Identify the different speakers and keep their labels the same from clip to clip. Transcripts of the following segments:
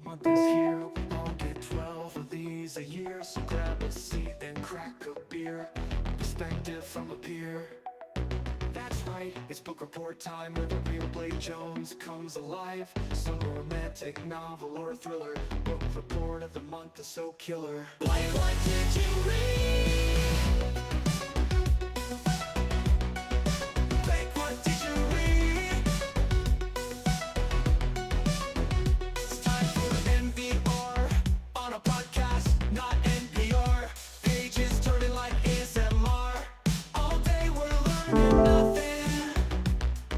Speaker 1: Month is here, we all get 12 of these a year. So grab a seat and crack a beer. Perspective from a peer. That's right, it's book report time where the real Blake Jones comes alive. Some romantic novel or thriller. Book report of the month is so killer. Blake, what did you read? Blake, what did you read? It's time for NPR on a podcast, not NPR. Pages turning like ASMR. All day we're learning nothing.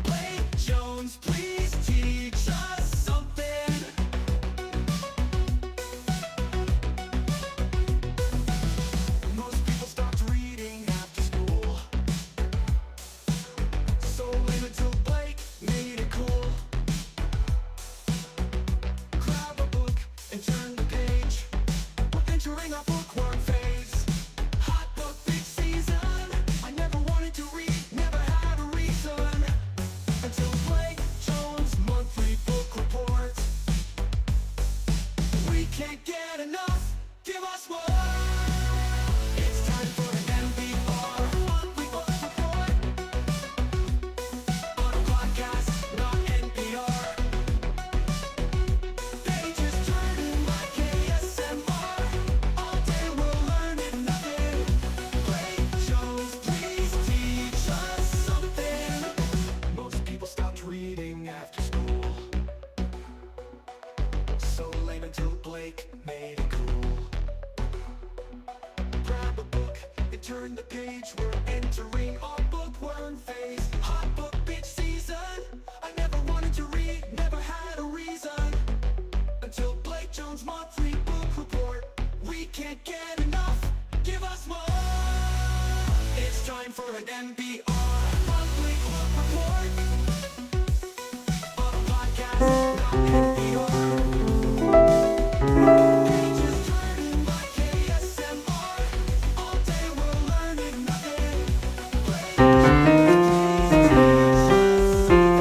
Speaker 1: Blake Jones, please teach us something. Most people stopped reading after school. So lame until Blake made it cool. Grab a book and turn the page. We're entering our bookworm phase. Hot book big season. I never wanted to read, never had a reason. Until Blake Jones' monthly book report. We can't get enough, give us more. It's time for an NPR monthly book report. On a podcast, not NPR. Pages turning like ASMR. All day we're learning nothing. Blake Jones, please teach us something. Most people stopped reading after school. So lame until Blake made it cool. Grab a book and turn the page. We're entering our bookworm phase. Hot book bitch season. I never wanted to read, never had a reason. Until Blake Jones' monthly book report. We can't get enough, give us more. It's time for an NPR monthly book report. On a podcast, not NPR. Pages turning like ASMR. All day we're learning nothing. Blake Jones, please teach us something.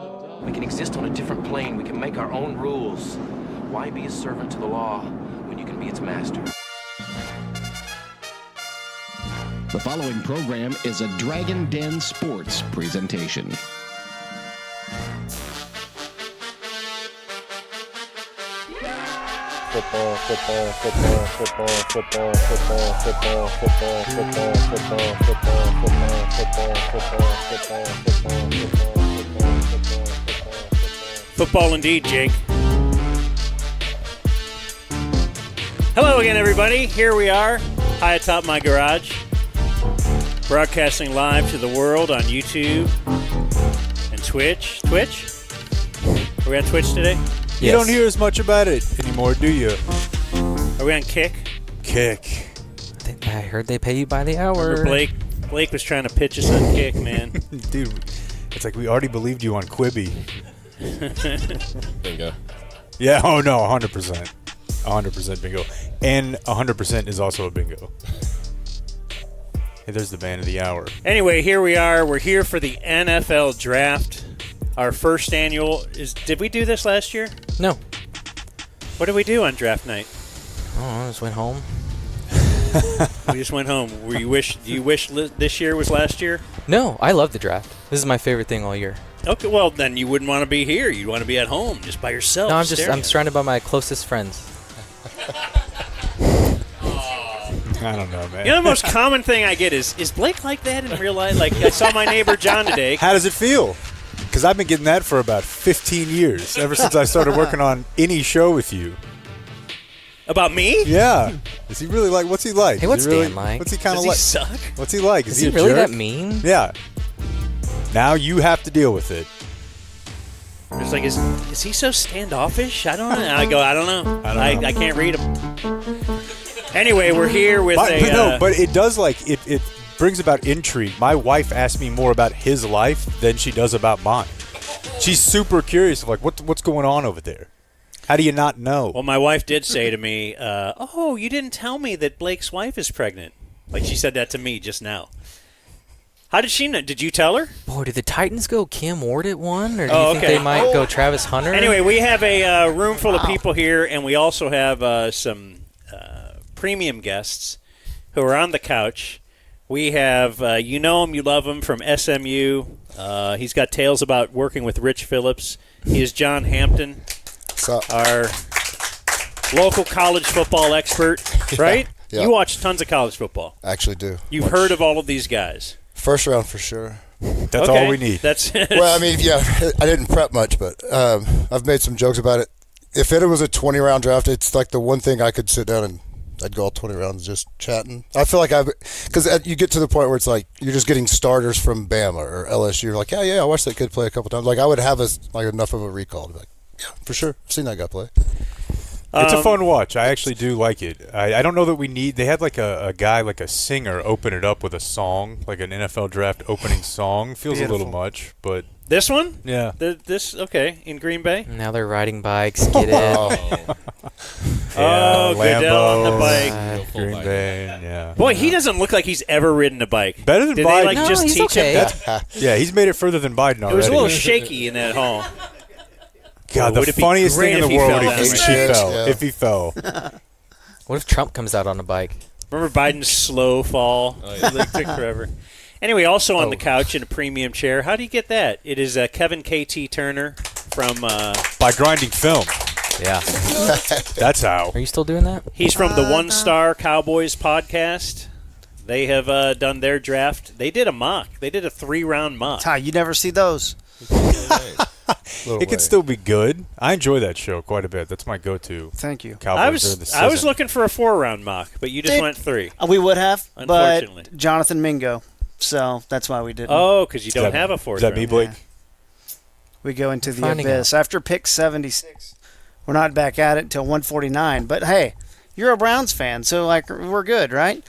Speaker 2: We can exist on a different plane. We can make our own rules. Why be a servant to the law when you can be its master?
Speaker 3: The following program is a Dragon Den Sports presentation.
Speaker 4: Football, football, football, football, football, football, football, football, football, football, football, football, football, football, football.
Speaker 5: Football indeed, Jake. Hello again, everybody. Here we are, high atop my garage, broadcasting live to the world on YouTube and Twitch. Are we on Twitch today?
Speaker 6: You don't hear as much about it anymore, do you?
Speaker 5: Are we on Kick?
Speaker 6: Kick.
Speaker 7: I heard they pay you by the hour.
Speaker 5: Remember Blake was trying to pitch us on Kick, man.
Speaker 6: Dude, it's like we already believed you on Quibi.
Speaker 4: Bingo.
Speaker 6: Yeah, oh no, 100%. 100% bingo. And 100% is also a bingo. Hey, there's the band of the hour.
Speaker 5: Anyway, here we are. We're here for the NFL Draft. Our first annual did we do this last year?
Speaker 7: No.
Speaker 5: What did we do on draft night?
Speaker 7: Oh, I just went home.
Speaker 5: We just went home. Do you wish this year was last year?
Speaker 7: No, I love the draft. This is my favorite thing all year.
Speaker 5: Okay, well then you wouldn't want to be here. You'd want to be at home just by yourself.
Speaker 7: No, I'm surrounded by my closest friends.
Speaker 6: I don't know, man.
Speaker 5: You know, the most common thing I get is Blake like that in real life? Like, I saw my neighbor John today.
Speaker 6: How does it feel? Because I've been getting that for about 15 years, ever since I started working on any show with you.
Speaker 5: About me?
Speaker 6: Yeah. Is he really like, what's he like?
Speaker 7: Hey, what's Dan like?
Speaker 6: What's he kind of
Speaker 5: Does
Speaker 6: like?
Speaker 5: he suck?
Speaker 6: What's he like?
Speaker 7: Is he really
Speaker 6: jerk?
Speaker 7: that mean?
Speaker 6: Yeah. Now you have to deal with it.
Speaker 5: It's like, is he so standoffish? I don't know. I don't know. I can't read him. Anyway, we're here with
Speaker 6: but it does, like, it brings about intrigue. My wife asks me more about his life than she does about mine. She's super curious of, like, what's going on over there? How do you not know?
Speaker 5: Well, my wife did say to me, oh, you didn't tell me that Blake's wife is pregnant. Like, she said that to me just now. How did she know? Did you tell her?
Speaker 7: Boy, did the Titans go Cam Ward at one? Or do you think they might go Travis Hunter?
Speaker 5: Anyway, we have a room full of people here, and we also have some premium guests who are on the couch. We have, you know him, you love him, from SMU. He's got tales about working with Rich Phillips. He is John Hampton, our local college football expert, right?
Speaker 4: Yeah.
Speaker 5: You watch tons of college football.
Speaker 4: Actually do.
Speaker 5: You've heard of all of these guys.
Speaker 4: First round for sure.
Speaker 6: That's all we need.
Speaker 5: That's
Speaker 4: well, I mean, yeah, I didn't prep much, but I've made some jokes about it. If it was a 20-round draft, it's like the one thing I could sit down and I'd go all 20 rounds just chatting. I feel like because you get to the point where it's like you're just getting starters from Bama or LSU. You're like, yeah, I watched that kid play a couple times. Like I would have enough of a recall to be like, yeah, for sure, I've seen that guy play.
Speaker 6: It's a fun watch. I actually do like it. I don't know that we need. They had like a guy, like a singer, open it up with a song, like an NFL draft opening song. Feels a little much, but
Speaker 5: this one,
Speaker 6: yeah,
Speaker 5: this in Green Bay.
Speaker 7: Now they're riding bikes. Get it?
Speaker 5: Oh, Goodell on the bike.
Speaker 6: Green Bay, yeah.
Speaker 5: Boy, he doesn't look like he's ever ridden a bike.
Speaker 6: Better than
Speaker 5: Did
Speaker 6: Biden.
Speaker 5: They, like, just
Speaker 7: he's
Speaker 5: teach
Speaker 7: okay.
Speaker 5: him?
Speaker 6: Yeah, he's made it further than Biden already.
Speaker 5: It was a little shaky in that hall.
Speaker 6: God, the funniest thing in the world would be if he fell.
Speaker 7: What if Trump comes out on a bike?
Speaker 5: Remember Biden's slow fall? It took forever. Anyway, also on the couch in a premium chair. How do you get that? It is Kevin K.T. Turner from...
Speaker 6: By grinding film.
Speaker 7: Yeah.
Speaker 6: That's how.
Speaker 7: Are you still doing that?
Speaker 5: He's from the One Star Cowboys podcast. They have done their draft. They did a mock. They did a 3-round mock.
Speaker 8: You never see those.
Speaker 6: It can still be good. I enjoy that show quite a bit. That's my go-to.
Speaker 8: Thank you.
Speaker 6: Cowboys
Speaker 5: I was looking for a 4-round mock, but you just went 3.
Speaker 8: We would have,
Speaker 5: unfortunately.
Speaker 8: But Jonathan Mingo, so that's why we didn't.
Speaker 5: Oh, because you don't have a 4th round.
Speaker 6: Is that me, Blake?
Speaker 8: Yeah. We go into the abyss. After pick 76, we're not back at it until 149. But, hey, you're a Browns fan, so like we're good, right?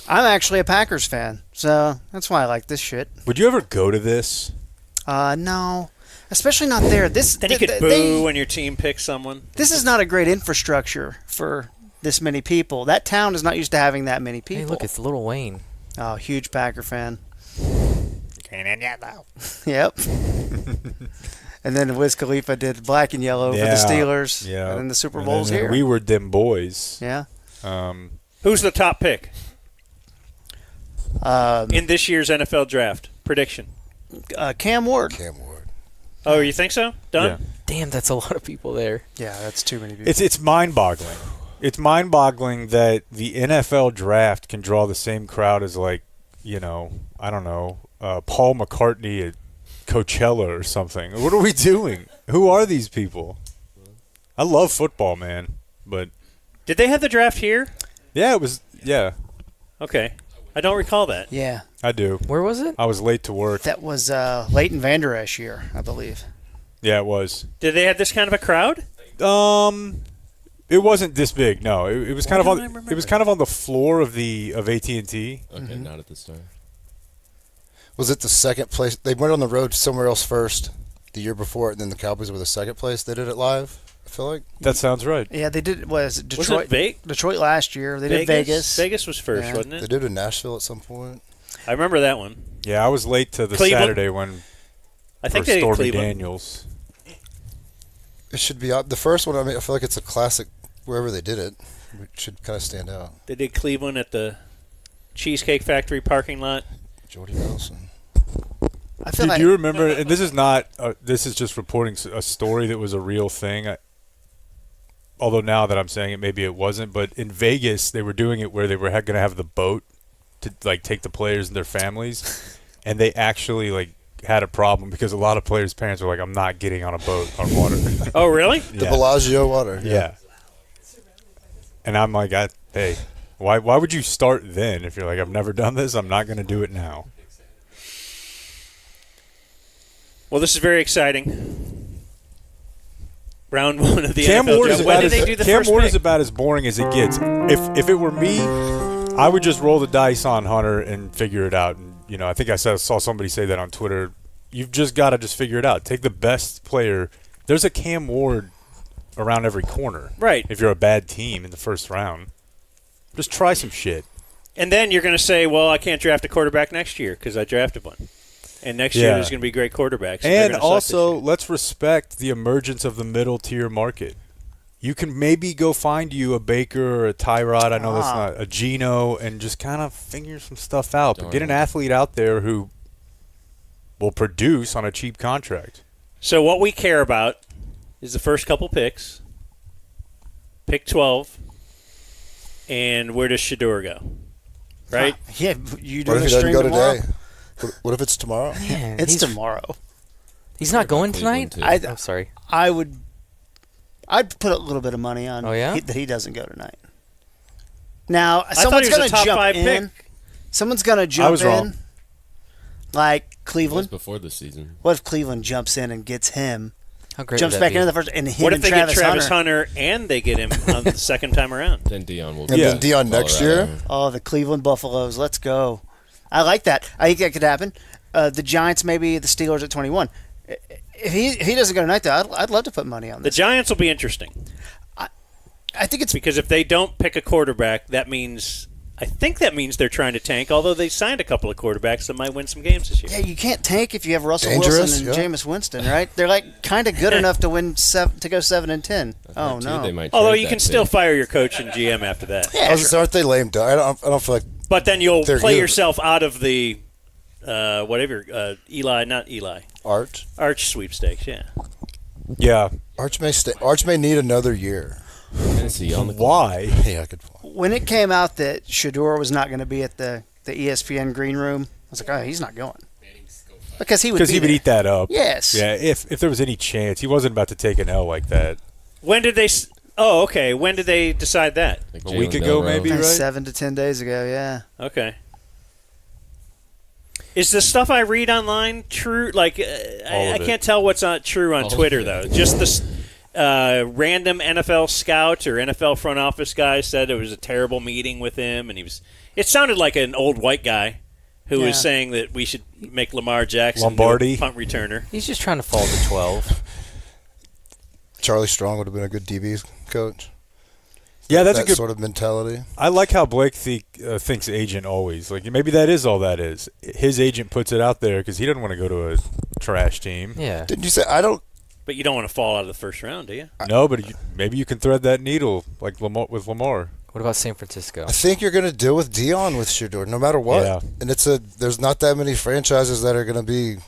Speaker 8: I'm actually a Packers fan, so that's why I like this shit.
Speaker 6: Would you ever go to this?
Speaker 8: No. Especially not there.
Speaker 5: Then you could boo when your team picks someone.
Speaker 8: This is not a great infrastructure for this many people. That town is not used to having that many people.
Speaker 7: Hey, look, it's Lil Wayne.
Speaker 8: Oh, huge Packer fan. green and yellow. Yep. And then Wiz Khalifa did black and yellow for the Steelers.
Speaker 6: Yeah.
Speaker 8: And then the Super Bowl's here.
Speaker 6: We were them boys.
Speaker 8: Yeah.
Speaker 5: Who's the top pick in this year's NFL draft? Prediction.
Speaker 8: Cam Ward.
Speaker 5: Oh, you think so? Done?
Speaker 6: Yeah.
Speaker 7: Damn, that's a lot of people there.
Speaker 8: Yeah, that's too many people.
Speaker 6: It's mind-boggling. It's mind-boggling that the NFL draft can draw the same crowd as, like, I don't know, Paul McCartney at Coachella or something. What are we doing? Who are these people? I love football, man, but
Speaker 5: did they have the draft here?
Speaker 6: Yeah, it was. Yeah.
Speaker 5: Okay, I don't recall that.
Speaker 8: Yeah,
Speaker 6: I do.
Speaker 7: Where was it?
Speaker 6: I was late to work.
Speaker 8: That was Leighton Vander Esch year, I believe.
Speaker 6: Yeah, it was.
Speaker 5: Did they have this kind of a crowd?
Speaker 6: It wasn't this big. No, it was kind of on. It was kind of on the floor of AT&T.
Speaker 9: Okay, not at the start.
Speaker 4: Was it the second place? They went on the road somewhere else first the year before, and then the Cowboys were the second place. They did it live, I feel like.
Speaker 6: That sounds right.
Speaker 8: Yeah, they did. Was it Detroit?
Speaker 5: Was it
Speaker 8: Detroit last year. They did Vegas.
Speaker 5: Vegas was first, wasn't it?
Speaker 4: They did it in Nashville at some point.
Speaker 5: I remember that one.
Speaker 6: Yeah, I was late to the
Speaker 5: Cleveland?
Speaker 6: Saturday when
Speaker 5: I think
Speaker 6: for
Speaker 5: they did
Speaker 6: Stormy
Speaker 5: Cleveland.
Speaker 6: Daniels.
Speaker 4: It should be the first one. I mean, I feel like it's a classic wherever they did it. It should kind of stand out.
Speaker 5: They did Cleveland at the Cheesecake Factory parking lot.
Speaker 4: Jordy Nelson.
Speaker 6: Do you remember? And this is not. This is just reporting a story that was a real thing. Although now that I'm saying it, maybe it wasn't. But in Vegas, they were doing it where they were going to have the boat to take the players and their families, and they actually had a problem because a lot of players' parents were like, "I'm not getting on a boat on water."
Speaker 5: Oh, really?
Speaker 4: The Bellagio water.
Speaker 6: Yeah. And I'm like, hey, why would you start then if you're like, I've never done this, I'm not going to do it now.
Speaker 5: Well, this is very exciting. Round one of the
Speaker 6: Cam
Speaker 5: NFL
Speaker 6: Ward
Speaker 5: draft.
Speaker 6: is
Speaker 5: When
Speaker 6: about
Speaker 5: did they do the
Speaker 6: Cam
Speaker 5: first
Speaker 6: Ward
Speaker 5: pick?
Speaker 6: is about as boring as it gets. If it were me, I would just roll the dice on Hunter and figure it out. And I think I saw somebody say that on Twitter. You've just got to just figure it out. Take the best player. There's a Cam Ward around every corner.
Speaker 5: Right.
Speaker 6: If you're a bad team in the first round, just try some shit.
Speaker 5: And then you're going to say, well, I can't draft a quarterback next year because I drafted one. And next year there's going to be great quarterbacks.
Speaker 6: And also, let's respect the emergence of the middle-tier market. You can maybe go find you a Baker or a Tyrod. I know that's not a Geno, and just kind of figure some stuff out. But get an athlete out there who will produce on a cheap contract.
Speaker 5: So what we care about is the first couple picks, pick 12, and where does Shador go? Right?
Speaker 8: Yeah, you
Speaker 4: What
Speaker 8: doing
Speaker 4: if
Speaker 8: a
Speaker 4: he doesn't
Speaker 8: stream
Speaker 4: go
Speaker 8: tomorrow?
Speaker 4: today? What if it's tomorrow?
Speaker 7: Man,
Speaker 8: It's tomorrow.
Speaker 7: He's not going tonight? I'm sorry.
Speaker 8: I'd put a little bit of money on that he doesn't go tonight. Now,
Speaker 5: thought
Speaker 8: someone's
Speaker 5: he was
Speaker 8: going
Speaker 5: a
Speaker 8: to
Speaker 5: top
Speaker 8: jump
Speaker 5: 5
Speaker 8: in.
Speaker 5: pick.
Speaker 8: Someone's going to
Speaker 6: I
Speaker 8: jump
Speaker 6: was
Speaker 8: in.
Speaker 6: wrong.
Speaker 8: Like
Speaker 9: It was
Speaker 8: Cleveland.
Speaker 9: before the season.
Speaker 8: What if Cleveland jumps in and gets him?
Speaker 7: How great
Speaker 8: Jumps
Speaker 7: would that
Speaker 8: back
Speaker 7: be?
Speaker 8: into the first, and him
Speaker 5: What if
Speaker 8: and
Speaker 5: they
Speaker 8: Travis
Speaker 5: get Travis
Speaker 8: Hunter?
Speaker 5: Hunter and they get him on the second time around?
Speaker 9: Then Dion will.
Speaker 4: And then Dion next year.
Speaker 8: Oh, the Cleveland Buffaloes. Let's go. I like that. I think that could happen. The Giants, maybe the Steelers at 21. If he doesn't go tonight, though, I'd love to put money on
Speaker 5: The
Speaker 8: this.
Speaker 5: Giants will be interesting.
Speaker 8: I think it's
Speaker 5: because if they don't pick a quarterback, I think that means they're trying to tank, although they signed a couple of quarterbacks that might win some games this year.
Speaker 8: Yeah, you can't tank if you have Russell
Speaker 4: Dangerous,
Speaker 8: Wilson and Jameis Winston, right? They're kind of good enough to win to go 7-10. Oh no!
Speaker 9: They might
Speaker 5: Although
Speaker 9: trade
Speaker 5: you
Speaker 9: that
Speaker 5: can still
Speaker 9: pick.
Speaker 5: fire your coach and GM after that.
Speaker 8: Yeah, sure.
Speaker 4: Aren't they lame duck? I don't feel like.
Speaker 5: But then you'll
Speaker 4: They're
Speaker 5: play
Speaker 4: good.
Speaker 5: yourself out of the Eli Arch sweepstakes. Yeah.
Speaker 6: Yeah.
Speaker 4: Arch may need another year.
Speaker 9: Tennessee on the
Speaker 6: Why?
Speaker 4: Yeah, good point.
Speaker 8: When it came out that Shador was not going to be at the ESPN green room, I was like, oh, he's not going. Because he would
Speaker 6: eat that up.
Speaker 8: Yes.
Speaker 6: Yeah, if there was any chance. He wasn't about to take an L like that.
Speaker 5: When did they? Oh, okay. When did they decide that?
Speaker 9: Like
Speaker 6: A week
Speaker 9: Jalen
Speaker 6: ago,
Speaker 9: Milroe.
Speaker 6: maybe, right?
Speaker 8: 7 to 10 days ago, yeah.
Speaker 5: Okay. Is the stuff I read online true? Like, I
Speaker 6: of it.
Speaker 5: can't tell what's not true on
Speaker 9: All
Speaker 5: Twitter,
Speaker 9: of it.
Speaker 5: though. Just this random NFL scout or NFL front office guy said it was a terrible meeting with him, and it sounded like an old white guy who was saying that we should make Lamar Jackson
Speaker 6: Lombardi.
Speaker 5: a punt returner.
Speaker 7: He's just trying to fall to 12.
Speaker 4: Charlie Strong would have been a good DB coach.
Speaker 6: Yeah, that's
Speaker 4: that
Speaker 6: a good
Speaker 4: sort of mentality.
Speaker 6: I like how Blake thinks agent always. Like maybe that is all that is. His agent puts it out there because he doesn't want to go to a trash team.
Speaker 7: Yeah.
Speaker 4: Didn't you say I don't?
Speaker 5: But you don't want to fall out of the first round, do you?
Speaker 6: No, but maybe you can thread that needle like with Lamar.
Speaker 7: What about San Francisco?
Speaker 4: I think you're going to deal with Dion with Shedeur, no matter what.
Speaker 6: Yeah.
Speaker 4: And there's not that many franchises that are going to be.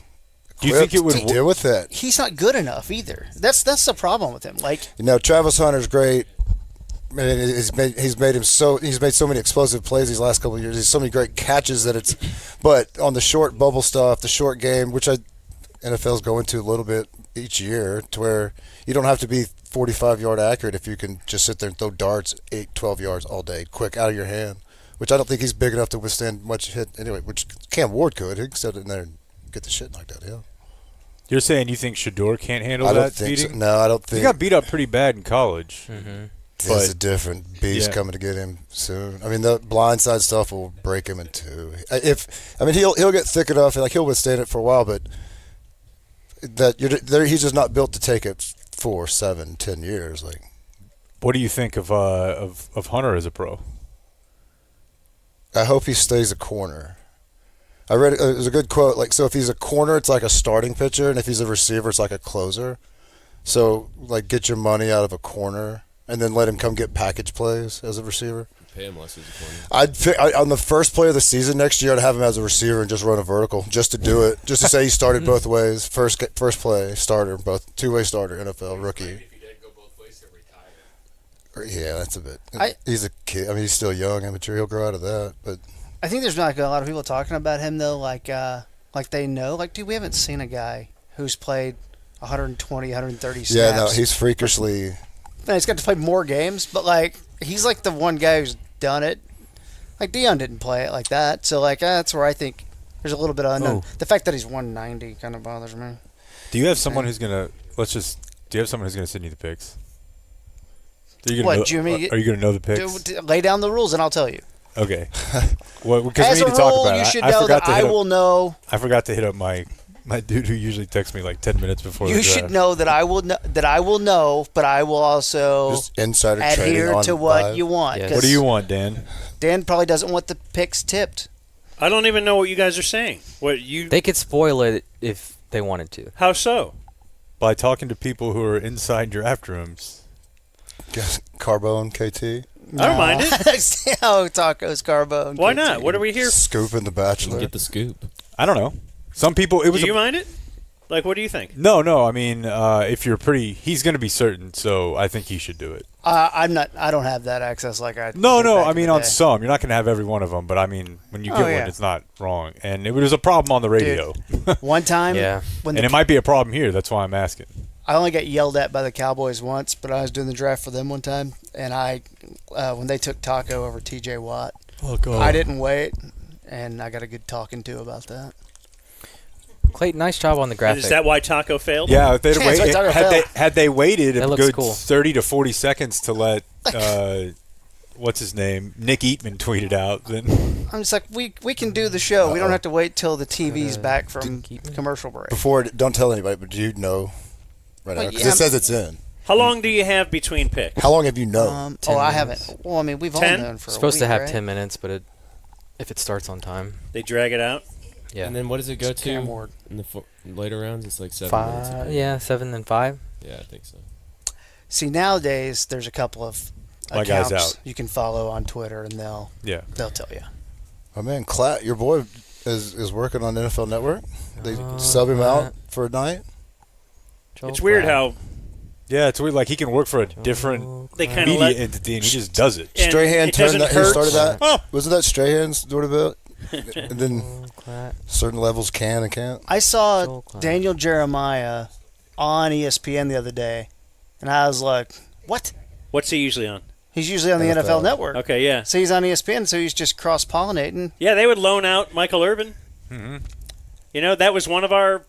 Speaker 6: Do you think it would
Speaker 4: deal with that?
Speaker 8: He's not good enough either. That's the problem with him. Like,
Speaker 4: Travis Hunter's great. I mean, he's made so many explosive plays these last couple of years. He's so many great catches but on the short bubble stuff, the short game, which NFL's going to a little bit each year, to where you don't have to be 45-yard accurate if you can just sit there and throw darts 8-12 yards all day, quick out of your hand. Which I don't think he's big enough to withstand much hit anyway. Which Cam Ward could. He can sit in there and get the shit knocked out of him.
Speaker 6: You're saying you think Shedeur can't handle that
Speaker 4: I don't think
Speaker 6: beating?
Speaker 4: so. No, I don't think.
Speaker 6: He got beat up pretty bad in college.
Speaker 7: Mm-hmm.
Speaker 4: There's a different beast coming to get him soon. I mean, the blindside stuff will break him in two. He'll get thick enough, and he'll withstand it for a while, but he's just not built to take it 4, 7, 10 years.
Speaker 6: What do you think of Hunter as a pro?
Speaker 4: I hope he stays a corner. I read it was a good quote. So if he's a corner, it's like a starting pitcher, and if he's a receiver, it's like a closer. So get your money out of a corner, and then let him come get package plays as a receiver.
Speaker 9: Pay him less as a corner.
Speaker 4: On the first play of the season next year, I'd have him as a receiver and just run a vertical, just to do it, just to say he started both ways. First play, starter, both two-way starter, NFL rookie.
Speaker 9: If he did go both ways, he'll retire.
Speaker 4: Yeah, that's a bit. He's a kid. I mean, he's still young, immature. He'll grow out of that, but.
Speaker 8: I think there's not a lot of people talking about him though, like they know, dude, we haven't seen a guy who's played 120, 130 snaps.
Speaker 4: Yeah, no, he's freakishly.
Speaker 8: Man, he's got to play more games, but he's the one guy who's done it. Dion didn't play it like that, so that's where I think there's a little bit of unknown. The fact that he's 190 kind of bothers me.
Speaker 6: Do you have someone who's gonna send you the picks?
Speaker 8: Jimmy?
Speaker 6: Are you gonna know the picks?
Speaker 8: Lay down the rules and I'll tell you.
Speaker 6: Okay. Well, because
Speaker 8: as
Speaker 6: we need to talk about it.
Speaker 8: You should know that I will know.
Speaker 6: I forgot to hit up my dude who usually texts me 10 minutes before the draft.
Speaker 8: You should know that I will know, but I will also
Speaker 4: just insider
Speaker 8: adhere to what you want.
Speaker 6: Yes. What do you want, Dan?
Speaker 8: Dan probably doesn't want the picks tipped.
Speaker 5: I don't even know what you guys are saying.
Speaker 7: They could spoil it if they wanted to.
Speaker 5: How so?
Speaker 6: By talking to people who are inside draft rooms.
Speaker 4: Carbone, KT.
Speaker 5: I don't mind it.
Speaker 8: Tacos, Carbone.
Speaker 5: Why
Speaker 8: KT.
Speaker 5: not? What are we here?
Speaker 4: Scoop in the Bachelor.
Speaker 9: Get the scoop.
Speaker 6: I don't know. Some people.
Speaker 5: Do you mind it? What do you think?
Speaker 6: No. I mean, if you're he's going to be certain, so I think he should do it.
Speaker 8: I'm not. I don't have that access like I.
Speaker 6: No. I mean, on some, you're not going to have every one of them, but I mean, when you get one, it's not wrong. And it was a problem on the radio.
Speaker 8: Dude, one time,
Speaker 6: and it might be a problem here. That's why I'm asking.
Speaker 8: I only got yelled at by the Cowboys once, but I was doing the draft for them one time, and when they took Taco over T.J. Watt, I didn't wait, and I got a good talking to about that.
Speaker 7: Clayton, nice job on the graphic.
Speaker 5: And is that why Taco failed?
Speaker 6: Yeah, if they'd had they waited a good 30 to 40 seconds to let what's his name, Nick Eatman tweet it out, then
Speaker 8: I'm just we can do the show. We don't have to wait till the TV's back from commercial break.
Speaker 4: Don't tell anybody, but do you know? Right now, because it says it's in.
Speaker 5: How long do you have between picks?
Speaker 4: How long have you known?
Speaker 8: I haven't. Well, I mean, we've all known for a week,
Speaker 7: supposed to have
Speaker 8: right?
Speaker 7: 10 minutes, but if it starts on time.
Speaker 5: They drag it out?
Speaker 7: Yeah.
Speaker 9: And then what does it go to in the later rounds? It's 7 minutes.
Speaker 7: Yeah, 7 then 5.
Speaker 9: Yeah, I think so.
Speaker 8: See, nowadays, there's a couple of accounts you can follow on Twitter, and they'll tell you.
Speaker 4: Oh, man, your boy is working on NFL Network. They sub him out for a night.
Speaker 5: It's weird how.
Speaker 6: Yeah, it's weird. He can work for a different media entity, and he just does it.
Speaker 4: Strahan turned that. Who started that? Oh. Wasn't that Strahan's sort of it? And then certain levels can and can't.
Speaker 8: I saw Daniel Jeremiah on ESPN the other day, and I was like, "What?
Speaker 5: What's he usually on?"
Speaker 8: He's usually on the NFL Network.
Speaker 5: Okay, yeah.
Speaker 8: So he's on ESPN, so he's just cross-pollinating.
Speaker 5: Yeah, they would loan out Michael Irvin.
Speaker 6: Mm-hmm.
Speaker 5: That was one of our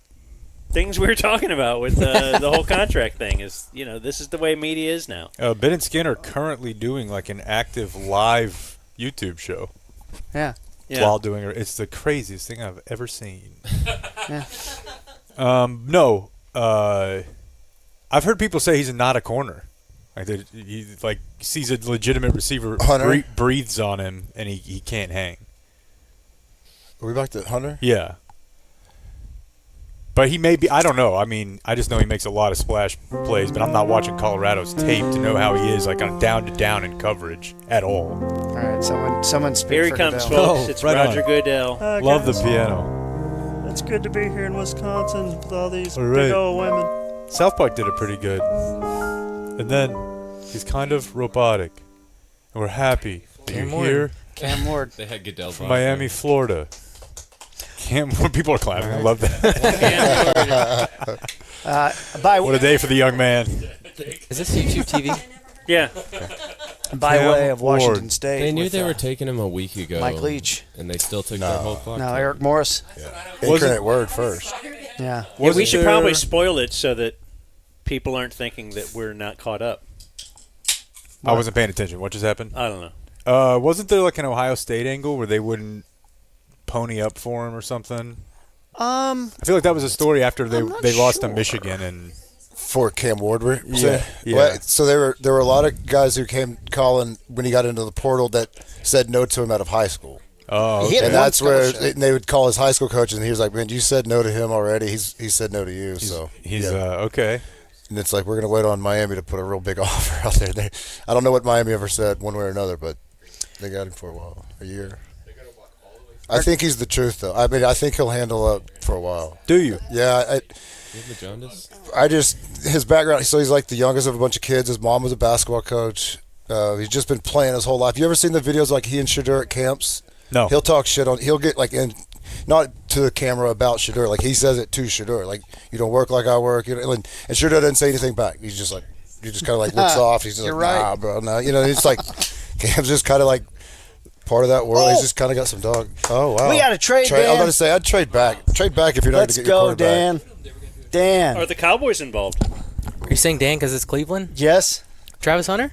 Speaker 5: things we were talking about with the whole contract thing is, this is the way media is now.
Speaker 6: Ben and Skin are currently doing an active live YouTube show.
Speaker 8: Yeah.
Speaker 6: While doing it. It's the craziest thing I've ever seen.
Speaker 8: Yeah.
Speaker 6: No. I've heard people say he's not a corner. Like he sees a legitimate receiver,
Speaker 4: Hunter?
Speaker 6: breathes on him, and he can't hang.
Speaker 4: Are we back to Hunter?
Speaker 6: Yeah. But he may be. I don't know. I mean, I just know he makes a lot of splash plays, but I'm not watching Colorado's tape to know how he is, like on down to down in coverage at all.
Speaker 8: All right, someone speak.
Speaker 5: Here he
Speaker 8: for
Speaker 5: comes,
Speaker 8: Goodell.
Speaker 5: folks. It's Roger Goodell.
Speaker 6: Love the
Speaker 10: guys.
Speaker 6: piano.
Speaker 10: It's good to be here in Wisconsin with all these
Speaker 6: All right.
Speaker 10: big old women.
Speaker 6: South Park did it pretty good. And then he's kind of robotic. And we're happy that
Speaker 7: Cam
Speaker 6: you're
Speaker 7: Ward.
Speaker 6: here
Speaker 8: Cam Ward.
Speaker 9: They had Goodell
Speaker 6: from Miami, Florida. Cam Ward. People are clapping. I love that. What a day for the young man.
Speaker 7: Is this YouTube TV?
Speaker 5: Yeah.
Speaker 8: By
Speaker 6: Cam
Speaker 8: way of Washington
Speaker 6: Ward.
Speaker 8: State.
Speaker 9: They knew
Speaker 8: with,
Speaker 9: they were taking him a week ago.
Speaker 8: Mike Leach.
Speaker 9: And they still took their whole clock.
Speaker 8: No, Eric Morris.
Speaker 4: Incarnate Word first.
Speaker 8: Yeah.
Speaker 5: Yeah, we should probably spoil it so that people aren't thinking that we're not caught up.
Speaker 6: I wasn't paying attention. What just happened?
Speaker 5: I don't know.
Speaker 6: Wasn't there like an Ohio State angle where they wouldn't pony up for him or something? I feel like that was a story after they lost to Michigan and
Speaker 4: for Cam Ward.
Speaker 6: Yeah.
Speaker 4: Well, so there were a lot of guys who came calling when he got into the portal that said no to him out of high school.
Speaker 6: Oh, okay.
Speaker 4: And that's where they would call his high school coach, and he was like, "Man, you said no to him already. He said no to you."
Speaker 6: He's okay.
Speaker 4: And it's like we're gonna wait on Miami to put a real big offer out there. I don't know what Miami ever said one way or another, but they got him for a year. I think he's the truth, though. I mean, I think he'll handle up for a while.
Speaker 6: Do you?
Speaker 4: Yeah. His background. So he's like the youngest of a bunch of kids. His mom was a basketball coach. He's just been playing his whole life. You ever seen the videos like he and Shadur at camps?
Speaker 6: No.
Speaker 4: He'll talk shit on. He'll get like in, not to the camera about Shadur. Like he says it to Shadur. Like you don't work like I work. You know, and Shadur doesn't say anything back. He's just like he just kind of like looks off. He's just
Speaker 8: You're
Speaker 4: like,
Speaker 8: right.
Speaker 4: nah, bro. No, you know, it's like Cam's just kind of like part of that world. He's just kind of got some dog. Oh wow.
Speaker 8: We got to trade.
Speaker 4: I was going to say I'd trade back. Trade back if you're not going to get your quarterback.
Speaker 8: Let's go, Dan.
Speaker 5: Are the Cowboys involved?
Speaker 7: Are you saying Dan because it's Cleveland?
Speaker 8: Yes.
Speaker 7: Travis Hunter?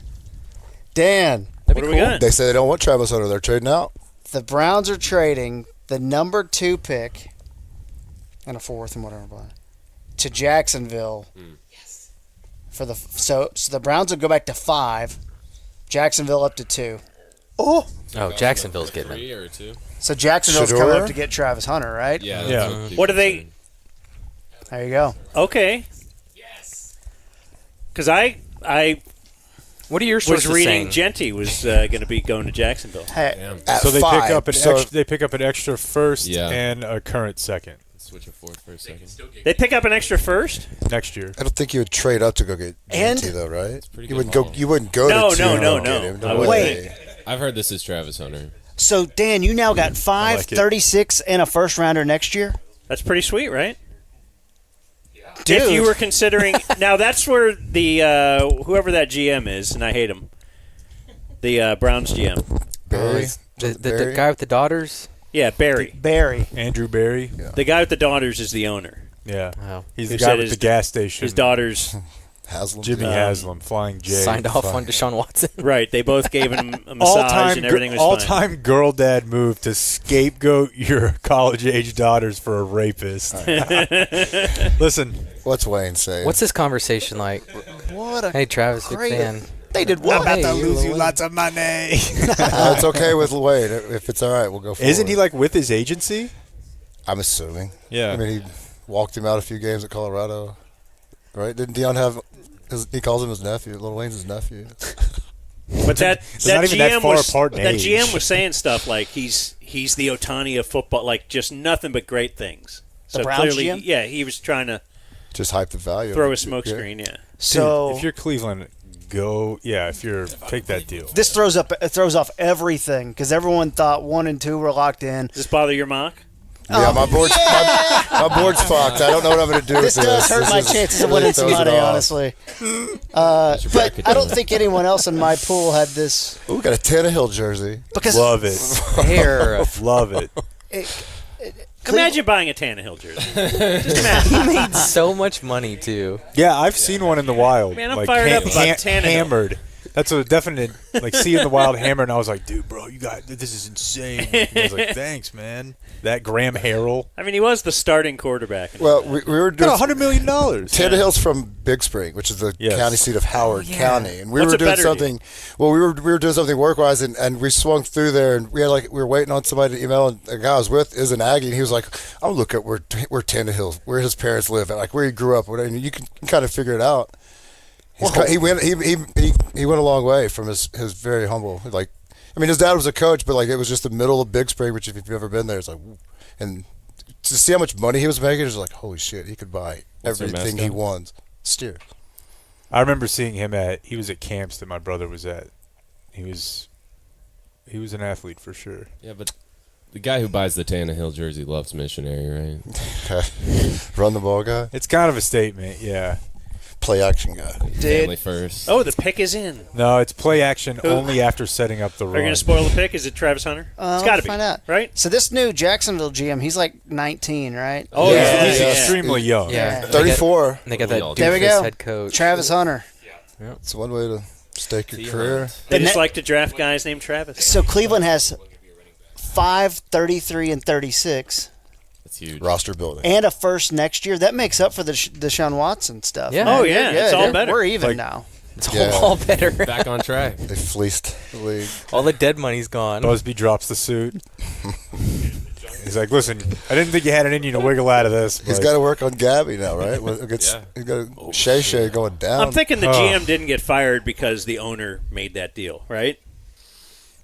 Speaker 8: Dan.
Speaker 5: What are we got?
Speaker 4: They say they don't want Travis Hunter. They're trading out.
Speaker 8: The Browns are trading the number 2 pick and a 4th and whatever to Jacksonville. Yes. For the so the Browns will go back to 5. Jacksonville up to 2.
Speaker 7: Oh, Jacksonville's getting it.
Speaker 9: Or 2.
Speaker 8: So Jacksonville's
Speaker 4: Shador?
Speaker 8: coming up to get Travis Hunter, right?
Speaker 9: Yeah.
Speaker 5: What do they?
Speaker 8: There you go.
Speaker 5: Okay. Yes. Because I
Speaker 7: What are your
Speaker 5: was
Speaker 7: sources
Speaker 5: reading
Speaker 7: saying?
Speaker 5: Genty was going to be going to Jacksonville.
Speaker 8: Hey,
Speaker 6: So they
Speaker 4: five,
Speaker 6: pick up
Speaker 4: so-
Speaker 6: they pick up an extra first
Speaker 9: Yeah.
Speaker 6: and a current second
Speaker 9: Switch a fourth for a second.
Speaker 5: They pick up an extra first?
Speaker 6: next year.
Speaker 4: I don't think you would trade up to go get
Speaker 8: And-
Speaker 4: GT though, right?
Speaker 9: pretty
Speaker 4: You
Speaker 9: good
Speaker 4: wouldn't go.
Speaker 9: haul.
Speaker 4: You wouldn't go
Speaker 5: No,
Speaker 4: to 2
Speaker 5: no,
Speaker 4: to
Speaker 5: no,
Speaker 4: get
Speaker 5: no.
Speaker 4: him.
Speaker 5: I
Speaker 4: No
Speaker 5: wouldn't.
Speaker 4: way.
Speaker 9: I've heard this is Travis Hunter.
Speaker 8: So Dan, you now got 5,
Speaker 6: like it.
Speaker 8: 36, and a first rounder next year.
Speaker 5: That's pretty sweet, right?
Speaker 8: Dude.
Speaker 5: If you were considering now, that's where the whoever that GM is, and I hate him, the Browns GM.
Speaker 4: Barry?
Speaker 7: The guy with the daughters?
Speaker 5: Yeah, Barry.
Speaker 8: Barry.
Speaker 6: Andrew Barry.
Speaker 5: The guy with the daughters is the owner.
Speaker 6: Yeah.
Speaker 7: Wow.
Speaker 6: He's
Speaker 5: Who
Speaker 6: the guy
Speaker 5: said
Speaker 6: with
Speaker 5: his-
Speaker 6: the gas station.
Speaker 5: His daughters,
Speaker 4: Haslam.
Speaker 6: Jimmy Haslam, Flying J.
Speaker 7: Signed off on Deshaun Watson.
Speaker 5: right? They both gave him a massage, and everything was fine.
Speaker 6: all-time girl dad move to scapegoat your college-age daughters for a rapist. Listen,
Speaker 4: What's Wayne saying?
Speaker 7: What's this conversation like?
Speaker 8: What a
Speaker 7: Hey, Travis, big
Speaker 8: great-
Speaker 7: fan.
Speaker 8: They did what?
Speaker 7: Hey, you
Speaker 6: lots of money.
Speaker 4: It's okay with Wayne. If it's all right, we'll go forward.
Speaker 6: Isn't he like with his agency?
Speaker 4: I'm assuming.
Speaker 6: Yeah.
Speaker 4: I mean, he walked him out a few games at Colorado, right? Didn't Deion have? He calls him his nephew. Lil Wayne's his nephew.
Speaker 5: But that
Speaker 6: not even that
Speaker 5: GM
Speaker 6: far
Speaker 5: was
Speaker 6: apart in
Speaker 5: that
Speaker 6: age.
Speaker 5: GM was saying stuff like he's the Ohtani of football, like just nothing but great things.
Speaker 8: The
Speaker 5: So
Speaker 8: Browns
Speaker 5: clearly,
Speaker 8: GM?
Speaker 5: yeah, he was trying to
Speaker 4: Just hype the value.
Speaker 5: throw
Speaker 4: of
Speaker 5: a
Speaker 4: it.
Speaker 5: smoke
Speaker 4: Yeah.
Speaker 5: screen. Yeah.
Speaker 8: So
Speaker 6: Dude, if you're Cleveland, go. Yeah, if you're take that deal.
Speaker 8: this throws off everything because everyone thought 1 and 2 were locked in.
Speaker 5: Does this bother your mock?
Speaker 4: Yeah, my board's my board's fucked. I don't know what I'm going to do
Speaker 8: This
Speaker 4: with
Speaker 8: does hurt
Speaker 4: This
Speaker 8: my
Speaker 4: is-
Speaker 8: chances of
Speaker 4: really
Speaker 8: winning some
Speaker 4: throws it
Speaker 8: money,
Speaker 4: off.
Speaker 8: honestly. But I don't think anyone else in my pool had this.
Speaker 4: Ooh, we got a Tannehill jersey.
Speaker 8: Because
Speaker 6: Love it.
Speaker 7: Hair.
Speaker 6: Love it.
Speaker 5: Imagine buying a Tannehill jersey. Just imagine.
Speaker 7: He made so much money, too.
Speaker 6: Yeah, I've seen one in the wild.
Speaker 5: Man, I'm fired up about Tannehill.
Speaker 6: Hammered. That's a definite, like, seeing the wild hammer, and I was like, dude, bro, this is insane. And I was like, thanks, man. That Graham Harrell.
Speaker 5: I mean, he was the starting quarterback.
Speaker 4: Well, we were doing
Speaker 6: $100 million.
Speaker 4: Tannehill's from Big Spring, which is the county seat of Howard County, and we
Speaker 5: What's
Speaker 4: were
Speaker 5: a
Speaker 4: doing
Speaker 5: better
Speaker 4: something. Well, we were doing something work-wise, and we swung through there, and we were waiting on somebody to email, and the guy I was with is an Aggie, and he was like, "I'll look at where Tannehill, where his parents live, like where he grew up, whatever, and you can kind of figure it out." He went a long way from his very humble, like, I mean, his dad was a coach, but like it was just the middle of Big Spring, which if you've ever been there, it's like, and to see how much money he was making, it was like, holy shit, he could buy everything he wants. Steer.
Speaker 6: I remember seeing him he was at camps that my brother was at. He was an athlete for sure.
Speaker 9: Yeah, but the guy who buys the Tannehill jersey loves missionary, right?
Speaker 4: Run the ball guy.
Speaker 6: It's kind of a statement, yeah.
Speaker 4: Play action guy.
Speaker 9: Family first.
Speaker 5: Oh, the pick is in.
Speaker 6: No, it's play action only after setting up the run.
Speaker 5: Are you going to spoil the pick? Is it Travis Hunter? It's got to be.
Speaker 8: Find out.
Speaker 5: Right?
Speaker 8: So this new Jacksonville GM, he's like 19, right?
Speaker 5: Oh,
Speaker 6: he's extremely young.
Speaker 7: Yeah.
Speaker 4: 34.
Speaker 7: They got that
Speaker 8: There we
Speaker 7: doofus
Speaker 8: go.
Speaker 7: head coach.
Speaker 8: Travis Hunter.
Speaker 7: Yeah.
Speaker 4: It's one way to stake your career.
Speaker 5: They just like to draft guys named Travis.
Speaker 8: So Cleveland has 5, 33, and 36.
Speaker 9: That's huge.
Speaker 4: Roster building.
Speaker 8: And a first next year. That makes up for the Deshaun Watson stuff.
Speaker 7: Yeah.
Speaker 8: Man,
Speaker 5: Oh, yeah. It's all better.
Speaker 8: We're even now.
Speaker 7: It's all better.
Speaker 9: Back on track.
Speaker 4: They fleeced the league.
Speaker 7: All the dead money's gone.
Speaker 6: Busby drops the suit. He's like, listen, I didn't think you had it in you to wiggle out of this.
Speaker 4: He's got to work on Gabby now, right? He's got Shay going down.
Speaker 5: I'm thinking the GM didn't get fired because the owner made that deal, right?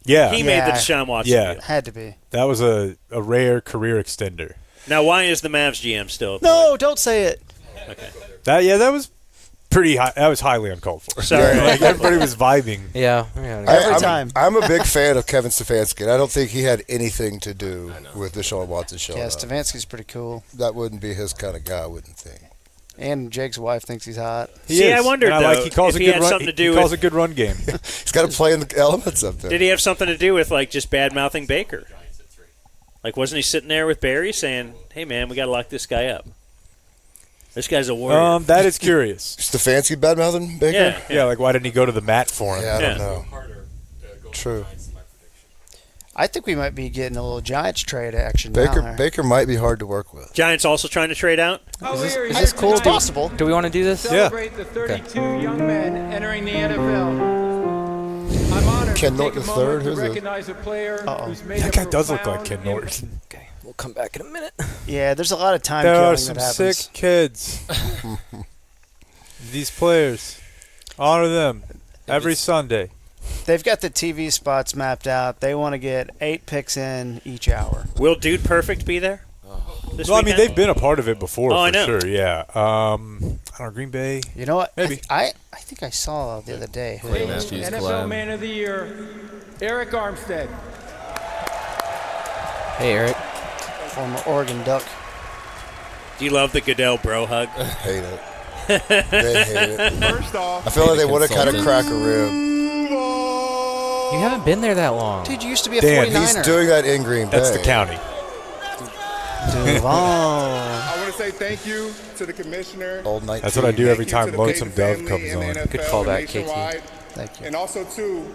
Speaker 6: Yeah.
Speaker 5: He made the Deshaun Watson deal.
Speaker 8: Had to be.
Speaker 6: That was a rare career extender.
Speaker 5: Now, why is the Mavs GM still?
Speaker 8: No, don't say it.
Speaker 5: Okay.
Speaker 6: That was pretty high. That was highly uncalled for.
Speaker 5: Sorry.
Speaker 6: Like, everybody was vibing.
Speaker 7: Yeah.
Speaker 8: Every time.
Speaker 4: I'm a big fan of Kevin Stefanski, and I don't think he had anything to do with Deshaun Watson showing
Speaker 8: Yeah,
Speaker 4: up.
Speaker 8: Stefanski's pretty cool.
Speaker 4: That wouldn't be his kind of guy, I wouldn't think.
Speaker 8: And Jake's wife thinks he's hot.
Speaker 5: See, I wondered, though,
Speaker 6: he calls
Speaker 5: if
Speaker 6: a
Speaker 5: he
Speaker 6: good
Speaker 5: had
Speaker 6: run.
Speaker 5: something to do
Speaker 6: he calls
Speaker 5: with-
Speaker 6: a good run game.
Speaker 4: He's got to play in the elements up there.
Speaker 5: Did he have something to do with, like, just bad-mouthing Baker? Like, wasn't he sitting there with Barry saying, hey, man, we got to lock this guy up? This guy's a warrior.
Speaker 6: That is curious.
Speaker 4: Stefanski badmouthing Baker?
Speaker 5: Yeah.
Speaker 6: Like, why didn't he go to the mat for him?
Speaker 4: Yeah, I don't know. True.
Speaker 8: I think we might be getting a little Giants trade action
Speaker 4: Baker
Speaker 8: now.
Speaker 4: Baker might be hard to work with.
Speaker 5: Giants also trying to trade out?
Speaker 7: Is this cool?
Speaker 8: It's possible.
Speaker 7: Do we want to do this?
Speaker 6: Celebrate
Speaker 11: the 32 young men entering the NFL. I'm honored
Speaker 4: Ken
Speaker 11: to
Speaker 4: Norton
Speaker 11: take a moment
Speaker 4: III?
Speaker 11: to
Speaker 4: Who's it?
Speaker 11: recognize a player who's made
Speaker 6: That
Speaker 11: a
Speaker 6: guy does look like
Speaker 11: profound
Speaker 6: Ken Norton.
Speaker 7: Okay, we'll come back in a minute.
Speaker 8: Yeah, there's a lot of time
Speaker 6: There
Speaker 8: killing
Speaker 6: are some
Speaker 8: that happens.
Speaker 6: sick kids. These players. Honor them every Sunday.
Speaker 8: They've got the TV spots mapped out. They want to get 8 picks in each hour.
Speaker 5: Will Dude Perfect be there? This
Speaker 6: Well, I mean,
Speaker 5: weekend?
Speaker 6: they've been a part of it before,
Speaker 5: Oh, I
Speaker 6: for
Speaker 5: know.
Speaker 6: sure. Yeah. I don't know, Green Bay.
Speaker 8: You know what?
Speaker 6: Maybe.
Speaker 8: I think I saw the other day.
Speaker 9: Clay Matthews
Speaker 11: NFL
Speaker 9: collab.
Speaker 11: Man of the Year, Eric Armstead.
Speaker 7: Hey, Eric.
Speaker 8: Former Oregon Duck.
Speaker 5: Do you love the Goodell bro hug?
Speaker 4: Hate it. They hate it.
Speaker 12: First off,
Speaker 4: I feel like they want to kind of crack a rib.
Speaker 7: You haven't been there that long.
Speaker 8: Dude, you used to be a
Speaker 6: Dan,
Speaker 8: 49er.
Speaker 4: He's doing that in Green Bay.
Speaker 6: That's the county.
Speaker 8: Duval.
Speaker 12: I want to say thank you to the commissioner.
Speaker 4: Old 19.
Speaker 6: That's what I do every
Speaker 12: Thank you
Speaker 6: time
Speaker 12: to the
Speaker 6: Lonesome
Speaker 12: Payton
Speaker 6: Dove
Speaker 12: family
Speaker 6: comes
Speaker 12: and the
Speaker 6: on.
Speaker 12: NFL
Speaker 7: Good callback, KT.
Speaker 12: nationwide.
Speaker 8: Thank you.
Speaker 12: And also, too,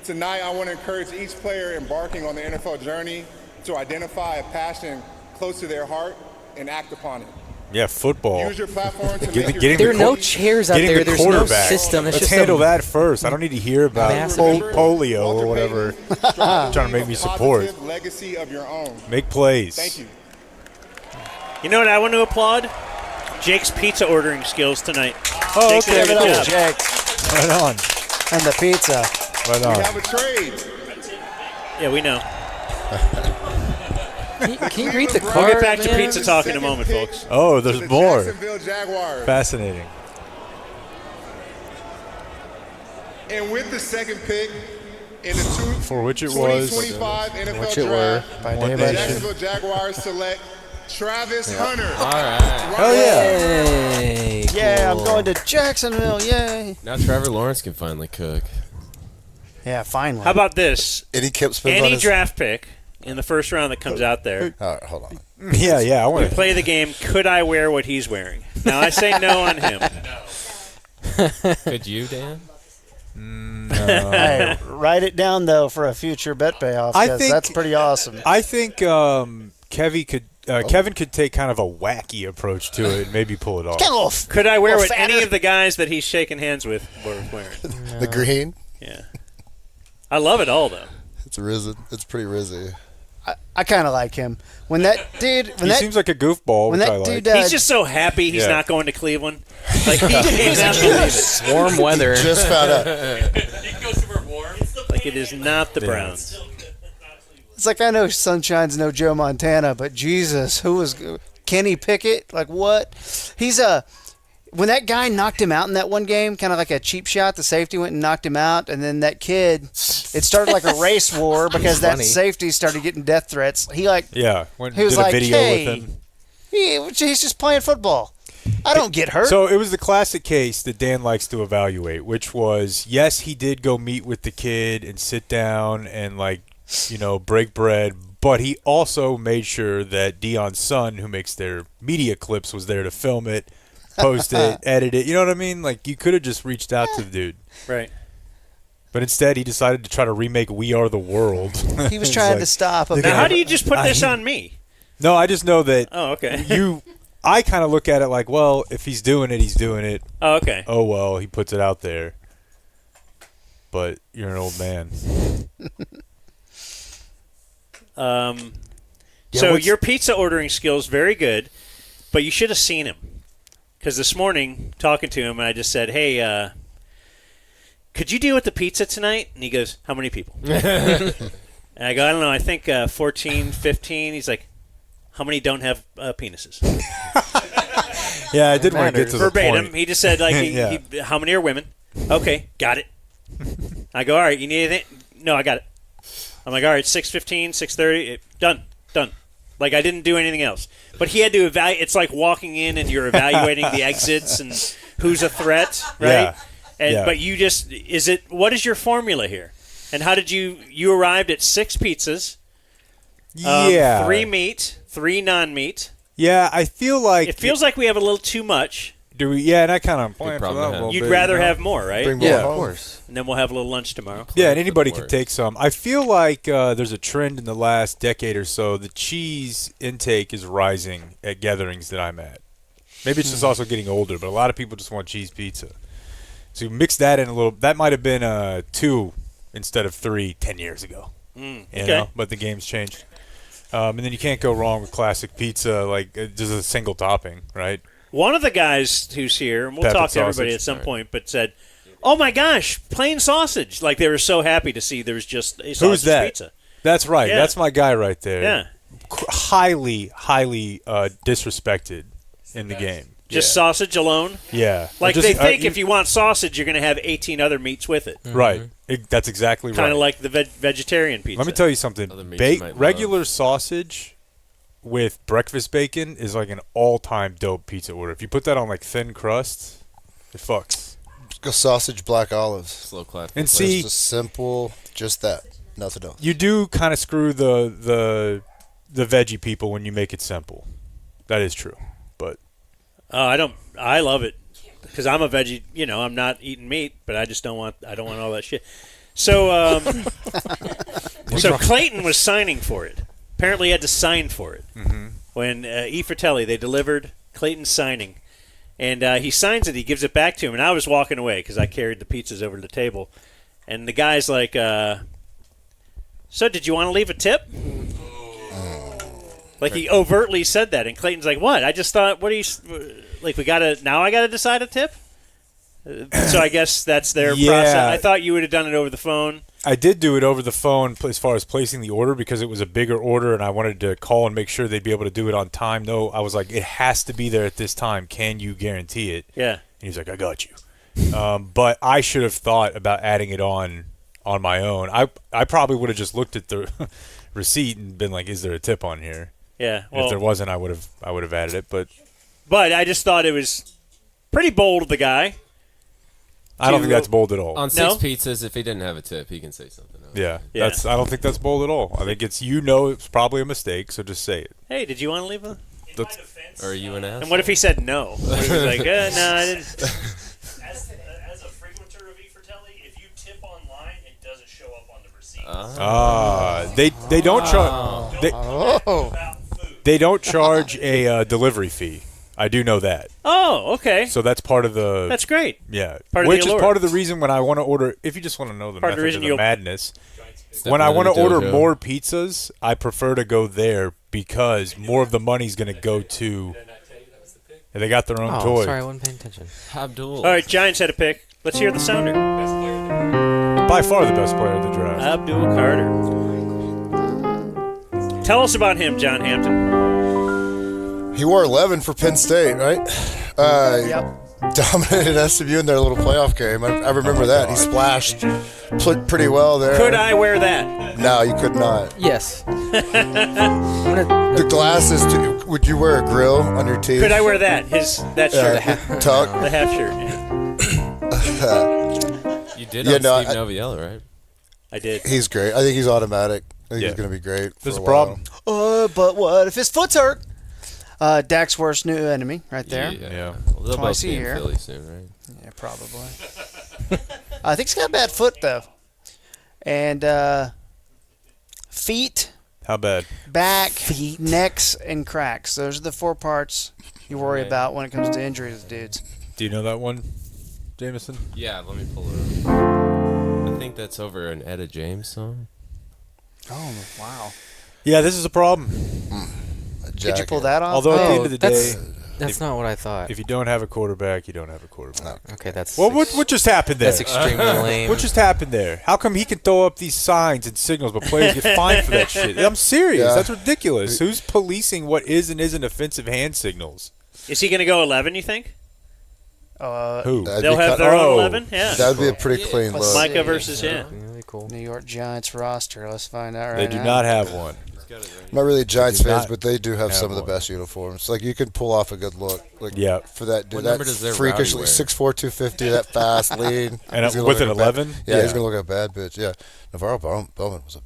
Speaker 12: tonight I want to encourage each player embarking on the NFL journey to identify a passion close to their heart and act upon it.
Speaker 6: Yeah, football.
Speaker 12: Use your platform to
Speaker 6: Getting
Speaker 12: make your
Speaker 7: There are no
Speaker 6: the
Speaker 7: chairs out
Speaker 6: getting
Speaker 7: there.
Speaker 6: the
Speaker 7: There's no
Speaker 6: quarterback.
Speaker 7: system. It's
Speaker 6: Let's
Speaker 7: just
Speaker 6: handle
Speaker 7: a
Speaker 6: that first. I don't need to hear about
Speaker 7: massive-
Speaker 6: polio or whatever. Trying to make me support.
Speaker 12: positive legacy of your own.
Speaker 6: Make plays.
Speaker 12: Thank you.
Speaker 5: You know what I want to applaud? Jake's pizza ordering skills tonight.
Speaker 6: Oh,
Speaker 5: Jake did
Speaker 6: okay,
Speaker 5: a good
Speaker 6: cool.
Speaker 5: job.
Speaker 8: Jake.
Speaker 6: Right on.
Speaker 8: And the pizza.
Speaker 6: Right
Speaker 12: We
Speaker 6: on.
Speaker 12: have a trade.
Speaker 5: Yeah, we know.
Speaker 7: Can you read the
Speaker 5: We'll
Speaker 7: card?
Speaker 5: get back to
Speaker 7: man?
Speaker 5: pizza talk in a moment, folks.
Speaker 6: Oh,
Speaker 12: The
Speaker 6: there's more.
Speaker 12: Jacksonville Jaguars.
Speaker 6: Fascinating.
Speaker 12: And with the second pick in the
Speaker 6: For which it was.
Speaker 12: 2025 NFL
Speaker 7: Which it were.
Speaker 12: Draft,
Speaker 8: By
Speaker 6: One
Speaker 8: day
Speaker 12: the
Speaker 8: by
Speaker 6: nation.
Speaker 8: day.
Speaker 12: Jacksonville Jaguars select Travis Hunter.
Speaker 9: All right.
Speaker 6: Hell yeah.
Speaker 7: Hey,
Speaker 8: Yeah, I'm
Speaker 7: cool.
Speaker 8: going to Jacksonville. Yay.
Speaker 9: Now Trevor Lawrence can finally cook.
Speaker 8: Yeah, finally.
Speaker 5: How about this?
Speaker 4: Any Kip spins on
Speaker 5: Any
Speaker 4: his...
Speaker 5: draft pick in the first round that comes out there,
Speaker 4: All right, hold on.
Speaker 6: Yeah, I
Speaker 5: we
Speaker 6: want to.
Speaker 5: play the game, could I wear what he's wearing? Now, I say no on him.
Speaker 9: Could you, Dan?
Speaker 8: Hey, write it down though for a future bet payoff because that's pretty awesome.
Speaker 6: I think Kevin could take kind of a wacky approach to it and maybe pull it off.
Speaker 5: Could I wear what any of the guys that he's shaking hands with were wearing?
Speaker 4: The green?
Speaker 5: Yeah. I love it all, though.
Speaker 4: It's risen. It's pretty rizzy.
Speaker 8: I kind of like him. When that dude...
Speaker 6: He seems like a goofball,
Speaker 8: when
Speaker 6: which
Speaker 8: that
Speaker 6: I like.
Speaker 8: dude,
Speaker 5: He's just so happy he's not going to Cleveland. Like, he cannot believe it.
Speaker 7: Warm weather.
Speaker 4: Just found out.
Speaker 5: He goes somewhere warm. Like, it is not the Browns.
Speaker 8: It's like, I know Sunshine's no Joe Montana, but Jesus, who was Kenny Pickett? Like, what? He's when that guy knocked him out in that one game, kind of like a cheap shot, the safety went and knocked him out, and then that kid, it started like a race war because that safety started getting death threats. He was
Speaker 6: did a
Speaker 8: like,
Speaker 6: video
Speaker 8: hey,
Speaker 6: with him.
Speaker 8: He's just playing football. I don't get hurt.
Speaker 6: So it was the classic case that Dan likes to evaluate, which was, yes, he did go meet with the kid and sit down and, break bread, but he also made sure that Deion's son, who makes their media clips, was there to film it, post it, edit it. You know what I mean? Like, you could have just reached out to the dude.
Speaker 5: Right.
Speaker 6: But instead, he decided to try to remake We Are the World.
Speaker 8: He was trying to stop him.
Speaker 5: Now, how do you just put this on me?
Speaker 6: No, I just know that I kind of look at it like, well, if he's doing it, he's doing it.
Speaker 5: Oh, okay.
Speaker 6: Oh, well, he puts it out there. But you're an old man.
Speaker 5: So your pizza ordering skills very good, but you should have seen him. Because this morning, talking to him, I just said, hey, could you deal with the pizza tonight? And he goes, how many people? And I go, I don't know, I think 14, 15. He's like, how many don't have penises?
Speaker 6: Yeah, I did want to get to the
Speaker 5: verbatim.
Speaker 6: point.
Speaker 5: He just said, like, how many are women? Okay, got it. I go, all right, you need anything? No, I got it. I'm like, all right, 6:15, 6:30, done. Like, I didn't do anything else. But he had to evaluate. It's like walking in and you're evaluating the exits and who's a threat, right?
Speaker 6: Yeah.
Speaker 5: But you just, what is your formula here? And how did you arrived at 6 pizzas, 3 meat, 3 non-meat.
Speaker 6: Yeah, I feel like...
Speaker 5: It feels like we have a little too much.
Speaker 6: Do we? Yeah, and I kind of plan for that a little
Speaker 5: You'd
Speaker 6: bit,
Speaker 5: rather have more, right?
Speaker 4: Bring more
Speaker 7: Yeah,
Speaker 4: home.
Speaker 7: of course.
Speaker 5: And then we'll have a little lunch tomorrow.
Speaker 6: Yeah, and anybody can take some. I feel like there's a trend in the last decade or so. The cheese intake is rising at gatherings that I'm at. Maybe it's just also getting older, but a lot of people just want cheese pizza. So you mix that in a little. That might have been 2 instead of 3 10 years ago. You know? But the game's changed. And then you can't go wrong with classic pizza, like just a single topping, right?
Speaker 5: One of the guys who's here, and we'll
Speaker 6: Pepper
Speaker 5: talk to everybody
Speaker 6: sausage.
Speaker 5: at some point, but said, oh my gosh, plain sausage. Like they were so happy to see there was just a sausage
Speaker 6: Who's that?
Speaker 5: pizza.
Speaker 6: That's right.
Speaker 5: Yeah.
Speaker 6: That's my guy right there.
Speaker 5: Yeah.
Speaker 6: Highly disrespected in the game.
Speaker 5: Just sausage alone?
Speaker 6: Yeah.
Speaker 5: Like
Speaker 6: Just,
Speaker 5: they think if you want sausage, you're going to have 18 other meats with it.
Speaker 6: Right. That's exactly right.
Speaker 5: Kind of like the vegetarian pizza.
Speaker 6: Let me tell you something. Regular sausage with breakfast bacon is like an all-time dope pizza order. If you put that on like thin crust, it fucks.
Speaker 4: Go sausage, black olives.
Speaker 9: Slow clap.
Speaker 6: And see,
Speaker 4: it's just simple, just that, nothing else.
Speaker 6: You do kind of screw the veggie people when you make it simple. That is true, but
Speaker 5: I love it because I'm a veggie. You know, I'm not eating meat, but I don't want all that shit. So, so Clayton was signing for it. Apparently, he had to sign for it.
Speaker 6: Mm-hmm.
Speaker 5: When E. Fratelli, they delivered Clayton's signing. And he signs it. He gives it back to him. And I was walking away because I carried the pizzas over to the table. And the guy's like, so did you want to leave a tip? Like he overtly said that. And Clayton's like, what? I just thought, like now I got to decide a tip? So I guess that's their process. I thought you would have done it over the phone.
Speaker 6: I did do it over the phone as far as placing the order because it was a bigger order and I wanted to call and make sure they'd be able to do it on time. No, I was like, it has to be there at this time. Can you guarantee it?
Speaker 5: Yeah.
Speaker 6: And he's like, I got you. But I should have thought about adding it on my own. I probably would have just looked at the receipt and been like, is there a tip on here?
Speaker 5: Yeah.
Speaker 6: Well, if there wasn't, I would have added it. But
Speaker 5: I just thought it was pretty bold of the guy.
Speaker 6: I don't think that's bold at all.
Speaker 9: On 6 pizzas, if he didn't have a tip, he can say something else.
Speaker 6: Yeah. I don't think that's bold at all. I think it's probably a mistake, so just say it.
Speaker 5: Hey, did you want to leave a...
Speaker 9: Or are you an ass?
Speaker 5: And what if he said no? He was like, no, I didn't.
Speaker 10: As a frequenter of E. Fratelli, if you
Speaker 6: They don't charge. They don't charge a delivery fee. I do know that.
Speaker 5: Oh, okay.
Speaker 6: So that's part of the.
Speaker 5: That's great.
Speaker 6: Yeah,
Speaker 5: part of
Speaker 6: which
Speaker 5: the
Speaker 6: is
Speaker 5: allure.
Speaker 6: part of the reason when I want to order. If you just want to know the
Speaker 5: Part of the
Speaker 6: method
Speaker 5: reason
Speaker 6: of the
Speaker 5: you'll-
Speaker 6: madness, when I want to order more pizzas, I prefer to go there because more of the money's going to go to. And they got their own toy.
Speaker 7: Sorry, I wasn't paying attention.
Speaker 9: Abdul.
Speaker 5: All right, Giants had a pick. Let's hear the sounder.
Speaker 6: By far the best player of the draft.
Speaker 5: Abdul Carter. Tell us about him, John Hampton.
Speaker 4: He wore 11 for Penn State, right?
Speaker 8: Yep.
Speaker 4: Dominated SMU in their little playoff game. I remember that. He splashed pretty well there.
Speaker 5: Could I wear that?
Speaker 4: No, you could not.
Speaker 7: Yes.
Speaker 4: The glasses, too. Would you wear a grill on your teeth?
Speaker 5: Could I wear that? That shirt.
Speaker 4: Tuck.
Speaker 5: The half shirt.
Speaker 9: You did on Steve Noviello, right?
Speaker 5: I did.
Speaker 4: He's great. I think he's automatic. I think
Speaker 6: Yeah.
Speaker 4: he's going to be great.
Speaker 6: There's
Speaker 4: for
Speaker 6: a
Speaker 4: a while.
Speaker 6: problem.
Speaker 8: But what if his foot's hurt? Dak's worst new enemy, right there.
Speaker 9: Yeah. Well, they'll
Speaker 8: Twice
Speaker 9: both
Speaker 8: a
Speaker 9: be in
Speaker 8: year.
Speaker 9: Philly soon, right?
Speaker 8: Yeah, probably. I think he's got a bad foot though, and feet,
Speaker 6: How bad?
Speaker 8: back, necks, and cracks. Those are the 4 parts you worry
Speaker 9: Right.
Speaker 8: about when it comes to injuries, dudes.
Speaker 6: Do you know that one, Jameson?
Speaker 9: Yeah, let me pull it up. I think that's over an Etta James song.
Speaker 8: Oh wow!
Speaker 6: Yeah, this is a problem.
Speaker 8: Did you pull that off?
Speaker 6: Although at the end of the day,
Speaker 7: that's not what I thought.
Speaker 6: if you don't have a quarterback, you don't have a quarterback.
Speaker 7: Okay, that's.
Speaker 6: Well, what just happened there?
Speaker 7: That's extremely lame.
Speaker 6: What just happened there? How come he can throw up these signs and signals, but players get fined for that shit? I'm serious.
Speaker 4: Yeah.
Speaker 6: That's ridiculous. Who's policing what is and isn't offensive hand signals?
Speaker 5: Is he going to go 11, you think?
Speaker 6: Who?
Speaker 5: They'll have their own 11? Yeah.
Speaker 4: That would be a pretty clean look.
Speaker 5: Micah versus, yeah.
Speaker 7: Really cool.
Speaker 8: New York Giants roster. Let's find out right
Speaker 6: They
Speaker 8: now.
Speaker 6: do not have one.
Speaker 4: I'm not really Giants
Speaker 6: They do
Speaker 4: fans,
Speaker 6: not
Speaker 4: but they do have some of the
Speaker 6: one.
Speaker 4: best uniforms. Like you can pull off a good look. Like
Speaker 6: Yeah.
Speaker 4: for that dude.
Speaker 9: What
Speaker 4: That
Speaker 9: number does their
Speaker 4: freakishly
Speaker 9: Rowdy wear?
Speaker 4: 6'4", 250, that fast lead.
Speaker 6: And
Speaker 4: He's gonna
Speaker 6: with
Speaker 4: look
Speaker 6: an
Speaker 4: like a bad-
Speaker 6: 11?
Speaker 4: Yeah,
Speaker 6: Yeah.
Speaker 4: he's gonna look like a bad bitch. Yeah, Navarro Bowman was a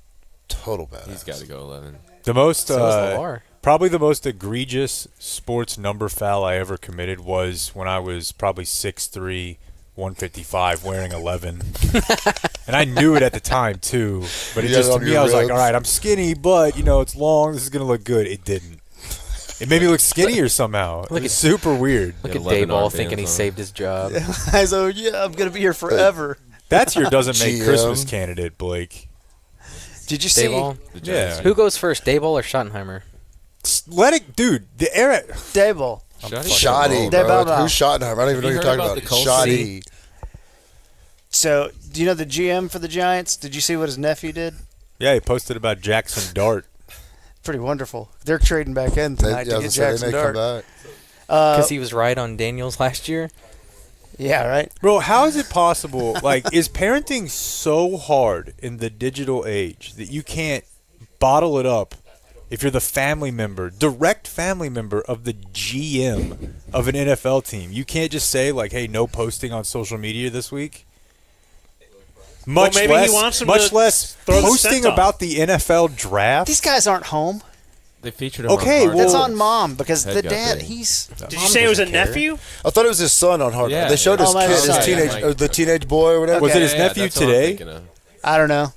Speaker 4: total badass.
Speaker 9: He's got to go 11.
Speaker 6: The most,
Speaker 7: So is LaVar.
Speaker 6: probably the most egregious sports number foul I ever committed was when I was probably 6'3", 155, wearing 11. And I knew it at the time, too. But it
Speaker 4: You had
Speaker 6: just,
Speaker 4: it
Speaker 6: to
Speaker 4: on
Speaker 6: me,
Speaker 4: your
Speaker 6: I was like,
Speaker 4: ribs.
Speaker 6: all right, I'm skinny, but, it's long. This is going to look good. It didn't. It made me look skinnier somehow. It was super weird.
Speaker 7: Look
Speaker 9: Yeah,
Speaker 7: at
Speaker 9: 11
Speaker 7: Dayball
Speaker 9: arm
Speaker 7: thinking he
Speaker 9: bands on.
Speaker 7: saved his job.
Speaker 8: So yeah, I'm gonna be here forever.
Speaker 6: That's your doesn't make
Speaker 4: GM.
Speaker 6: Christmas candidate, Blake.
Speaker 8: Did you see?
Speaker 7: Dayball.
Speaker 6: Yeah.
Speaker 7: Who goes first, Dayball or Schottenheimer?
Speaker 6: Let it, dude, the era.
Speaker 8: Dayball.
Speaker 4: Shoddy,
Speaker 8: They
Speaker 4: bro.
Speaker 8: bow.
Speaker 4: Who's Schottenheimer? I don't even know
Speaker 9: you
Speaker 4: who you're
Speaker 9: heard
Speaker 4: talking
Speaker 9: about
Speaker 4: about.
Speaker 9: the Colts?
Speaker 4: Shoddy.
Speaker 8: So, do you know the GM for the Giants? Did you see what his nephew did?
Speaker 6: Yeah, he posted about Jackson Dart.
Speaker 8: Pretty wonderful. They're trading back in tonight to get Jackson
Speaker 4: they may come
Speaker 8: Dart.
Speaker 4: back.
Speaker 7: Because he was right on Daniels last year.
Speaker 8: Yeah, right.
Speaker 6: Bro, how is it possible? Like, is parenting so hard in the digital age that you can't bottle it up if you're the family member, direct family member of the GM of an NFL team? You can't just say, like, hey, no posting on social media this week? Much
Speaker 5: maybe
Speaker 6: less,
Speaker 5: he wants him
Speaker 6: much
Speaker 5: to
Speaker 6: less
Speaker 5: throw the
Speaker 6: posting
Speaker 5: scent off.
Speaker 6: about the NFL draft.
Speaker 8: These guys aren't home.
Speaker 9: They featured him
Speaker 6: Okay,
Speaker 9: on Hard
Speaker 8: That's
Speaker 6: well-
Speaker 8: on mom because
Speaker 9: Head
Speaker 8: the
Speaker 9: got
Speaker 8: dad,
Speaker 9: big.
Speaker 8: he's.
Speaker 5: Did you say it was a nephew?
Speaker 4: I thought it was his son on Hard.
Speaker 9: Yeah,
Speaker 4: They showed
Speaker 9: yeah.
Speaker 4: his
Speaker 8: Oh, my
Speaker 4: kid, his
Speaker 8: son.
Speaker 4: teenage,
Speaker 9: Like-
Speaker 4: or the teenage boy or whatever.
Speaker 6: Was it
Speaker 8: Okay.
Speaker 6: his nephew
Speaker 9: that's what I'm
Speaker 6: today?
Speaker 9: thinking of.
Speaker 8: I don't know.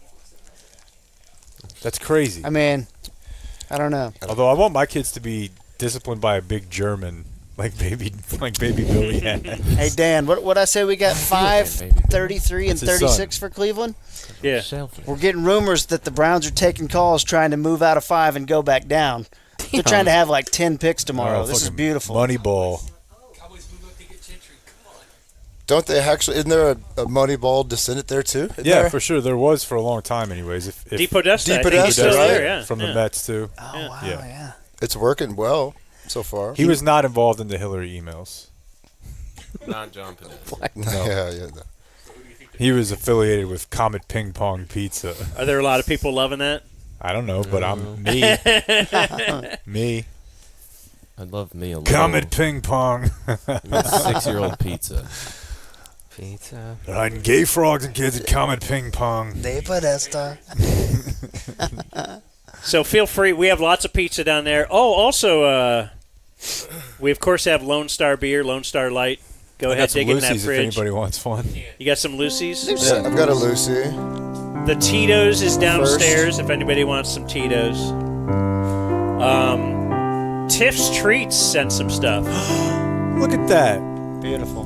Speaker 6: That's crazy.
Speaker 8: I mean, I don't know.
Speaker 6: Although I want my kids to be disciplined by a big German, like baby Billy had.
Speaker 8: Hey Dan, what I say? We got 5, 33, and
Speaker 6: That's his son.
Speaker 8: 36 for Cleveland.
Speaker 5: Yeah.
Speaker 8: We're getting rumors that the Browns are taking calls trying to move out of 5 and go back down. They're trying to have like 10 picks tomorrow.
Speaker 6: Oh,
Speaker 8: This is
Speaker 6: fucking
Speaker 8: beautiful.
Speaker 6: Moneyball.
Speaker 4: Don't they actually? Isn't there a Moneyball descendant there too? Isn't
Speaker 6: Yeah,
Speaker 4: there?
Speaker 6: for sure. There was for a long time, anyways. If
Speaker 5: Di Podesta. I think
Speaker 4: Podesta,
Speaker 5: he's still
Speaker 4: right?
Speaker 5: there, yeah.
Speaker 6: from
Speaker 5: yeah.
Speaker 6: the Mets too.
Speaker 8: Oh wow,
Speaker 6: Yeah.
Speaker 8: yeah.
Speaker 4: It's working well so far.
Speaker 6: He was not involved in the Hillary emails.
Speaker 9: Not John Pinette.
Speaker 4: yeah. No.
Speaker 6: He was affiliated with Comet Ping Pong Pizza.
Speaker 5: Are there a lot of people loving that?
Speaker 6: I don't know, but I'm me. Me.
Speaker 9: I love me a little.
Speaker 6: Comet Ping Pong.
Speaker 9: 6-year-old pizza.
Speaker 7: Pizza.
Speaker 6: They're hiding gay frogs and kids at Comet Ping Pong.
Speaker 8: Di Podesta.
Speaker 5: So feel free. We have lots of pizza down there. Oh, also, we of course have Lone Star beer, Lone Star Light. Go
Speaker 6: I
Speaker 5: ahead,
Speaker 6: got some
Speaker 5: dig in that
Speaker 6: Lucy's if
Speaker 5: fridge.
Speaker 6: anybody wants one.
Speaker 5: You got some Lucy's?
Speaker 4: Yeah, I've got a Lucy.
Speaker 5: The Tito's is downstairs if anybody wants some Tito's. Tiff's Treats sent some stuff.
Speaker 6: Look at that.
Speaker 8: Beautiful.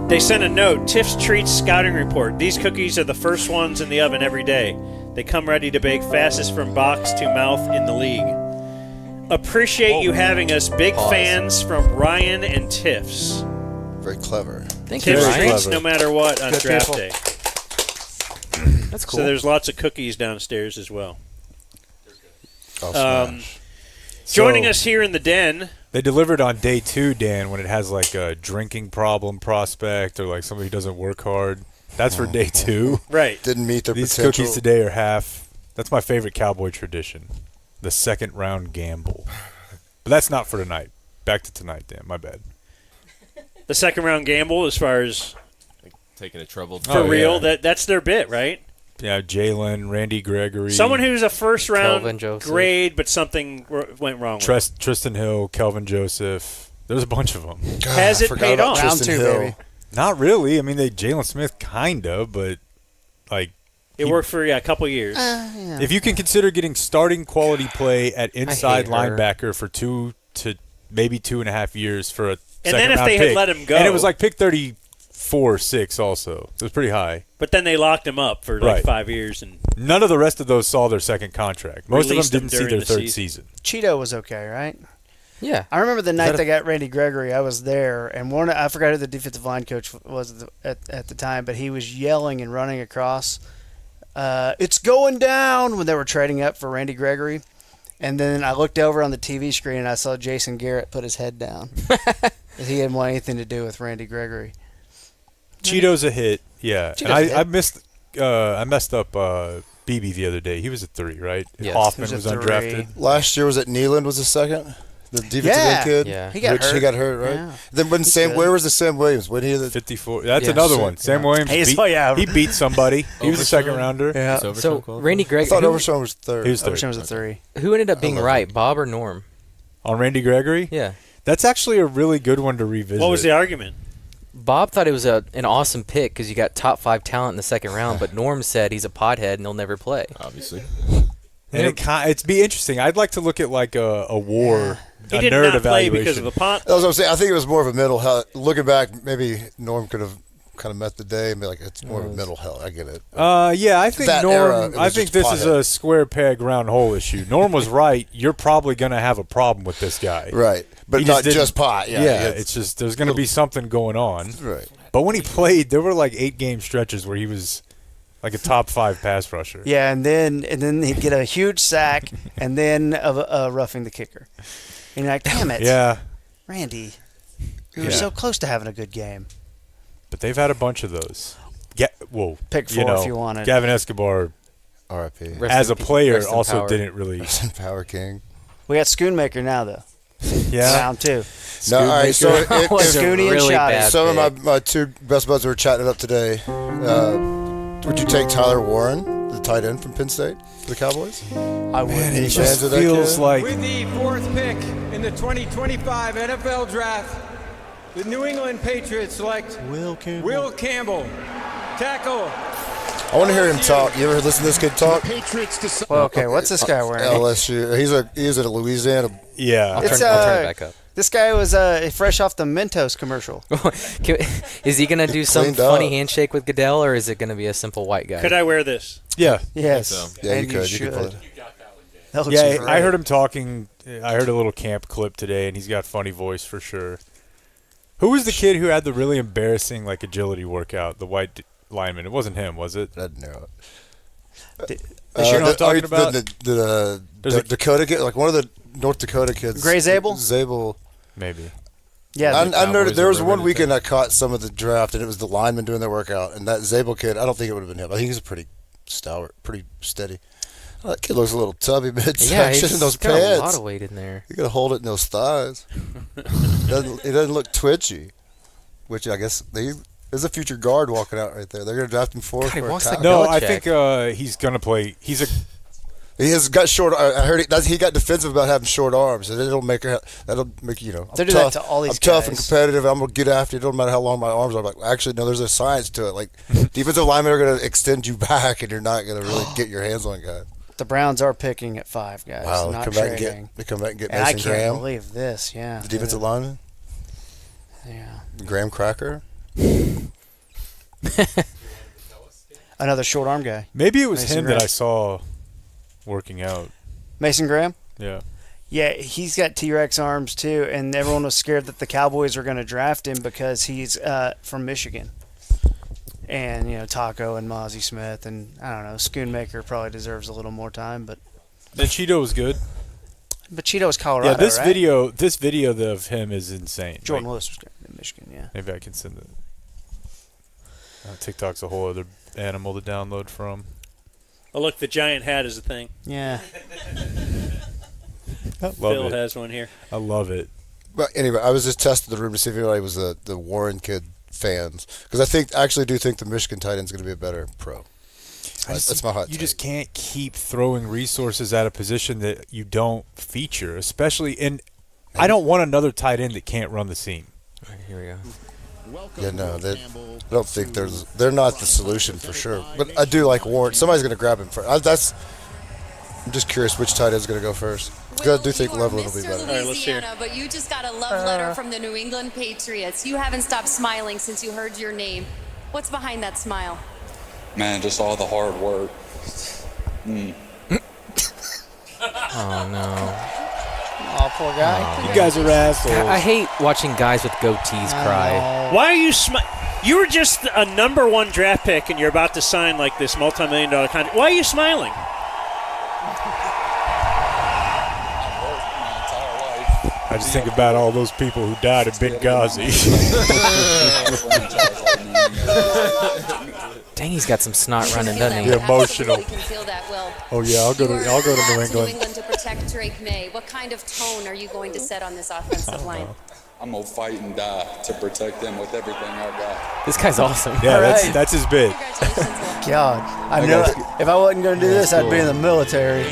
Speaker 5: They sent a note. Tiff's Treats scouting report. These cookies are the first ones in the oven every day. They come ready to bake fastest from box to mouth in the league. Appreciate you having us. Big fans from Ryan and Tiff's.
Speaker 4: Very clever.
Speaker 7: Thank you,
Speaker 5: Tiff's
Speaker 7: Ryan.
Speaker 5: Treats no matter what on
Speaker 8: Good
Speaker 5: draft
Speaker 8: people.
Speaker 5: day.
Speaker 7: That's cool.
Speaker 5: So there's lots of cookies downstairs as well. Joining us here in the den.
Speaker 6: They delivered on day 2, Dan, when it has like a drinking problem prospect or like somebody who doesn't work hard. That's for day 2.
Speaker 5: Right.
Speaker 4: Didn't meet their
Speaker 6: These
Speaker 4: potential.
Speaker 6: cookies today are half. That's my favorite Cowboy tradition. The second round gamble. But that's not for tonight. Back to tonight, Dan. My bad.
Speaker 5: The second round gamble as far as
Speaker 9: taking a troubled
Speaker 5: for real. That's their bit, right?
Speaker 6: Yeah, Jalen, Randy Gregory.
Speaker 5: Someone who's a first
Speaker 7: Kelvin
Speaker 5: round
Speaker 7: Joseph.
Speaker 5: grade, but something went wrong with.
Speaker 6: Tristan Hill, Kelvin Joseph. There's a bunch of them.
Speaker 5: Has it paid off?
Speaker 8: Round 2, baby.
Speaker 6: Not really. I mean, Jalen Smith kind of, but like
Speaker 5: It worked for a couple years.
Speaker 8: Yeah.
Speaker 6: if you can consider getting starting quality play at inside
Speaker 7: hate her.
Speaker 6: linebacker for 2 to maybe 2.5 years for a
Speaker 5: And
Speaker 6: second
Speaker 5: then if
Speaker 6: round
Speaker 5: they had
Speaker 6: pick.
Speaker 5: let him go.
Speaker 6: And it was like pick 34, 6 also. It was pretty high.
Speaker 5: But then they locked him up for like
Speaker 6: Right.
Speaker 5: 5 years. And
Speaker 6: None of the rest of those saw their second contract. Most of them
Speaker 5: Released them
Speaker 6: didn't see
Speaker 5: during
Speaker 6: their
Speaker 5: the
Speaker 6: third
Speaker 5: season.
Speaker 6: season.
Speaker 8: Cheeto was okay, right?
Speaker 7: Yeah.
Speaker 8: I remember the
Speaker 7: Is
Speaker 8: night
Speaker 7: that
Speaker 8: they got Randy Gregory. I was there, and I forgot who the defensive line coach was at the time, but he was yelling and running across. It's going down when they were trading up for Randy Gregory. And then I looked over on the TV screen, and I saw Jason Garrett put his head down. He didn't want anything to do with Randy Gregory.
Speaker 6: Cheeto's a hit, yeah.
Speaker 8: Cheeto's
Speaker 6: And
Speaker 8: a hit.
Speaker 6: I messed up BB the other day. He was at 3, right?
Speaker 7: Yes.
Speaker 6: Hoffman
Speaker 8: He
Speaker 6: was
Speaker 8: was at
Speaker 6: undrafted.
Speaker 8: 3.
Speaker 4: Last year was it Nealand was the second? The defensive end kid?
Speaker 7: Yeah.
Speaker 8: He got hurt.
Speaker 4: He got hurt, right?
Speaker 8: Yeah.
Speaker 4: Then when where was the Sam Williams? When he the
Speaker 6: 54. That's
Speaker 7: Yeah.
Speaker 6: another one. Sam Williams he beat somebody. He was a second rounder.
Speaker 8: Yeah.
Speaker 7: So Randy
Speaker 4: I
Speaker 7: Gregory.
Speaker 4: thought Overshawn was third.
Speaker 6: He was third.
Speaker 8: Overshawn was a 3.
Speaker 7: Who ended up being right, Bob or Norm?
Speaker 6: On Randy Gregory?
Speaker 7: Yeah.
Speaker 6: That's actually a really good one to revisit.
Speaker 5: what was the argument?
Speaker 7: Bob thought it was an awesome pick because you got top 5 talent in the second round, but Norm said he's a pothead and he'll never play.
Speaker 9: Obviously.
Speaker 6: And it'd be interesting. I'd like to look at like a war,
Speaker 5: He
Speaker 6: a
Speaker 5: did
Speaker 6: nerd
Speaker 5: not play
Speaker 6: evaluation.
Speaker 5: because of a pot.
Speaker 4: That's what I'm saying. I think it was more of a mental health. Looking back, maybe Norm could have kind of met the day and be like, it's more of a mental health. I get it.
Speaker 6: Yeah, I think
Speaker 4: That era,
Speaker 6: Norm.
Speaker 4: it
Speaker 6: I
Speaker 4: was
Speaker 6: think
Speaker 4: just
Speaker 6: this is
Speaker 4: pothead.
Speaker 6: a square peg round hole issue. Norm was right. You're probably going to have a problem with this guy,
Speaker 4: Right. But
Speaker 6: He
Speaker 4: not
Speaker 6: didn't-
Speaker 4: just pot. Yeah.
Speaker 6: it's just there's going to be something going on.
Speaker 4: Right.
Speaker 6: But when he played, there were like 8-game stretches where he was like a top 5 pass rusher.
Speaker 8: Yeah, and then he'd get a huge sack, and then roughing the kicker. And you're like, damn it,
Speaker 6: Yeah,
Speaker 8: Randy, you were
Speaker 6: Yeah.
Speaker 8: so close to having a good game.
Speaker 6: but they've had a bunch of those.
Speaker 8: Pick 4 if you wanted.
Speaker 6: Gavin Escobar,
Speaker 4: R.I.P.
Speaker 6: as a player,
Speaker 7: rest in
Speaker 6: also
Speaker 7: power.
Speaker 6: didn't really.
Speaker 4: Power King.
Speaker 8: We got Schoonmaker now, though.
Speaker 6: Yeah.
Speaker 8: Round 2.
Speaker 4: No, all right. So
Speaker 7: That was a
Speaker 8: Scooney and
Speaker 7: really
Speaker 8: Shotty.
Speaker 7: bad
Speaker 4: some
Speaker 7: pick.
Speaker 4: of my 2 best buds were chatting it up today. Would you take Tyler Warren, the tight end from Penn State, for the Cowboys?
Speaker 8: I would.
Speaker 6: It
Speaker 4: fans
Speaker 6: just
Speaker 4: of that
Speaker 6: feels
Speaker 4: kid?
Speaker 6: like
Speaker 11: With the 4th pick in the 2025 NFL Draft, the New England Patriots select
Speaker 10: Will
Speaker 11: Campbell, tackle.
Speaker 4: I want to hear him talk. You ever listen to this kid talk?
Speaker 8: Well, okay, what's this guy wearing?
Speaker 4: LSU. He's at Louisiana.
Speaker 6: yeah.
Speaker 7: I'll
Speaker 8: It's,
Speaker 7: turn it back up.
Speaker 8: This guy was fresh off the Mentos commercial.
Speaker 7: Is he going to do some
Speaker 4: Cleaned
Speaker 7: funny
Speaker 4: up.
Speaker 7: handshake with Goodell, or is it going to be a simple white guy?
Speaker 5: Could I wear this?
Speaker 6: Yeah.
Speaker 8: Yes.
Speaker 9: so.
Speaker 4: Yeah,
Speaker 8: and
Speaker 4: you could. You
Speaker 8: should.
Speaker 4: could play.
Speaker 8: That looks
Speaker 6: Yeah,
Speaker 8: great.
Speaker 6: I heard him talking. I heard a little camp clip today, and he's got funny voice for sure. Who was the kid who had the really embarrassing like agility workout? The white lineman. It wasn't him, was it?
Speaker 4: I didn't know it.
Speaker 6: You know what I'm talking about?
Speaker 4: The Dakota kid, like one of the North Dakota kids.
Speaker 8: Gray Zabel?
Speaker 4: Zabel.
Speaker 6: Maybe.
Speaker 8: Yeah,
Speaker 4: I
Speaker 9: the
Speaker 4: noticed
Speaker 9: Cowboys
Speaker 4: there
Speaker 9: are
Speaker 4: was one
Speaker 9: rumored
Speaker 4: weekend I caught some of the draft, and it was the linemen doing their workout, and that Zabel kid. I don't think it would have been him. I think he's a pretty stalwart, pretty steady. Oh, that kid looks a little tubby midsection
Speaker 7: Yeah, he's
Speaker 4: in those
Speaker 7: got
Speaker 4: pants.
Speaker 7: a lot of weight in there.
Speaker 4: You gotta hold it in those thighs. He doesn't look twitchy, which I guess there's a future guard walking out right there. They're gonna draft him 4th
Speaker 7: God, he
Speaker 4: for a
Speaker 7: walks like
Speaker 4: tackle.
Speaker 6: No, I
Speaker 7: Belichick.
Speaker 6: think he's gonna play. He's
Speaker 4: He has got short. I heard he got defensive about having short arms, and that'll make you know.
Speaker 8: They do that to all these
Speaker 4: I'm tough
Speaker 8: guys.
Speaker 4: and competitive. I'm gonna get after you. It don't matter how long my arms are. Like, actually, no. There's a science to it. Like defensive linemen are gonna extend you back, and you're not gonna really get your hands on guys.
Speaker 8: The Browns are picking at 5, guys.
Speaker 4: Wow,
Speaker 8: not
Speaker 4: they come back and get
Speaker 8: and
Speaker 4: Mason
Speaker 8: I can't
Speaker 4: Graham.
Speaker 8: believe this. Yeah,
Speaker 4: The defensive lineman.
Speaker 8: Yeah.
Speaker 4: Graham Cracker.
Speaker 8: Another short arm guy.
Speaker 6: Maybe it was
Speaker 8: Mason
Speaker 6: him
Speaker 8: Graham.
Speaker 6: that I saw working out.
Speaker 8: Mason Graham?
Speaker 6: Yeah.
Speaker 8: Yeah, he's got T-Rex arms too, and everyone was scared that the Cowboys were going to draft him because he's from Michigan. And, you know, Taco and Mozzie Smith, and I don't know, Schoonmaker probably deserves a little more time, but...
Speaker 6: And Cheeto was good.
Speaker 8: But Cheeto was Colorado,
Speaker 6: Yeah, this
Speaker 8: right?
Speaker 6: video of him is insane.
Speaker 8: Jordan Lewis was in Michigan, yeah.
Speaker 6: Maybe I can send it. TikTok's a whole other animal to download from.
Speaker 5: Oh, look, the giant hat is a thing.
Speaker 8: Yeah.
Speaker 5: Phil has one here.
Speaker 6: I love it.
Speaker 4: But anyway, I was just testing the room to see if anybody was the Warren kid fans, because I actually do think the Michigan tight end's going to be a better pro. That's my hot take.
Speaker 6: You just can't keep throwing resources at a position that you don't feature, especially in. I don't want another tight end that can't run the seam.
Speaker 7: Right, here we go.
Speaker 4: Yeah, no, I don't think they're not the solution for sure. But I do like Warren. Somebody's going to grab him first. I'm just curious which tight end's going to go first. Because I do think Loveland will be better.
Speaker 5: All right, let's hear.
Speaker 13: But you just got a love letter from the New England Patriots. You haven't stopped smiling since you heard your name. What's behind that smile?
Speaker 14: Man, just all the hard work.
Speaker 7: Oh, no.
Speaker 8: Oh, poor guy.
Speaker 6: You guys are assholes.
Speaker 7: I hate watching guys with goatees cry.
Speaker 5: Why are you smiling? You were just a number 1 draft pick, and you're about to sign like this multi-million-dollar contract. Why are you smiling?
Speaker 6: I just think about all those people who died in Benghazi.
Speaker 7: Dang, he's got some snot running, doesn't he?
Speaker 6: You're emotional.
Speaker 13: We can feel that, Will.
Speaker 6: Oh yeah, I'll go to New
Speaker 13: New
Speaker 6: England.
Speaker 13: England to protect Drake May. What kind of tone are you going to set on this offensive line?
Speaker 14: I'm going to fight and die to protect them with everything I got.
Speaker 7: This guy's awesome.
Speaker 6: Yeah,
Speaker 8: Right.
Speaker 6: that's his bid.
Speaker 8: God, I know. If I wasn't going to do this, I'd be in the military.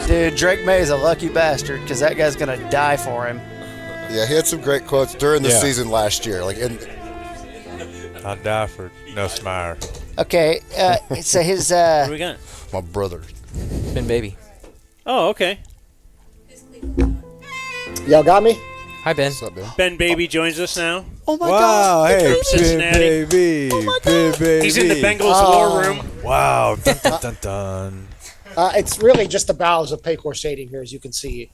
Speaker 8: Dude, Drake May is a lucky bastard because that guy's going to die for him.
Speaker 4: Yeah, he had some great quotes during the season last year.
Speaker 6: I'd die for Nussmeier.
Speaker 8: Okay, so his...
Speaker 5: What do we got?
Speaker 4: My brother.
Speaker 7: Ben Baby.
Speaker 5: Oh, okay.
Speaker 15: Y'all got me?
Speaker 7: Hi, Ben.
Speaker 4: What's up, Ben?
Speaker 5: Ben Baby joins us now.
Speaker 8: Oh, my
Speaker 6: Wow,
Speaker 8: God.
Speaker 6: hey,
Speaker 5: From Cincinnati.
Speaker 6: Ben Baby. Ben Baby.
Speaker 5: He's in the Bengals war room.
Speaker 6: Wow. Dun, dun, dun, dun.
Speaker 15: It's really just the bowels of Paycor Stadium here, as you can see.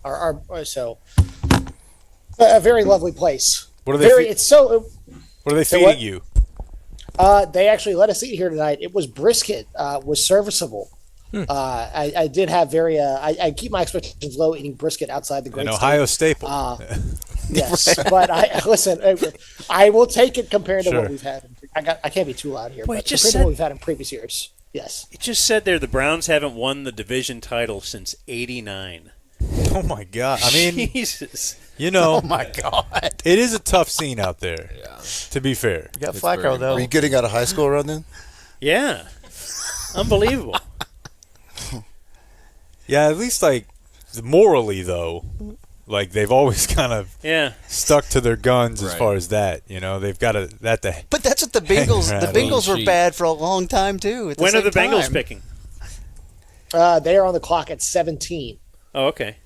Speaker 15: So, a very lovely place.
Speaker 6: What are they? What are they feeding
Speaker 15: what?
Speaker 6: you?
Speaker 15: They actually let us eat here tonight. It was brisket. Was serviceable. I did have I keep my expectations low eating brisket outside the great
Speaker 6: An
Speaker 15: state.
Speaker 6: Ohio staple.
Speaker 15: Yes, but listen. I will take it compared to
Speaker 6: Sure.
Speaker 15: what we've had. I can't be too loud here.
Speaker 5: Well,
Speaker 15: but
Speaker 5: it just
Speaker 15: compared to
Speaker 5: said-
Speaker 15: what we've had in previous years, yes.
Speaker 5: It just said there the Browns haven't won the division title since '89.
Speaker 6: Oh my God! I mean,
Speaker 5: Jesus.
Speaker 6: you know,
Speaker 8: Oh, my God.
Speaker 6: it is a tough scene out there. Yeah. To be fair,
Speaker 8: You got Flacco, though.
Speaker 4: Were you getting out of high school around then?
Speaker 5: Yeah. Unbelievable.
Speaker 6: yeah. At least like morally though, like they've always kind of stuck to their guns as far as that. You know, they've got that to.
Speaker 8: But that's what the Bengals...
Speaker 6: Hang
Speaker 8: The
Speaker 6: around.
Speaker 8: Bengals were bad for a long time, too.
Speaker 5: When are the Bengals picking?
Speaker 15: They are on the clock at 17.
Speaker 5: Oh, okay.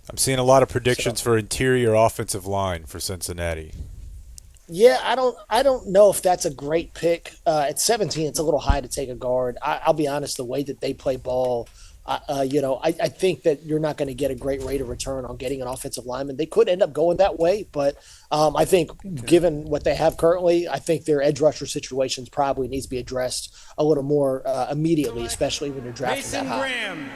Speaker 6: I'm seeing a lot of predictions for interior offensive line for Cincinnati.
Speaker 15: Yeah, I don't know if that's a great pick. At 17, it's a little high to take a guard. I'll be honest, the way that they play ball, I think that you're not going to get a great rate of return on getting an offensive lineman. They could end up going that way, but I think given what they have currently, I think their edge rusher situations probably needs to be addressed a little more immediately, especially when you're drafting
Speaker 11: Mason
Speaker 15: that high.
Speaker 11: Graham.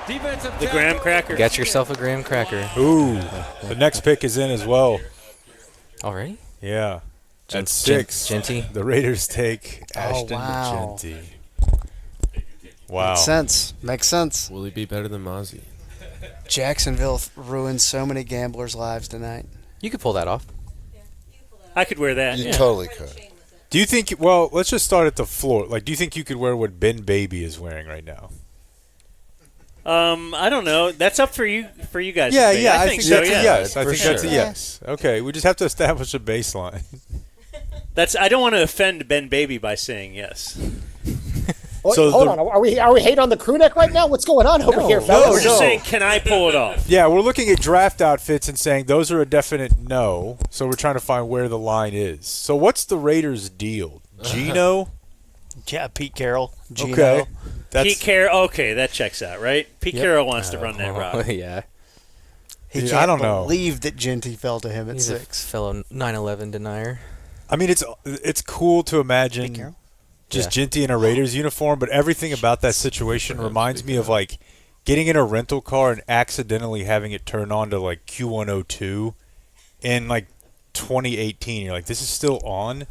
Speaker 11: Defensive
Speaker 5: The graham cracker.
Speaker 7: Get yourself a graham cracker.
Speaker 6: Ooh, the next pick is in as well.
Speaker 7: Already?
Speaker 6: Yeah.
Speaker 7: Gen-
Speaker 6: At 6,
Speaker 7: Genty.
Speaker 6: the Raiders take Ashton
Speaker 8: wow.
Speaker 6: Genty. Wow.
Speaker 8: Makes sense.
Speaker 9: Will he be better than Mozzie?
Speaker 8: Jacksonville ruined so many gamblers' lives tonight.
Speaker 7: You could pull that off.
Speaker 5: I could wear that.
Speaker 4: You
Speaker 5: yeah.
Speaker 4: totally could.
Speaker 6: Do you think? Well, let's just start at the floor. Like, do you think you could wear what Ben Baby is wearing right now?
Speaker 5: I don't know. That's up for you guys.
Speaker 6: Yeah,
Speaker 5: to
Speaker 6: yeah.
Speaker 5: I think so.
Speaker 6: That's a yes. I think
Speaker 5: sure.
Speaker 6: that's a yes. Okay, we just have to establish a baseline.
Speaker 5: I don't want to offend Ben Baby by saying yes.
Speaker 15: So hold on. Are we hating on the crew neck right now? What's going on over here, fellas?
Speaker 5: We're just saying, can I pull it off?
Speaker 6: Yeah, we're looking at draft outfits and saying those are a definite no. So we're trying to find where the line is. So what's the Raiders' deal? Gino?
Speaker 8: Yeah, Pete Carroll. Gino.
Speaker 6: Okay.
Speaker 5: Pete Carroll. Okay, that checks out, right? Pete Carroll wants to run that route.
Speaker 7: Yeah.
Speaker 8: He
Speaker 6: Dude,
Speaker 8: can't
Speaker 6: I don't know.
Speaker 8: believe that Genty fell to him at
Speaker 7: He's
Speaker 8: 6.
Speaker 7: a fellow 9/11 denier.
Speaker 6: I mean, it's cool to imagine just Genty in a Raiders uniform, but everything about that situation reminds me of like getting in a rental car and accidentally having it turn on to like Q102 in like 2018. You're like, this is still on?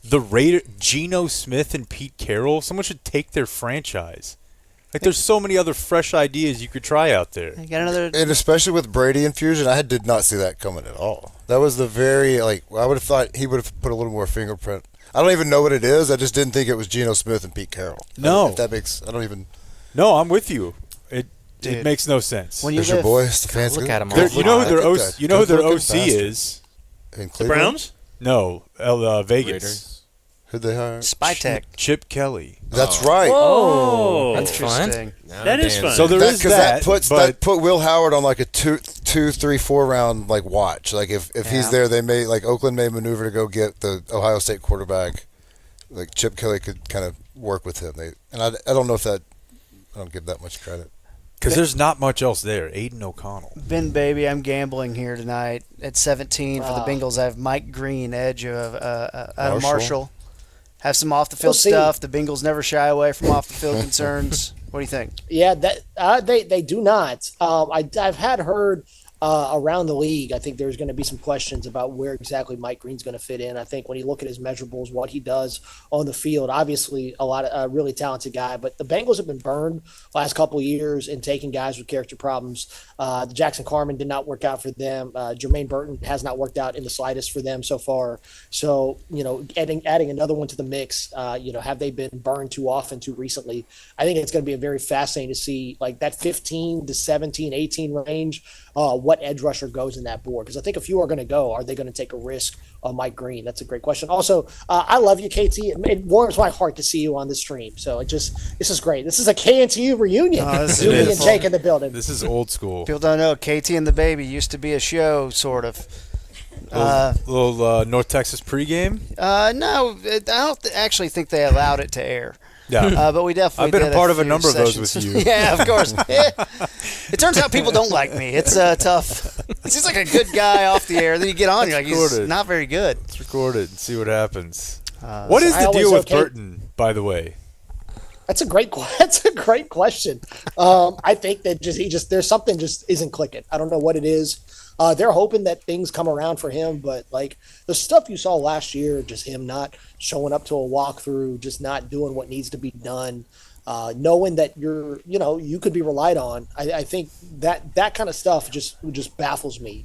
Speaker 6: The Raider, Geno Smith and Pete Carroll, someone should take their franchise. Like, there's so many other fresh ideas you could try out there.
Speaker 8: You got another,
Speaker 4: And especially with Brady infusion, I did not see that coming at all. That was the very, I would have thought he would have put a little more fingerprint. I don't even know what it is. I just didn't think it was Geno Smith and Pete Carroll.
Speaker 6: No.
Speaker 4: If that makes, I don't even.
Speaker 6: No, I'm with you. It
Speaker 8: Dude.
Speaker 6: makes no sense.
Speaker 8: When
Speaker 4: There's your boy, Stefanski.
Speaker 7: Look at him.
Speaker 6: You know who their
Speaker 4: Good
Speaker 6: OC,
Speaker 4: guy.
Speaker 6: you know who their
Speaker 4: Good-looking
Speaker 6: OC
Speaker 4: bastard.
Speaker 6: is?
Speaker 4: In
Speaker 5: The
Speaker 4: Cleveland?
Speaker 5: Browns?
Speaker 6: No, Vegas.
Speaker 9: Raiders.
Speaker 4: Who'd they hire?
Speaker 8: Spytech.
Speaker 6: Chip Kelly.
Speaker 4: That's right.
Speaker 7: Oh, that's fun.
Speaker 5: That is fun.
Speaker 6: So there is that,
Speaker 4: that put Will Howard on like a 2, 3, 4 round like watch. Like if he's there, they may Oakland may maneuver to go get the Ohio State quarterback. Like Chip Kelly could kind of work with him. I don't know if that. I don't give that much credit.
Speaker 6: Because there's not much else there. Aiden O'Connell.
Speaker 8: Ben Baby, I'm gambling here tonight at 17 for the Bengals. I have Mike Green, edge of Marshall. Have some off the field stuff. The Bengals never shy away from off the field concerns. What do you think?
Speaker 15: Yeah, that they do not. I've heard around the league. I think there's going to be some questions about where exactly Mike Green's going to fit in. I think when you look at his measurables, what he does on the field, obviously a really talented guy. But the Bengals have been burned last couple of years in taking guys with character problems. The Jackson Carman did not work out for them. Jermaine Burton has not worked out in the slightest for them so far. So adding another one to the mix. Have they been burned too often, too recently? I think it's going to be a very fascinating to see like that 15 to 17, 18 range. What edge rusher goes in that board? Because I think a few are going to go. Are they going to take a risk on Mike Green? That's a great question. Also, I love you, KT. It warms my heart to see you on the stream. So this is great. This is a KNTU reunion. Julie and Jake in the building.
Speaker 6: This is old school.
Speaker 8: People don't know KT and the Baby used to be a show, sort of.
Speaker 6: Little North Texas pregame?
Speaker 8: No, I don't actually think they allowed it to air.
Speaker 6: Yeah.
Speaker 8: But we definitely
Speaker 6: I've been
Speaker 8: did
Speaker 6: a part of a
Speaker 8: few
Speaker 6: number
Speaker 8: sessions.
Speaker 6: of those with you.
Speaker 8: Yeah, of course. It turns out people don't like me. It's tough. It seems like a good guy off the air. Then you get on, you're like, he's not very good.
Speaker 6: Let's record it and see what happens. What is the deal with Burton, by the way?
Speaker 15: That's a great question. I think that there's something just isn't clicking. I don't know what it is. They're hoping that things come around for him, but like the stuff you saw last year, just him not showing up to a walkthrough, just not doing what needs to be done, knowing that you could be relied on. I think that kind of stuff just baffles me,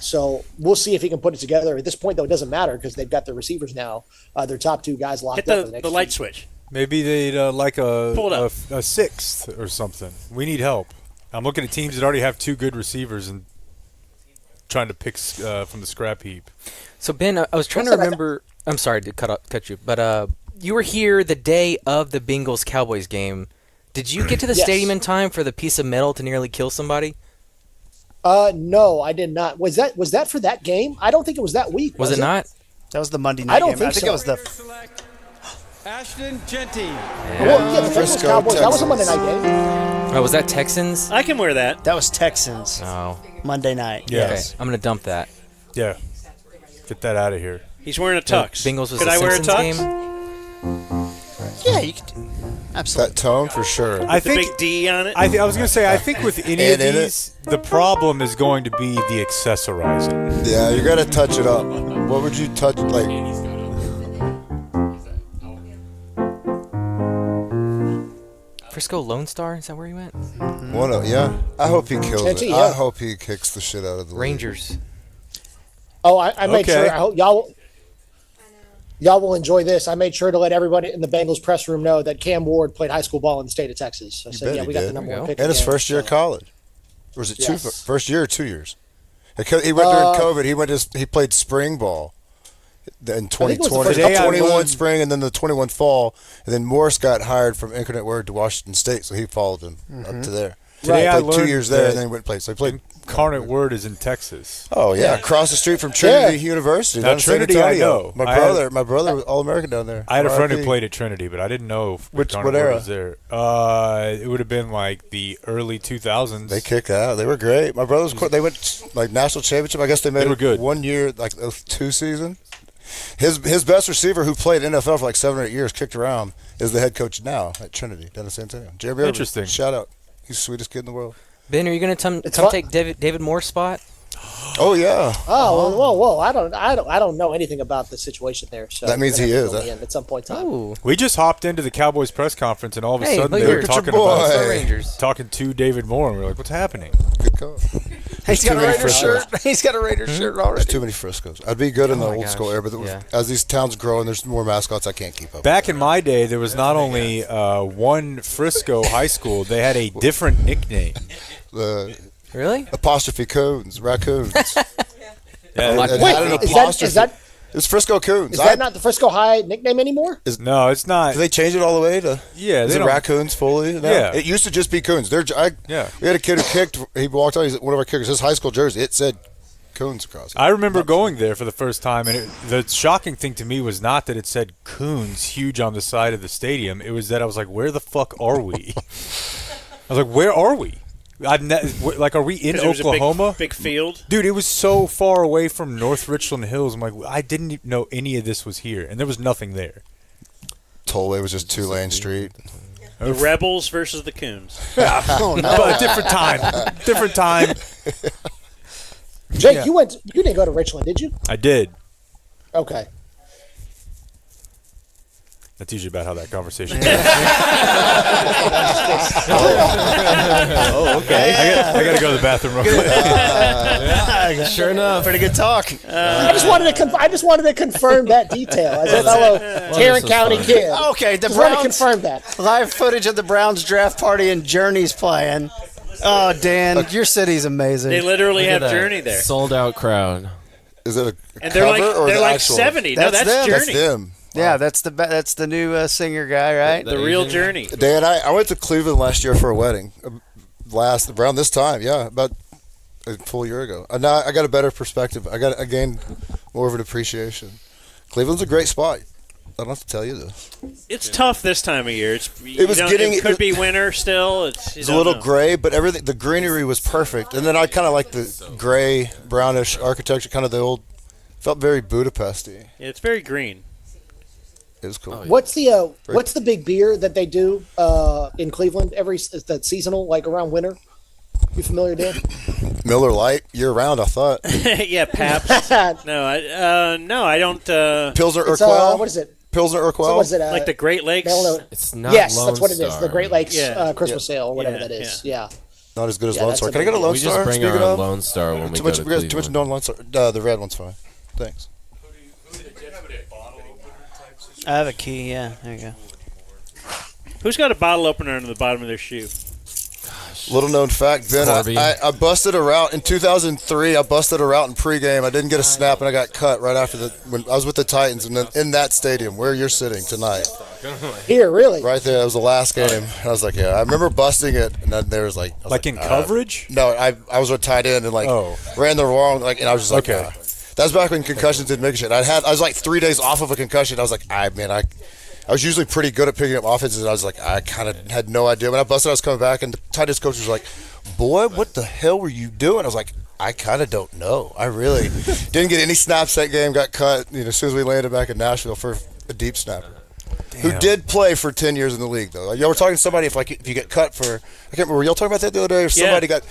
Speaker 15: So we'll see if he can put it together. At this point, though, it doesn't matter because they've got their receivers now. Their top two guys locked up.
Speaker 5: Hit the light switch.
Speaker 6: Maybe they'd like a sixth or something. We need help. I'm looking at teams that already have two good receivers and trying to pick from the scrap heap.
Speaker 7: So Ben, I was trying to remember. I'm sorry to cut you, but you were here the day of the Bengals Cowboys game. Did you get to the stadium in time for the piece of metal to nearly kill somebody?
Speaker 15: No, I did not. Was that for that game? I don't think it was that week.
Speaker 7: Was it not?
Speaker 8: That was the Monday night game. I think
Speaker 15: so.
Speaker 8: it was the
Speaker 11: Ashton Genty.
Speaker 15: Well, the Bengals Cowboys. That was a Monday night game.
Speaker 7: Oh, was that Texans?
Speaker 5: I can wear that.
Speaker 8: That was Texans.
Speaker 7: Oh.
Speaker 8: Monday night.
Speaker 6: Yes.
Speaker 7: Okay. I'm going to dump that.
Speaker 6: Yeah. Get that out of here.
Speaker 5: He's wearing a tux.
Speaker 7: Bengals was
Speaker 5: Could
Speaker 7: the
Speaker 5: I wear a
Speaker 7: Simpsons
Speaker 5: tux?
Speaker 7: game?
Speaker 8: Yeah, you could. Absolutely.
Speaker 4: That tone for sure.
Speaker 6: I
Speaker 5: The
Speaker 6: think
Speaker 5: big D on it.
Speaker 6: I was going to say, I think with any of these, the problem is going to be the accessorizing.
Speaker 4: Yeah, you got to touch it up. What would you touch like?
Speaker 7: Frisco Lone Star? Is that where he went?
Speaker 4: Yeah. I hope he kills it.
Speaker 15: Yeah.
Speaker 4: I hope he kicks the shit out of the league.
Speaker 7: Rangers.
Speaker 15: Oh, I made sure. I hope y'all. Y'all will enjoy this. I made sure to let everybody in the Bengals press room know that Cam Ward played high school ball in the state of Texas. I said, yeah, we got the number one pick.
Speaker 4: And his
Speaker 15: again,
Speaker 4: first year of
Speaker 15: so.
Speaker 4: college. Or was it first year or 2 years? He went during COVID. He played spring ball in 2020. 21 spring and then the 21 fall. And then Morris got hired from Incarnate Word to Washington State, so he followed him up to there.
Speaker 6: Today
Speaker 4: I
Speaker 6: I
Speaker 4: played
Speaker 6: learned
Speaker 4: 2 years there and then he went and played. So he played.
Speaker 6: Incarnate Word is in Texas.
Speaker 4: Oh yeah, across the street from Trinity University.
Speaker 6: Now Trinity, I know.
Speaker 4: My brother was All-American down there.
Speaker 6: I had a friend who played at Trinity, but I didn't know
Speaker 4: what
Speaker 6: Incarnate
Speaker 4: era
Speaker 6: Word was there. It would have been like the early 2000s.
Speaker 4: They kicked out. They were great. My brothers, they went like national championship. I guess they made
Speaker 6: were good.
Speaker 4: 1 year, like 2 season. His best receiver, who played NFL for like 7 or 8 years, kicked around, is the head coach now at Trinity down in San Antonio. Jeremy Irvin,
Speaker 6: Interesting.
Speaker 4: Shout out. He's the sweetest kid in the world.
Speaker 7: Ben, are you going to come take David Moore's spot?
Speaker 4: Oh yeah.
Speaker 15: Oh, whoa! I don't know anything about the situation there. So
Speaker 4: that means he is.
Speaker 15: At some point in time.
Speaker 6: We just hopped into the Cowboys press conference, and all of a sudden they were talking talking to David Moore, and we were like, "What's happening?"
Speaker 4: Good call.
Speaker 8: He's got a Raiders shirt. He's got a Raiders shirt already.
Speaker 4: There's too many Friscos. I'd be good in the old school era, but as these towns grow and there's more mascots, I can't keep up.
Speaker 6: Back in my day, there was not only one Frisco high school; they had a different nickname.
Speaker 7: Really?
Speaker 4: Apostrophe coons, raccoons.
Speaker 15: Wait, is that
Speaker 4: it's Frisco Coons?
Speaker 15: Is that not the Frisco High nickname anymore?
Speaker 6: No, it's not.
Speaker 4: Did they change it all the way to?
Speaker 6: Yeah,
Speaker 4: is it raccoons fully? No.
Speaker 6: Yeah,
Speaker 4: it used to just be coons. We had a kid who kicked. He walked out. He's one of our kickers. His high school jersey. It said coons across it.
Speaker 6: I remember going there for the first time, and the shocking thing to me was not that it said coons huge on the side of the stadium. It was that I was like, "Where the fuck are we?" I was like, "Where are we?" Are we in Oklahoma?
Speaker 5: Big field,
Speaker 6: dude. It was so far away from North Richland Hills. I'm like, I didn't even know any of this was here, and there was nothing there.
Speaker 4: Tollway was just 2-lane street.
Speaker 5: The Rebels versus the Coons.
Speaker 6: Oh no, different time.
Speaker 15: Jake, you didn't go to Richland, did you?
Speaker 6: I did.
Speaker 15: Okay.
Speaker 6: That's usually about how that conversation goes.
Speaker 8: Oh, okay.
Speaker 6: I got to go to the bathroom real quick.
Speaker 8: Sure enough. Pretty good talk.
Speaker 15: I just wanted to confirm that detail as a fellow Tarrant County kid.
Speaker 8: Okay, the
Speaker 15: just want to
Speaker 8: Browns
Speaker 15: confirm that.
Speaker 8: live footage of the Browns draft party and Journey's playing. Oh, Dan, your city's amazing.
Speaker 5: They literally have Journey there.
Speaker 9: Sold out crowd.
Speaker 4: Is it a
Speaker 5: and
Speaker 4: cover
Speaker 5: they're
Speaker 4: or
Speaker 5: like
Speaker 4: actual?
Speaker 5: 70.
Speaker 8: That's
Speaker 5: no, that's
Speaker 8: them.
Speaker 5: Journey.
Speaker 4: That's them.
Speaker 8: Yeah, that's the new singer guy, right?
Speaker 5: The real Journey.
Speaker 4: Dan, I went to Cleveland last year for a wedding. Around this time, about a full year ago. And now I got a better perspective. I gained more of an appreciation. Cleveland's a great spot. I don't have to tell you this.
Speaker 5: It's tough this time of year. It could be winter still. It's
Speaker 4: a little gray, but everything. The greenery was perfect, and then I kind of like the gray, brownish architecture, kind of the old. Felt very Budapesty.
Speaker 5: Yeah, it's very green.
Speaker 4: It was cool.
Speaker 15: Oh, yeah. What's the big beer that they do in Cleveland that seasonal, like around winter? You familiar, Dan?
Speaker 4: Miller Lite year round. I thought.
Speaker 5: Yeah, Pabst. No, I don't.
Speaker 4: Pilsner Urquell.
Speaker 15: What is it?
Speaker 4: Pilsner Urquell.
Speaker 15: So was it
Speaker 5: like the Great Lakes?
Speaker 9: It's not.
Speaker 15: Yes,
Speaker 9: Lone
Speaker 15: that's what it is.
Speaker 9: Star.
Speaker 15: The Great Lakes Christmas Ale, or whatever that is. Yeah.
Speaker 4: Not as good as Lone Star. Can I get a Lone Star?
Speaker 9: We just bring our own Lone Star when we go to Cleveland.
Speaker 4: Too much Lone Star. The red one's fine. Thanks.
Speaker 8: I have a key, yeah. There you go.
Speaker 5: Who's got a bottle opener under the bottom of their shoe?
Speaker 4: Little known fact, Ben, I busted a route in 2003. I busted a route in pregame. I didn't get a snap, and I got cut right after when I was with the Titans, and then in that stadium where you're sitting tonight.
Speaker 15: Here, really?
Speaker 4: Right there. It was the last game. And I was like, yeah. I remember busting it, and then there was like...
Speaker 6: in coverage?
Speaker 4: No, I was a tight end and ran the wrong... and I was just like...
Speaker 6: Okay.
Speaker 4: That was back when concussions didn't make shit. I was like 3 days off of a concussion. I was like, I was usually pretty good at picking up offenses, and I was like, I kind of had no idea. When I busted, I was coming back, and the tight end coach was like, boy, what the hell were you doing? I was like, I kind of don't know. I really didn't get any snaps that game, got cut as soon as we landed back in Nashville for a deep snapper. Damn. Who did play for 10 years in the league, though. Y'all were talking to somebody, if you get cut for, I can't remember, were y'all talking about that the other day? Or somebody got,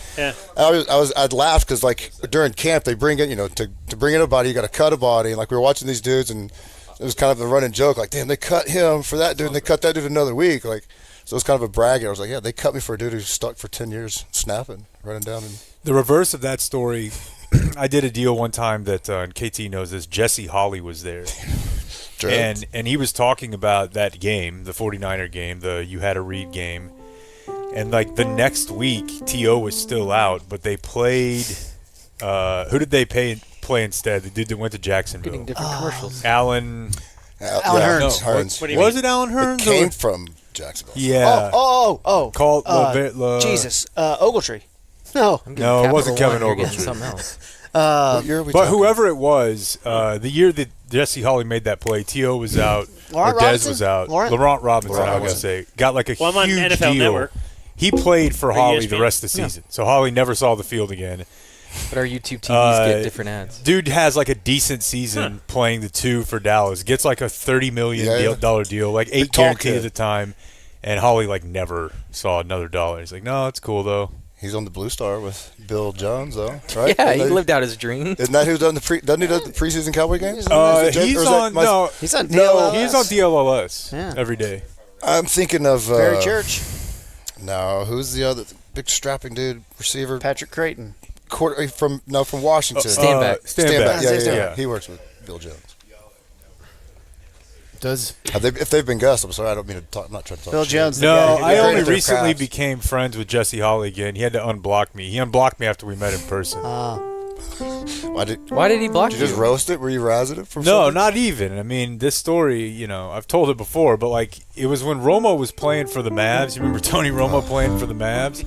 Speaker 4: I'd laughed because, during camp, they bring in, to bring in a body, you got to cut a body. And, we were watching these dudes, and it was kind of a running joke, damn, they cut him for that dude, and they cut that dude another week. So it was kind of a brag. I was like, yeah, they cut me for a dude who stuck for 10 years snapping, running down.
Speaker 6: The reverse of that story, I did a deal one time that, and KT knows this, Jesse Hawley was there. And he was talking about that game, the 49er game, the you had to read game. And like the next week, T.O. was still out, but they played. Who did they play instead? The dude that went to Jacksonville.
Speaker 7: Getting different commercials.
Speaker 6: Alan
Speaker 4: Hearns.
Speaker 6: No, was it Alan Hearns?
Speaker 4: It came from Jacksonville.
Speaker 6: Yeah.
Speaker 8: Oh.
Speaker 6: Called
Speaker 8: Jesus. Ogletree. No.
Speaker 6: No, it wasn't Kevin Ogletree.
Speaker 7: Something else.
Speaker 6: But whoever it was, the year that Jesse Holley made that play, T.O. was out,
Speaker 8: Laurent
Speaker 6: or Dez
Speaker 8: Robinson?
Speaker 6: was out.
Speaker 8: Laurent
Speaker 6: Robinson, I was going to say. Got like a
Speaker 5: I'm on
Speaker 6: huge
Speaker 5: NFL
Speaker 6: deal.
Speaker 5: Network.
Speaker 6: He played for Holley the
Speaker 5: ESPN.
Speaker 6: rest of the season. So Holley never saw the field again.
Speaker 7: But our YouTube TVs get different ads.
Speaker 6: Dude has like a decent season playing the 2 for Dallas. Gets like a $30 million deal, like 8 guaranteed at the time. And Holley like never saw another dollar. He's like, no, it's cool though.
Speaker 4: He's on the Blue Star with Bill Jones, though, right?
Speaker 7: Yeah, he lived out his dream.
Speaker 4: Isn't that who done doesn't he do the preseason Cowboy games?
Speaker 6: He's on DLLS.
Speaker 8: He's on DLLS.
Speaker 6: He's on DLLS every day.
Speaker 4: I'm thinking of
Speaker 8: Barry Church.
Speaker 4: No, who's the other big strapping dude receiver?
Speaker 8: Patrick Creighton.
Speaker 4: From Washington.
Speaker 6: Stanback.
Speaker 4: Yeah. He works with Bill Jones. If they've been Gus, I'm sorry, I don't mean to talk. I'm not trying to talk.
Speaker 8: Bill
Speaker 4: shit.
Speaker 8: Jones.
Speaker 6: No, I only recently became friends with Jesse Holley again. He had to unblock me. He unblocked me after we met in person.
Speaker 4: Why did
Speaker 7: he block
Speaker 4: you? Did you just roast it? Were you razzing it from?
Speaker 6: No,
Speaker 4: something?
Speaker 6: not even. I mean, this story, I've told it before, but like it was when Romo was playing for the Mavs. You remember Tony Romo playing for the Mavs?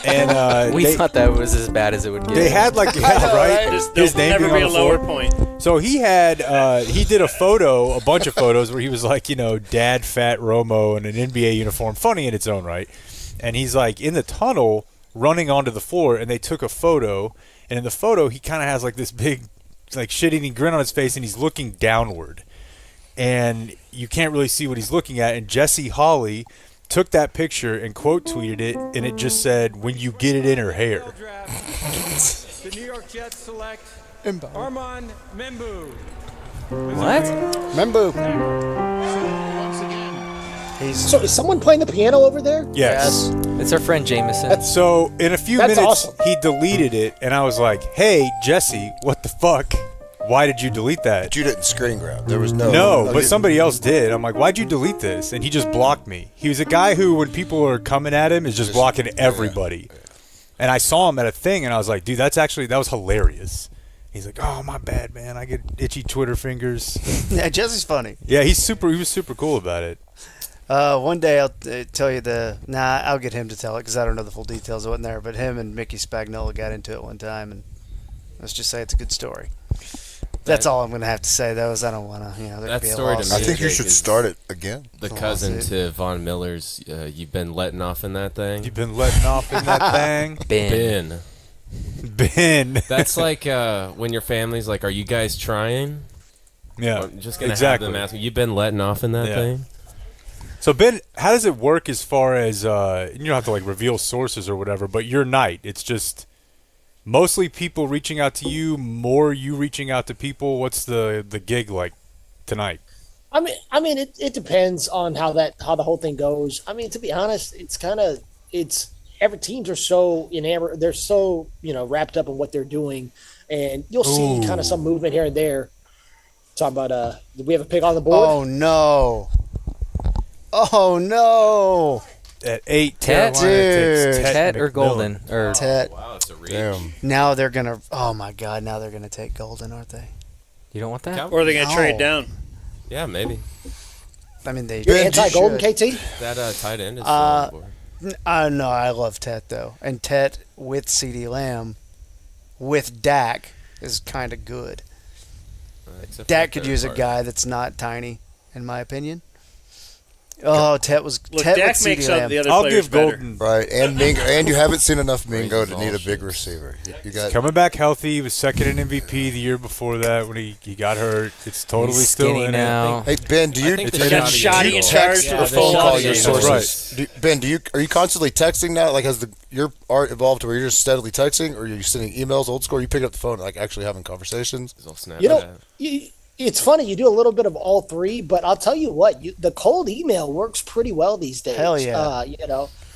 Speaker 6: And
Speaker 7: we thought that was as bad as it would get.
Speaker 6: They had like right? His name
Speaker 5: never
Speaker 6: being
Speaker 5: be
Speaker 6: on
Speaker 5: a
Speaker 6: the
Speaker 5: lower
Speaker 6: floor.
Speaker 5: point.
Speaker 6: So he had he did a bunch of photos where he was like, dad fat Romo in an NBA uniform, funny in its own right. And he's like in the tunnel running onto the floor, and they took a photo. And in the photo, he kind of has like this big, like shit-eating grin on his face, and he's looking downward. And you can't really see what he's looking at. And Jesse Holley took that picture and quote tweeted it, and it just said, "When you get it in her hair."
Speaker 11: The New York Jets select Armand Membu.
Speaker 7: What?
Speaker 8: Membu.
Speaker 15: So is someone playing the piano over there?
Speaker 6: Yes.
Speaker 7: It's our friend Jameson.
Speaker 6: So in a few
Speaker 15: That's
Speaker 6: minutes,
Speaker 15: awesome.
Speaker 6: he deleted it, and I was like, "Hey, Jesse, what the fuck? Why did you delete that?"
Speaker 4: But you didn't screen grab. There was no.
Speaker 6: No, but somebody else did. I'm like, "Why'd you delete this?" And he just blocked me. He was a guy who, when people are coming at him, is just blocking everybody. And I saw him at a thing, and I was like, "Dude, that was hilarious." He's like, "Oh, my bad, man. I get itchy Twitter fingers."
Speaker 8: Yeah, Jesse's funny.
Speaker 6: Yeah, he was super cool about it.
Speaker 8: One day I'll tell you I'll get him to tell it because I don't know the full details. I wasn't there, but him and Mickey Spagnola got into it one time, and let's just say it's a good story. That's all I'm going to have to say, though, is I don't want to, there
Speaker 9: that
Speaker 8: could be a
Speaker 9: story to
Speaker 8: lawsuit.
Speaker 9: me,
Speaker 4: I think you
Speaker 9: Jake,
Speaker 4: should
Speaker 9: is
Speaker 4: start it again.
Speaker 9: The cousin to Von Miller's, you've been letting off in that thing.
Speaker 6: You've been letting off in that thing?
Speaker 9: Ben. That's like when your family's like, "Are you guys trying?"
Speaker 6: Yeah,
Speaker 9: I'm just gonna
Speaker 6: exactly.
Speaker 9: have them ask, "You've been letting off in that thing?"
Speaker 6: So Ben, how does it work as far as you don't have to like reveal sources or whatever, but your night, it's just mostly people reaching out to you, more you reaching out to people. What's the gig like tonight?
Speaker 15: I mean, it depends on how the whole thing goes. I mean, to be honest, every teams are so enamored, they're so wrapped up in what they're doing, and you'll see kind of some movement here and there. Talking about did we have a pick on the board?
Speaker 8: Oh no!
Speaker 6: At 8,
Speaker 7: Tet,
Speaker 6: Carolina takes
Speaker 7: Tet or Golden or
Speaker 8: Tet.
Speaker 9: Wow, that's a reach.
Speaker 4: Damn.
Speaker 8: Now they're gonna. Oh my God! Now they're gonna take Golden, aren't they?
Speaker 7: You don't want that?
Speaker 5: Or are they going to trade down?
Speaker 9: Yeah, maybe.
Speaker 8: I mean, they.
Speaker 15: You're anti-Golden, KT?
Speaker 9: That tight end is on the board.
Speaker 8: No, I love Tet though, and Tet with CeeDee Lamb, with Dak is kind of good. Dak could use a guy that's not tiny, in my opinion. Oh, Tet was.
Speaker 5: Look,
Speaker 8: Tet
Speaker 5: Dak
Speaker 8: with
Speaker 5: makes
Speaker 8: CeeDee
Speaker 5: up
Speaker 8: Lamb.
Speaker 5: the other
Speaker 6: I'll
Speaker 5: players
Speaker 6: give
Speaker 5: better.
Speaker 6: Golden
Speaker 4: Right, and Mingo, and you haven't seen enough Mingo to need a big receiver. You got
Speaker 6: coming back healthy. He was second in MVP the year before that when he got hurt. It's totally
Speaker 7: He's
Speaker 6: still
Speaker 7: skinny
Speaker 6: in
Speaker 7: now.
Speaker 4: Hey Ben, do you
Speaker 9: think
Speaker 4: do
Speaker 9: the
Speaker 4: you
Speaker 9: got
Speaker 5: Shoddy in charge
Speaker 4: text
Speaker 5: for
Speaker 4: or
Speaker 5: the
Speaker 4: phone
Speaker 5: full
Speaker 4: call your
Speaker 5: season.
Speaker 4: sources? Ben, are you constantly texting now? Like, has your art evolved to where you're just steadily texting, or are you sending emails, old school? Or you picking up the phone, like actually having conversations?
Speaker 15: It's funny, you do a little bit of all three, but I'll tell you what, the cold email works pretty well these days.
Speaker 8: Hell yeah.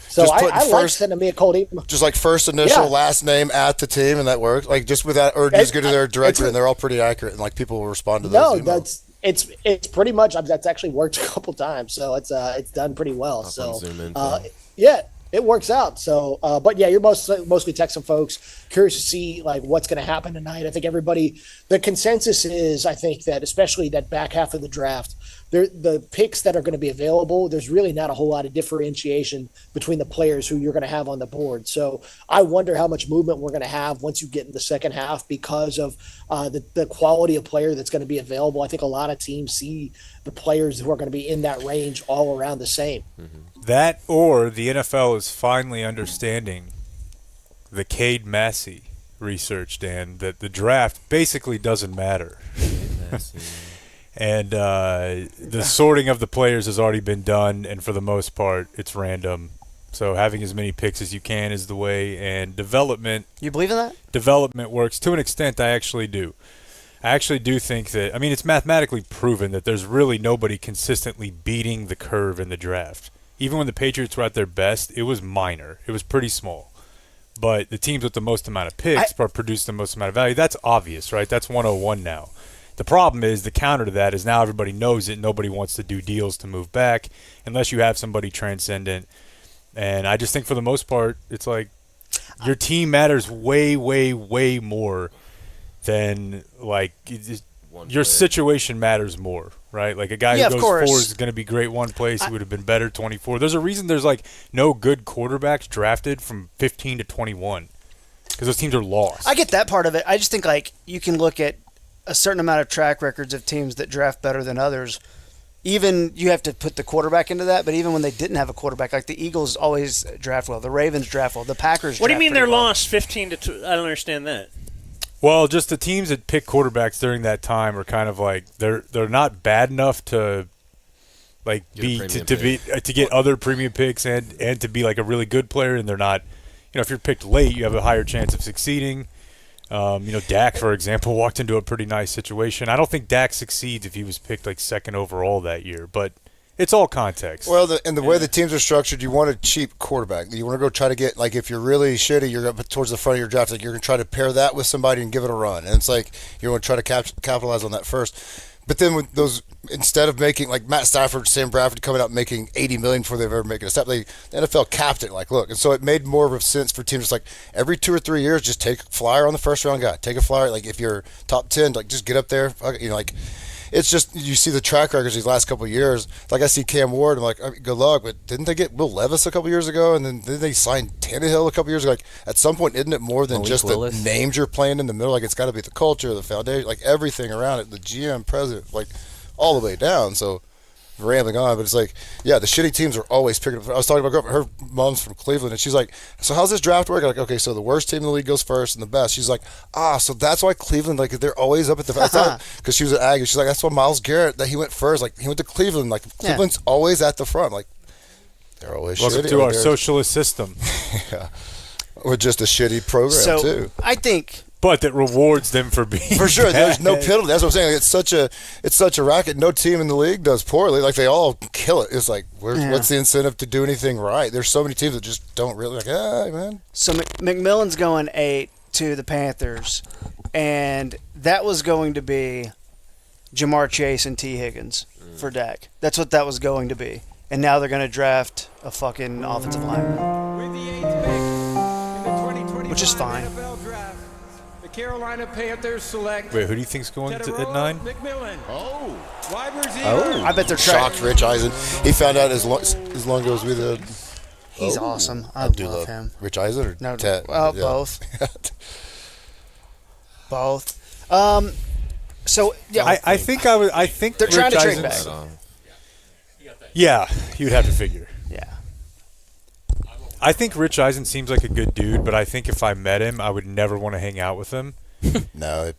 Speaker 15: So
Speaker 4: Just
Speaker 15: I
Speaker 4: putting
Speaker 15: like
Speaker 4: first-
Speaker 15: sending me a cold email.
Speaker 4: Just like first initial,
Speaker 15: Yeah.
Speaker 4: last name at the team, and that works. Like just with that, or just go to their director, and they're all pretty accurate, and like people will respond to those.
Speaker 15: No,
Speaker 4: emails.
Speaker 15: it's pretty much that's actually worked a couple times, so it's done pretty well. So yeah, it works out. So, but yeah, you're mostly texting folks. Curious to see like what's going to happen tonight. I think the consensus is, I think that especially that back half of the draft, the picks that are going to be available, there's really not a whole lot of differentiation between the players who you're going to have on the board. So I wonder how much movement we're going to have once you get in the second half because of the quality of player that's going to be available. I think a lot of teams see the players who are going to be in that range all around the same.
Speaker 6: That or the NFL is finally understanding the Cade Massey research, Dan, that the draft basically doesn't matter. And the sorting of the players has already been done, and for the most part, it's random. So having as many picks as you can is the way, and development...
Speaker 8: You believe in that?
Speaker 6: Development works. To an extent, I actually do. I actually do think that... I mean, it's mathematically proven that there's really nobody consistently beating the curve in the draft. Even when the Patriots were at their best, it was minor. It was pretty small. But the teams with the most amount of picks produce the most amount of value. That's obvious, right? That's 101 now. The problem is the counter to that is now everybody knows it. Nobody wants to do deals to move back unless you have somebody transcendent. And I just think for the most part, it's like your team matters way, way, way more than like your situation matters more, right? Like a guy who goes 4 is going to be great one place. He would have been better 24. There's a reason there's like no good quarterbacks drafted from 15 to 21 because those teams are lost.
Speaker 8: I get that part of it. I just think like you can look at a certain amount of track records of teams that draft better than others. Even you have to put the quarterback into that, but even when they didn't have a quarterback, like the Eagles always draft well, the Ravens draft well, the Packers.
Speaker 5: What do you mean they're
Speaker 8: well.
Speaker 5: lost 15 to 2? I don't understand that.
Speaker 6: Well, just the teams that pick quarterbacks during that time are kind of like they're not bad enough to like to get other premium picks and to be like a really good player, and they're not. You know, if you're picked late, you have a higher chance of succeeding. Dak, for example, walked into a pretty nice situation. I don't think Dak succeeds if he was picked like second overall that year, but it's all context.
Speaker 4: Well, the way the teams are structured, you want a cheap quarterback. You want to go try to get, like, if you're really shitty, you're up towards the front of your draft, like you're going to try to pair that with somebody and give it a run. And it's like you want to try to capitalize on that first. But then with those, instead of making, like Matt Stafford, Sam Bradford coming out making $80 million before they've ever made a step, the NFL capped it. Like, look, and so it made more of a sense for teams. Just like every 2 or 3 years, just take a flyer on the first round guy. Take a flyer. Like if you're top 10, like just get up there. Like it's just you see the track records these last couple of years. Like I see Cam Ward, I'm like, good luck. But didn't they get Will Levis a couple of years ago? And then didn't they sign Tannehill a couple of years ago? Like at some point, isn't it more than just the names you're playing in the middle? Like it's got to be the culture, the foundation, like everything around it, the GM, president, like all the way down. So rambling on, but it's like, yeah, the shitty teams are always picking up. I was talking about her mom's from Cleveland, and she's like, so how's this draft work? I'm like, okay, so the worst team in the league goes first and the best. She's like, so that's why Cleveland, like, they're always up at the because she was an Aggie. She's like, that's why Myles Garrett, that he went first. Like, he went to Cleveland. Like, Cleveland's always at the front. Like, they're always
Speaker 6: Welcome
Speaker 4: shitty.
Speaker 6: to our socialist system.
Speaker 4: Yeah. Or just a shitty program, too.
Speaker 8: I think...
Speaker 6: But that rewards them for being
Speaker 4: for sure.
Speaker 6: bad.
Speaker 4: There's no penalty. That's what I'm saying. It's such a racket. No team in the league does poorly. Like they all kill it. It's like what's the incentive to do anything right? There's so many teams that just don't really like. Man.
Speaker 8: So McMillan's going 8 to the Panthers, and that was going to be Jamar Chase and T. Higgins for Dak. That's what that was going to be. And now they're going to draft a fucking offensive lineman,
Speaker 11: With the 8th pick in the 2025
Speaker 8: which is fine.
Speaker 11: NFL draft. Carolina Panthers select.
Speaker 6: Wait, who do you think's going at 9?
Speaker 11: McMillan. Wide receiver.
Speaker 8: I bet they're
Speaker 4: shocked. Rich Eisen. He found out as long as we did.
Speaker 8: He's awesome. I love him.
Speaker 4: Rich Eisen or
Speaker 8: no,
Speaker 4: Ted?
Speaker 8: Well, both. Both. So yeah,
Speaker 6: I think
Speaker 8: they're
Speaker 6: Rich
Speaker 8: trying to trade
Speaker 6: Eisen's-
Speaker 8: back.
Speaker 6: Yeah, you'd have to figure.
Speaker 8: Yeah.
Speaker 6: I think Rich Eisen seems like a good dude, but I think if I met him, I would never want to hang out with him.
Speaker 4: No,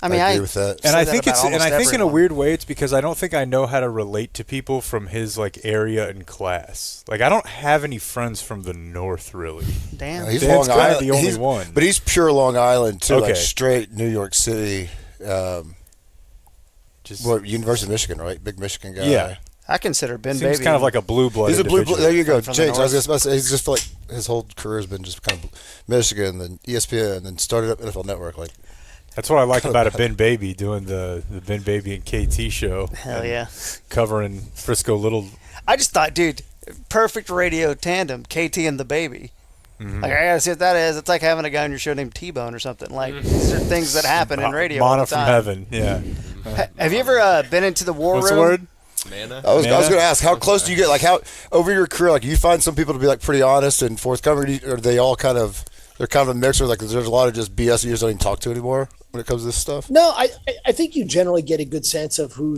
Speaker 8: I mean,
Speaker 4: I agree with that.
Speaker 6: And I think
Speaker 8: about almost
Speaker 6: in a
Speaker 8: everyone.
Speaker 6: weird way, it's because I don't think I know how to relate to people from his like area and class. Like I don't have any friends from the north, really.
Speaker 8: Damn,
Speaker 4: he's
Speaker 6: Dan's
Speaker 4: Long
Speaker 6: kinda
Speaker 4: Island.
Speaker 6: the only one.
Speaker 4: But he's pure Long Island too,
Speaker 6: Okay.
Speaker 4: like straight New York City. University of Michigan, right? Big Michigan guy.
Speaker 6: Yeah.
Speaker 8: I consider Ben
Speaker 6: Seems
Speaker 8: Baby
Speaker 6: kind of like a blue blood.
Speaker 4: He's a blue. There you go,
Speaker 8: From the
Speaker 4: James. I was
Speaker 8: north.
Speaker 4: just about to say, he's just feel like his whole career has been just kind of Michigan, then ESPN, and then started up NFL Network. Like,
Speaker 6: That's what I like about a Ben Baby doing the Ben Baby and KT show.
Speaker 8: Hell yeah.
Speaker 6: Covering Frisco Little.
Speaker 8: I just thought, dude, perfect radio tandem, KT and the Baby.
Speaker 6: Mm-hmm.
Speaker 8: Like, I gotta see what that is. It's like having a guy on your show named T-Bone or something. Like, these are things that happen in radio all
Speaker 6: Mana
Speaker 8: the
Speaker 6: from
Speaker 8: time.
Speaker 6: heaven, yeah.
Speaker 8: Have you ever been into the war
Speaker 6: What's
Speaker 8: room?
Speaker 6: the word?
Speaker 9: Mana?
Speaker 4: I was going to ask, how close do you get? Like, how over your career, like, you find some people to be like pretty honest and forthcoming, or are they all kind of they're kind of a mixture? Like, there's a lot of just BS you just don't even talk to anymore when it comes to this stuff.
Speaker 15: No, I think you generally get a good sense of who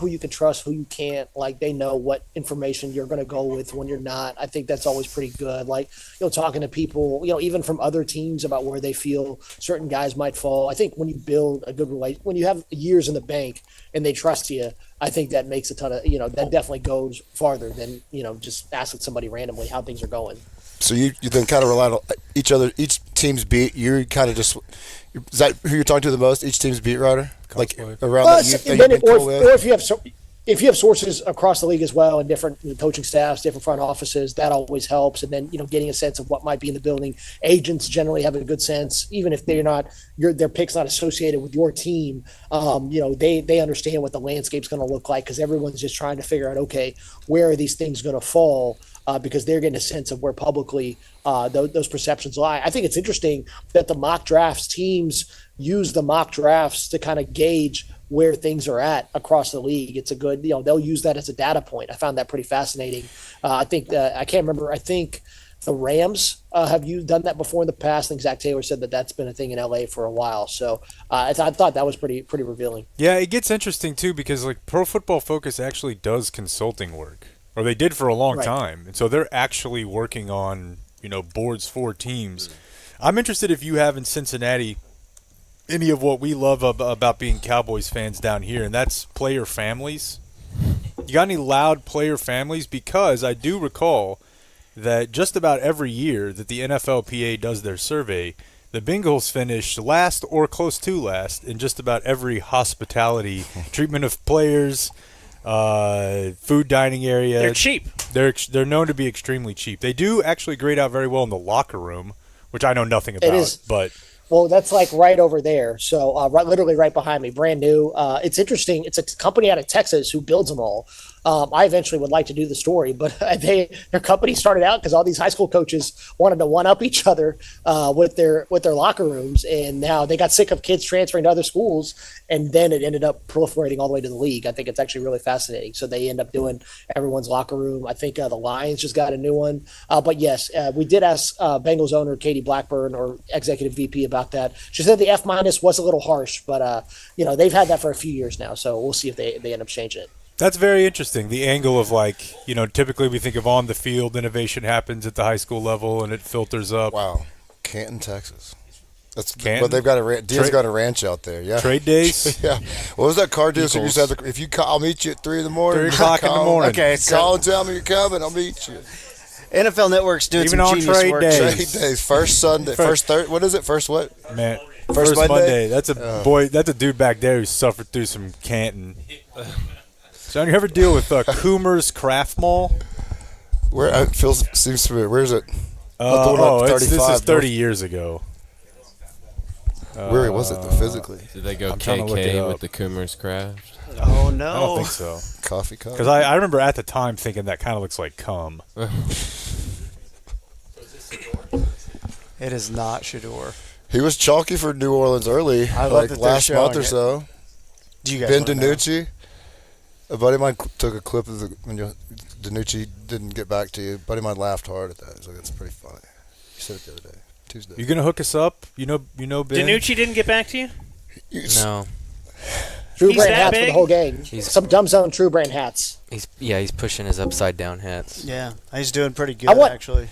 Speaker 15: you can trust, who you can't. Like, they know what information you're going to go with when you're not. I think that's always pretty good. Like, talking to people, even from other teams about where they feel certain guys might fall. I think when you build a good relation, when you have years in the bank and they trust you, I think that makes a ton of, that definitely goes farther than, just asking somebody randomly how things are going.
Speaker 4: So you then kind of rely on each team's beat. You kind of just, is that who you're talking to the most? Each team's beat writer? Like around
Speaker 15: or if you have sources across the league as well and different coaching staffs, different front offices, that always helps. And then, getting a sense of what might be in the building. Agents generally have a good sense, even if they're not, their pick's not associated with your team. They understand what the landscape's going to look like because everyone's just trying to figure out, okay, where are these things going to fall? Because they're getting a sense of where publicly those perceptions lie. I think it's interesting that the mock drafts teams use the mock drafts to kind of gauge where things are at across the league. It's a good, they'll use that as a data point. I found that pretty fascinating. I think I can't remember. I think the Rams have you done that before in the past. I think Zach Taylor said that's been a thing in LA for a while. So I thought that was pretty revealing.
Speaker 6: Yeah, it gets interesting too because like Pro Football Focus actually does consulting work. Or they did for a long time. And so they're actually working on, boards for teams. I'm interested if you have in Cincinnati any of what we love about being Cowboys fans down here, and that's player families. You got any loud player families? Because I do recall that just about every year that the NFLPA does their survey, the Bengals finish last or close to last in just about every hospitality treatment of players, food dining area.
Speaker 5: They're cheap.
Speaker 6: They're known to be extremely cheap. They do actually grade out very well in the locker room, which I know nothing about. But
Speaker 15: well, that's like right over there. So literally right behind me, brand new. It's interesting. It's a company out of Texas who builds them all. I eventually would like to do the story, but their company started out because all these high school coaches wanted to one-up each other with their locker rooms, and now they got sick of kids transferring to other schools, and then it ended up proliferating all the way to the league. I think it's actually really fascinating. So they end up doing everyone's locker room. I think the Lions just got a new one. But yes, we did ask Bengals owner Katie Blackburn, or executive VP, about that. She said the F- was a little harsh, but they've had that for a few years now. So we'll see if they end up changing it.
Speaker 6: That's very interesting. The angle of typically we think of on the field innovation happens at the high school level and it filters up.
Speaker 4: Wow, Canton, Texas. That's
Speaker 6: Canton?
Speaker 4: Well, they've got Dia's got a ranch out there. Yeah,
Speaker 6: trade days.
Speaker 4: Yeah. What was that car deal? So you used to have if you call, I'll meet you at 3 a.m.
Speaker 6: 3 o'clock in the morning.
Speaker 8: Okay,
Speaker 4: call and tell me you're coming. I'll meet you.
Speaker 8: NFL Network's doing
Speaker 6: even
Speaker 8: some
Speaker 6: on
Speaker 8: genius
Speaker 6: trade
Speaker 8: work.
Speaker 6: days.
Speaker 4: Trade days. First Sunday. First third. What is it? First what?
Speaker 6: Man.
Speaker 4: First Monday.
Speaker 6: That's a boy. That's a dude back there who suffered through some Canton. So you ever deal with Coomer's Craft Mall?
Speaker 4: Where it seems familiar. Where is it?
Speaker 6: This is 30 years ago.
Speaker 4: Where was it physically?
Speaker 9: Did they go
Speaker 6: I'm trying to look it
Speaker 9: KK
Speaker 6: up.
Speaker 9: with the Coomer's Craft?
Speaker 8: Oh no!
Speaker 6: I don't think so.
Speaker 4: Coffee cup.
Speaker 6: Because I remember at the time thinking that kind of looks like cum.
Speaker 8: It is not Shador.
Speaker 4: He was chalky for New Orleans early,
Speaker 8: I love that they're
Speaker 4: last month or
Speaker 8: showing
Speaker 4: so.
Speaker 8: Do you guys
Speaker 4: Ben
Speaker 8: wanna know?
Speaker 4: DiNucci. A buddy of mine took a clip of when DiNucci didn't get back to you. A buddy of mine laughed hard at that. He's like, "That's pretty funny." He said it the other day, Tuesday.
Speaker 6: You gonna hook us up? You know, Ben.
Speaker 5: DiNucci didn't get back to you?
Speaker 7: No.
Speaker 15: True
Speaker 5: He's
Speaker 15: brand
Speaker 5: that
Speaker 15: hats for
Speaker 5: big?
Speaker 15: the whole gang. Some dumb zone true brand hats.
Speaker 7: He's pushing his upside down hats.
Speaker 8: Yeah, he's doing pretty good actually.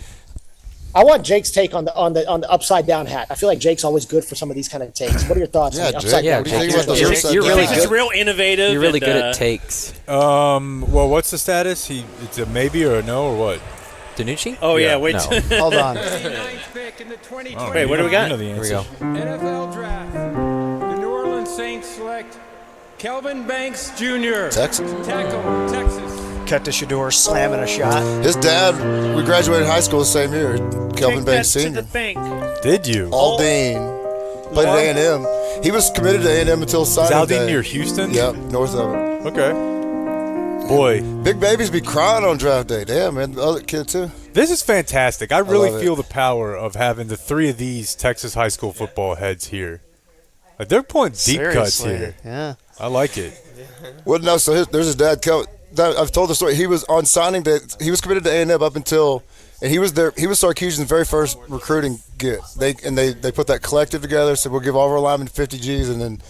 Speaker 15: I want Jake's take on the upside down hat. I feel like Jake's always good for some of these kind of takes. What are your thoughts on the upside down?
Speaker 4: What do you think about those
Speaker 7: You're
Speaker 4: upside
Speaker 7: really
Speaker 4: down
Speaker 5: It's
Speaker 4: hats?
Speaker 5: real innovative.
Speaker 7: You're really
Speaker 5: and,
Speaker 7: good at takes.
Speaker 6: Well, what's the status? It's a maybe or a no or what?
Speaker 7: DiNucci?
Speaker 5: Oh yeah, wait.
Speaker 7: No.
Speaker 8: Hold on.
Speaker 11: 29th pick in the 2020
Speaker 5: Wait, what do we got?
Speaker 6: You know the
Speaker 7: Here we
Speaker 6: answer.
Speaker 7: go.
Speaker 11: NFL Draft. The New Orleans Saints select Kelvin Banks Jr.
Speaker 4: Texas.
Speaker 11: Tackle, Texas.
Speaker 8: Cut to Shador slamming a shot.
Speaker 4: His dad, we graduated high school the same year. Kelvin
Speaker 5: Take
Speaker 4: Banks
Speaker 5: that to
Speaker 4: Sr.
Speaker 5: the bank.
Speaker 6: Did you?
Speaker 4: Aldine. Played at A&M. He was committed to A&M until signing day.
Speaker 6: Aldine near Houston?
Speaker 4: Yep, north of it.
Speaker 6: Okay. Boy.
Speaker 4: Big babies be crying on draft day. Damn, man. The other kid, too.
Speaker 6: This is fantastic. I really
Speaker 4: love it.
Speaker 6: feel the power of having the three of these Texas high school football heads here. Like, they're pulling deep cuts here.
Speaker 8: Yeah.
Speaker 6: I like it.
Speaker 4: Well, no, so there's his dad. I've told the story. He was on signing day. He was committed to A&M up until, and he was there. He was Sarkisian's very first recruiting get. They put that collective together. Said we'll give all of our linemen 50 G's, and then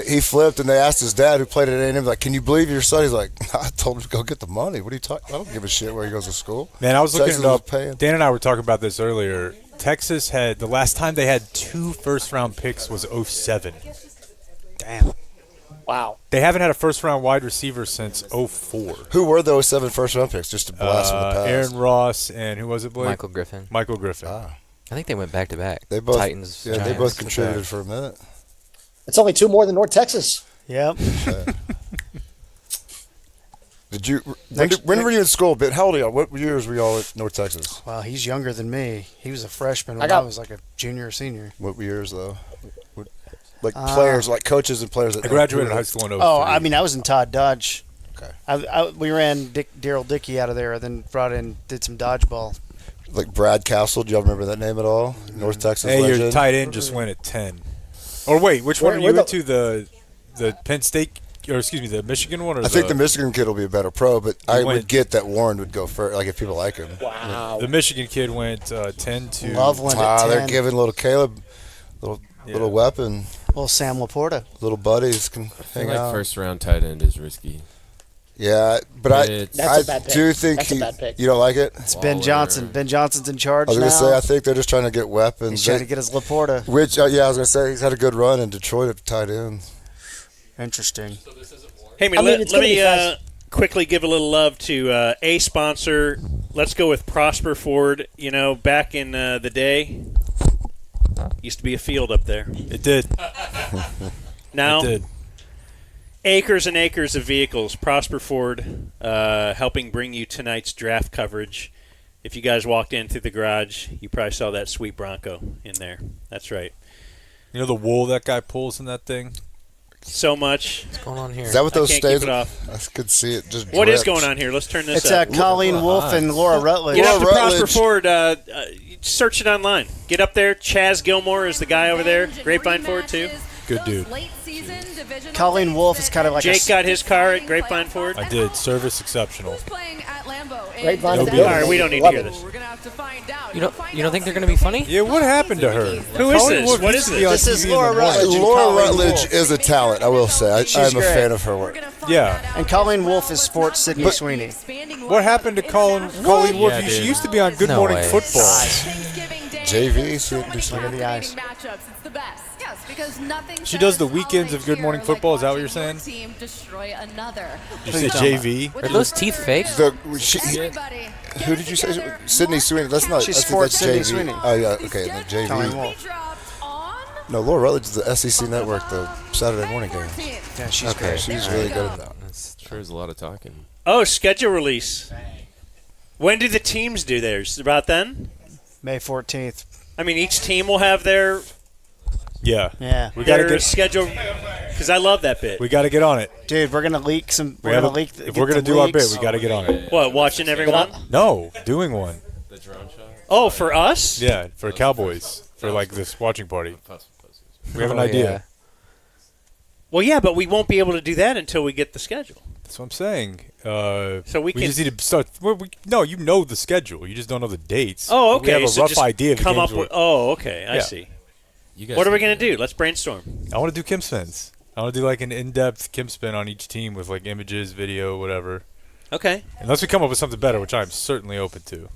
Speaker 4: he flipped. And they asked his dad, who played at A&M, like, "Can you believe your son?" He's like, "I told him to go get the money. What are you talking? I don't give a shit where he goes to school."
Speaker 6: Man, I was looking
Speaker 4: Texas
Speaker 6: it up.
Speaker 4: paying.
Speaker 6: Dan and I were talking about this earlier. Texas had the last time they had 2 first-round picks was 07.
Speaker 8: Damn.
Speaker 15: Wow.
Speaker 6: They haven't had a first-round wide receiver since 04.
Speaker 4: Who were those 7 first-round picks? Just to blast from the past.
Speaker 6: Aaron Ross and who was it, Blake?
Speaker 7: Michael Griffin.
Speaker 6: Michael Griffin.
Speaker 4: Ah.
Speaker 7: I think they went back to back.
Speaker 4: They both,
Speaker 7: Titans.
Speaker 4: yeah, they
Speaker 7: Giants.
Speaker 4: both contributed for a minute.
Speaker 15: It's only 2 more than North Texas.
Speaker 8: Yep.
Speaker 4: Did you? When were you in school? But how old are you? What years were y'all at North Texas?
Speaker 8: Well, he's younger than me. He was a freshman when
Speaker 15: I
Speaker 8: was like a junior or senior.
Speaker 4: What years though? Like players, like coaches and players. That
Speaker 6: I graduated high school in 03.
Speaker 8: Oh, I mean, I was in Todd Dodge.
Speaker 4: Okay.
Speaker 8: We ran Daryl Dickey out of there, then brought in, did some dodgeball.
Speaker 4: Like Brad Castle. Do y'all remember that name at all? North Texas.
Speaker 6: Hey,
Speaker 4: legend.
Speaker 6: your tight end just went at 10. Or wait, which one are you into? The Penn State, or excuse me, the Michigan one? Or
Speaker 4: I think the Michigan kid will be a better pro, but I would get that Warren would go first, like if people like him.
Speaker 15: Wow.
Speaker 6: The Michigan kid went 10 to
Speaker 8: Loveland at 10.
Speaker 4: They're giving little Caleb little weapon.
Speaker 8: Little Sam Laporta.
Speaker 4: Little buddies can hang
Speaker 9: like
Speaker 4: out.
Speaker 9: first-round tight end is risky.
Speaker 4: Yeah, but I do think
Speaker 15: That's a bad pick.
Speaker 4: You don't like it?
Speaker 8: It's Ben Johnson. Ben Johnson's in charge
Speaker 4: I was
Speaker 8: now.
Speaker 4: going to say, I think they're just trying to get weapons.
Speaker 8: He's trying to get his Laporta.
Speaker 4: Which, I was going to say, he's had a good run in Detroit at tight end.
Speaker 8: Interesting.
Speaker 5: Hey, let me quickly give a little love to a sponsor. Let's go with Prosper Ford. You know, back in the day, used to be a field up there.
Speaker 6: It did.
Speaker 5: Now,
Speaker 6: it did.
Speaker 5: Acres and acres of vehicles. Prosper Ford helping bring you tonight's draft coverage. If you guys walked in through the garage, you probably saw that sweet Bronco in there. That's right.
Speaker 6: You know the wool that guy pulls in that thing?
Speaker 5: So much.
Speaker 7: What's going on here?
Speaker 4: Is that what those stays?
Speaker 5: Keep it off.
Speaker 4: I could see it. Just
Speaker 5: what is
Speaker 4: drips.
Speaker 5: going on here? Let's turn this
Speaker 8: It's
Speaker 5: up.
Speaker 8: Colleen Wolfe and Laura Rutledge.
Speaker 5: Get up to Prosper Ford. Search it online. Get up there. Chaz Gilmore is the guy over there. Grapevine Ford, too.
Speaker 6: Good dude.
Speaker 8: Colleen Wolfe is kind of like
Speaker 5: Jake got his car at Grapevine Ford.
Speaker 6: I did. Service exceptional.
Speaker 15: Grapevine.
Speaker 5: All right, we don't need to hear this.
Speaker 7: You don't think they're going to be funny?
Speaker 6: Yeah, what happened to her?
Speaker 5: Who is this? What is this?
Speaker 8: This is Laura Rutledge.
Speaker 4: Laura Rutledge is a talent, I will say. I'm a fan of her work.
Speaker 6: Yeah.
Speaker 8: And Colleen Wolfe is sports Sydney Sweeney.
Speaker 6: What happened to Colleen Wolfe?
Speaker 9: Yeah,
Speaker 6: She
Speaker 9: dude.
Speaker 6: used to be on Good
Speaker 7: No
Speaker 6: Morning
Speaker 7: way.
Speaker 6: Football.
Speaker 4: JV.
Speaker 8: Look at the eyes.
Speaker 6: She does the weekends of Good Morning Football. Is that what you're saying? You say JV?
Speaker 7: Are those teeth fake?
Speaker 4: Who did you say? Sydney Sweeney. That's not.
Speaker 8: She's
Speaker 4: I think
Speaker 8: sports
Speaker 4: that's
Speaker 8: Sydney
Speaker 4: JV.
Speaker 8: Sweeney.
Speaker 4: Oh yeah. Okay. The JV.
Speaker 8: Colleen Wolfe.
Speaker 4: No, Laura Rutledge is the SEC Network, the Saturday morning game.
Speaker 8: Yeah, she's
Speaker 7: Okay.
Speaker 8: great.
Speaker 4: She's really good at that.
Speaker 9: Sure is a lot of talking.
Speaker 5: Oh, schedule release. When do the teams do theirs? About then?
Speaker 8: May 14th.
Speaker 5: I mean, each team will have their
Speaker 8: Yeah.
Speaker 6: We got to get
Speaker 5: schedule. Because I love that bit.
Speaker 6: We got to get on it.
Speaker 8: Dude, we're gonna leak some.
Speaker 6: We
Speaker 8: We're gonna
Speaker 6: have a-
Speaker 8: leak.
Speaker 6: if we're gonna do our bit, we got to get on it.
Speaker 5: What, watching everyone?
Speaker 6: No, doing one.
Speaker 9: The drone shot?
Speaker 5: Oh, for us?
Speaker 6: Yeah, for Cowboys, for like this watching party. We have an
Speaker 7: Oh,
Speaker 6: idea.
Speaker 7: yeah.
Speaker 5: Well, yeah, but we won't be able to do that until we get the schedule.
Speaker 6: That's what I'm saying.
Speaker 5: So we can
Speaker 6: just need to start. No, you know the schedule. You just don't know the dates.
Speaker 5: Oh,
Speaker 6: But
Speaker 5: okay.
Speaker 6: We have a
Speaker 5: so
Speaker 6: rough
Speaker 5: just
Speaker 6: idea of the
Speaker 5: come
Speaker 6: games
Speaker 5: up with. Oh, okay. I
Speaker 6: Yeah.
Speaker 5: see.
Speaker 9: You guys
Speaker 5: What are we
Speaker 9: can
Speaker 5: going to do? Let's brainstorm.
Speaker 6: I want to do Kim spins. I want to do like an in-depth Kim spin on each team with like images, video, whatever.
Speaker 5: Okay.
Speaker 6: Unless we come up with something better, which I'm certainly open to.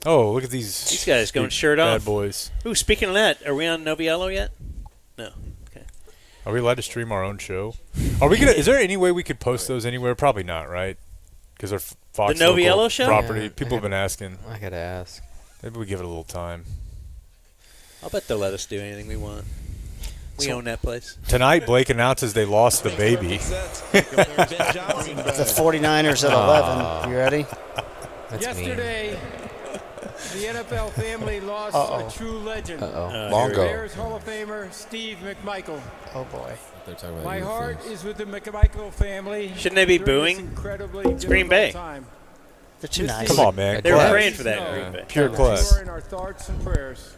Speaker 6: Oh, look at these
Speaker 5: guys going shirt
Speaker 6: bad
Speaker 5: off.
Speaker 6: boys.
Speaker 5: Ooh, speaking of that, are we on Noviello yet? No. Okay.
Speaker 6: Are we allowed to stream our own show? Are we gonna? Is there any way we could post those anywhere? Probably not, right? Because they're Fox
Speaker 5: The Noviello
Speaker 6: local
Speaker 5: show?
Speaker 6: property.
Speaker 7: Yeah,
Speaker 6: People have been asking.
Speaker 7: I gotta ask.
Speaker 6: Maybe we give it a little time.
Speaker 5: I'll bet they'll let us do anything we want. We own that place.
Speaker 6: Tonight, Blake announces they lost the baby.
Speaker 8: The 49ers at 11. You ready?
Speaker 7: That's mean.
Speaker 11: Yesterday, the NFL family lost a true legend.
Speaker 4: Longo.
Speaker 11: Bears Hall of Famer Steve McMichael.
Speaker 8: Oh boy.
Speaker 9: They're talking about
Speaker 11: My
Speaker 9: new
Speaker 11: heart
Speaker 9: things.
Speaker 11: is with the McMichael family.
Speaker 5: Shouldn't they be
Speaker 11: during this
Speaker 5: booing?
Speaker 11: incredibly
Speaker 5: It's Green
Speaker 11: difficult
Speaker 5: Bay.
Speaker 11: time.
Speaker 8: They're too nice.
Speaker 6: Come on, man.
Speaker 5: They were
Speaker 6: Class.
Speaker 5: praying for that Green Bay.
Speaker 6: Pure class.
Speaker 11: You are in our thoughts and prayers.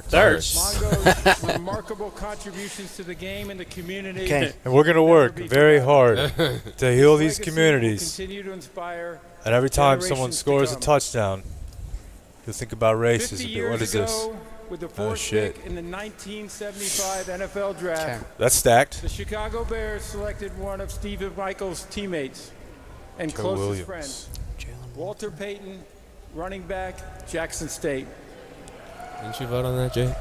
Speaker 5: Darts.
Speaker 11: Mongo's remarkable contributions to the game and the community.
Speaker 8: Okay.
Speaker 6: And we're going to work very hard to heal these
Speaker 11: Legacy will
Speaker 6: communities.
Speaker 11: continue to inspire
Speaker 6: And every time someone
Speaker 11: generations to
Speaker 6: scores a
Speaker 11: come.
Speaker 6: touchdown, you'll think about
Speaker 11: 50
Speaker 6: racism.
Speaker 11: years
Speaker 6: What is this?
Speaker 11: ago, with the
Speaker 6: Oh,
Speaker 11: fourth
Speaker 6: shit.
Speaker 11: pick in the 1975 NFL draft,
Speaker 6: That's stacked.
Speaker 11: the Chicago Bears selected one of Steve McMichael's teammates and
Speaker 6: Joe
Speaker 11: closest
Speaker 6: Williams.
Speaker 11: friends, Walter Payton, running back, Jackson State.
Speaker 9: Didn't you vote on that, Jay?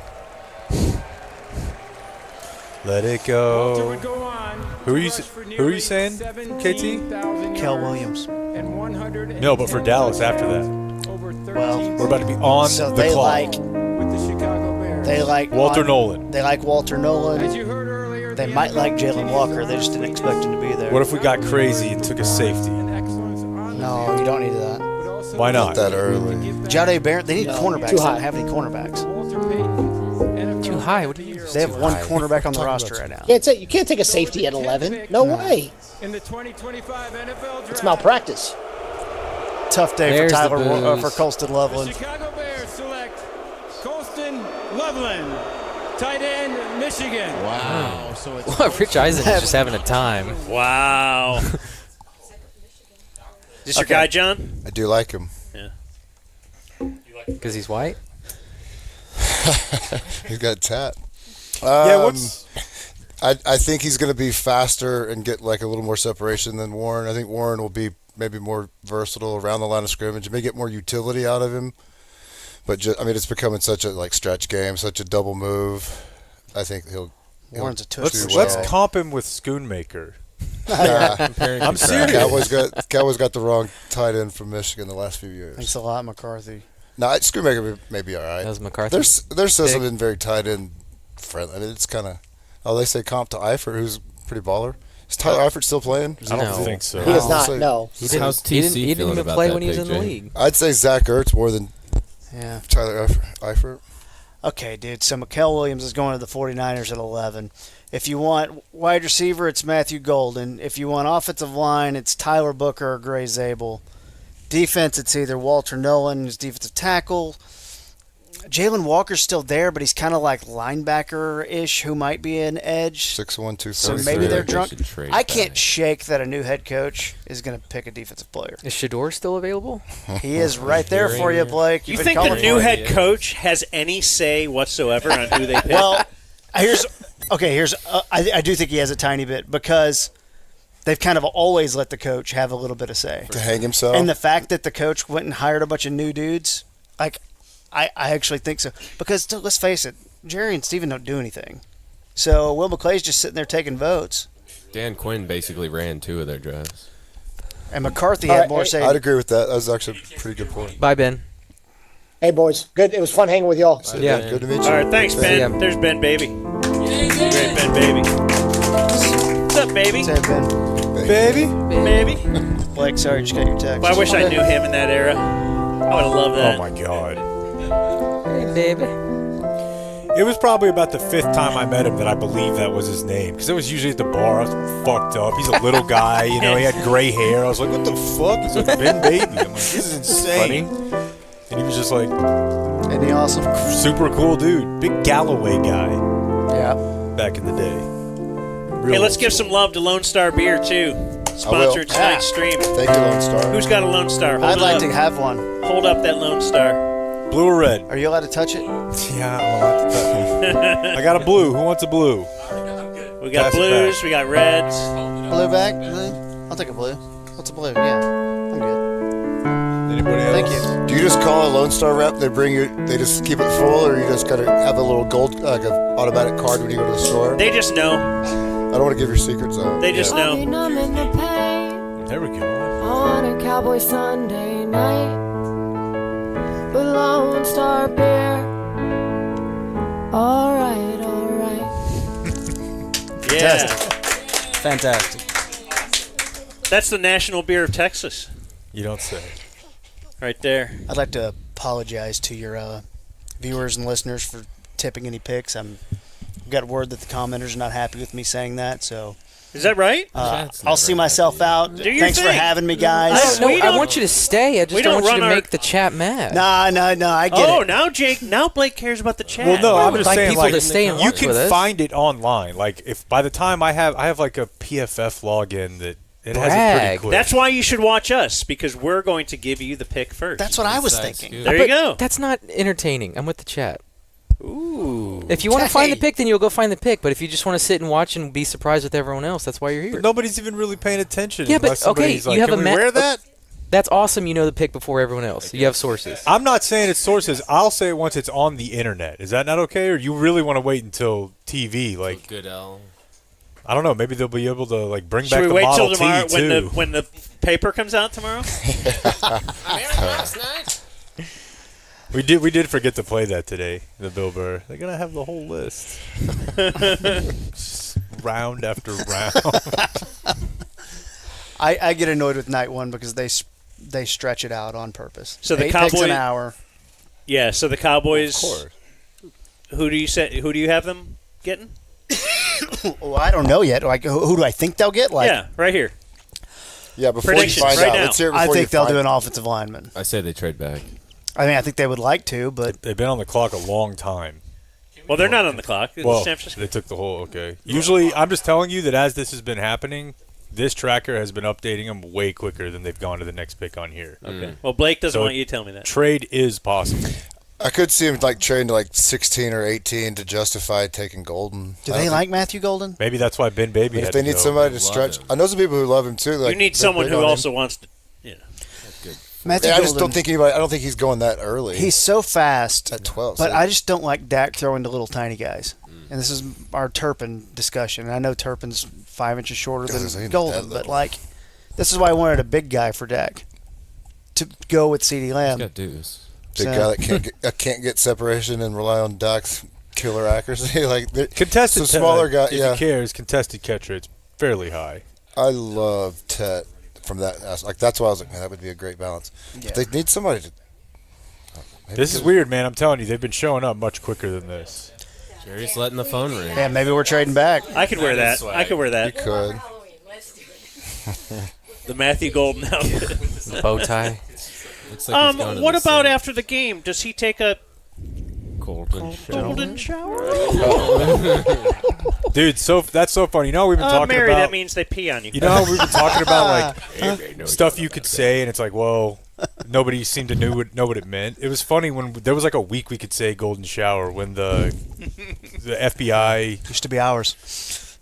Speaker 6: Let it
Speaker 11: Walter
Speaker 6: go.
Speaker 11: would go on
Speaker 6: Who are
Speaker 11: to
Speaker 6: you?
Speaker 11: rush for
Speaker 6: Who are
Speaker 11: nearly
Speaker 6: you saying, KT?
Speaker 11: 17,000
Speaker 8: Kel
Speaker 11: yards
Speaker 8: Williams.
Speaker 11: and 110
Speaker 6: No, but for Dallas after that.
Speaker 11: over 13
Speaker 8: Well,
Speaker 6: We're about to be on
Speaker 8: So
Speaker 6: the
Speaker 8: they
Speaker 6: clock.
Speaker 8: like
Speaker 11: with the Chicago Bears.
Speaker 8: they like
Speaker 6: Walter Nolan.
Speaker 8: They like Walter
Speaker 11: As
Speaker 8: Nolan.
Speaker 11: you heard earlier,
Speaker 8: They
Speaker 11: the
Speaker 8: might
Speaker 11: NFL
Speaker 8: like Jalen
Speaker 11: continues
Speaker 8: Walker.
Speaker 11: to
Speaker 8: They just didn't expect him to be there.
Speaker 6: What if we got crazy and took a safety?
Speaker 11: and excellence on the
Speaker 8: No,
Speaker 11: field,
Speaker 8: you don't need that.
Speaker 11: but also
Speaker 6: Why not?
Speaker 4: That early.
Speaker 8: Jade Barrett. They need
Speaker 15: No,
Speaker 8: cornerbacks.
Speaker 15: too
Speaker 8: They
Speaker 15: high.
Speaker 8: don't have any cornerbacks.
Speaker 11: Walter Payton, NFL
Speaker 7: Too high? What do you
Speaker 11: Player of
Speaker 8: They
Speaker 11: the
Speaker 8: have
Speaker 11: Year.
Speaker 8: one cornerback on the roster right now.
Speaker 15: You can't take a safety at 11. No way.
Speaker 11: In the 2025 NFL draft,
Speaker 15: It's malpractice.
Speaker 8: Tough day
Speaker 7: There's
Speaker 8: for
Speaker 7: the
Speaker 8: Tyler
Speaker 7: booze.
Speaker 8: for Colston
Speaker 11: the
Speaker 8: Loveland.
Speaker 11: Chicago Bears select Colston Loveland, tight end, Michigan.
Speaker 16: Wow. So it's
Speaker 7: Well, Rich Eisen is just having a time.
Speaker 5: Wow. Is this your guy, John?
Speaker 4: I do like him.
Speaker 7: Because he's white?
Speaker 4: He's got a tat.
Speaker 6: Yeah, what's
Speaker 4: I think he's going to be faster and get like a little more separation than Warren. I think Warren will be maybe more versatile around the line of scrimmage. You may get more utility out of him, but just, I mean, it's becoming such a like stretch game, such a double move. I think he'll
Speaker 8: Warren's a tush.
Speaker 4: do
Speaker 6: let's
Speaker 4: well.
Speaker 6: comp him with Schoonmaker.
Speaker 4: I'm
Speaker 6: serious.
Speaker 4: Cowboys got the wrong tight end from Michigan the last few years.
Speaker 8: Thanks a lot, McCarthy.
Speaker 4: No, Schoonmaker may be all right.
Speaker 7: That was McCarthy.
Speaker 4: Their system isn't very tight end friendly. I mean, it's kind of. Oh, they say comp to Eifert, who's pretty baller. Is Tyler Eifert still playing?
Speaker 6: I don't think so.
Speaker 15: He is not. No.
Speaker 7: He didn't,
Speaker 9: How's
Speaker 7: he didn't,
Speaker 9: TC
Speaker 7: he didn't
Speaker 9: feeling
Speaker 7: even
Speaker 9: about
Speaker 7: play
Speaker 9: that
Speaker 7: when he was
Speaker 9: pick,
Speaker 7: in the
Speaker 9: Jay?
Speaker 7: league.
Speaker 4: I'd say Zach Ertz more than
Speaker 8: Yeah.
Speaker 4: Tyler Eifert.
Speaker 8: Okay, dude. So Mikael Williams is going to the 49ers at 11. If you want wide receiver, it's Matthew Golden. If you want offensive line, it's Tyler Booker or Gray Zabel. Defense, it's either Walter Nolan, who's defensive tackle. Jalen Walker's still there, but he's kind of like linebacker-ish, who might be an edge.
Speaker 4: 6'1", 243.
Speaker 8: So maybe they're
Speaker 9: They
Speaker 8: drunk.
Speaker 9: should trade
Speaker 8: I can't
Speaker 9: back.
Speaker 8: shake that a new head coach is going to pick a defensive player.
Speaker 7: Is Shador still available?
Speaker 8: He is right there for you, Blake.
Speaker 5: You
Speaker 8: You've been
Speaker 5: think the
Speaker 8: calling
Speaker 5: new
Speaker 8: for it.
Speaker 5: head coach has any say whatsoever on who they pick?
Speaker 8: Well, here's I do think he has a tiny bit because they've kind of always let the coach have a little bit of say.
Speaker 4: To hang himself.
Speaker 8: And the fact that the coach went and hired a bunch of new dudes, like, I actually think so. Because let's face it, Jerry and Steven don't do anything. So Will McClay's just sitting there taking votes.
Speaker 9: Dan Quinn basically ran 2 of their drafts.
Speaker 8: And McCarthy had more say.
Speaker 4: I'd agree with that. That was actually a pretty good point.
Speaker 7: Bye, Ben.
Speaker 15: Hey, boys. Good. It was fun hanging with y'all.
Speaker 7: Yeah.
Speaker 4: Good to meet you.
Speaker 5: All right, thanks, Ben.
Speaker 7: Yeah.
Speaker 5: There's Ben, baby. Great Ben, baby. What's up, baby?
Speaker 8: Say, Ben.
Speaker 6: Baby?
Speaker 5: Baby.
Speaker 8: Blake, sorry, just got your text.
Speaker 5: Well, I wish I knew him in that era. I would have loved that.
Speaker 6: Oh, my God.
Speaker 7: Hey, baby.
Speaker 6: It was probably about the 5th time I met him that I believed that was his name. Because it was usually at the bar. I was fucked up. He's a little guy. You know, he had gray hair. I was like, what the fuck? He's like, Ben Baby. I'm like, this is insane. And he was just like,
Speaker 8: Isn't he awesome?
Speaker 6: super cool dude. Big Galloway guy
Speaker 8: Yeah.
Speaker 6: back in the day.
Speaker 5: Hey, let's give some love to Lone Star Beer, too. Sponsored tonight's stream.
Speaker 4: Thank you, Lone Star.
Speaker 5: Who's got a Lone Star? Hold
Speaker 8: I'd
Speaker 5: it
Speaker 8: like
Speaker 5: up.
Speaker 8: to have one.
Speaker 5: Hold up that Lone Star.
Speaker 6: Blue or red?
Speaker 8: Are you allowed to touch it?
Speaker 6: Yeah, I'm allowed to touch it. I got a blue. Who wants a blue?
Speaker 5: We got
Speaker 6: Pass it
Speaker 5: blues,
Speaker 6: back.
Speaker 5: we got reds.
Speaker 8: Blue bag? Blue? I'll take a blue. What's a blue? Yeah. I'm good.
Speaker 6: Anybody else?
Speaker 8: Thank you.
Speaker 4: Do you just call a Lone Star rep? They bring you. They just keep it full, or you just gotta have a little gold, like a automatic card when you go to the store.
Speaker 5: They just know.
Speaker 4: I don't want to give your secrets out.
Speaker 5: They just know.
Speaker 6: There we go.
Speaker 17: On a Cowboy Sunday night with Lone Star Beer. All right, all right.
Speaker 5: Yeah.
Speaker 8: Fantastic.
Speaker 5: That's the national beer of Texas.
Speaker 6: You don't say.
Speaker 5: Right there.
Speaker 8: I'd like to apologize to your viewers and listeners for tipping any picks. I've got word that the commenters are not happy with me saying that, so...
Speaker 5: Is that right?
Speaker 8: I'll see myself out. Thanks for having me, guys.
Speaker 7: I want you to stay. I just don't want you to make the chat mad.
Speaker 8: No, I get it.
Speaker 5: Now Blake cares about the chat.
Speaker 6: Well, no, I'm just saying,
Speaker 7: people to stay and
Speaker 6: you
Speaker 7: watch
Speaker 6: can
Speaker 7: with us.
Speaker 6: find it online. Like, if by the time I have like a PFF login that it has it pretty quick.
Speaker 5: That's why you should watch us, because we're going to give you the pick first.
Speaker 8: That's what I was thinking.
Speaker 5: There you go.
Speaker 7: That's not entertaining. I'm with the chat.
Speaker 5: Ooh.
Speaker 7: If you want to find the pick, then you'll go find the pick. But if you just want to sit and watch and be surprised with everyone else, that's why you're here.
Speaker 6: But nobody's even really paying attention.
Speaker 7: Yeah, but
Speaker 6: unless somebody's like,
Speaker 7: you have
Speaker 6: can
Speaker 7: a
Speaker 6: we wear that?
Speaker 7: That's awesome. You know the pick before everyone else. You have sources.
Speaker 6: I'm not saying it's sources. I'll say it once it's on the internet. Is that not okay? Or you really want to wait until TV? Like
Speaker 9: Goodell.
Speaker 6: I don't know. Maybe they'll be able to like bring
Speaker 5: Should
Speaker 6: back
Speaker 5: we
Speaker 6: the
Speaker 5: wait
Speaker 6: Model
Speaker 5: till tomorrow
Speaker 6: T
Speaker 5: when the paper comes out tomorrow?
Speaker 9: I'm here last night.
Speaker 6: We did forget to play that today. The Bill Burr. They're gonna have the whole list, just round after round.
Speaker 8: I get annoyed with night one because they stretch it out on purpose.
Speaker 5: So the
Speaker 8: 8
Speaker 5: Cowboys
Speaker 8: picks an hour.
Speaker 5: Yeah. So the Cowboys.
Speaker 6: Of course.
Speaker 5: Who do you have them getting?
Speaker 8: Well, I don't know yet. Like, who do I think they'll get? Like,
Speaker 5: Yeah, right here.
Speaker 4: Yeah, before
Speaker 5: Predictions
Speaker 4: you find
Speaker 5: right
Speaker 4: out.
Speaker 5: now.
Speaker 4: Let's hear it
Speaker 8: I
Speaker 4: before
Speaker 8: think
Speaker 4: you
Speaker 8: they'll
Speaker 4: find
Speaker 8: do an offensive lineman.
Speaker 9: I say they trade back.
Speaker 8: I mean, I think they would like to, but
Speaker 6: They've been on the clock a long time.
Speaker 5: Well, they're not on the clock. It's
Speaker 6: Well,
Speaker 5: San Francisco.
Speaker 6: they took the whole. Okay. Usually, I'm just telling you that as this has been happening, this tracker has been updating them way quicker than they've gone to the next pick on here.
Speaker 5: Okay. Well, Blake doesn't
Speaker 6: So
Speaker 5: want you to tell me that.
Speaker 6: Trade is possible.
Speaker 4: I could see him like trading to like 16 or 18 to justify taking Golden.
Speaker 8: do they like Matthew Golden?
Speaker 6: Maybe that's why Ben Baby
Speaker 4: If
Speaker 6: had
Speaker 4: they
Speaker 6: to
Speaker 4: need
Speaker 6: go.
Speaker 4: somebody to stretch, I know some people who love him too. Like,
Speaker 5: You need
Speaker 4: they're
Speaker 5: someone
Speaker 4: big
Speaker 5: who
Speaker 4: on him.
Speaker 5: also wants to.
Speaker 8: Matthew
Speaker 4: Yeah, I just
Speaker 8: Golden,
Speaker 4: don't think anybody. I don't think he's going that early.
Speaker 8: he's so fast
Speaker 4: at 12.
Speaker 8: But
Speaker 4: so-
Speaker 8: I just don't like Dak throwing to little tiny guys. And this is our Turpin discussion. And I know Turpin's 5 inches shorter
Speaker 4: Guys,
Speaker 8: than
Speaker 4: ain't
Speaker 8: Golden,
Speaker 4: that
Speaker 8: but
Speaker 4: little.
Speaker 8: like, this is why I wanted a big guy for Dak to go with CeeDee Lamb.
Speaker 9: He's got dudes.
Speaker 4: big guy that can't get separation and rely on Dak's killer accuracy. Like
Speaker 6: Contested,
Speaker 4: so smaller guy.
Speaker 6: If
Speaker 4: Yeah,
Speaker 6: he cares, contested catch rate's fairly high.
Speaker 4: I love Tet from that. Like that's why I was like, man, that would be a great balance.
Speaker 8: Yeah.
Speaker 4: But they need somebody to.
Speaker 6: This is weird, man. I'm telling you, they've been showing up much quicker than this.
Speaker 9: Jerry's letting the phone ring.
Speaker 8: Yeah, maybe we're trading back.
Speaker 5: I could wear that. I could wear that.
Speaker 4: You could.
Speaker 5: The Matthew Golden outfit.
Speaker 7: Bow tie.
Speaker 9: Looks like he's going to
Speaker 5: What
Speaker 9: the
Speaker 5: about
Speaker 9: Senate.
Speaker 5: after the game? Does he take a golden shower?
Speaker 6: Dude, that's so funny. You know, we've been talking
Speaker 5: Mary,
Speaker 6: about.
Speaker 5: that means they pee on you.
Speaker 6: You know how we've been talking about like stuff you could say, and it's like, well, nobody seemed to know what it meant. It was funny when there was like a week we could say golden shower when the FBI
Speaker 8: used to be ours.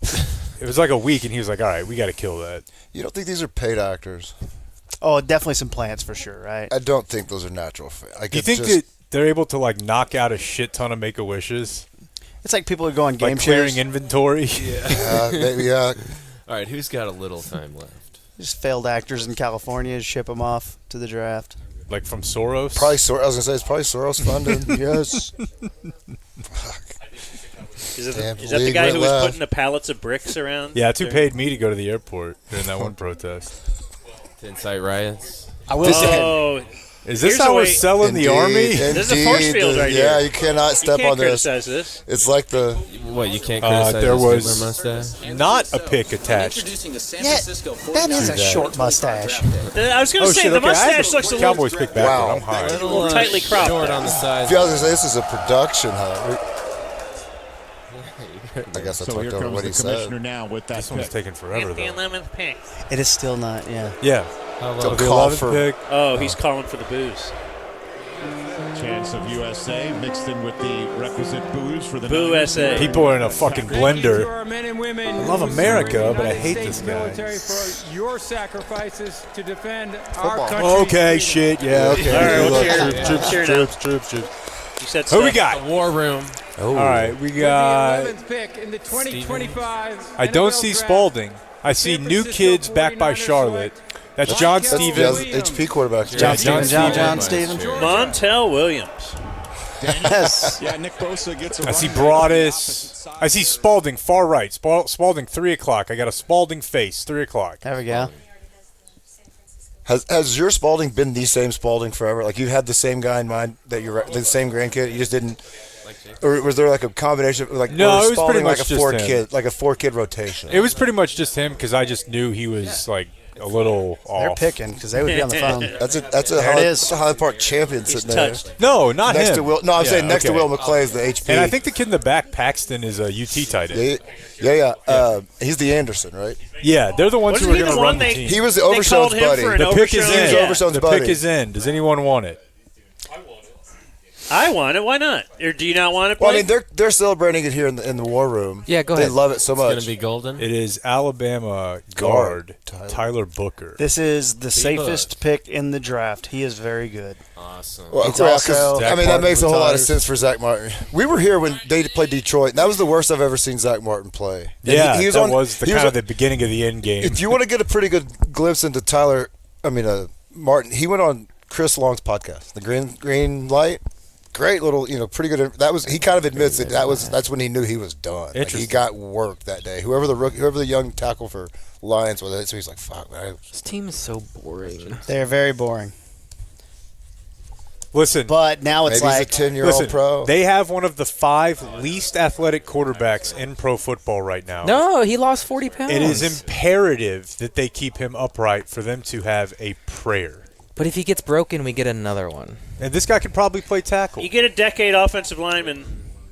Speaker 6: It was like a week, and he was like, all right, we got to kill that.
Speaker 4: You don't think these are paid actors?
Speaker 8: Oh, definitely some plants for sure, right?
Speaker 4: I don't think those are natural. Like,
Speaker 6: Do you think that they're able to like knock out a shit ton of Make-A-Wishes?
Speaker 8: It's like people who go on game
Speaker 6: like clearing
Speaker 8: shows.
Speaker 6: inventory.
Speaker 4: Maybe, yeah.
Speaker 9: All right, who's got a little time left?
Speaker 8: Just failed actors in California ship them off to the draft.
Speaker 6: Like from Soros?
Speaker 4: Probably I was gonna say it's probably Soros funded. Yes.
Speaker 5: Is that the guy who was putting the pallets of bricks around?
Speaker 6: Yeah, it's who paid me to go to the airport during that one protest.
Speaker 9: To incite riots?
Speaker 8: I will
Speaker 5: say.
Speaker 6: Is this how we're selling the army?
Speaker 5: This is a force field right here.
Speaker 4: Yeah, you cannot step on this.
Speaker 5: Criticize this.
Speaker 4: It's like the
Speaker 9: what you can't criticize.
Speaker 6: There
Speaker 9: his
Speaker 6: was
Speaker 9: Hitler mustache?
Speaker 6: not a pick attached.
Speaker 8: Yeah, that is a short mustache.
Speaker 5: I was going to say, the mustache looks a little...
Speaker 6: Cowboys pick back.
Speaker 4: Wow.
Speaker 6: I'm high.
Speaker 5: A little tightly cropped.
Speaker 9: Short on the side.
Speaker 4: I was gonna say this is a production, huh? I guess I
Speaker 18: So
Speaker 4: talked
Speaker 18: here
Speaker 4: over
Speaker 18: comes
Speaker 4: what
Speaker 18: the
Speaker 4: he
Speaker 18: commissioner
Speaker 4: said.
Speaker 18: now with that
Speaker 6: This one's
Speaker 18: pick.
Speaker 6: taking forever,
Speaker 5: The
Speaker 6: though.
Speaker 5: 11th pick.
Speaker 8: It is still not, yeah.
Speaker 6: Yeah.
Speaker 4: Don't
Speaker 6: The
Speaker 4: call
Speaker 6: 11th
Speaker 4: for-
Speaker 6: pick.
Speaker 5: Oh, he's calling for the booze.
Speaker 18: Chance of USA mixed in with the requisite booze for the
Speaker 5: Boo
Speaker 18: Niners.
Speaker 5: SA.
Speaker 6: People are in a fucking blender.
Speaker 11: Our men and women
Speaker 6: I love
Speaker 11: who
Speaker 6: America,
Speaker 11: serve in the
Speaker 6: but I
Speaker 11: United
Speaker 6: hate
Speaker 11: States
Speaker 6: this guy.
Speaker 11: military for your sacrifices to defend our
Speaker 4: Football.
Speaker 11: country.
Speaker 6: Okay, shit. Yeah, okay.
Speaker 5: All right, we'll
Speaker 6: Troops,
Speaker 5: cheer.
Speaker 6: troops,
Speaker 5: Cheer now.
Speaker 6: troops, troops, troops.
Speaker 5: You said
Speaker 6: Who we
Speaker 5: stuff.
Speaker 6: got?
Speaker 9: The war room.
Speaker 6: All right, we
Speaker 11: With the
Speaker 6: got.
Speaker 11: 11th pick in the 2025
Speaker 6: I don't
Speaker 11: NFL
Speaker 6: see
Speaker 11: draft,
Speaker 6: Spalding. I see
Speaker 11: San
Speaker 6: new
Speaker 11: Francisco
Speaker 6: kids backed by
Speaker 11: 49ers
Speaker 6: Charlotte.
Speaker 11: select
Speaker 6: That's John
Speaker 4: That's
Speaker 6: Stevens.
Speaker 4: HP quarterback.
Speaker 8: John Stevens. John
Speaker 9: Stevens.
Speaker 8: Stevens.
Speaker 5: Montel Williams.
Speaker 8: Yes.
Speaker 18: Yeah, Nick Bosa gets a
Speaker 6: I see
Speaker 18: run.
Speaker 6: Broadus. I see Spalding, far right. Spalding, 3 o'clock. I got a Spalding face, 3 o'clock.
Speaker 8: There we go.
Speaker 4: Has your Spalding been the same Spalding forever? Like you had the same guy in mind that you're the same grandkid. You just didn't, or was there like a combination? Like
Speaker 6: No,
Speaker 4: or
Speaker 6: it was
Speaker 4: Spalding
Speaker 6: pretty much
Speaker 4: like a
Speaker 6: just him.
Speaker 4: like a 4-kid rotation.
Speaker 6: It was pretty much just him because I just knew he was like a little off.
Speaker 8: They're picking because they would be on the phone.
Speaker 4: That's
Speaker 8: There it is.
Speaker 4: a Highland Park champion sitting there.
Speaker 6: No, not
Speaker 4: next
Speaker 6: him.
Speaker 4: to Will. No, I'm
Speaker 6: Yeah,
Speaker 4: saying next to
Speaker 6: okay.
Speaker 4: Will McClay is the HP.
Speaker 6: And I think the kid in the back, Paxton, is a UT tight end.
Speaker 4: Yeah. He's the Anderson, right?
Speaker 6: Yeah, they're the ones who are going to run the team.
Speaker 4: He was the Overshone's buddy.
Speaker 6: The pick is in.
Speaker 4: Overshone's
Speaker 6: The
Speaker 4: buddy.
Speaker 6: pick is in. Does anyone want it?
Speaker 5: I want it. Why not? Or do you not want it?
Speaker 4: Well, I
Speaker 5: Blake?
Speaker 4: mean, they're celebrating it here in the war room.
Speaker 7: Yeah, go
Speaker 4: They
Speaker 7: ahead.
Speaker 4: love it so much.
Speaker 9: It's going to be golden.
Speaker 6: It is Alabama guard Tyler Booker.
Speaker 8: This is the safest pick in the draft. He is very good.
Speaker 9: Awesome.
Speaker 4: Well,
Speaker 8: It's
Speaker 4: yeah, 'cause,
Speaker 8: also-
Speaker 4: I mean, that makes a whole lot of sense for Zach Martin. We were here when they played Detroit, and that was the worst I've ever seen Zach Martin play. And
Speaker 6: Yeah,
Speaker 4: he was
Speaker 6: that
Speaker 4: on,
Speaker 6: was the
Speaker 4: he
Speaker 6: kind
Speaker 4: was
Speaker 6: of the beginning of the end game.
Speaker 4: If you want to get a pretty good glimpse into Martin, he went on Chris Long's podcast, the Green Light. Great little, pretty good. That was he kind of admits that's when he knew he was done. Like, he
Speaker 6: Interesting.
Speaker 4: got worked that day. Whoever the young tackle for Lions was, so he's like, "Fuck, man."
Speaker 7: This team is so boring.
Speaker 8: They are very boring.
Speaker 6: Listen,
Speaker 8: But now it's
Speaker 4: Maybe he's
Speaker 8: like
Speaker 4: a 10-year-old
Speaker 6: listen,
Speaker 4: pro.
Speaker 6: they have one of the 5 least athletic quarterbacks in pro football right now.
Speaker 7: No, he lost 40 pounds.
Speaker 6: It is imperative that they keep him upright for them to have a prayer.
Speaker 7: But if he gets broken, we get another one.
Speaker 6: And this guy could probably play tackle.
Speaker 5: You get a decade offensive lineman.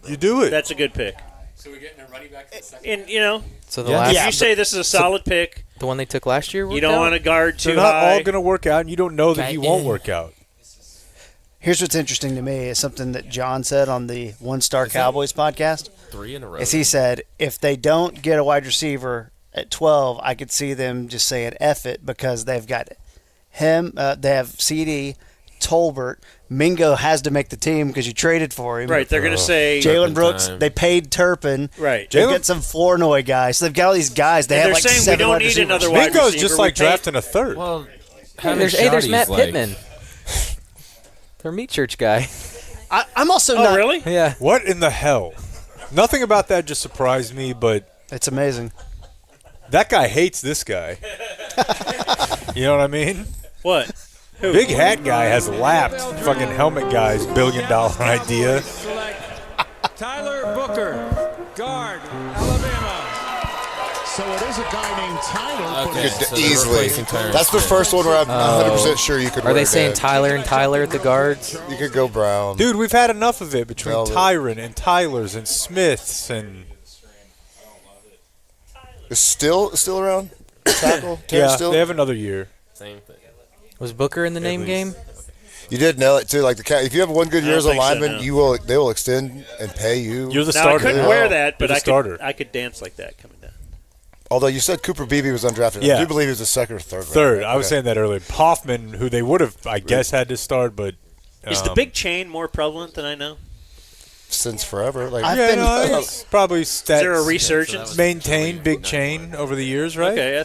Speaker 6: You do it.
Speaker 5: That's a good pick.
Speaker 14: So we're getting a running back for the second.
Speaker 5: And
Speaker 7: So the
Speaker 6: Yeah.
Speaker 7: last,
Speaker 5: if you say this is a solid pick,
Speaker 7: the one they took last year,
Speaker 5: you
Speaker 7: worked
Speaker 5: don't
Speaker 7: out?
Speaker 5: want to guard
Speaker 6: They're
Speaker 5: too
Speaker 6: not
Speaker 5: high.
Speaker 6: all going to work out, and you don't know that he won't work out.
Speaker 8: Here's what's interesting to me is something that John said on the One Star Cowboys podcast.
Speaker 9: 3 in a row.
Speaker 8: Is he said if they don't get a wide receiver at 12, I could see them just saying F it because they've got him. They have CD, Tolbert. Mingo has to make the team because you traded for him.
Speaker 5: Right, they're going to say
Speaker 8: Jalen Brooks.
Speaker 9: time.
Speaker 8: They paid Turpin.
Speaker 5: Right.
Speaker 8: They've
Speaker 6: Jalen-
Speaker 8: got some Flournoy guys. So they've got all these guys. They
Speaker 5: And
Speaker 8: have
Speaker 5: they're
Speaker 8: like
Speaker 5: saying we
Speaker 8: 7
Speaker 5: don't
Speaker 8: wide
Speaker 5: need
Speaker 8: receivers.
Speaker 5: another wide
Speaker 6: Mingo's
Speaker 5: receiver.
Speaker 6: just like
Speaker 5: We paid-
Speaker 6: drafting a third.
Speaker 9: Well,
Speaker 7: There's Matt Pittman. Their meat church guy.
Speaker 8: I'm also
Speaker 5: Oh,
Speaker 8: not.
Speaker 5: really?
Speaker 7: Yeah.
Speaker 6: What in the hell? Nothing about that just surprised me, but
Speaker 8: It's amazing.
Speaker 6: that guy hates this guy. You know what I mean?
Speaker 5: What? Who?
Speaker 6: Big hat guy has lapped fucking helmet guy's $1 billion idea.
Speaker 11: Tyler Booker, guard, Alabama.
Speaker 3: So it is a guy named Tyler.
Speaker 9: Okay,
Speaker 4: Could
Speaker 9: so they're
Speaker 4: easily.
Speaker 9: replacing Tyron
Speaker 4: That's the
Speaker 9: Smith.
Speaker 4: first one where I'm 100% sure you could.
Speaker 7: Are they
Speaker 4: work
Speaker 7: saying
Speaker 4: that.
Speaker 7: Tyler and Tyler at the guards?
Speaker 4: You could go Brown.
Speaker 6: Dude, we've had enough of it between
Speaker 4: Velvet.
Speaker 6: Tyron and Tylers and Smiths and
Speaker 4: Is still around? Tackle? Terrence
Speaker 6: yeah,
Speaker 4: Still?
Speaker 6: they have another year.
Speaker 9: Same thing.
Speaker 7: Was Booker in the name game?
Speaker 4: You did nail it too. Like if you have one good
Speaker 5: I
Speaker 4: year as
Speaker 5: don't
Speaker 4: a
Speaker 5: think so,
Speaker 4: lineman,
Speaker 5: no.
Speaker 4: they will extend and pay you.
Speaker 6: You're the
Speaker 5: Now, I
Speaker 6: starter.
Speaker 5: couldn't
Speaker 4: Yeah.
Speaker 5: wear that,
Speaker 6: You're
Speaker 5: but
Speaker 6: the
Speaker 5: I
Speaker 6: starter.
Speaker 5: could dance like that coming down.
Speaker 4: Although you said Cooper Beebe was undrafted,
Speaker 6: Yeah.
Speaker 4: I do believe he was a second or third.
Speaker 6: Third.
Speaker 4: round.
Speaker 6: I was
Speaker 4: Okay.
Speaker 6: saying that earlier. Hoffman, who they would have, I guess, had to start, but
Speaker 5: Is the big chain more prevalent than I know?
Speaker 4: Since forever. Like
Speaker 8: I've
Speaker 6: yeah,
Speaker 8: been-
Speaker 6: no, it's probably
Speaker 5: Is there a resurgence?
Speaker 6: maintained big chain over the years, right?
Speaker 5: Okay.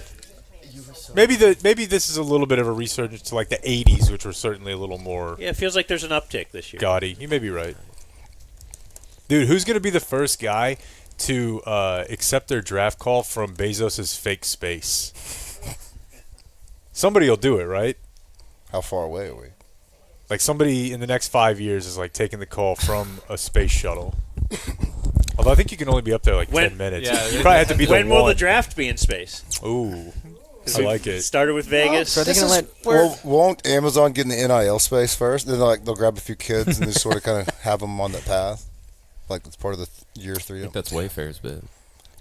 Speaker 6: Maybe this is a little bit of a resurgence to like the '80s, which were certainly a little more
Speaker 5: Yeah, it feels like there's an uptick this year.
Speaker 6: gaudy. You may be right, dude. Who's going to be the first guy to accept their draft call from Bezos's fake space? Somebody will do it, right?
Speaker 4: how far away are we?
Speaker 6: Like somebody in the next 5 years is like taking the call from a space shuttle. Although I think you can only be up there like 10 minutes.
Speaker 9: Yeah,
Speaker 6: you probably have to be the
Speaker 5: When will
Speaker 6: one.
Speaker 5: the draft be in space?
Speaker 6: Ooh, I like it.
Speaker 5: Started with Vegas.
Speaker 7: So are they
Speaker 4: This
Speaker 7: going to
Speaker 4: is
Speaker 7: let?
Speaker 4: well, won't Amazon get in the NIL space first? Then they'll grab a few kids and just sort of kind of have them on that path. Like it's part of the year 3.
Speaker 9: I think that's Wayfair's bid.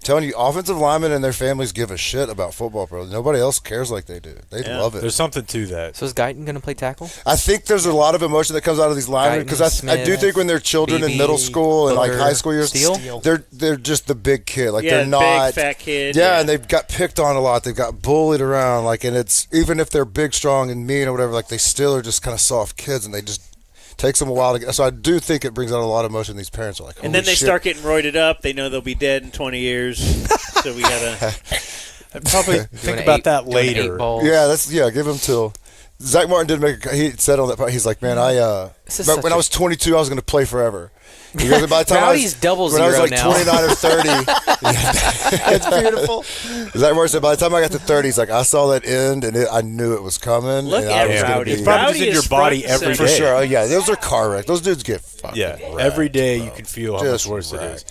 Speaker 4: Telling you, offensive linemen and their families give a shit about football, bro. Nobody else cares like they do. They
Speaker 5: Yeah.
Speaker 4: love it.
Speaker 6: There's something to that.
Speaker 7: So is Guyton going to play tackle?
Speaker 4: I think there's a lot of emotion that comes out of these linemen because I do
Speaker 7: Smith,
Speaker 4: think when they're children in
Speaker 7: BB,
Speaker 4: middle school and like
Speaker 7: Booker,
Speaker 4: high school years,
Speaker 7: Steele?
Speaker 4: they're just the big kid. Like
Speaker 5: Yeah,
Speaker 4: they're not
Speaker 5: big fat kid.
Speaker 4: Yeah, and they've got picked on a lot. They've got bullied around. Like, and it's even if they're big, strong, and mean or whatever, like they still are just kind of soft kids, and they just takes them a while to get. So I do think it brings out a lot of emotion. These parents are like,
Speaker 5: And then
Speaker 4: "Holy
Speaker 5: they
Speaker 4: shit."
Speaker 5: start getting roided up. They know they'll be dead in 20 years. So we gotta.
Speaker 6: I'd probably
Speaker 7: Doing
Speaker 6: think
Speaker 7: an
Speaker 6: about
Speaker 7: eight-
Speaker 6: that
Speaker 7: doing
Speaker 6: later.
Speaker 7: 8 balls.
Speaker 4: Give them till Zach Martin did make. He said on that part, he's like, man, when I was 22, I was going to play forever. He goes, by the time
Speaker 7: Rowdy's double
Speaker 4: when I was
Speaker 7: zero
Speaker 4: like
Speaker 7: now.
Speaker 4: 29 or 30,
Speaker 8: It's beautiful.
Speaker 4: Zach Martin said, by the time I got to 30, he's like, I saw that end and I knew it was coming.
Speaker 5: Look
Speaker 4: and
Speaker 5: at
Speaker 4: I was
Speaker 5: Rowdy.
Speaker 4: It's
Speaker 6: probably just in your body every day.
Speaker 4: For sure. Oh, yeah, those are car wrecks. Those dudes get fucking wrecked,
Speaker 6: every day
Speaker 4: bro.
Speaker 6: you can feel how
Speaker 4: Just
Speaker 6: much worse it
Speaker 4: wrecked.
Speaker 6: is.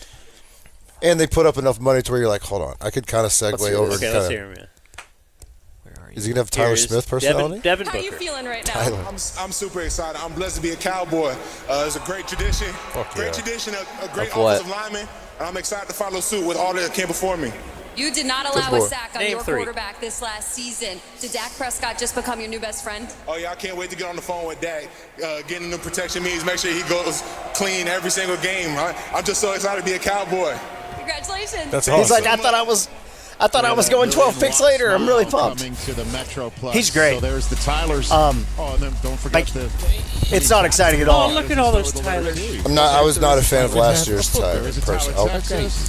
Speaker 4: And they put up enough money to where you're like, hold on, I could kind of segue over.
Speaker 5: Okay, let's hear him. Yeah.
Speaker 4: Is he gonna have Tyler Smith personality?
Speaker 5: Devin
Speaker 13: How are
Speaker 5: Booker.
Speaker 13: you feeling right now?
Speaker 4: Tyler.
Speaker 12: I'm super excited. I'm blessed to be a Cowboy. It's a great tradition. Great tradition, a great offensive lineman. And I'm excited to follow suit with all that came before me.
Speaker 13: You did not allow a sack on
Speaker 5: Name
Speaker 13: your
Speaker 5: 3.
Speaker 13: quarterback this last season. Did Dak Prescott just become your new best friend?
Speaker 12: Oh, yeah, I can't wait to get on the phone with Dak. Getting the protection means make sure he goes clean every single game. Right? I'm just so excited to be a Cowboy.
Speaker 13: Congratulations.
Speaker 6: That's
Speaker 8: He's
Speaker 6: awesome.
Speaker 8: like, I thought I was going 12 picks later. I'm really pumped.
Speaker 18: Coming to the Metro Plus.
Speaker 8: He's great.
Speaker 18: So there's the Tylers. And then don't forget the.
Speaker 8: It's not exciting at all.
Speaker 5: Oh, look at all those Tylers.
Speaker 4: I was not a fan of last year's Tyler person.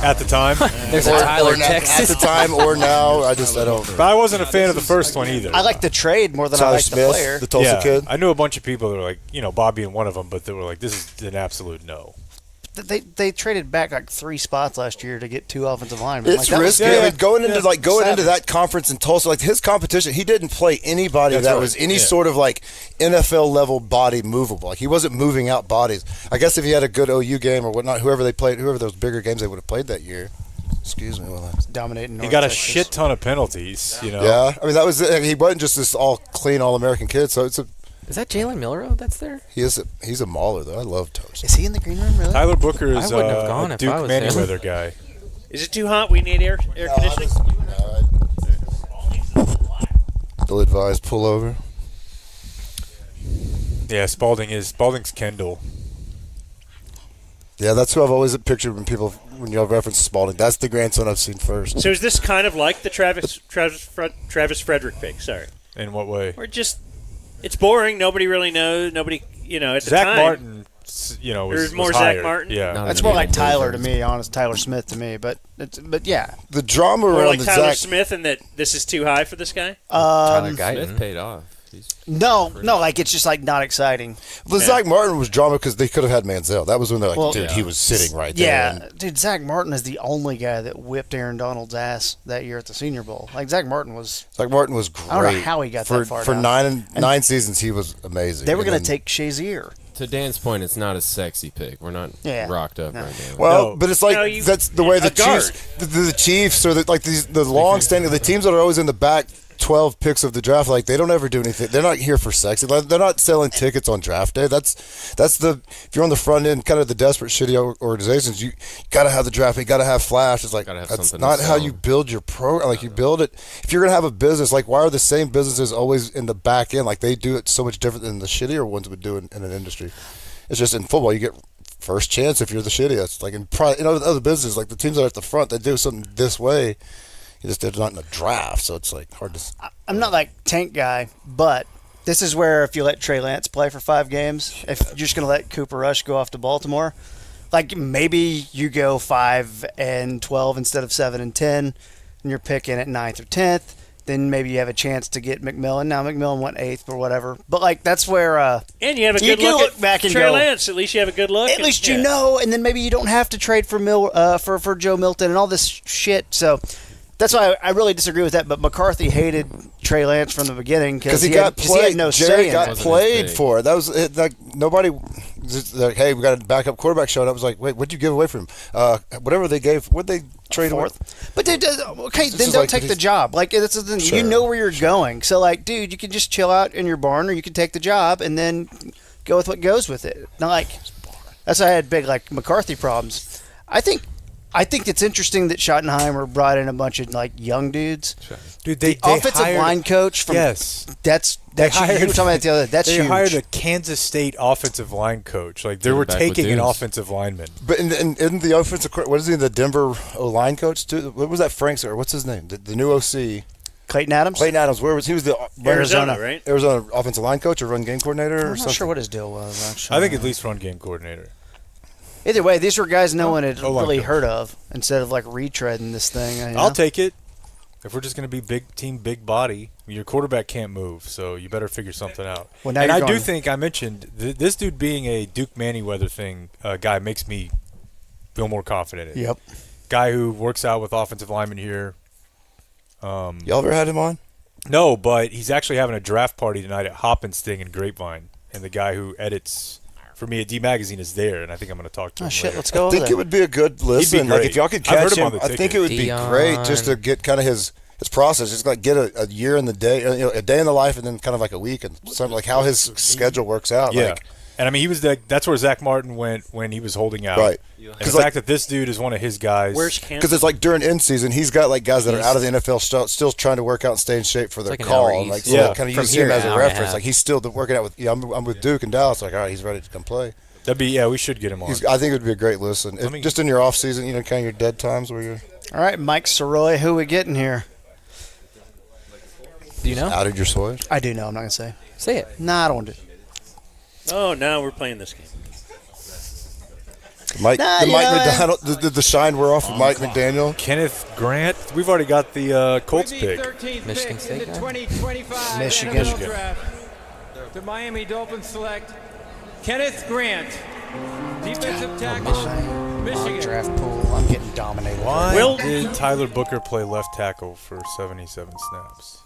Speaker 6: At the time.
Speaker 7: There's a Tyler, Texas.
Speaker 4: At the time or now, I don't.
Speaker 6: But I wasn't a fan of the first one either.
Speaker 8: I like the trade more than I
Speaker 4: Tyler
Speaker 8: like
Speaker 4: Smith,
Speaker 8: the player.
Speaker 4: the Tulsa kid.
Speaker 6: I knew a bunch of people that were like, Bobby and one of them, but they were like, this is an absolute no.
Speaker 8: They traded back like 3 spots last year to get 2 offensive linemen.
Speaker 4: It's
Speaker 8: that was-
Speaker 4: risky. I mean, going into that conference in Tulsa, like his competition, he didn't play anybody
Speaker 6: That's
Speaker 4: that
Speaker 6: right.
Speaker 4: was any sort of like NFL level body movable. Like he wasn't moving out bodies. I guess if he had a good OU game or whatnot, whoever those bigger games they would have played that year. Excuse me, while
Speaker 8: dominating.
Speaker 6: He
Speaker 8: North
Speaker 6: got a
Speaker 8: Texas.
Speaker 6: shit ton of penalties.
Speaker 4: Yeah, I mean that was he wasn't just this all clean all American kid. So it's a.
Speaker 7: Is that Jalen Milrow that's there?
Speaker 4: He's a mauler though. I love Toast.
Speaker 8: Is he in the green room really?
Speaker 6: Tyler Booker is
Speaker 7: I wouldn't have gone
Speaker 6: a
Speaker 7: if
Speaker 6: Duke
Speaker 7: I was him.
Speaker 6: Manyweather guy.
Speaker 5: Is it too hot? We need air conditioning.
Speaker 4: Bill advised pull over.
Speaker 6: Yeah, Spalding's Kendall.
Speaker 4: Yeah, that's who I've always pictured when you have reference to Spalding. That's the grandson I've seen first.
Speaker 5: So is this kind of like the Travis Frederick pick? Sorry.
Speaker 6: In what way?
Speaker 5: Or just it's boring. Nobody really knows. Nobody, at the
Speaker 6: Zach
Speaker 5: time.
Speaker 6: Martin, was
Speaker 5: more
Speaker 6: hired.
Speaker 5: Zach Martin.
Speaker 6: Yeah,
Speaker 8: That's more like Tyler to me, honest. Tyler Smith to me, but yeah.
Speaker 4: The drama
Speaker 5: More
Speaker 4: around
Speaker 5: like
Speaker 4: the
Speaker 5: Tyler
Speaker 4: Zach
Speaker 5: Smith, and that this is too high for this guy.
Speaker 7: Tyler Guyton.
Speaker 9: Smith paid off.
Speaker 8: No, like it's just like not exciting.
Speaker 4: The Zach Martin was drama because they could have had Manziel. That was when they're like,
Speaker 8: Well,
Speaker 4: dude, he was sitting right
Speaker 8: Yeah,
Speaker 4: there.
Speaker 8: dude, Zach Martin is the only guy that whipped Aaron Donald's ass that year at the Senior Bowl. Like Zach Martin was great.
Speaker 4: I
Speaker 8: don't know how he got that far
Speaker 4: for
Speaker 8: down.
Speaker 4: nine seasons. He was amazing.
Speaker 8: They were
Speaker 4: And
Speaker 8: going to
Speaker 4: then-
Speaker 8: take Shazier.
Speaker 9: To Dan's point, it's not a sexy pick. We're not rocked up right now.
Speaker 4: Well, but it's like that's the way the Chiefs, the Chiefs, or the long-standing the teams that are always in the back 12 picks of the draft. Like they don't ever do anything. They're not here for sexy. They're not selling tickets on draft day. That's the if you're on the front end, kind of the desperate, shitty organizations. You got to have the draft. You got to have flash. It's like that's not how you build your program. Like you build it. If you're gonna have a business, like why are the same businesses always in the back end? Like they do it so much different than the shittier ones would do in an industry. It's just in football, you get first chance if you're the shittiest. Like in other businesses, like the teams that are at the front, they do something this way. They're not in a draft, so it's like hard to.
Speaker 8: I'm not like tank guy, but this is where if you let Trey Lance play for 5 games, if you're just going to let Cooper Rush go off to Baltimore, like maybe you go 5-12 instead of 7-10, and you're picking at 9th or 10th. Then maybe you have a chance to get McMillan. Now McMillan went 8th or whatever, but like that's where.
Speaker 5: And you have a good
Speaker 8: you
Speaker 5: look
Speaker 8: look back and
Speaker 5: Trey
Speaker 8: go,
Speaker 5: Lance. At least you have a good look.
Speaker 8: At least you know, and then maybe you don't have to trade for for Joe Milton and all this shit. So that's why I really disagree with that. But McCarthy hated Trey Lance from the beginning because he got played. He had no
Speaker 4: Jerry
Speaker 8: say in
Speaker 4: got
Speaker 8: it.
Speaker 4: played for it. That was it, like nobody. Like, hey, we got a backup quarterback showing up. I was like, wait, what'd you give away from him? Whatever they gave, what'd they trade away?
Speaker 8: But then don't take the job. Like that's the thing.
Speaker 4: Sure.
Speaker 8: You know where you're going. So like, dude, you can just chill out in your barn, or you can take the job and then go with what goes with it. Not like that's why I had big like McCarthy problems. I think it's interesting that Schottenheimer brought in a bunch of like young dudes.
Speaker 6: Dude,
Speaker 8: the offensive line coach from
Speaker 6: yes,
Speaker 8: that's you were talking about the other. That's
Speaker 6: they
Speaker 8: huge.
Speaker 6: hired a Kansas State offensive line coach. Like they were taking an offensive lineman.
Speaker 4: But in the offensive, what is he? The Denver O-line coach too. What was that? Frank's or what's his name? The new OC.
Speaker 8: Clayton Adams.
Speaker 4: Clayton Adams. Where was he? Was the
Speaker 5: Arizona, right?
Speaker 4: Arizona offensive line coach or run game coordinator or
Speaker 8: I'm
Speaker 4: something?
Speaker 8: not sure what his deal was. Actually,
Speaker 6: I think at least run game coordinator.
Speaker 8: Either way, these were guys no one had
Speaker 6: O-line
Speaker 8: really
Speaker 6: coach.
Speaker 8: heard of. Instead of like retreading this thing,
Speaker 6: I'll take it. If we're just going to be big team, big body, your quarterback can't move, so you better figure something out.
Speaker 8: Well, now
Speaker 6: and
Speaker 8: you're
Speaker 6: I do
Speaker 8: going-
Speaker 6: think I mentioned this dude being a Duke Manyweather thing guy makes me feel more confident in it.
Speaker 8: Yep.
Speaker 6: Guy who works out with offensive linemen here.
Speaker 4: Y'all ever had him on?
Speaker 6: No, but he's actually having a draft party tonight at Hop and Sting in Grapevine, and the guy who edits for me at D Magazine is there, and I think I'm going to talk to him.
Speaker 8: Shit,
Speaker 6: later.
Speaker 8: let's go.
Speaker 4: I think it would be a good listen. Like if y'all could
Speaker 6: I've heard
Speaker 4: catch
Speaker 6: him
Speaker 4: him,
Speaker 6: on the
Speaker 4: I think
Speaker 6: ticket.
Speaker 4: it would be great just to get kind of his process. Just like get a year in the day, a day in the life, and then kind of like a week, and something like how his schedule works out.
Speaker 6: Yeah.
Speaker 4: Like,
Speaker 6: And I mean, that's where Zach Martin went when he was holding out.
Speaker 4: Right.
Speaker 6: And the
Speaker 4: Because, like-
Speaker 6: fact that this dude is one of his guys.
Speaker 4: because it's like during in season, he's got like guys that are out of the NFL still trying to work out and stay in shape for their
Speaker 7: like an
Speaker 4: call.
Speaker 7: hour
Speaker 4: And like
Speaker 7: east.
Speaker 4: so
Speaker 6: Yeah.
Speaker 4: kind of
Speaker 7: From
Speaker 4: use him
Speaker 7: here,
Speaker 4: as
Speaker 7: an
Speaker 4: a
Speaker 7: hour and a
Speaker 4: reference.
Speaker 7: half.
Speaker 4: Like he's still working out with. Yeah, I'm with Duke and Dallas. Like all right, he's ready to come play.
Speaker 6: we should get him on.
Speaker 4: I think it would be a great listen. Just in your off season, kind of your dead times where you're
Speaker 8: All right, Mike Soroy, who we getting here?
Speaker 7: Do you know?
Speaker 4: outed your soil.
Speaker 8: I do know. I'm not gonna say.
Speaker 7: Say it.
Speaker 8: Nah, I don't want to.
Speaker 5: Oh, now we're playing this game.
Speaker 4: Mike,
Speaker 8: Nah,
Speaker 4: the
Speaker 8: you
Speaker 4: Mike
Speaker 8: know,
Speaker 4: McDaniel, the shine we're off of Mike McDaniel.
Speaker 6: Kenneth Grant. We've already got the Colts
Speaker 11: With
Speaker 6: pick.
Speaker 11: the 13th
Speaker 7: Michigan
Speaker 11: pick
Speaker 7: State
Speaker 11: in the
Speaker 7: guy?
Speaker 11: 2025
Speaker 8: Michigan.
Speaker 11: NFL Draft, the Miami Dolphins select Kenneth Grant, defensive tackle,
Speaker 8: Mock
Speaker 11: Michigan.
Speaker 8: draft pool. I'm getting dominated.
Speaker 6: Why
Speaker 5: Will-
Speaker 6: did Tyler Booker play left tackle for 77 snaps?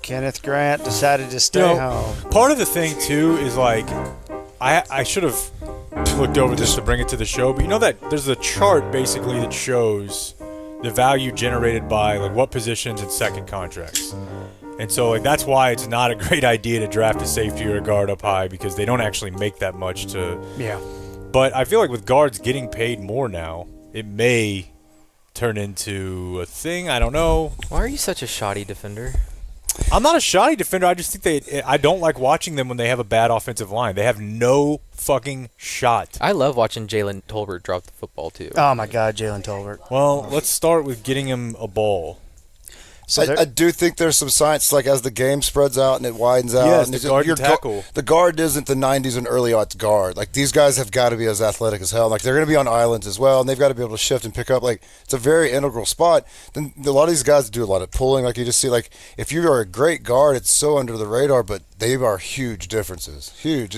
Speaker 8: Kenneth Grant decided to stay home.
Speaker 6: Part of the thing too is like I should have looked over this to bring it to the show, but you know that there's a chart basically that shows the value generated by like what positions and second contracts. And so like that's why it's not a great idea to draft a safety or a guard up high because they don't actually make that much to
Speaker 8: Yeah.
Speaker 6: But I feel like with guards getting paid more now, it may turn into a thing. I don't know.
Speaker 7: Why are you such a shoddy defender?
Speaker 6: I'm not a shoddy defender. I just think I don't like watching them when they have a bad offensive line. They have no fucking shot.
Speaker 7: I love watching Jalen Tolbert drop the football too.
Speaker 8: Oh my God, Jalen Tolbert.
Speaker 6: Well, let's start with getting him a ball.
Speaker 8: So
Speaker 4: I do think there's some science, like as the game spreads out and it widens out.
Speaker 6: Yes,
Speaker 4: and
Speaker 6: the
Speaker 4: it's-
Speaker 6: guard
Speaker 4: your
Speaker 6: and tackle.
Speaker 4: The guard isn't the 90s and early aughts guard. Like these guys have got to be as athletic as hell. Like they're going to be on islands as well, and they've got to be able to shift and pick up. Like it's a very integral spot. Then a lot of these guys do a lot of pulling. Like you just see, like if you are a great guard, it's so under the radar, but they are huge differences. Huge.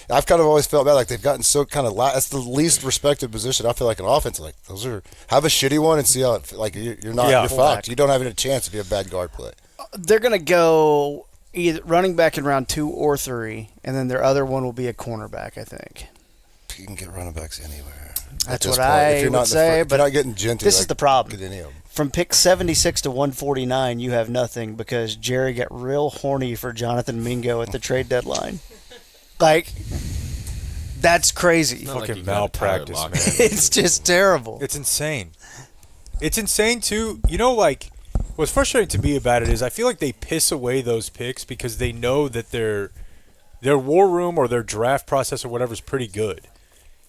Speaker 4: I've kind of always felt bad. Like they've gotten so kind of that's the least respected position. I feel like an offense. Like those are have a shitty one and see how it. Like you're not.
Speaker 6: Yeah.
Speaker 4: You're fucked. You don't have any chance if you have bad guard play.
Speaker 8: they're going to go either running back in round 2 or 3, and then their other one will be a cornerback, I think.
Speaker 4: You can get running backs anywhere.
Speaker 8: That's what I would say, but
Speaker 4: you're not getting genty.
Speaker 8: This is the problem.
Speaker 4: Get any of them.
Speaker 8: From pick 76 to 149, you have nothing because Jerry got real horny for Jonathan Mingo at the trade deadline. Like, that's crazy.
Speaker 9: Not like
Speaker 6: Fucking
Speaker 9: you got a
Speaker 6: malpractice,
Speaker 9: Tyler
Speaker 6: man.
Speaker 9: Lockett.
Speaker 8: It's just terrible.
Speaker 6: It's insane. It's insane too. You know, like what's frustrating to me about it is I feel like they piss away those picks because they know that their war room or their draft process or whatever is pretty good.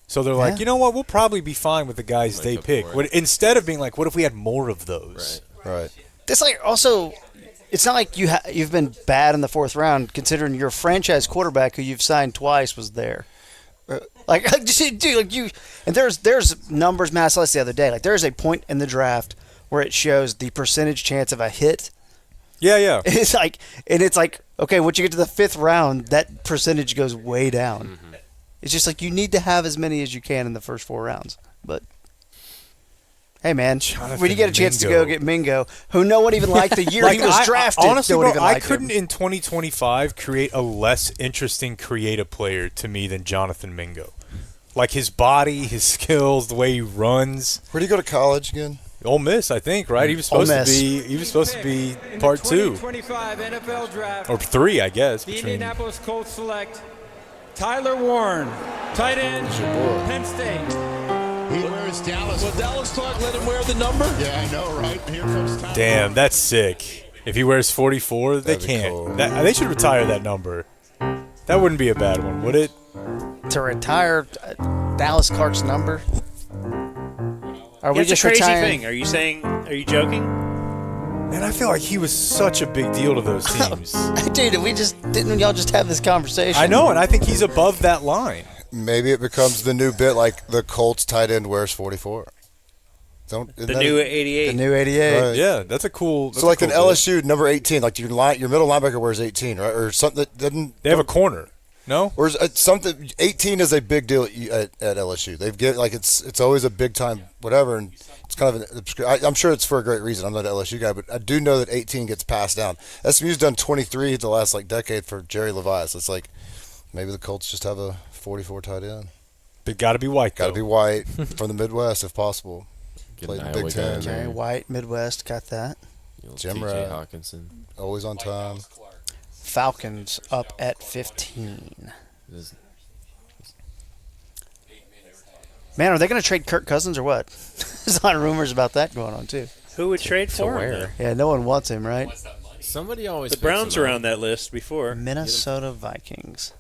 Speaker 6: So they're like, you know what? We'll probably be fine with the guys they pick. Instead of being like, what if we had more of those?
Speaker 4: Right.
Speaker 8: That's like also, it's not like you've been bad in the 4th round considering your franchise quarterback who you've signed twice was there. Like, dude, like you, and there's numbers, man. I saw this the other day. Like, there's a point in the draft where it shows the percentage chance of a hit.
Speaker 6: Yeah, yeah.
Speaker 8: It's like, okay, once you get to the 5th round, that percentage goes way down.
Speaker 9: Mm-hmm.
Speaker 8: It's just like you need to have as many as you can in the first 4 rounds. But hey, man, when you get a chance to go get Mingo, who no one even liked the year he was drafted,
Speaker 6: honestly,
Speaker 8: no one
Speaker 6: bro,
Speaker 8: even
Speaker 6: I
Speaker 8: liked
Speaker 6: couldn't
Speaker 8: him.
Speaker 6: in 2025 create a less interesting creative player to me than Jonathan Mingo. Like his body, his skills, the way he runs.
Speaker 4: Where did he go to college again?
Speaker 6: Ole Miss, I think, right? He was supposed to be part 2
Speaker 11: 2025 NFL Draft,
Speaker 6: or 3, I guess.
Speaker 11: the
Speaker 6: Between
Speaker 11: Indianapolis Colts select Tyler Warren, tight end, Penn State.
Speaker 19: He wears Dallas.
Speaker 16: Will Dallas Clark let him wear the number?
Speaker 19: Yeah, I know, right? Here comes Tyler.
Speaker 6: damn, that's sick. If he wears 44, they
Speaker 4: That'd be
Speaker 6: can't.
Speaker 4: cool.
Speaker 6: They should retire that number. That wouldn't be a bad one, would it?
Speaker 8: To retire Dallas Clark's number? Are we
Speaker 5: It's
Speaker 8: just
Speaker 5: a crazy
Speaker 8: retiring?
Speaker 5: thing. Are you joking?
Speaker 6: Man, I feel like he was such a big deal to those teams.
Speaker 8: Dude, didn't y'all just have this conversation?
Speaker 6: I know, and I think he's above that line.
Speaker 4: Maybe it becomes the new bit, like the Colts tight end wears 44.
Speaker 8: The new 88.
Speaker 4: The new 88.
Speaker 6: Right. Yeah, that's a cool.
Speaker 4: So like an LSU number 18, like your middle linebacker wears 18, right? Or something that doesn't.
Speaker 6: They have a corner. No,
Speaker 4: or is it something 18 is a big deal at LSU. They've get like it's always a big time whatever, and it's kind of an obscure. I'm sure it's for a great reason. I'm not an LSU guy, but I do know that 18 gets passed down. SMU's done 23 the last like decade for Jerry Levias. It's like maybe the Colts just have a 44 tight end.
Speaker 6: They got to be white.
Speaker 4: Got to be white from the Midwest if possible.
Speaker 9: Get an
Speaker 4: Played in Big Ten.
Speaker 8: Okay, white Midwest, got that.
Speaker 4: Jim
Speaker 9: T.J.
Speaker 4: Rat,
Speaker 9: Hawkinson.
Speaker 4: always on time.
Speaker 8: Falcons up at 15. Man, are they going to trade Kirk Cousins or what? There's a lot of rumors about that going on too.
Speaker 5: Who would trade for him? Then?
Speaker 8: Yeah, no one wants him, right?
Speaker 9: Somebody always.
Speaker 5: The Browns are on that list before.
Speaker 8: Minnesota Vikings.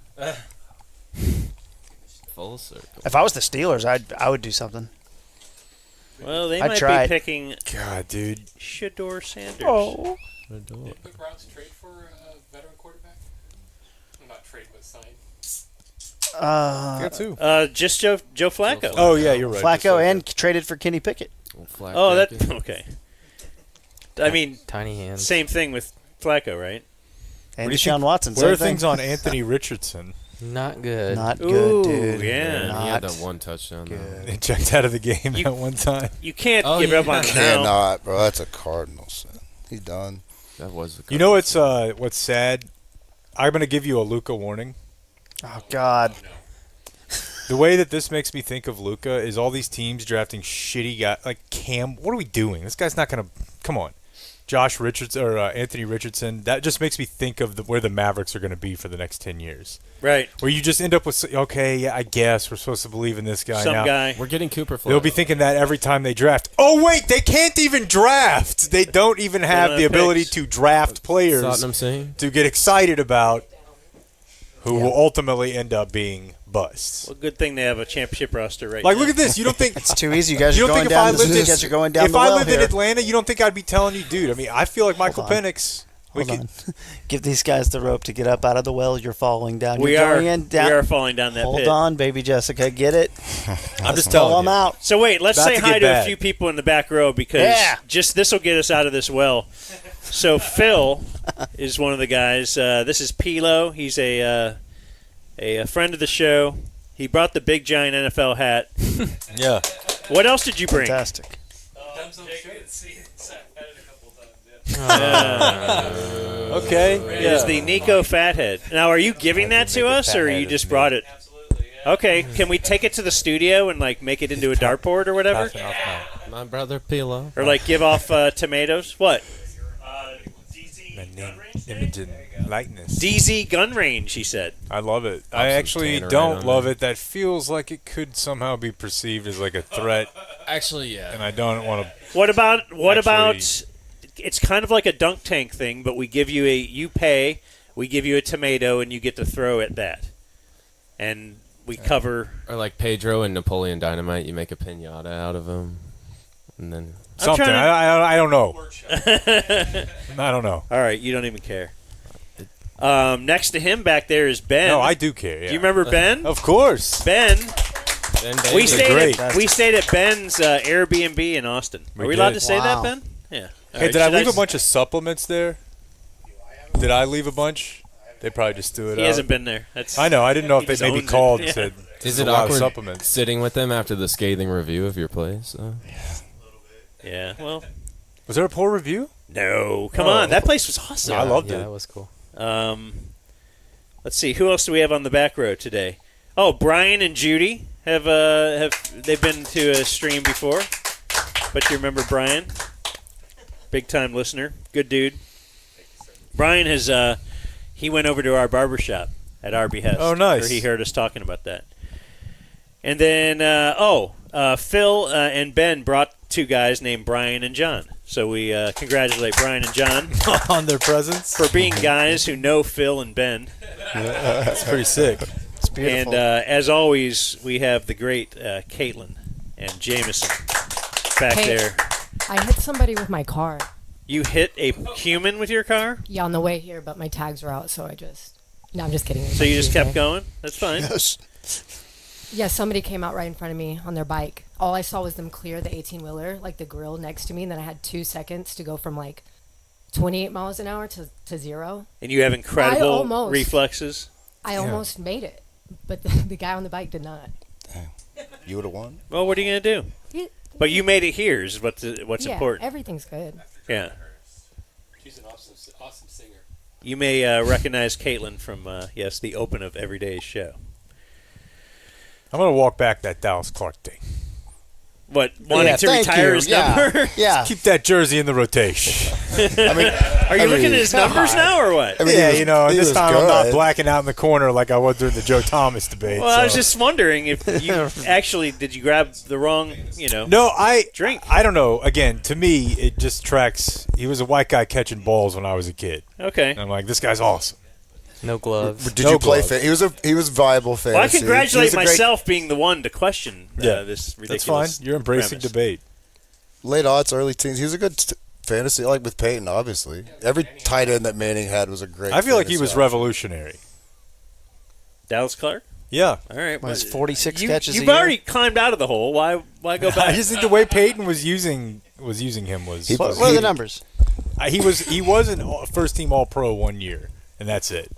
Speaker 9: Full circle.
Speaker 8: If I was the Steelers, I would do something.
Speaker 5: Well, they
Speaker 8: I'd
Speaker 5: might
Speaker 8: try
Speaker 5: be
Speaker 8: it.
Speaker 5: picking.
Speaker 6: God, dude.
Speaker 5: Shador Sanders.
Speaker 8: Oh.
Speaker 20: Did the Browns trade for a veteran quarterback? Not trade, but sign.
Speaker 5: Just Joe Flacco.
Speaker 6: Oh yeah, you're right.
Speaker 8: Flacco and traded for Kenny Pickett.
Speaker 5: Oh, that okay. I mean,
Speaker 7: tiny hands.
Speaker 5: Same thing with Flacco, right?
Speaker 8: And Deshaun Watson.
Speaker 6: Where are
Speaker 8: same
Speaker 6: things
Speaker 8: thing.
Speaker 6: on Anthony Richardson?
Speaker 7: Not good.
Speaker 8: Not good,
Speaker 5: Ooh,
Speaker 8: dude.
Speaker 5: yeah.
Speaker 9: He had that one touchdown.
Speaker 6: He checked out of the game at one time.
Speaker 5: You can't give up on him now.
Speaker 4: Cannot, bro. That's a Cardinals. He's done.
Speaker 9: That was the.
Speaker 6: You know what's sad? I'm gonna give you a Luka warning.
Speaker 8: Oh God.
Speaker 6: The way that this makes me think of Luka is all these teams drafting shitty guys like Cam. What are we doing? This guy's not gonna. Come on, Josh Richardson or Anthony Richardson. That just makes me think of where the Mavericks are going to be for the next 10 years.
Speaker 5: Right.
Speaker 6: Where you just end up with, okay, yeah, I guess we're supposed to believe in this guy.
Speaker 5: Some
Speaker 6: now.
Speaker 5: guy.
Speaker 9: We're getting Cooper Flag.
Speaker 6: They'll be thinking that every time they draft. Oh wait, they can't even draft. They don't even have the ability to draft players.
Speaker 9: That's what I'm saying.
Speaker 6: To get excited about, who will ultimately end up being busts.
Speaker 5: Well, good thing they have a championship roster right
Speaker 6: Like,
Speaker 5: now.
Speaker 6: look at this. You don't think
Speaker 8: it's too easy? You guys are
Speaker 6: don't
Speaker 8: going
Speaker 6: think
Speaker 8: down.
Speaker 6: if I lived in,
Speaker 8: You guys are going down
Speaker 6: if
Speaker 8: the
Speaker 6: I
Speaker 8: well
Speaker 6: lived
Speaker 8: here.
Speaker 6: in Atlanta, you don't think I'd be telling you, dude? I mean, I feel like Michael
Speaker 8: Hold on.
Speaker 6: Penix.
Speaker 8: Hold on. Give these guys the rope to get up out of the well. You're falling down.
Speaker 5: We
Speaker 8: You're
Speaker 5: are.
Speaker 8: going in, down.
Speaker 5: We are falling down that
Speaker 8: Hold
Speaker 5: pit.
Speaker 8: on, baby Jessica. Get it.
Speaker 6: I'm just
Speaker 8: Pull
Speaker 6: telling
Speaker 8: them
Speaker 6: you.
Speaker 8: out.
Speaker 5: So wait, let's
Speaker 6: About
Speaker 5: say
Speaker 6: to
Speaker 5: hi
Speaker 6: get
Speaker 5: to a
Speaker 6: bad.
Speaker 5: few people in the back row because
Speaker 8: Yeah.
Speaker 5: just this will get us out of this well. So Phil is one of the guys. This is Pilo. He's a friend of the show. He brought the big giant NFL hat.
Speaker 6: Yeah.
Speaker 5: What else did you bring?
Speaker 8: Fantastic.
Speaker 6: Okay.
Speaker 5: It is the Nico Fathead. Now, are you giving that to us, or you just brought it? Okay, can we take it to the studio and like make it into a dartboard or whatever,
Speaker 9: My brother Pilo.
Speaker 5: or like give off tomatoes? What?
Speaker 6: Image and likeness.
Speaker 5: DZ gun range, he said.
Speaker 6: I love it. I
Speaker 9: some
Speaker 6: actually
Speaker 9: Tannerite
Speaker 6: don't
Speaker 9: on
Speaker 6: love
Speaker 9: there.
Speaker 6: it. That feels like it could somehow be perceived as like a threat,
Speaker 9: Actually, yeah.
Speaker 6: and I don't want to.
Speaker 5: What about
Speaker 6: Actually-
Speaker 5: it's kind of like a dunk tank thing, but we give you you pay, we give you a tomato, and you get to throw at that, and we cover.
Speaker 9: Or like Pedro and Napoleon Dynamite, you make a pinata out of them, and then
Speaker 6: Something.
Speaker 5: trying to-
Speaker 6: I don't know. I don't know.
Speaker 5: All right, you don't even care. Next to him back there is Ben.
Speaker 6: No, I do care. Yeah.
Speaker 5: Do you remember Ben?
Speaker 6: Of course.
Speaker 5: Ben.
Speaker 9: then
Speaker 5: We
Speaker 9: David-
Speaker 5: stayed at Ben's Airbnb in Austin. Are we allowed
Speaker 6: did.
Speaker 5: to say
Speaker 8: Wow.
Speaker 5: that, Ben? Yeah. All
Speaker 6: Hey,
Speaker 5: right,
Speaker 6: did I
Speaker 5: should
Speaker 6: leave a bunch of supplements there? Did I leave a bunch? They probably just threw it
Speaker 5: He
Speaker 6: out.
Speaker 5: hasn't been there. That's,
Speaker 6: I know. I didn't know if
Speaker 5: he
Speaker 6: they
Speaker 5: just
Speaker 6: maybe
Speaker 5: owns it.
Speaker 6: called
Speaker 5: Yeah.
Speaker 6: and said,
Speaker 9: Is
Speaker 6: "There's
Speaker 9: it
Speaker 6: a lot of
Speaker 9: awkward
Speaker 6: supplements."
Speaker 9: sitting with them after the scathing review of your place?
Speaker 5: Yeah. Well,
Speaker 6: Was there a poor review?
Speaker 5: no. Come
Speaker 6: Oh.
Speaker 5: on. That place was awesome.
Speaker 6: I loved
Speaker 7: Yeah,
Speaker 6: it.
Speaker 7: that was cool.
Speaker 5: Let's see. Who else do we have on the back row today? Oh, Brian and Judy have they've been to a stream before. But you remember Brian? Big time listener. Good dude. Brian has he went over to our barbershop at our behest.
Speaker 6: Oh, nice.
Speaker 5: Or he heard us talking about that. And then Phil and Ben brought two guys named Brian and John. So we congratulate Brian and John
Speaker 6: On their presence.
Speaker 5: for being guys who know Phil and Ben.
Speaker 6: That's pretty sick.
Speaker 8: It's beautiful.
Speaker 5: And as always, we have the great Caitlin and Jameson back
Speaker 21: Hey.
Speaker 5: there.
Speaker 21: I hit somebody with my car.
Speaker 5: You hit a human with your car?
Speaker 21: Yeah, on the way here, but my tags were out, so I just... No, I'm just kidding.
Speaker 5: So you just kept going? That's fine.
Speaker 4: Yes.
Speaker 21: Yeah, somebody came out right in front of me on their bike. All I saw was them clear the 18-wheeler, like the grill next to me, and then I had 2 seconds to go from like 28 miles an hour to 0.
Speaker 5: And you have incredible reflexes.
Speaker 21: I almost made it, but the guy on the bike did not.
Speaker 4: You would have won.
Speaker 5: Well, what are you going to do? But you made it here is what's important.
Speaker 21: Everything's good.
Speaker 5: Yeah.
Speaker 20: She's an awesome singer.
Speaker 5: You may recognize Caitlin from, the open of Everyday's show.
Speaker 6: I'm going to walk back that Dallas Clark thing.
Speaker 5: What, wanting to retire his number?
Speaker 6: Yeah. Keep that jersey in the rotation.
Speaker 5: Are you looking at his numbers now or what?
Speaker 6: This time I'm not blacking out in the corner like I was during the Joe Thomas debate.
Speaker 5: Well, I was just wondering if you actually, did you grab the wrong,
Speaker 6: No,
Speaker 5: drink?
Speaker 6: I don't know. Again, to me, it just tracks. He was a white guy catching balls when I was a kid.
Speaker 5: Okay.
Speaker 6: And I'm like, this guy's awesome.
Speaker 7: No gloves.
Speaker 4: Did you play? He was viable fantasy.
Speaker 5: Well, I congratulate myself being the one to question this ridiculous.
Speaker 6: That's fine. You're embracing
Speaker 5: premise.
Speaker 6: debate.
Speaker 4: Late aughts, early teens. He was a good fantasy, like with Peyton, obviously. Every tight end that Manning had was a great.
Speaker 6: I feel like he was
Speaker 4: option.
Speaker 6: revolutionary.
Speaker 5: Dallas Clark?
Speaker 6: Yeah.
Speaker 5: All right.
Speaker 8: Was 46 catches
Speaker 5: You've
Speaker 8: a year?
Speaker 5: already climbed out of the hole. Why go back?
Speaker 6: I just think the way Peyton was using him was.
Speaker 8: What are the numbers?
Speaker 6: He was an first team All Pro 1 year, and that's it.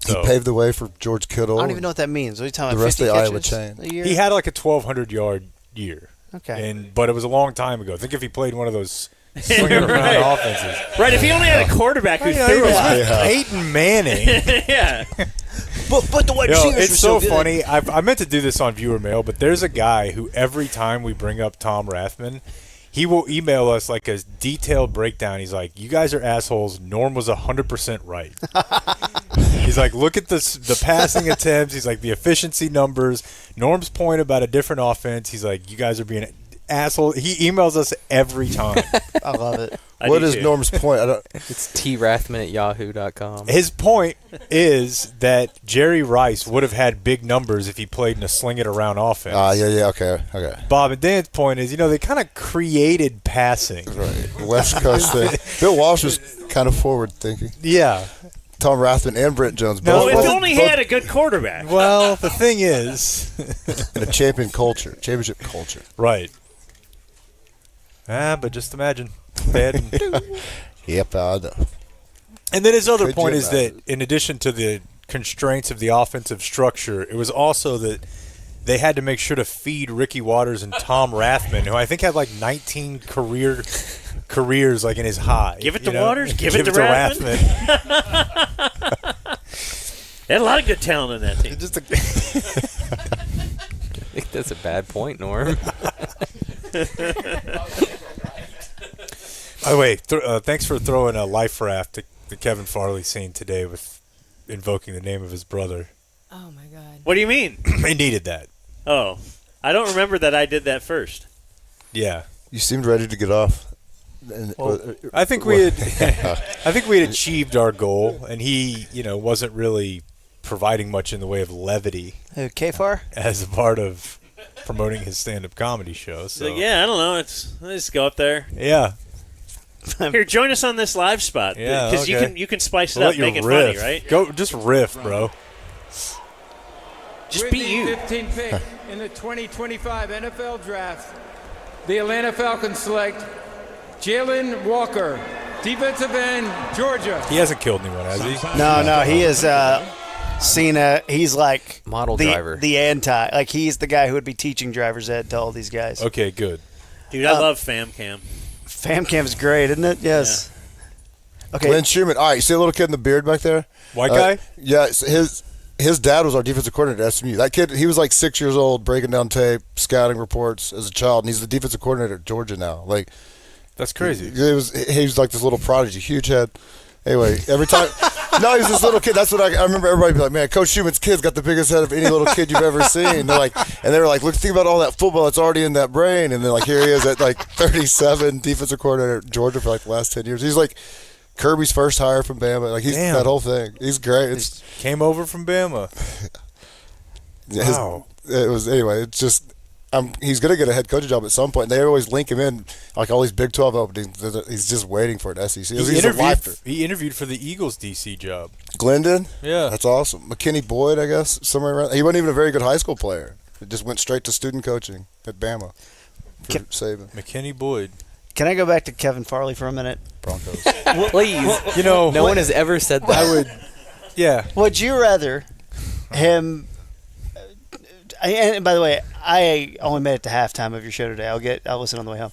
Speaker 6: So,
Speaker 4: he paved the way for George Kittle.
Speaker 8: I don't even know what that means. What are you talking
Speaker 4: the
Speaker 8: about?
Speaker 4: rest of the
Speaker 8: 50
Speaker 4: Iowa
Speaker 8: catches
Speaker 4: chain.
Speaker 8: a year?
Speaker 6: he had like a 1,200-yard year.
Speaker 8: Okay.
Speaker 6: But it was a long time ago. Think if he played one of those swinging around offenses.
Speaker 5: Right, if he only had a quarterback who threw
Speaker 6: Peyton Manning.
Speaker 5: Yeah.
Speaker 8: But the wide receivers
Speaker 6: it's
Speaker 8: were
Speaker 6: so
Speaker 8: good.
Speaker 6: funny. I meant to do this on viewer mail, but there's a guy who every time we bring up Tom Rathman, he will email us like a detailed breakdown. He's like, "You guys are assholes. Norm was 100% right." He's like, "Look at the passing attempts." He's like, "The efficiency numbers." Norm's point about a different offense. He's like, "You guys are being asshole." He emails us every time.
Speaker 8: I love it.
Speaker 4: What is Norm's point?
Speaker 7: It's trathman@yahoo.com.
Speaker 6: His point is that Jerry Rice would have had big numbers if he played in a sling it around offense.
Speaker 4: Okay.
Speaker 6: Bob and Dan's point is, they kind of created passing.
Speaker 4: Right. West Coast thing. Bill Walsh was kind of forward thinking.
Speaker 6: Yeah.
Speaker 4: Tom Rathman and Brent Jones.
Speaker 5: Well, if only he had a good quarterback.
Speaker 6: Well, the thing is,
Speaker 4: in a championship culture.
Speaker 6: Right. But just imagine. Bad.
Speaker 4: Yep, I know.
Speaker 6: And then his other point is that in addition to the constraints of the offensive structure, it was also that they had to make sure to feed Ricky Waters and Tom Rathman, who I think had like 19 careers like in his high.
Speaker 5: Give it to Waters, give it to Rathman. They had a lot of good talent in that team.
Speaker 7: I think that's a bad point, Norm.
Speaker 6: By the way, thanks for throwing a life raft to Kevin Farley scene today with invoking the name of his brother.
Speaker 21: Oh, my God.
Speaker 5: What do you mean?
Speaker 6: He needed that.
Speaker 5: Oh, I don't remember that I did that first.
Speaker 6: Yeah.
Speaker 4: You seemed ready to get off.
Speaker 6: I think we had achieved our goal, and he, wasn't really providing much in the way of levity.
Speaker 8: K-Far?
Speaker 6: As a part of promoting his stand-up comedy show. So
Speaker 5: I don't know. Let's just go up there.
Speaker 6: Yeah.
Speaker 5: Here, join us on this live spot.
Speaker 6: Yeah,
Speaker 5: because
Speaker 6: okay.
Speaker 5: you can spice it up, make it funny, right?
Speaker 6: Go, just riff, bro.
Speaker 5: Just
Speaker 11: With
Speaker 5: be
Speaker 11: the
Speaker 5: you.
Speaker 11: 15th pick in the 2025 NFL Draft, the Atlanta Falcons select Jalen Walker, defensive end, Georgia.
Speaker 6: He hasn't killed anyone, has he?
Speaker 8: No, he is Cena. He's like
Speaker 7: model driver.
Speaker 8: The anti. Like he's the guy who would be teaching driver's ed to all these guys.
Speaker 6: Okay, good.
Speaker 5: Dude, I love Fam Cam.
Speaker 8: Fam Cam's great, isn't it? Yes.
Speaker 5: Yeah.
Speaker 8: Okay.
Speaker 4: Glenn Schumann. All right, you see the little kid in the beard back there?
Speaker 6: White guy?
Speaker 4: Yeah, his dad was our defensive coordinator at SMU. That kid, he was like 6 years old, breaking down tape, scouting reports as a child, and he's the defensive coordinator at Georgia now. Like,
Speaker 6: that's crazy.
Speaker 4: He was like this little prodigy, huge head. Anyway, every time, no, he was this little kid. That's what I remember. Everybody be like, "Man, Coach Schumann's kid's got the biggest head of any little kid you've ever seen." They're like, and they were like, "Look, think about all that football that's already in that brain." And then like here he is at like 37, defensive coordinator at Georgia for like the last 10 years. He's like Kirby's first hire from Bama. Like he's that whole thing. He's great.
Speaker 6: Came over from Bama.
Speaker 4: Wow. It was anyway. It's just. He's going to get a head coaching job at some point. They always link him in, like all these Big 12 openings. He's just waiting for an SEC.
Speaker 6: He interviewed for the Eagles DC job.
Speaker 4: Glendon?
Speaker 6: Yeah.
Speaker 4: That's awesome. McKinney Boyd, I guess, somewhere around. He wasn't even a very good high school player. It just went straight to student coaching at Bama for Saban.
Speaker 6: McKinney Boyd.
Speaker 8: Can I go back to Kevin Farley for a minute?
Speaker 4: Broncos.
Speaker 7: Please.
Speaker 6: You know,
Speaker 7: no one has ever said that.
Speaker 6: I would. Yeah.
Speaker 8: Would you rather him? And by the way, I only made it to halftime of your show today. I'll listen on the way home.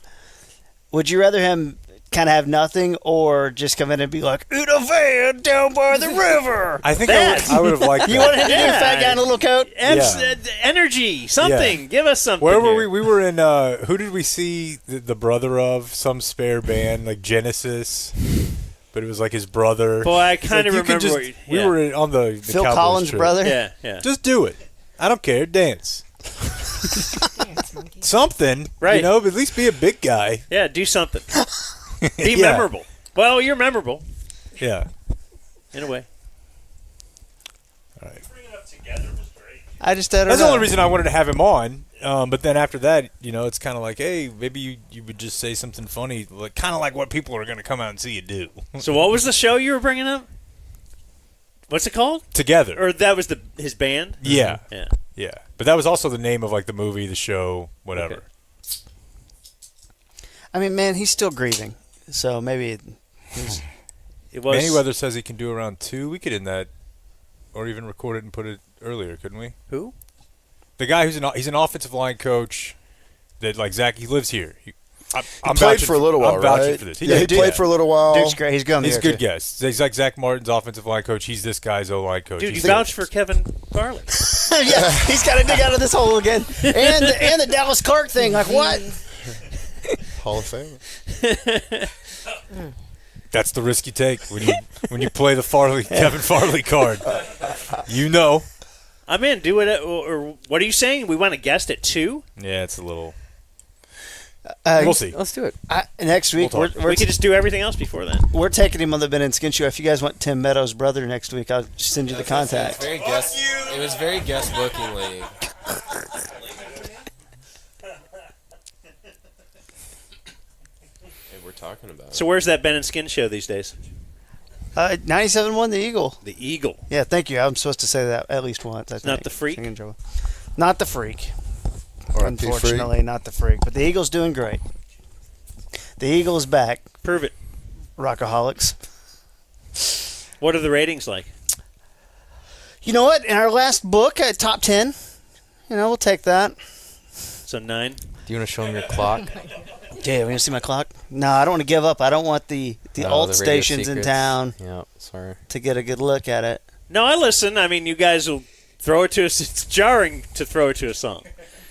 Speaker 8: Would you rather him kind of have nothing, or just come in and be like, in a van down by the river?
Speaker 6: I think I would have liked that.
Speaker 8: You wanted him to be a fat guy in a little coat?
Speaker 5: Energy, something.
Speaker 6: Yeah.
Speaker 5: Give us something.
Speaker 6: Where were
Speaker 5: here.
Speaker 6: we? We were in. Who did we see? The brother of some spare band, like Genesis. But it was like his brother.
Speaker 5: Boy, I kind of remember.
Speaker 6: We were on the
Speaker 8: Phil
Speaker 6: Cowboys
Speaker 8: Collins'
Speaker 6: trip.
Speaker 8: brother?
Speaker 5: Yeah.
Speaker 6: Just do it. I don't care. Dance. Something.
Speaker 5: Right.
Speaker 6: You know, but at least be a big guy.
Speaker 5: Yeah, do something. Be
Speaker 6: Yeah.
Speaker 5: memorable. Well, you're memorable.
Speaker 6: Yeah.
Speaker 5: In a way.
Speaker 6: All right.
Speaker 8: I just don't
Speaker 6: That's
Speaker 8: know.
Speaker 6: the only reason I wanted to have him on. But then after that, you know, it's kind of like, hey, maybe you would just say something funny, like kind of like what people are going to come out and see you do.
Speaker 5: So what was the show you were bringing up? What's it called?
Speaker 6: Together.
Speaker 5: Or that was his band?
Speaker 6: Yeah.
Speaker 5: Yeah.
Speaker 6: Yeah. But that was also the name of like the movie, the show, whatever.
Speaker 5: Okay.
Speaker 8: I mean, man, he's still grieving. So maybe
Speaker 5: It was.
Speaker 6: Mayweather says he can do around 2. We could end that, or even record it and put it earlier, couldn't we?
Speaker 5: Who?
Speaker 6: The guy he's an offensive line coach. That like Zach, he lives here. I'm
Speaker 4: played
Speaker 6: vouching
Speaker 4: for a little while,
Speaker 6: I'm vouching
Speaker 4: right?
Speaker 6: for this.
Speaker 4: He played for a little while.
Speaker 8: Dude's great. He's going
Speaker 6: He's a
Speaker 8: there,
Speaker 6: good
Speaker 8: too.
Speaker 6: guess. He's like Zach Martin's offensive line coach. He's this guy's O-line coach.
Speaker 5: Dude, you
Speaker 6: He's
Speaker 5: vouched for Kevin Farley.
Speaker 8: Yeah, he's got to dig out of this hole again. And the Dallas Clark thing. Like, what?
Speaker 4: Hall of Fame.
Speaker 6: That's the risk you take when you play the Kevin Farley card. You know.
Speaker 5: I'm in. Do it. Or what are you saying? We want a guest at 2?
Speaker 6: Yeah, it's a little.
Speaker 8: We'll
Speaker 6: see.
Speaker 7: Let's do it.
Speaker 8: Next week,
Speaker 6: We'll
Speaker 5: we could just do everything else before then.
Speaker 8: we're taking him on the Ben and Skin show. If you guys want Tim Meadows' brother next week, I'll send you the contact.
Speaker 9: It was very guest booking league. Hey, we're talking about it.
Speaker 5: So where's that Ben and Skin show these days?
Speaker 8: 97.1 The Eagle.
Speaker 5: The Eagle.
Speaker 8: Yeah, thank you. I'm supposed to say that at least once. I
Speaker 5: Not
Speaker 8: think.
Speaker 5: the Freak?
Speaker 8: Singing trouble. Not the Freak.
Speaker 4: R.I.P.
Speaker 8: Unfortunately, not the Freak. But the Eagle's doing great. The Eagle's back.
Speaker 5: Prove it.
Speaker 8: Rockaholics.
Speaker 5: What are the ratings like?
Speaker 8: You know what? In our last book, top 10. You know, we'll take that.
Speaker 5: So 9?
Speaker 7: Do you want to show him your clock?
Speaker 8: Yeah, we want to see my clock? No, I don't want to give up. I don't want the alt
Speaker 7: radio
Speaker 8: stations in
Speaker 7: secrets.
Speaker 8: town
Speaker 7: Yeah, sorry.
Speaker 8: to get a good look at it.
Speaker 5: No, I listen. I mean, you guys will throw it to us. It's jarring to throw it to a song.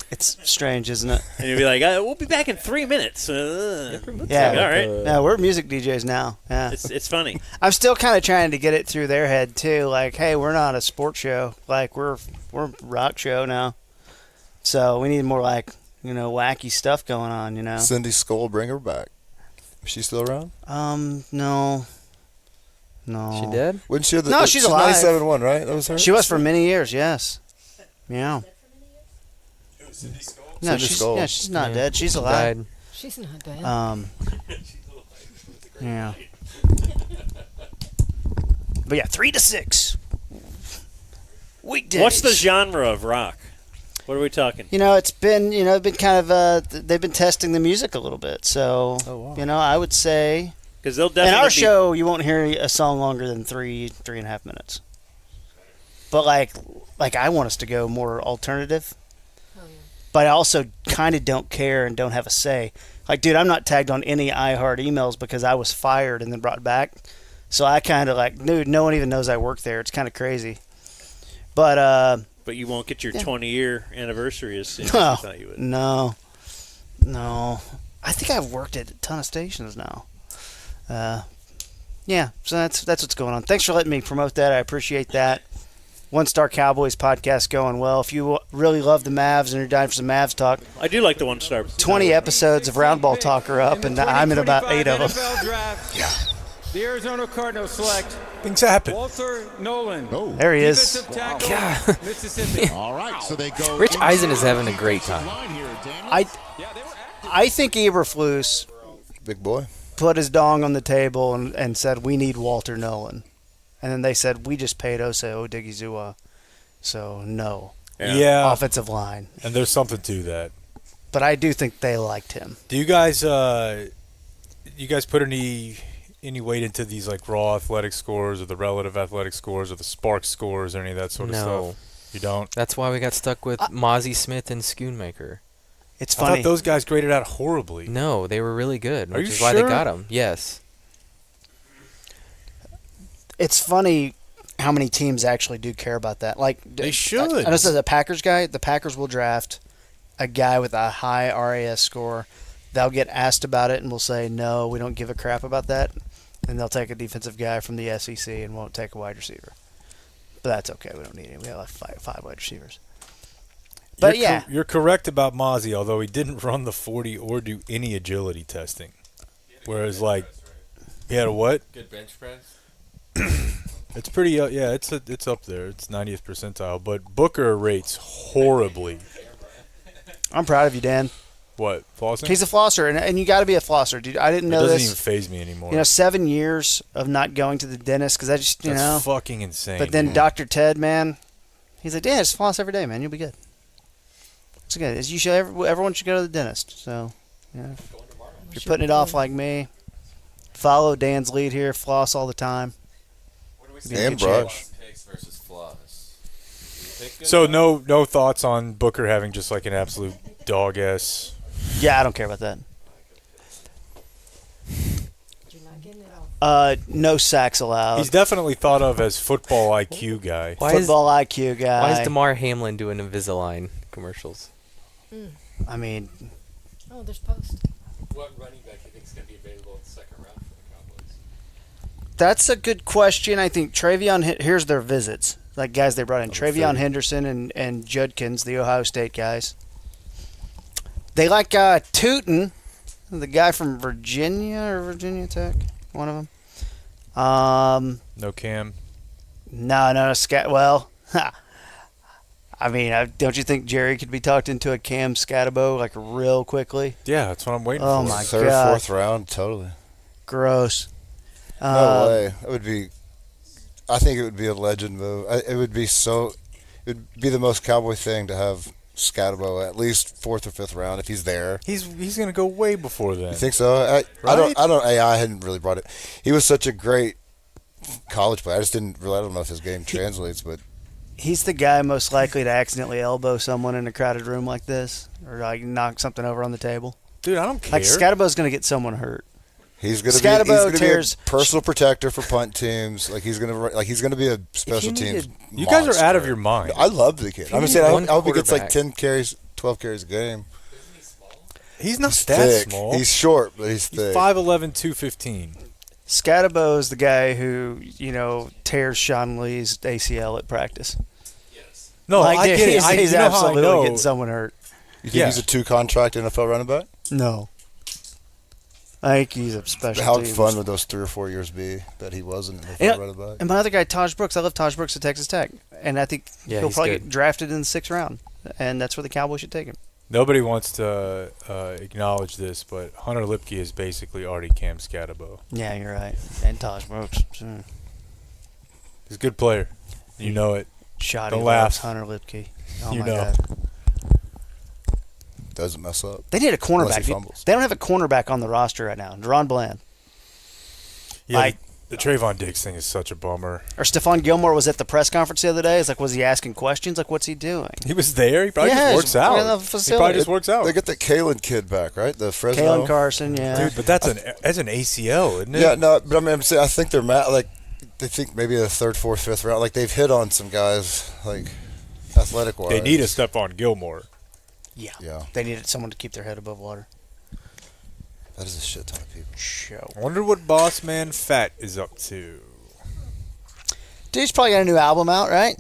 Speaker 8: It's strange, isn't it?
Speaker 5: And you'll be like, we'll be back in 3 minutes.
Speaker 8: Yeah.
Speaker 5: Like, all right.
Speaker 8: No, we're music DJs now. Yeah.
Speaker 5: It's funny.
Speaker 8: I'm still kind of trying to get it through their head too. Like, hey, we're not a sports show. Like, we're a rock show now. So we need more like, wacky stuff going on.
Speaker 4: Cindy Skoll, bring her back. Is she still around?
Speaker 8: No.
Speaker 7: She dead?
Speaker 4: Wasn't she?
Speaker 8: No, she's alive.
Speaker 4: 97.1, right? That was her.
Speaker 8: She was for many years. Yes. Yeah. No, she's not dead. She's alive.
Speaker 7: Died.
Speaker 21: She's not dead.
Speaker 8: Yeah. But yeah, 3 to 6 weekdays.
Speaker 5: What's the genre of rock? What are we talking?
Speaker 8: It's been kind of they've been testing the music a little bit. So I would say
Speaker 5: because they'll definitely
Speaker 8: in our show you won't hear a song longer than 3.5 minutes. But like I want us to go more alternative. But I also kind of don't care and don't have a say. Like, dude, I'm not tagged on any iHeart emails because I was fired and then brought back. So I kind of dude, no one even knows I work there. It's kind of crazy. But
Speaker 5: you won't get your 20-year anniversary as soon as
Speaker 8: no,
Speaker 5: you thought you would.
Speaker 8: No. I think I've worked at a ton of stations now. Yeah, so that's what's going on. Thanks for letting me promote that. I appreciate that. One Star Cowboys podcast going well. If you really love the Mavs and you're dying for some Mavs talk,
Speaker 5: I do like the One Star.
Speaker 8: 20 episodes of Roundball Talk are up, and I'm in about 8 of them.
Speaker 11: Yeah. The Arizona Cardinals select
Speaker 6: things happen.
Speaker 11: Walter Nolan.
Speaker 8: There he is.
Speaker 11: Defensive tackle,
Speaker 7: God.
Speaker 11: Mississippi.
Speaker 18: All right, so they go.
Speaker 7: Rich Eisen is having a great time.
Speaker 8: I think Eberflus,
Speaker 4: big boy,
Speaker 8: put his dong on the table and said, we need Walter Nolan. And then they said, we just paid Ose Odigizua. So, no.
Speaker 6: Yeah.
Speaker 8: offensive line.
Speaker 6: And there's something to that.
Speaker 8: But I do think they liked him.
Speaker 6: Do you guys put any weight into these like raw athletic scores or the relative athletic scores or the spark scores or any of that sort of stuff? You don't?
Speaker 7: That's why we got stuck with Mozzie Smith and Schoonmaker.
Speaker 8: It's
Speaker 6: I
Speaker 8: funny.
Speaker 6: thought those guys graded out horribly.
Speaker 7: No, they were really good,
Speaker 6: Are
Speaker 7: which
Speaker 6: you
Speaker 7: is why they
Speaker 6: sure?
Speaker 7: got them. Yes.
Speaker 8: It's funny how many teams actually do care about that. Like
Speaker 6: They should.
Speaker 8: I know this is a Packers guy. The Packers will draft a guy with a high RAS score. They'll get asked about it and will say, no, we don't give a crap about that. And they'll take a defensive guy from the SEC and won't take a wide receiver. But that's okay. We don't need him. We have like five wide receivers. But
Speaker 6: You're correct about Mozzie, although he didn't run the 40 or do any agility testing. Whereas, like, he had a what?
Speaker 9: Good bench press.
Speaker 6: It's pretty, it's up there. It's 90th percentile. But Booker rates horribly.
Speaker 8: I'm proud of you, Dan.
Speaker 6: What, flossing?
Speaker 8: He's a flosser, and you got to be a flosser, dude. I didn't know
Speaker 6: It doesn't
Speaker 8: this.
Speaker 6: even faze me anymore.
Speaker 8: 7 years of not going to the dentist because I just,
Speaker 6: That's fucking insane.
Speaker 8: But then
Speaker 6: man.
Speaker 8: Dr. Ted, man, he's like, Dan, just floss every day, man. You'll be good. It's good. You should. Everyone should go to the dentist. So, if you're putting it off like me, follow Dan's lead here. Floss all the time.
Speaker 4: And brush.
Speaker 9: Picks versus floss.
Speaker 6: So no thoughts on Booker having just like an absolute dog ass.
Speaker 8: Yeah, I don't care about that. No sacks allowed.
Speaker 6: He's definitely thought of as football IQ guy.
Speaker 8: Football IQ guy.
Speaker 7: Why is DeMar Hamlin doing Invisalign commercials?
Speaker 8: I mean,
Speaker 21: there's post.
Speaker 20: What running back do you think is going to be available in the second round for the Cowboys?
Speaker 8: that's a good question. I think here's their visits. Like guys they brought in. Travion Henderson and Judkins, the Ohio State guys. They like Tootin, the guy from Virginia or Virginia Tech, one of them.
Speaker 6: No Cam.
Speaker 8: No, well, I mean, don't you think Jerry could be talked into a Cam Scatabo like real quickly?
Speaker 6: Yeah, that's what I'm waiting
Speaker 8: for.
Speaker 6: for.
Speaker 8: Oh my
Speaker 4: Third,
Speaker 8: god,
Speaker 4: fourth round, totally.
Speaker 8: Gross.
Speaker 4: No way. It would be. I think it would be a legend move. It would be so. It would be the most Cowboy thing to have Scatabo at least fourth or fifth round if he's there.
Speaker 6: He's going to go way before then.
Speaker 4: You think so? I hadn't really brought it. He was such a great college player. I don't know if his game translates, but
Speaker 8: he's the guy most likely to accidentally elbow someone in a crowded room like this, or like knock something over on the table.
Speaker 6: Dude, I don't care.
Speaker 8: Like Scatabo's going to get someone hurt.
Speaker 4: He's going to be a personal protector for punt teams. Like he's going to be a special teams.
Speaker 6: You guys are out of your mind.
Speaker 4: I love the kid. I'm saying I hope he gets like 10 carries, 12 carries a game.
Speaker 6: He's not
Speaker 4: He's
Speaker 6: that
Speaker 4: thick.
Speaker 6: small.
Speaker 4: He's short, but he's thick.
Speaker 6: 5'11", 215.
Speaker 8: Scatabo is the guy who, tears Sean Lee's ACL at practice.
Speaker 20: Yes.
Speaker 6: No,
Speaker 8: like,
Speaker 6: I get it.
Speaker 8: He's absolutely getting someone hurt.
Speaker 4: You think he's a 2-contract NFL running back?
Speaker 8: No. I think he's a special
Speaker 4: How
Speaker 8: teams.
Speaker 4: fun would those 3 or 4 years be that he wasn't an NFL running back?
Speaker 8: And my other guy, Taj Brooks, I love Taj Brooks at Texas Tech. And I think he'll probably get drafted in the 6th round. And that's where the Cowboys should take him.
Speaker 6: Nobody wants to acknowledge this, but Hunter Lipke is basically already Cam Scatabo.
Speaker 8: Yeah, you're right. And Taj Brooks. Sure.
Speaker 6: He's a good player. You know it.
Speaker 8: Shoddy
Speaker 6: Don't
Speaker 8: loves
Speaker 6: laugh.
Speaker 8: Hunter Lipke. Oh,
Speaker 6: You
Speaker 8: my
Speaker 6: know.
Speaker 8: God.
Speaker 4: Doesn't mess up.
Speaker 8: They need a
Speaker 4: Unless he
Speaker 8: cornerback.
Speaker 4: fumbles.
Speaker 8: They don't have a cornerback on the roster right now. Deron Bland.
Speaker 6: Yeah, the Trayvon Diggs thing is such a bummer.
Speaker 8: Or Stephon Gilmore was at the press conference the other day. It's like, was he asking questions? Like, what's he doing?
Speaker 6: He was there. He probably just works out.
Speaker 8: in the
Speaker 6: He
Speaker 8: facility.
Speaker 6: probably just works out.
Speaker 4: They get the Kalen kid back, right? The Fresno.
Speaker 8: Kalen Carson, yeah.
Speaker 6: Dude, but that's an ACL, isn't it?
Speaker 4: Yeah, no, but I'm saying I think they're they think maybe the 3rd, 4th, 5th round. Like they've hit on some guys like athletic wise.
Speaker 6: They need a Stephon Gilmore.
Speaker 8: Yeah. They needed someone to keep their head above water.
Speaker 4: That is a shit ton of people.
Speaker 8: Show.
Speaker 6: I wonder what Boss Man Fat is up to.
Speaker 8: Dude's probably got a new album out, right?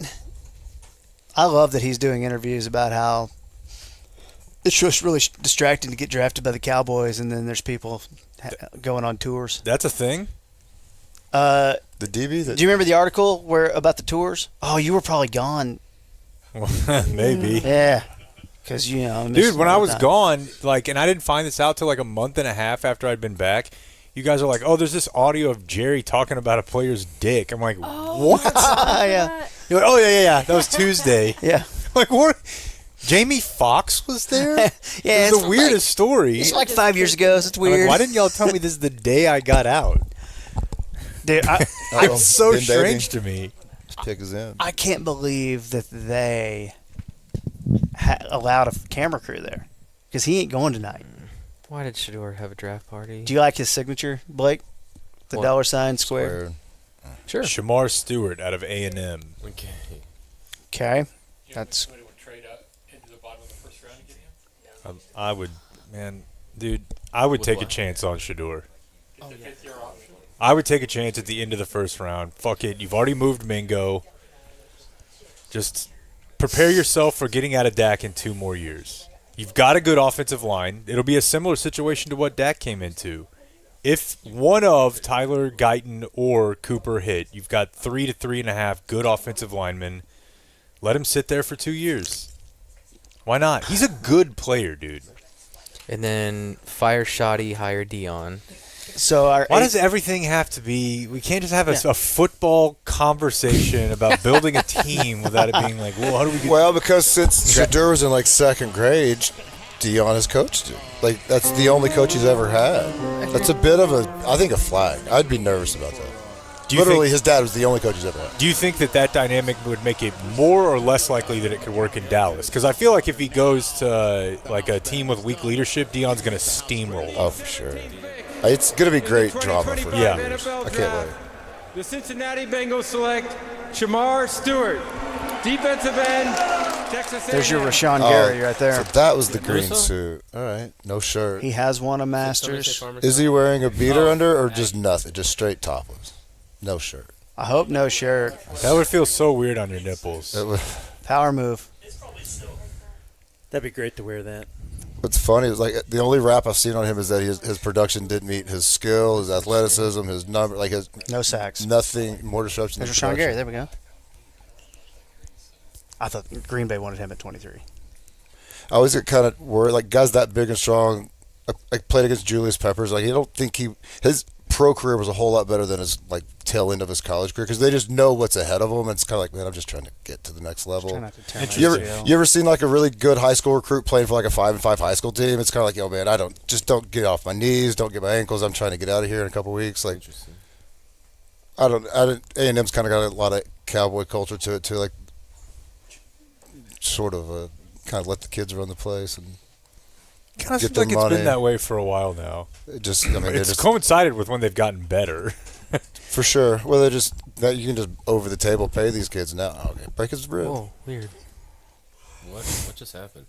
Speaker 8: I love that he's doing interviews about how it's just really distracting to get drafted by the Cowboys, and then there's people going on tours.
Speaker 6: That's a thing?
Speaker 4: The DB?
Speaker 8: Do you remember the article about the tours? Oh, you were probably gone.
Speaker 6: Maybe.
Speaker 8: Yeah. Because,
Speaker 6: Dude, when I was gone, and I didn't find this out till like a month and a half after I'd been back, you guys are like, oh, there's this audio of Jerry talking about a player's dick. I'm like, what?
Speaker 8: Yeah.
Speaker 6: You're like, oh, yeah. That was Tuesday.
Speaker 8: Yeah.
Speaker 6: Like what? Jamie Foxx was there?
Speaker 8: Yeah,
Speaker 6: it's the weirdest story.
Speaker 8: It's like 5 years ago. So it's weird.
Speaker 6: Like, why didn't y'all tell me this is the day I got out?
Speaker 8: Dude,
Speaker 6: it's so strange to me.
Speaker 4: Pick his in.
Speaker 8: I can't believe that they allowed a camera crew there because he ain't going tonight.
Speaker 7: Why did Shador have a draft party?
Speaker 8: Do you like his signature, Blake? The
Speaker 7: What?
Speaker 8: $ square.
Speaker 7: Sure.
Speaker 6: Shamar Stewart out of A&M.
Speaker 9: Okay.
Speaker 8: Okay, that's.
Speaker 20: Somebody would trade up into the bottom of the first round to get him?
Speaker 6: I would, man, dude. I would
Speaker 9: With
Speaker 6: take
Speaker 9: what?
Speaker 6: a chance on Shador.
Speaker 20: Is the fifth year option?
Speaker 6: I would take a chance at the end of the first round. Fuck it. You've already moved Mingo. Just prepare yourself for getting out of Dak in 2 more years. You've got a good offensive line. It'll be a similar situation to what Dak came into. If one of Tyler, Guyton, or Cooper hit, you've got 3 to 3.5 good offensive linemen. Let him sit there for 2 years. Why not? He's a good player, dude.
Speaker 7: And then fire Shoddy, hire Dion.
Speaker 8: So
Speaker 6: why does everything have to be? We can't just have a football conversation about building a team without it being like, well, how do we get?
Speaker 4: Well, because since Shador was in like 2nd grade, Dion has coached him. Like that's the only coach he's ever had. That's a bit of I think a flag. I'd be nervous about that. Literally, his dad was the only coach he's ever had.
Speaker 6: Do you think that dynamic would make it more or less likely that it could work in Dallas? Because I feel like if he goes to like a team with weak leadership, Dion's going to steamroll.
Speaker 4: Oh, for sure. It's going to be great drama for
Speaker 6: Yeah.
Speaker 4: years. I can't wait.
Speaker 11: The Cincinnati Bengals select Shamar Stewart, defensive end, Texas
Speaker 8: There's your
Speaker 11: A&M.
Speaker 8: Rashawn Gary right there.
Speaker 4: So that was the green
Speaker 9: Russo?
Speaker 4: suit. All right, no shirt.
Speaker 8: He has won a Masters.
Speaker 4: Is he wearing a beater under or just nothing? Just straight topless? No shirt.
Speaker 8: I hope no shirt.
Speaker 6: That would feel so weird on your nipples.
Speaker 8: Power move.
Speaker 5: That'd be great to wear that.
Speaker 4: What's funny is like the only rap I've seen on him is that his production didn't meet his skill, his athleticism, his number, like his
Speaker 8: no sacks,
Speaker 4: nothing more disruption.
Speaker 8: There's Rashawn Gary. There we go. I thought Green Bay wanted him at 23.
Speaker 4: I always get kind of worried, like guys that big and strong. I played against Julius Peppers. Like, I don't think his pro career was a whole lot better than his like tail end of his college career because they just know what's ahead of them. And it's kind of like, man, I'm just trying to get to the next level. You ever seen like a really good high school recruit playing for like a 5-5 high school team? It's kind of like, yo, man, don't get off my knees, don't get my ankles. I'm trying to get out of here in a couple weeks. Like, A&M's kind of got a lot of cowboy culture to it too. Like, sort of kind of let the kids run the place and.
Speaker 6: Kind of seems like it's been that way for a while now.
Speaker 4: It's
Speaker 6: coincided with when they've gotten better.
Speaker 4: For sure. Well, they're just that you can just over the table pay these kids now. Okay, break his rib.
Speaker 7: Oh, weird.
Speaker 9: What just happened?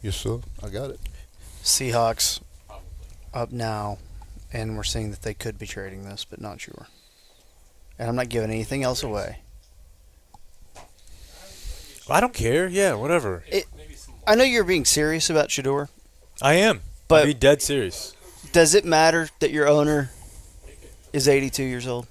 Speaker 4: Yes, sir. I got it.
Speaker 8: Seahawks up now, and we're seeing that they could be trading this, but not sure. And I'm not giving anything else away.
Speaker 6: I don't care. Yeah, whatever.
Speaker 8: I know you're being serious about Shador.
Speaker 6: I am.
Speaker 8: But
Speaker 6: I'll be dead serious.
Speaker 8: Does it matter that your owner is 82 years old?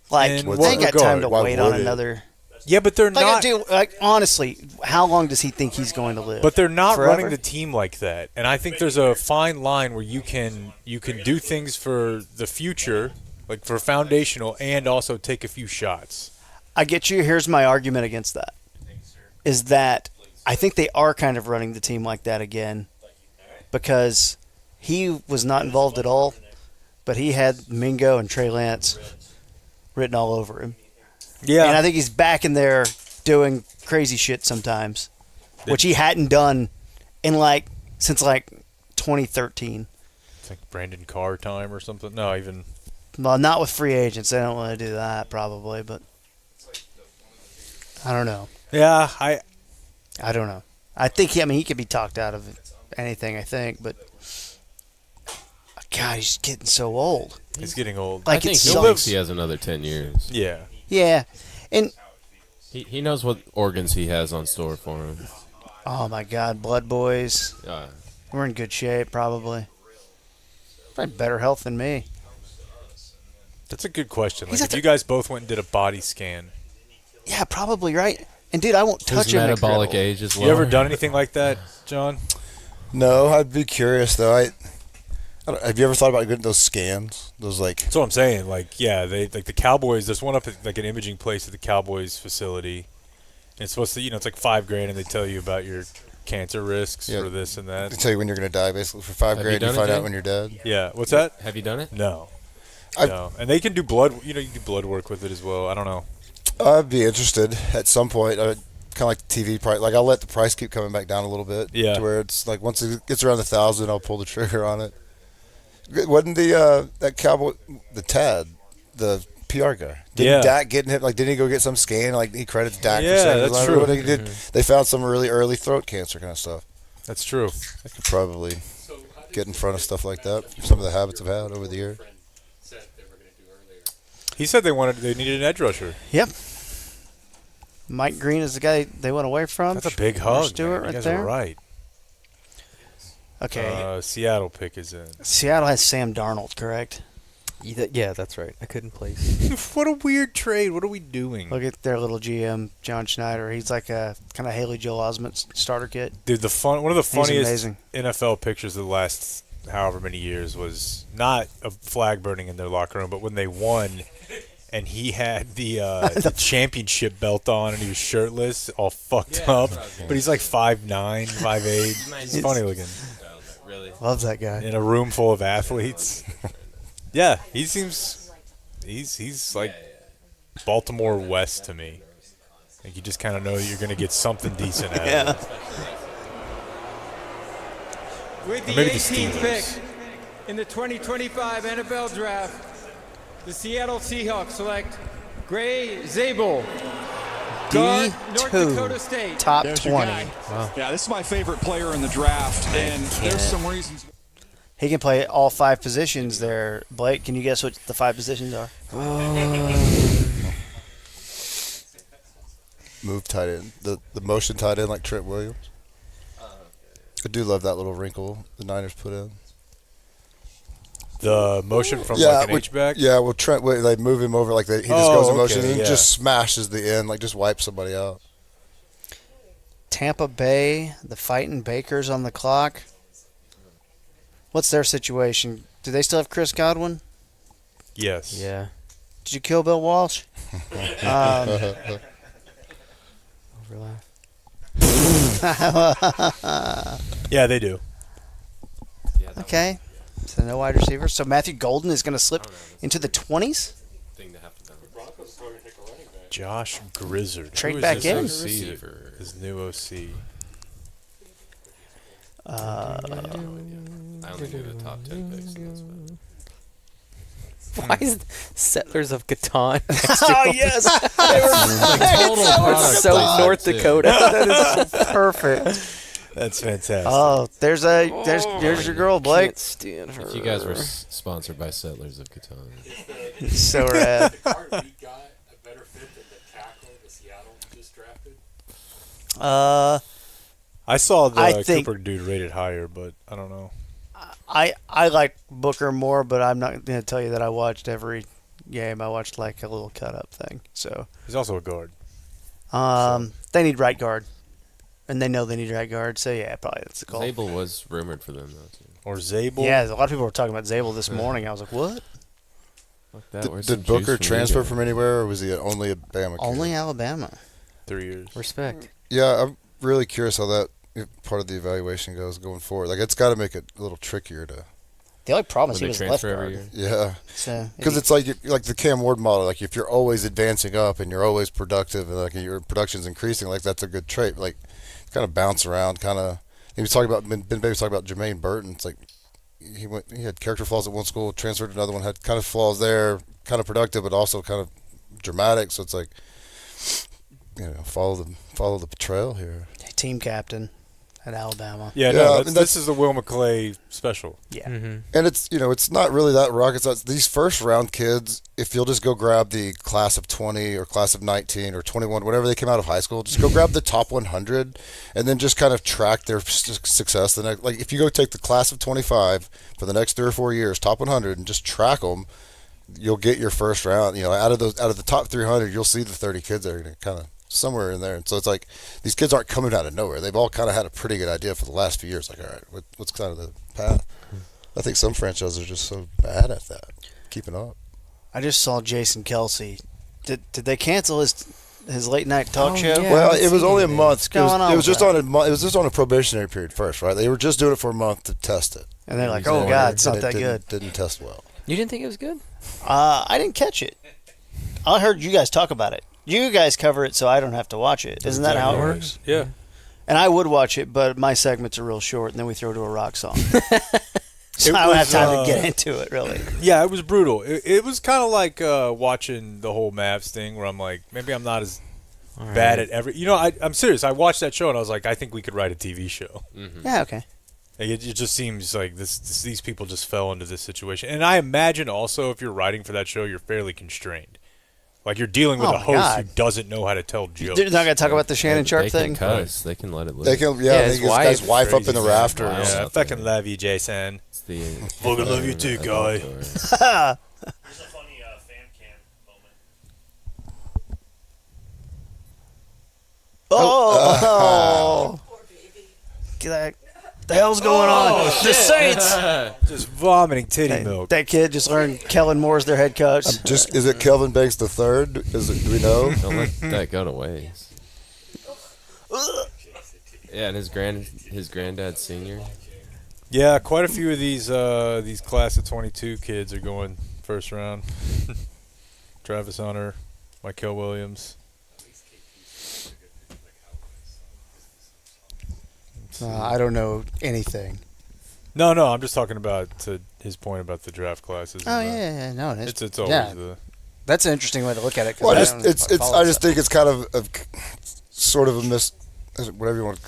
Speaker 8: Like, they ain't got time to wait on another.
Speaker 6: Yeah, but they're not.
Speaker 8: Dude, like, honestly, how long does he think he's going to live?
Speaker 6: But they're not
Speaker 8: Forever?
Speaker 6: running the team like that. And I think there's a fine line where you can do things for the future, like for foundational, and also take a few shots.
Speaker 8: I get you. Here's my argument against that. Is that I think they are kind of running the team like that again because he was not involved at all, but he had Mingo and Trey Lance written all over him.
Speaker 6: Yeah.
Speaker 8: And I think he's back in there doing crazy shit sometimes, which he hadn't done since 2013.
Speaker 6: It's like Brandon Carr time or something. No, even.
Speaker 8: Well, not with free agents. They don't want to do that probably, but I don't know.
Speaker 6: Yeah,
Speaker 8: I don't know. I think he could be talked out of anything, I think, but God, he's getting so old.
Speaker 6: He's getting old.
Speaker 9: I think he has another 10 years.
Speaker 6: Yeah.
Speaker 8: Yeah. And
Speaker 9: he knows what organs he has on store for him.
Speaker 8: Oh my God, Blood Boys. We're in good shape, probably. Probably better health than me.
Speaker 6: That's a good question. Like, if you guys both went and did a body scan.
Speaker 8: Yeah, probably, right? And dude, I won't touch
Speaker 9: his
Speaker 8: him.
Speaker 9: Metabolic age as well.
Speaker 6: You ever done anything like that, John?
Speaker 4: No, I'd be curious though. Have you ever thought about getting those scans? Those like.
Speaker 6: That's what I'm saying. Like, yeah, they like the Cowboys. There's one up at like an imaging place at the Cowboys facility. And it's supposed to, it's like $5,000, and they tell you about your cancer risks for this and that.
Speaker 4: They tell you when you're going to die, basically. For $5,000, you find out when you're dead.
Speaker 6: Yeah. What's that?
Speaker 9: Have you done it?
Speaker 6: No. No. And they can do blood. You can do blood work with it as well. I don't know.
Speaker 4: I'd be interested at some point. Kind of like the TV price. Like I'll let the price keep coming back down a little bit.
Speaker 6: Yeah.
Speaker 4: To where it's like once it gets around 1,000, I'll pull the trigger on it. Wasn't the that cowboy the Tad, the PR guy? Didn't Dak getting hit? Like, didn't he go get some scan? Like he credits Dak.
Speaker 6: Yeah,
Speaker 4: for saying
Speaker 6: that's true.
Speaker 4: what he did. They found some really early throat cancer kind of stuff.
Speaker 6: That's true.
Speaker 4: I could probably get in front of stuff like that. Some of the habits I've had over the year.
Speaker 6: He said they needed an edge rusher.
Speaker 8: Yep. Mike Green is the guy they went away from.
Speaker 6: That's a big hug.
Speaker 8: Stewart
Speaker 6: Man.
Speaker 8: right
Speaker 6: You guys
Speaker 8: there.
Speaker 6: are right.
Speaker 8: Okay.
Speaker 6: Seattle pick is in.
Speaker 8: Seattle has Sam Darnold, correct?
Speaker 7: Yeah, that's right. I couldn't place.
Speaker 6: What a weird trade. What are we doing?
Speaker 8: Look at their little GM, John Schneider. He's like a kind of Haley Joel Osment starter kit.
Speaker 6: Dude, one of the funniest
Speaker 8: amazing.
Speaker 6: NFL pictures of the last however many years was not a flag burning in their locker room, but when they won and he had the championship belt on and he was shirtless, all fucked up. But he's like 5'9", 5'8". He's funny looking.
Speaker 9: Really?
Speaker 8: Loves that guy.
Speaker 6: In a room full of athletes. Yeah, he seems he's like Baltimore West to me. Like you just kind of know that you're going to get something decent out of it.
Speaker 11: With the
Speaker 6: Or maybe the
Speaker 11: 18th
Speaker 6: Steelers.
Speaker 11: pick in the 2025 NFL Draft, the Seattle Seahawks select Gray Zabel, guard, North Dakota State.
Speaker 8: Top
Speaker 1: There's your
Speaker 8: 20.
Speaker 1: guy.
Speaker 8: Wow.
Speaker 1: Yeah, this is my favorite player in the draft, and there's some reasons.
Speaker 8: He can play all 5 positions there. Blake, can you guess what the 5 positions are?
Speaker 4: Move tight end. The motion tight end like Trent Williams. I do love that little wrinkle the Niners put in.
Speaker 6: The motion from like an H-back?
Speaker 4: Yeah, well, Trent, they move him over like he just goes in motion
Speaker 6: okay,
Speaker 4: and he just smashes the end, like just wipes somebody out.
Speaker 8: Tampa Bay, the Fighting Bakers on the clock. What's their situation? Do they still have Chris Godwin?
Speaker 6: Yes.
Speaker 7: Yeah.
Speaker 8: Did you kill Bill Walsh?
Speaker 6: Yeah, they do.
Speaker 8: Okay. So no wide receiver. So Matthew Golden is going to slip into the 20s?
Speaker 6: Josh Grizzard.
Speaker 8: Trade
Speaker 6: Who is
Speaker 8: back
Speaker 6: this
Speaker 8: in.
Speaker 6: OC? His new OC.
Speaker 9: I only knew the top 10 picks. And that's about it.
Speaker 7: Why is Settlers of Catan?
Speaker 8: Oh, yes. They were
Speaker 7: so North Dakota.
Speaker 8: That is perfect.
Speaker 6: That's fantastic.
Speaker 8: Oh, there's your girl, Blake.
Speaker 7: Can't stand her.
Speaker 9: If you guys were sponsored by Settlers of Catan.
Speaker 8: So rad.
Speaker 6: I saw the
Speaker 8: I think-
Speaker 6: Cooper dude rated higher, but I don't know.
Speaker 8: I like Booker more, but I'm not going to tell you that I watched every game. I watched like a little cut up thing. So
Speaker 6: He's also a guard.
Speaker 8: they need right guard, and they know they need right guard. So yeah, probably that's the call.
Speaker 9: Zabel was rumored for them, though, too.
Speaker 6: Or Zabel.
Speaker 8: Yeah, a lot of people were talking about Zabel this morning. I was like, what?
Speaker 9: Fuck that. Where's
Speaker 4: Did
Speaker 9: some juice
Speaker 4: Booker
Speaker 9: from
Speaker 4: transfer
Speaker 9: Liga?
Speaker 4: from anywhere, or was he only a Bama kid?
Speaker 8: Only Alabama.
Speaker 6: 3 years.
Speaker 7: Respect.
Speaker 4: Yeah, I'm really curious how that part of the evaluation goes going forward. Like, it's got to make it a little trickier to.
Speaker 8: The only problem is
Speaker 9: When
Speaker 8: he
Speaker 9: they
Speaker 8: was left
Speaker 9: transfer every
Speaker 8: guard.
Speaker 9: year?
Speaker 4: Yeah,
Speaker 8: So
Speaker 4: because it's like the Cam Ward model. Like, if you're always advancing up and you're always productive and like your production's increasing, like that's a good trait. Like, kind of bounce around, kind of. He was talking about Ben Baby was talking about Jermaine Burton. It's like he had character flaws at one school, transferred to another one, had kind of flaws there, kind of productive, but also kind of dramatic. So it's like, follow the trail here.
Speaker 8: team captain at Alabama.
Speaker 6: Yeah, no, this is the Will McClay special.
Speaker 8: Yeah.
Speaker 7: Mm-hmm.
Speaker 4: And it's it's not really that rocket science. These first round kids, if you'll just go grab the class of 20 or class of 19 or 21, whatever they came out of high school, just go grab the top 100 and then just kind of track their success. Like if you go take the class of 25 for the next 3 or 4 years, top 100, and just track them, you'll get your first round. Out of the top 300, you'll see the 30 kids that are going to kind of somewhere in there. And so it's like these kids aren't coming out of nowhere. They've all kind of had a pretty good idea for the last few years. Like, all right, what's kind of the path? I think some franchises are just so bad at that, keeping up.
Speaker 8: I just saw Jason Kelsey. Did they cancel his late night talk show?
Speaker 4: Yeah, well, it was only a month. It was just
Speaker 8: on
Speaker 4: on a month. It was just on a probationary period first, right? They were just doing it for a month to test it.
Speaker 8: And they're like, "Oh God, it's not that good."
Speaker 4: Didn't test well.
Speaker 7: You didn't think it was good?
Speaker 8: I didn't catch it. I heard you guys talk about it. You guys cover it, so I don't have to watch it. Isn't that how it works?
Speaker 6: Yeah.
Speaker 8: And I would watch it, but my segments are real short, and then we throw to a rock song. So I don't have time to get into it, really.
Speaker 6: Yeah, it was brutal. It was kind of like watching the whole Mavs thing, where I'm like, maybe I'm not as bad at every. You know, I'm serious. I watched that show, and I was like, I think we could write a TV show.
Speaker 8: Mm-hmm. Yeah, okay.
Speaker 6: Like, it just seems like these people just fell into this situation. And I imagine also if you're writing for that show, you're fairly constrained. Like, you're dealing with a host who doesn't know how to tell jokes.
Speaker 8: They're not going to talk about the Shannon Sharp thing?
Speaker 9: They can cuss. They can let it live.
Speaker 4: They can, his guy's wife up in the rafters.
Speaker 6: Yeah, I fucking love you, Jason.
Speaker 9: It's the
Speaker 6: fucking love you too, guy.
Speaker 20: There's a funny fan cam moment.
Speaker 8: Oh! The hell's going on? The Saints!
Speaker 6: Just vomiting titty milk.
Speaker 8: That kid just learned Kellen Moore's their head coach.
Speaker 4: Is it Kelvin Banks the third? Do we know?
Speaker 9: Don't let that go to waste. Yeah, and his granddad senior.
Speaker 6: Yeah, quite a few of these class of 22 kids are going first round. Travis Hunter, Michael Williams.
Speaker 8: I don't know anything.
Speaker 6: No, I'm just talking about his point about the draft classes.
Speaker 8: Oh yeah, no,
Speaker 6: it's always the.
Speaker 8: That's an interesting way to look at it.
Speaker 4: Well, I just think it's kind of sort of a whatever you want.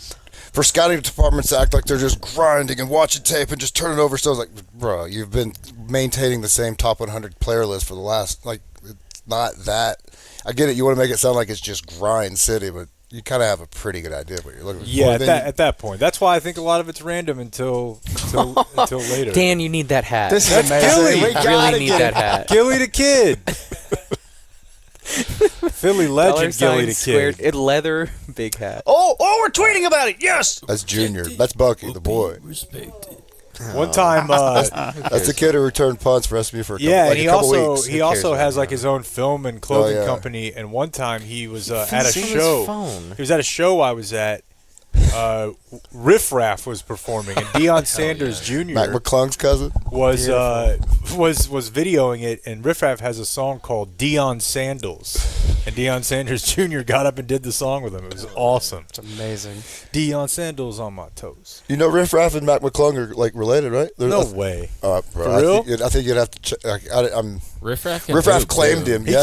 Speaker 4: For scouting departments to act like they're just grinding and watching tape and just turning over stuff, like, bro, you've been maintaining the same top 100 player list for the last, like, it's not that. I get it. You want to make it sound like it's just grind city, but you kind of have a pretty good idea of what you're looking for.
Speaker 6: Yeah, at that point. That's why I think a lot of it's random until later.
Speaker 7: Dan, you need that hat.
Speaker 6: This is amazing.
Speaker 7: Gilly. You really need that hat.
Speaker 6: Gilly the Kid. Philly legend Gilly the Kid.
Speaker 7: It leather, big hat.
Speaker 8: Oh, we're tweeting about it. Yes.
Speaker 4: That's Junior. That's Bucky, the boy.
Speaker 6: One time,
Speaker 4: that's the kid who returned punts for SB for a couple,
Speaker 6: and
Speaker 4: weeks.
Speaker 6: He also has like his own film and clothing company. And one time he was at a show. He was at a show I was at. Riff Raff was performing, and Deion Sanders Jr.
Speaker 4: Mac McClung's cousin
Speaker 6: was videoing it, and Riff Raff has a song called Deion Sandals, and Deion Sanders Jr. got up and did the song with him. It was awesome.
Speaker 8: It's amazing.
Speaker 6: Deion Sandals on my toes.
Speaker 4: You know, Riff Raff and Mac McClung are like related, right?
Speaker 6: No way.
Speaker 4: Bro,
Speaker 6: for real?
Speaker 4: I think you'd have to check.
Speaker 9: Riff Raff
Speaker 4: claimed him. He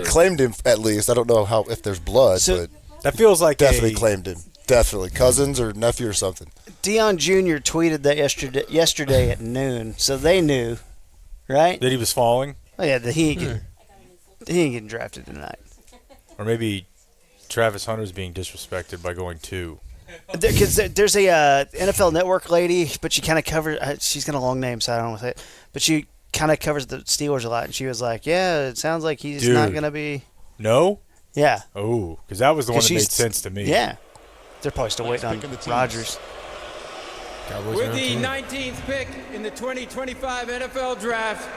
Speaker 4: claimed him at least. I don't know if there's blood, but
Speaker 6: that feels like
Speaker 4: definitely claimed him. Definitely cousins or nephew or something.
Speaker 8: Deion Jr. tweeted that yesterday at noon, so they knew, right?
Speaker 6: That he was falling.
Speaker 8: Oh yeah, that he ain't getting drafted tonight.
Speaker 6: Or maybe Travis Hunter's being disrespected by going 2.
Speaker 8: Because there's a NFL Network lady, but she kind of covers. She's got a long name, so I don't want to say it. But she kind of covers the Steelers a lot, and she was like, "Yeah, it sounds like he's not gonna be."
Speaker 6: No.
Speaker 8: Yeah.
Speaker 6: Oh, because that was the one that made sense to me.
Speaker 8: Yeah. They're probably still waiting on Rodgers.
Speaker 11: With the 19th pick in the 2025 NFL Draft,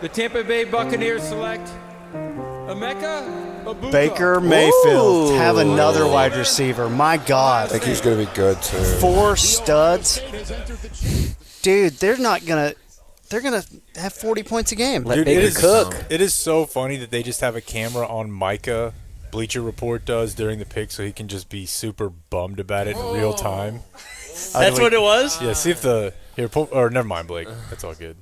Speaker 11: the Tampa Bay Buccaneers select Emeka Egbuka.
Speaker 8: Baker Mayfield have another wide receiver. My God.
Speaker 4: I think he's going to be good, too.
Speaker 8: 4 studs. Dude, they're going to have 40 points a game.
Speaker 7: Let Baker cook.
Speaker 6: It is so funny that they just have a camera on Micah. Bleacher Report does during the pick, so he can just be super bummed about it in real time.
Speaker 5: That's what it was?
Speaker 6: Yeah, see if never mind, Blake. That's all good.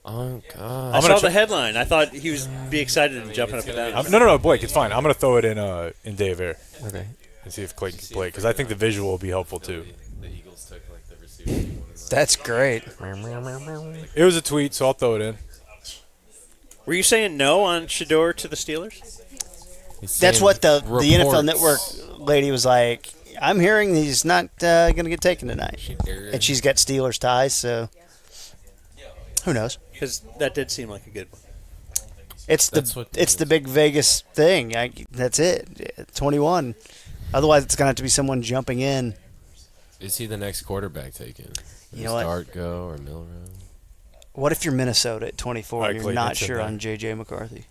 Speaker 9: Oh, God.
Speaker 5: I saw the headline. I thought he was be excited and jumping up and down.
Speaker 6: No, Blake, it's fine. I'm going to throw it in Day of Air.
Speaker 7: Okay.
Speaker 6: And see if Clayton can play, because I think the visual will be helpful, too.
Speaker 9: The Eagles took, like, the receiver.
Speaker 8: That's great.
Speaker 6: It was a tweet, so I'll throw it in.
Speaker 5: Were you saying no on Shador to the Steelers?
Speaker 8: That's what the NFL Network lady was like. I'm hearing he's not going to get taken tonight. And she's got Steelers ties, so who knows?
Speaker 5: Because that did seem like a good one.
Speaker 8: It's the big Vegas thing. That's it. 21. Otherwise, it's going to have to be someone jumping in.
Speaker 9: Is he the next quarterback taken?
Speaker 8: You know what?
Speaker 9: Dart go or Milrow?
Speaker 8: What if you're Minnesota at 24 and you're
Speaker 6: Clayton,
Speaker 8: not
Speaker 6: it's in
Speaker 8: sure
Speaker 6: there.
Speaker 8: on J.J. McCarthy?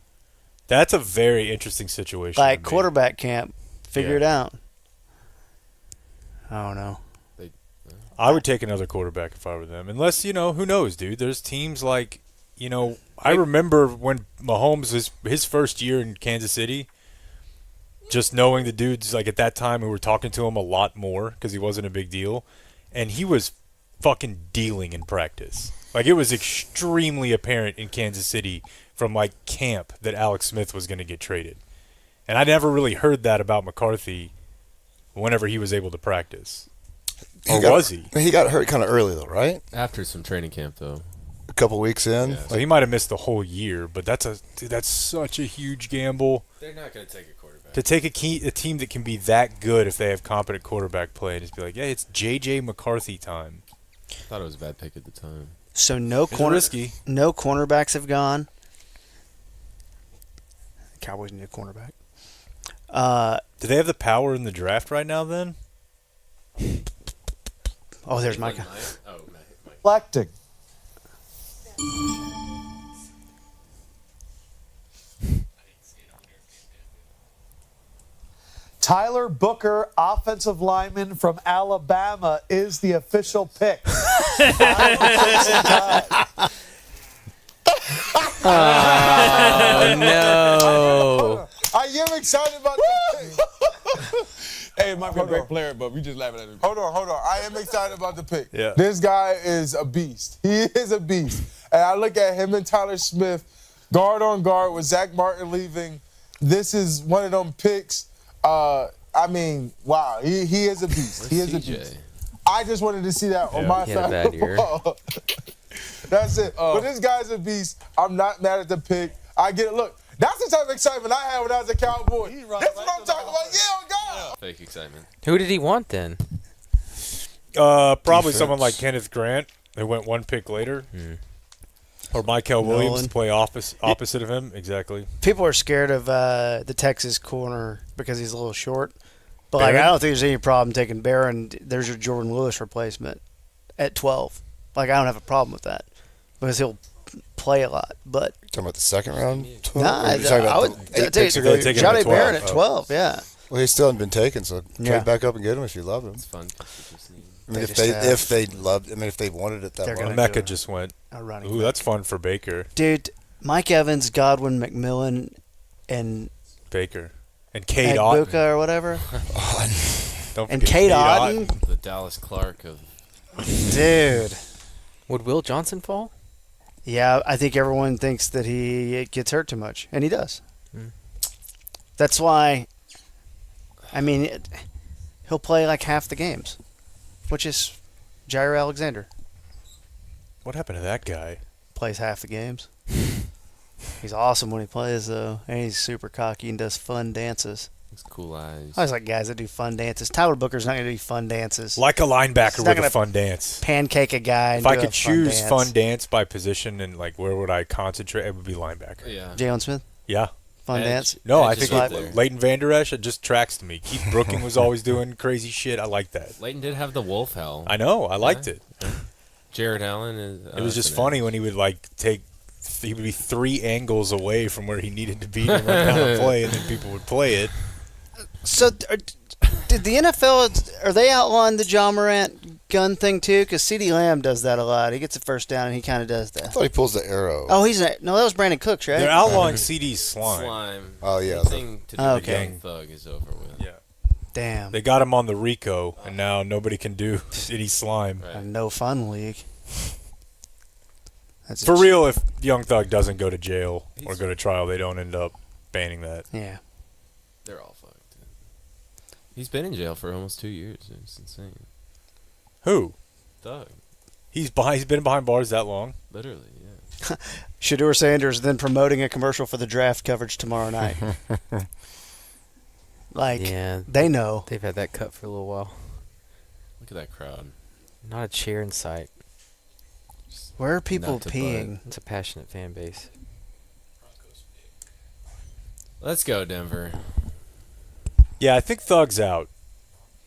Speaker 6: That's a very interesting situation.
Speaker 8: Like
Speaker 6: to me.
Speaker 8: quarterback camp, figure
Speaker 6: Yeah.
Speaker 8: it out. I don't know.
Speaker 6: I would take another quarterback if I were them. Unless, who knows, dude? There's teams like, I remember when Mahomes, his first year in Kansas City, just knowing the dudes, like, at that time who were talking to him a lot more because he wasn't a big deal. And he was fucking dealing in practice. Like, it was extremely apparent in Kansas City from, like, camp that Alex Smith was going to get traded. And I never really heard that about McCarthy whenever he was able to practice. Was he?
Speaker 4: He got hurt kind of early, though, right?
Speaker 9: After some training camp, though.
Speaker 4: A couple weeks in.
Speaker 6: So he might have missed the whole year, but that's such a huge gamble.
Speaker 9: They're not going to take a quarterback.
Speaker 6: To take a team that can be that good if they have competent quarterback play and just be like, yeah, it's J.J. McCarthy time.
Speaker 9: I thought it was a bad pick at the time.
Speaker 8: So no
Speaker 6: risky.
Speaker 8: No cornerbacks have gone. The Cowboys need a cornerback.
Speaker 6: Do they have the power in the draft right now? Then.
Speaker 8: Oh, there's Micah.
Speaker 22: Reflecting. Tyler Booker, offensive lineman from Alabama, is the official pick.
Speaker 7: Oh, no.
Speaker 22: I am excited about the pick.
Speaker 2: Hey, it might be a great player, but we just laughing at him.
Speaker 22: Hold on. I am excited about the pick.
Speaker 6: Yeah.
Speaker 22: This guy is a beast. He is a beast. And I look at him and Tyler Smith, guard on guard with Zach Martin leaving. This is one of them picks. Wow. He is a beast. He is a beast. I just wanted to see that on my side of the ball. That's it. But this guy's a beast. I'm not mad at the pick. I get it. Look, that's the type of excitement I had when I was a Cowboy. That's what I'm talking about. Yeah, oh God.
Speaker 9: Fake excitement.
Speaker 7: Who did he want then?
Speaker 6: Probably
Speaker 4: Defense.
Speaker 6: someone like Kenneth Grant. They went one pick later. Or Michael Williams
Speaker 8: Nolan.
Speaker 6: to play opposite of him. Exactly.
Speaker 8: People are scared of the Texas corner because he's a little short. But
Speaker 6: Barron?
Speaker 8: I don't think there's any problem taking Barron. There's your Jordan Lewis replacement at 12. I don't have a problem with that because he'll play a lot. But
Speaker 4: Talking about the second round?
Speaker 8: Nah,
Speaker 4: Or you're talking
Speaker 8: I
Speaker 4: about
Speaker 8: would
Speaker 4: the 8
Speaker 8: take
Speaker 4: picks ago?
Speaker 8: Johnny Barron at 12. Yeah.
Speaker 4: Well, he still hasn't been taken, so
Speaker 8: Yeah.
Speaker 4: trade back up and get him if you love him.
Speaker 9: It's fun.
Speaker 4: I mean,
Speaker 8: They
Speaker 4: if they wanted it that
Speaker 8: They're
Speaker 4: much.
Speaker 8: gonna
Speaker 6: Mecca
Speaker 8: do it.
Speaker 6: just went.
Speaker 8: A running
Speaker 6: Ooh,
Speaker 8: back.
Speaker 6: that's fun for Baker.
Speaker 8: Dude, Mike Evans, Godwin, McMillan, and
Speaker 6: Baker. And Cade Otton.
Speaker 8: Buka or whatever.
Speaker 6: Don't
Speaker 8: And
Speaker 6: forget
Speaker 8: Cade Otton.
Speaker 9: The Dallas Clark of.
Speaker 8: Dude.
Speaker 7: Would Will Johnson fall?
Speaker 8: Yeah, I think everyone thinks that he gets hurt too much, and he does.
Speaker 7: Mm.
Speaker 8: That's why, he'll play like half the games, which is Jair Alexander.
Speaker 6: What happened to that guy?
Speaker 8: Plays half the games. He's awesome when he plays, though, and he's super cocky and does fun dances.
Speaker 9: His cool eyes.
Speaker 8: I always like guys that do fun dances. Tyler Booker's not going to do fun dances.
Speaker 6: Like a linebacker
Speaker 8: He's not
Speaker 6: with a
Speaker 8: gonna
Speaker 6: fun dance.
Speaker 8: Pancake a guy. And
Speaker 6: If I
Speaker 8: do a
Speaker 6: could choose
Speaker 8: dance.
Speaker 6: fun dance by position and like where would I concentrate, it would be linebacker.
Speaker 9: Yeah.
Speaker 8: Jalen Smith.
Speaker 6: Yeah.
Speaker 8: Fun dance.
Speaker 6: No, I
Speaker 9: Edge
Speaker 6: think
Speaker 9: is right there.
Speaker 6: Leighton Vander Esch, it just tracks to me. Keith Brooking was always doing crazy shit. I like that.
Speaker 9: Leighton did have the wolf howl.
Speaker 6: I know. I liked it.
Speaker 9: Jared Allen is.
Speaker 6: It was just funny when he would he would be 3 angles away from where he needed to be to run down a play, and then people would play it.
Speaker 8: So, did the NFL, are they outlawing the John Morant gun thing too? Because CeeDee Lamb does that a lot. He gets a first down and he kind of does that.
Speaker 4: I thought he pulls the arrow.
Speaker 8: Oh, no, that was Brandon Cooks, right?
Speaker 6: They're outlawing CD's slime.
Speaker 9: Slime.
Speaker 4: Oh, yeah.
Speaker 9: Anything to do with
Speaker 8: Okay.
Speaker 9: Young Thug is over with.
Speaker 6: Yeah.
Speaker 8: Damn.
Speaker 6: They got him on the RICO, and now nobody can do CD slime.
Speaker 8: A no fun league. That's
Speaker 6: For real, if Young Thug doesn't go to jail or go to trial, they don't end up banning that.
Speaker 8: Yeah.
Speaker 9: They're all fucked. He's been in jail for almost 2 years. It's insane.
Speaker 6: Who?
Speaker 9: Thug.
Speaker 6: He's been behind bars that long?
Speaker 9: Literally, yeah.
Speaker 8: Shador Sanders then promoting a commercial for the draft coverage tomorrow night.
Speaker 7: Yeah,
Speaker 8: they know.
Speaker 7: They've had that cut for a little while.
Speaker 9: Look at that crowd.
Speaker 7: Not a chair in sight.
Speaker 8: Where are people
Speaker 9: Not to
Speaker 8: peeing?
Speaker 7: It's a passionate fan base.
Speaker 9: Let's go, Denver.
Speaker 6: Yeah, I think Thug's out.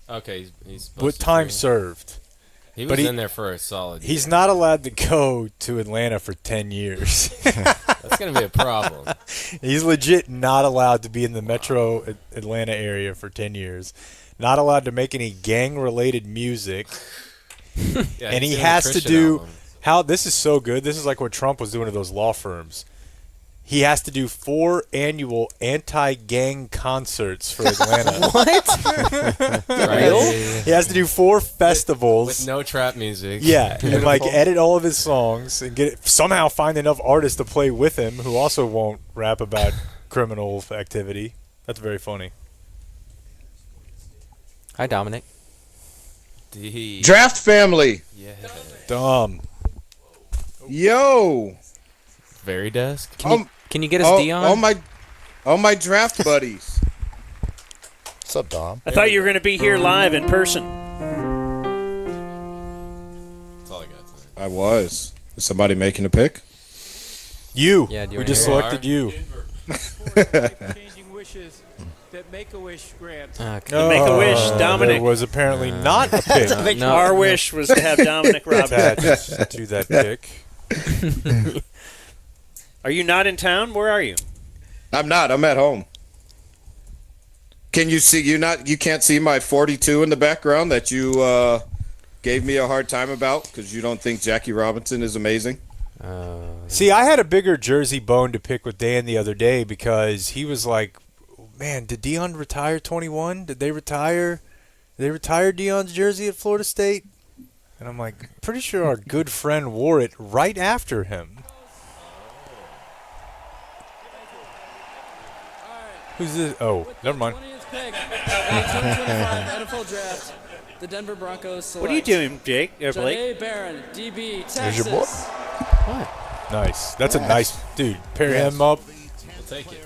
Speaker 9: Okay, he's supposed
Speaker 6: with
Speaker 9: to
Speaker 6: time
Speaker 9: be.
Speaker 6: served.
Speaker 9: He was
Speaker 6: But
Speaker 9: in there for a solid year.
Speaker 6: He's not allowed to go to Atlanta for 10 years.
Speaker 9: That's going to be a problem.
Speaker 6: He's legit not allowed to be in the metro Atlanta area for 10 years. Not allowed to make any gang-related music.
Speaker 9: Yeah,
Speaker 6: and
Speaker 9: he's
Speaker 6: he
Speaker 9: doing a
Speaker 6: has to
Speaker 9: Christian
Speaker 6: do
Speaker 9: album.
Speaker 6: this is so good. This is like what Trump was doing to those law firms. He has to do 4 annual anti-gang concerts for Atlanta.
Speaker 7: What?
Speaker 6: He has to do 4 festivals
Speaker 9: With no trap music.
Speaker 6: Yeah, and like edit all of his songs and somehow find enough artists to play with him who also won't rap about criminal activity. That's very funny.
Speaker 7: Hi, Dominic.
Speaker 10: Draft family.
Speaker 9: Yeah.
Speaker 6: Dumb.
Speaker 10: Yo.
Speaker 9: Very desk.
Speaker 7: Can you get us Dion?
Speaker 10: All my draft buddies.
Speaker 4: What's up, Dom?
Speaker 5: I thought you were going to be here live in person.
Speaker 9: That's all I got tonight.
Speaker 10: I was. Is somebody making a pick?
Speaker 6: You.
Speaker 7: Yeah, do you
Speaker 6: We
Speaker 7: wanna
Speaker 6: just
Speaker 7: hear it?
Speaker 6: selected you.
Speaker 11: Changing wishes that Make-A-Wish grants.
Speaker 5: The Make-A-Wish, Dominic.
Speaker 6: There was apparently not a pick.
Speaker 5: Our wish was to have Dominic Robinson.
Speaker 6: Attached to that pick.
Speaker 5: Are you not in town? Where are you?
Speaker 10: I'm not. I'm at home. Can you see? You can't see my 42 in the background that you gave me a hard time about because you don't think Jackie Robinson is amazing.
Speaker 6: See, I had a bigger jersey bone to pick with Dan the other day because he was like, "Man, did Dion retire 21? Did they retire? Did they retire Dion's jersey at Florida State?" And I'm like, "Pretty sure our good friend wore it right after him." Who's this? Oh, never mind.
Speaker 15: 2025 NFL Draft. The Denver Broncos select.
Speaker 5: What are you doing, Jake? Blake?
Speaker 15: Janae Barron, DB, Texas.
Speaker 6: There's your boy. What? Nice. That's a nice dude. Pair him up.
Speaker 9: We'll take it.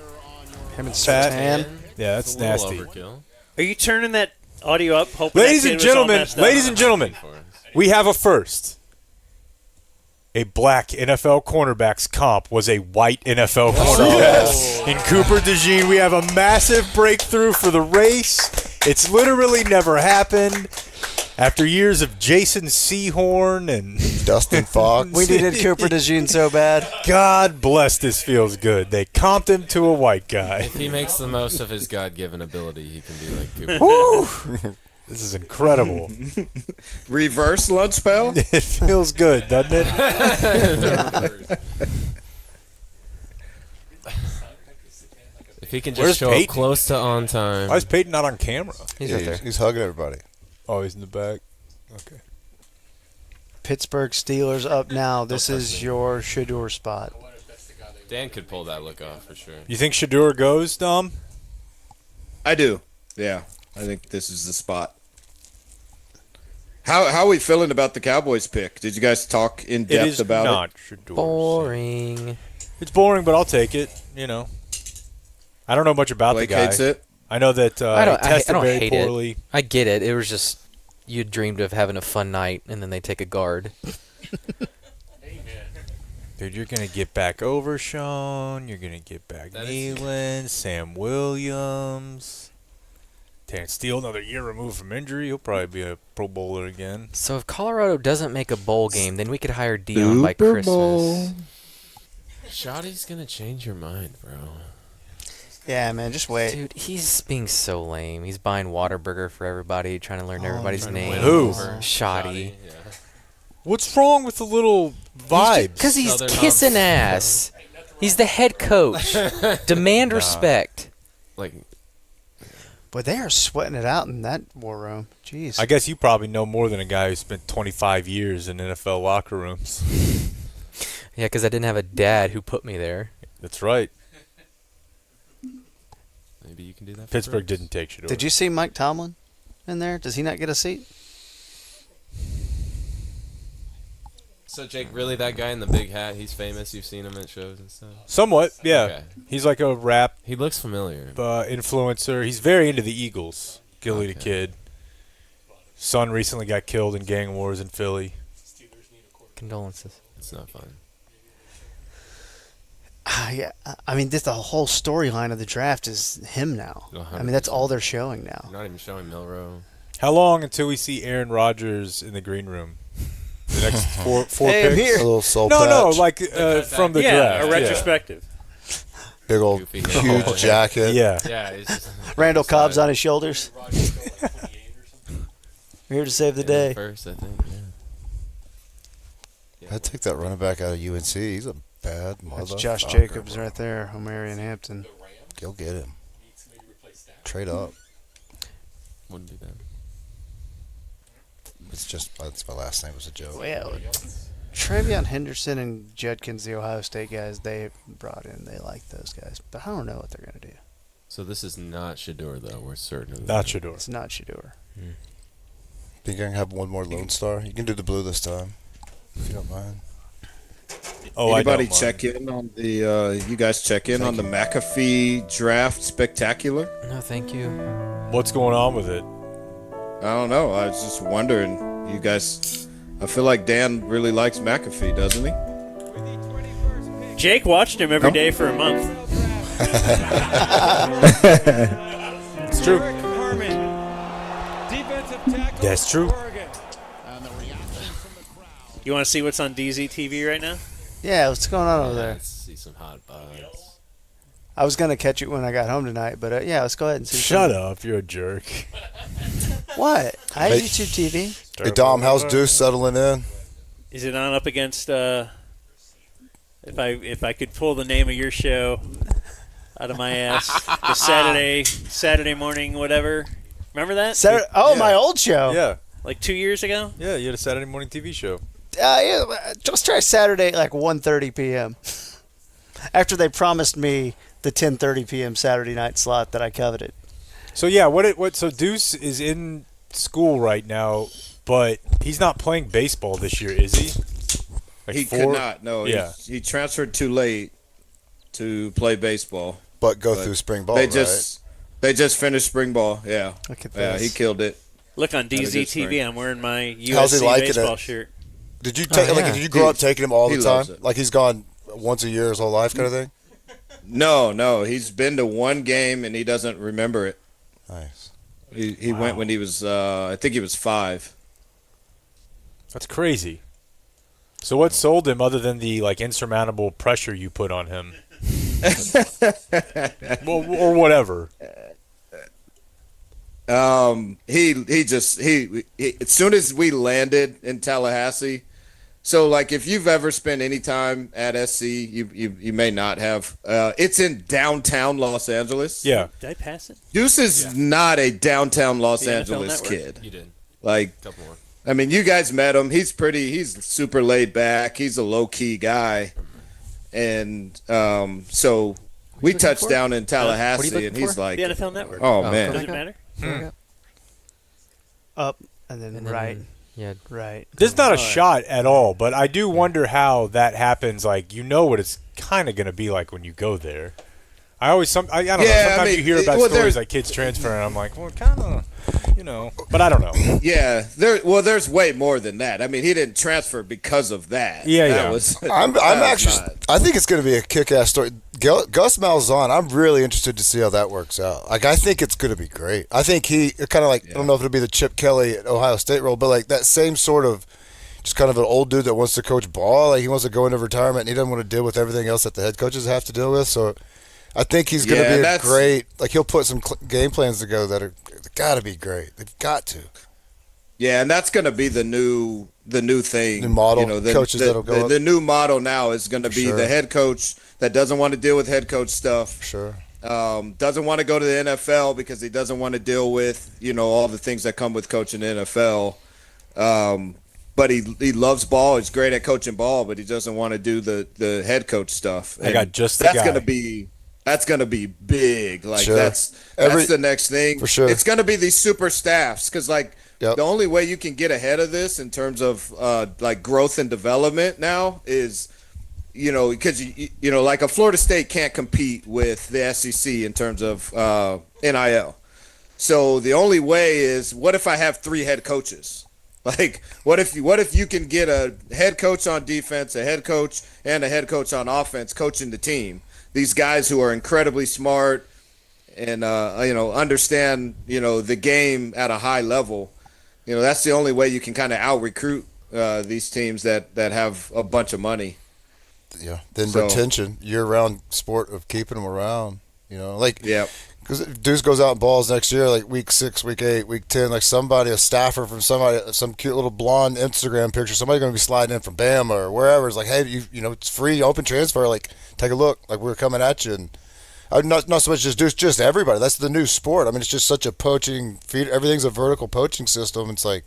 Speaker 8: Him and
Speaker 6: Pat.
Speaker 8: Satan.
Speaker 6: Yeah, that's
Speaker 9: It's a little
Speaker 6: nasty.
Speaker 9: overkill.
Speaker 5: Are you turning that audio up? Hoping
Speaker 6: Ladies
Speaker 5: that
Speaker 6: and
Speaker 5: kid was all
Speaker 6: gentlemen,
Speaker 5: messed up?
Speaker 6: ladies and gentlemen, we have a first. A black NFL cornerback's comp was a white NFL cornerback. In Cooper DeJean, we have a massive breakthrough for the race. It's literally never happened. After years of Jason Sehorn and
Speaker 4: Dustin Fox.
Speaker 8: We needed Cooper DeJean so bad.
Speaker 6: God bless, this feels good. They comped him to a white guy.
Speaker 9: If he makes the most of his God-given ability, he can be like Cooper.
Speaker 6: Woo! This is incredible.
Speaker 10: Reverse lunch spell?
Speaker 6: It feels good, doesn't it?
Speaker 9: If he can
Speaker 6: Where's
Speaker 9: just show
Speaker 6: Peyton?
Speaker 9: up close to on time.
Speaker 6: Why is Peyton not on camera?
Speaker 4: He's right there. He's hugging everybody.
Speaker 6: Oh, he's in the back. Okay.
Speaker 8: Pittsburgh Steelers up now. This is your Shador spot.
Speaker 9: Dan could pull that look off for sure.
Speaker 6: You think Shador goes, Dom?
Speaker 10: I do. Yeah. I think this is the spot. How are we feeling about the Cowboys pick? Did you guys talk in
Speaker 6: It
Speaker 10: depth
Speaker 6: is
Speaker 10: about
Speaker 6: not
Speaker 10: it?
Speaker 6: Shador.
Speaker 7: Boring.
Speaker 6: It's boring, but I'll take it. You know, I don't know much about
Speaker 10: Blake
Speaker 6: the guy.
Speaker 10: hates it?
Speaker 6: I know that
Speaker 7: I
Speaker 6: he tested
Speaker 7: don't
Speaker 6: very
Speaker 7: hate
Speaker 6: poorly.
Speaker 7: it. I get it. It was just you dreamed of having a fun night, and then they take a guard.
Speaker 6: Dude, you're gonna get back over Sean. You're gonna get back Nealon, Sam Williams, Terrence Steele. Another year removed from injury. He'll probably be a Pro Bowler again.
Speaker 7: So if Colorado doesn't make a bowl game, then we could hire Dion by Christmas.
Speaker 9: Shoddy's gonna change your mind, bro.
Speaker 8: Yeah, man, just wait.
Speaker 7: Dude, he's being so lame. He's buying Whataburger for everybody, trying to learn everybody's name.
Speaker 6: Who?
Speaker 7: Shoddy.
Speaker 9: Yeah.
Speaker 6: What's wrong with the little vibes?
Speaker 7: Because he's kissing ass. He's the head coach. Demand respect.
Speaker 9: Like,
Speaker 8: But they are sweating it out in that war room. Jeez.
Speaker 6: I guess you probably know more than a guy who spent 25 years in NFL locker rooms.
Speaker 7: Yeah, because I didn't have a dad who put me there.
Speaker 6: That's right.
Speaker 9: maybe you can do that. For
Speaker 6: Pittsburgh
Speaker 9: Brooks.
Speaker 6: didn't take Shador.
Speaker 8: Did you see Mike Tomlin in there? Does he not get a seat?
Speaker 9: So Jake, really that guy in the big hat? He's famous. You've seen him at shows and stuff.
Speaker 6: Somewhat, yeah.
Speaker 9: Okay.
Speaker 6: He's like a rap
Speaker 9: He looks familiar.
Speaker 6: influencer. He's very into the Eagles. Gilly the kid. Son recently got killed in gang wars in Philly.
Speaker 7: Condolences.
Speaker 9: It's not fun.
Speaker 8: Yeah, I mean, the whole storyline of the draft is him now. I mean, that's all they're showing now.
Speaker 9: You're not even showing Milrow.
Speaker 6: How long until we see Aaron Rodgers in the green room? The next four
Speaker 8: Hey, I'm
Speaker 6: picks?
Speaker 8: here.
Speaker 4: A little soul
Speaker 6: No,
Speaker 4: patch.
Speaker 6: like from the draft.
Speaker 5: a retrospective.
Speaker 4: Big old huge jacket.
Speaker 6: Yeah.
Speaker 9: Yeah. It's just,
Speaker 8: Randall Cobb's on his shoulders. We're here to save the day.
Speaker 9: First, I think. Yeah.
Speaker 4: I'd take that running back out of UNC. He's a bad mother.
Speaker 8: That's Josh Jacobs right there, Omarion Hampton.
Speaker 4: Go get him. Trade up.
Speaker 9: Wouldn't do that.
Speaker 4: That's my last name was a joke.
Speaker 8: Well, Travion Henderson and Judkins, the Ohio State guys, they brought in. They like those guys, but I don't know what they're gonna do.
Speaker 9: So this is not Shador, though. We're certain of that.
Speaker 6: Not Shador.
Speaker 8: It's not Shador.
Speaker 4: Think I can have one more Lone Star? You can do the blue this time, if you don't mind.
Speaker 6: Oh,
Speaker 10: Anybody
Speaker 6: I don't
Speaker 10: check in on the? You guys check in on the McAfee draft spectacular?
Speaker 7: No, thank you.
Speaker 6: What's going on with it?
Speaker 10: I don't know. I was just wondering. You guys, I feel like Dan really likes McAfee, doesn't he?
Speaker 5: Jake watched him every day for a month.
Speaker 6: It's true. That's true.
Speaker 5: You want to see what's on DZ TV right now?
Speaker 8: Yeah, what's going on over there?
Speaker 9: Let's see some hot buds.
Speaker 8: I was gonna catch it when I got home tonight, but yeah, let's go ahead and see.
Speaker 6: Shut up, you're a jerk.
Speaker 8: What? I have
Speaker 4: Hey.
Speaker 8: YouTube TV.
Speaker 4: Hey, Dom, how's Deuce settling in?
Speaker 5: Is it on up against? If I could pull the name of your show out of my ass, the Saturday morning whatever. Remember that?
Speaker 8: My old show.
Speaker 6: Yeah.
Speaker 5: Like 2 years ago.
Speaker 6: Yeah, you had a Saturday morning TV show.
Speaker 8: Yeah, just try Saturday at like 1:30 p.m. After they promised me the 10:30 p.m. Saturday night slot that I coveted.
Speaker 6: So yeah, so Deuce is in school right now, but he's not playing baseball this year, is he? Like
Speaker 10: He could not. No.
Speaker 6: Yeah.
Speaker 10: He transferred too late to play baseball.
Speaker 4: But go through spring ball,
Speaker 10: They just finished spring ball. Yeah.
Speaker 8: Look at
Speaker 10: Yeah,
Speaker 8: this.
Speaker 10: he killed it.
Speaker 5: Look on
Speaker 10: Had a good
Speaker 5: DZ
Speaker 10: spring.
Speaker 5: TV. I'm wearing my
Speaker 4: How's he
Speaker 5: USC
Speaker 4: liking
Speaker 5: baseball
Speaker 4: it?
Speaker 5: shirt.
Speaker 4: Did you take?
Speaker 8: yeah.
Speaker 4: Did you grow up taking him all the
Speaker 10: He
Speaker 4: time?
Speaker 10: loves it.
Speaker 4: Like he's gone once a year his whole life, kind of thing.
Speaker 10: No. He's been to one game and he doesn't remember it.
Speaker 4: Nice.
Speaker 10: He went when he was, I think he was 5.
Speaker 6: That's crazy. So what sold him other than the like insurmountable pressure you put on him? Well, or whatever.
Speaker 10: He just as soon as we landed in Tallahassee. So like if you've ever spent any time at SC, you may not have. It's in downtown Los Angeles.
Speaker 6: Yeah.
Speaker 5: Did I pass it?
Speaker 10: Deuce is not a downtown Los
Speaker 5: The NFL
Speaker 10: Angeles
Speaker 5: Network?
Speaker 10: kid.
Speaker 9: You did.
Speaker 10: Like,
Speaker 9: Couple more.
Speaker 10: I mean, you guys met him. He's super laid back. He's a low key guy, and so we touched down in Tallahassee, and he's like,
Speaker 5: The NFL Network.
Speaker 10: "Oh man,
Speaker 5: Does it matter?
Speaker 8: Up and then right.
Speaker 7: Yeah.
Speaker 8: Right.
Speaker 6: There's not a shot at all, but I do wonder how that happens. Like, you know what it's kind of going to be like when you go there. I don't know. Sometimes you hear about stories like kids transferring, and I'm like, well, kind of, but I don't know.
Speaker 10: Yeah, there's way more than that. I mean, he didn't transfer because of that.
Speaker 6: Yeah,
Speaker 10: that
Speaker 6: yeah.
Speaker 10: Was,
Speaker 4: I'm actually. I think it's going to be a kick-ass story. Gus Malzahn, I'm really interested to see how that works out. Like, I think it's going to be great. I think he kind of like I don't know if it'll be the Chip Kelly at Ohio State role, but like that same sort of just kind of an old dude that wants to coach ball. Like he wants to go into retirement and he doesn't want to deal with everything else that the head coaches have to deal with. So I think he's going to be a great. Like he'll put some game plans together that are got to be great. They've got to.
Speaker 10: Yeah, and that's going to be the new thing.
Speaker 4: New model, coaches that'll go up.
Speaker 10: The new model now is going to be
Speaker 4: Sure.
Speaker 10: the head coach that doesn't want to deal with head coach stuff.
Speaker 4: Sure.
Speaker 10: Doesn't want to go to the NFL because he doesn't want to deal with, all the things that come with coaching the NFL. But he loves ball. He's great at coaching ball, but he doesn't want to do the head coach stuff.
Speaker 6: I got just the
Speaker 10: that's
Speaker 6: guy.
Speaker 10: That's gonna be big. Like
Speaker 4: Sure.
Speaker 10: that's the next thing.
Speaker 4: For sure.
Speaker 10: It's gonna be these super staffs because like
Speaker 4: Yep.
Speaker 10: the only way you can get ahead of this in terms of like growth and development now is because like a Florida State can't compete with the SEC in terms of NIL. So the only way is what if I have 3 head coaches? Like what if you can get a head coach on defense, a head coach, and a head coach on offense coaching the team? These guys who are incredibly smart and understand the game at a high level. That's the only way you can kind of out recruit these teams that have a bunch of money.
Speaker 4: Yeah. Then retention, year-round sport of keeping them around. Because if Deuce goes out and balls next year, like week 6, week 8, week 10, like somebody, a staffer from somebody, some cute little blonde Instagram picture, somebody's going to be sliding in from Bama or wherever. It's like, hey, it's free, open transfer. Like, take a look. Like, we're coming at you. And not so much just Deuce, just everybody. That's the new sport. I mean, it's just such a poaching feed. Everything's a vertical poaching system. It's like,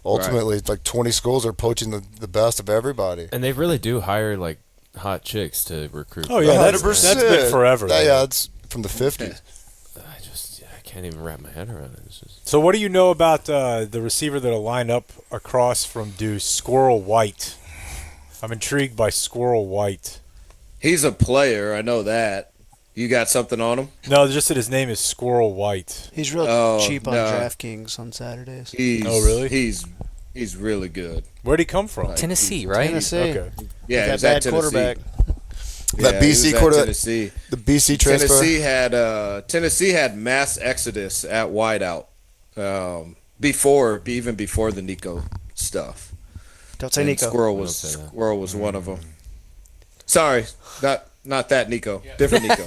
Speaker 4: ultimately, it's like 20 schools are poaching the best of everybody.
Speaker 9: And they really do hire, like, hot chicks to recruit.
Speaker 6: Oh, yeah, that's been forever.
Speaker 4: Yeah, it's from the 50s.
Speaker 9: I can't even wrap my head around it.
Speaker 6: So what do you know about the receiver that'll line up across from Deuce, Squirrel White? I'm intrigued by Squirrel White.
Speaker 10: He's a player. I know that. You got something on him?
Speaker 6: No, just that his name is Squirrel White.
Speaker 8: He's real cheap on DraftKings on Saturdays.
Speaker 6: Really?
Speaker 10: He's really good.
Speaker 6: Where'd he come from?
Speaker 7: Tennessee, right?
Speaker 8: Tennessee.
Speaker 6: Okay.
Speaker 10: Yeah,
Speaker 8: he's got bad quarterback.
Speaker 4: That BC quarterback,
Speaker 10: Tennessee.
Speaker 4: the BC transfer.
Speaker 10: Tennessee had mass exodus at wideout even before the Nico stuff.
Speaker 8: Don't say Nico.
Speaker 10: Squirrel was one of them. Sorry, not that Nico. Different Nico.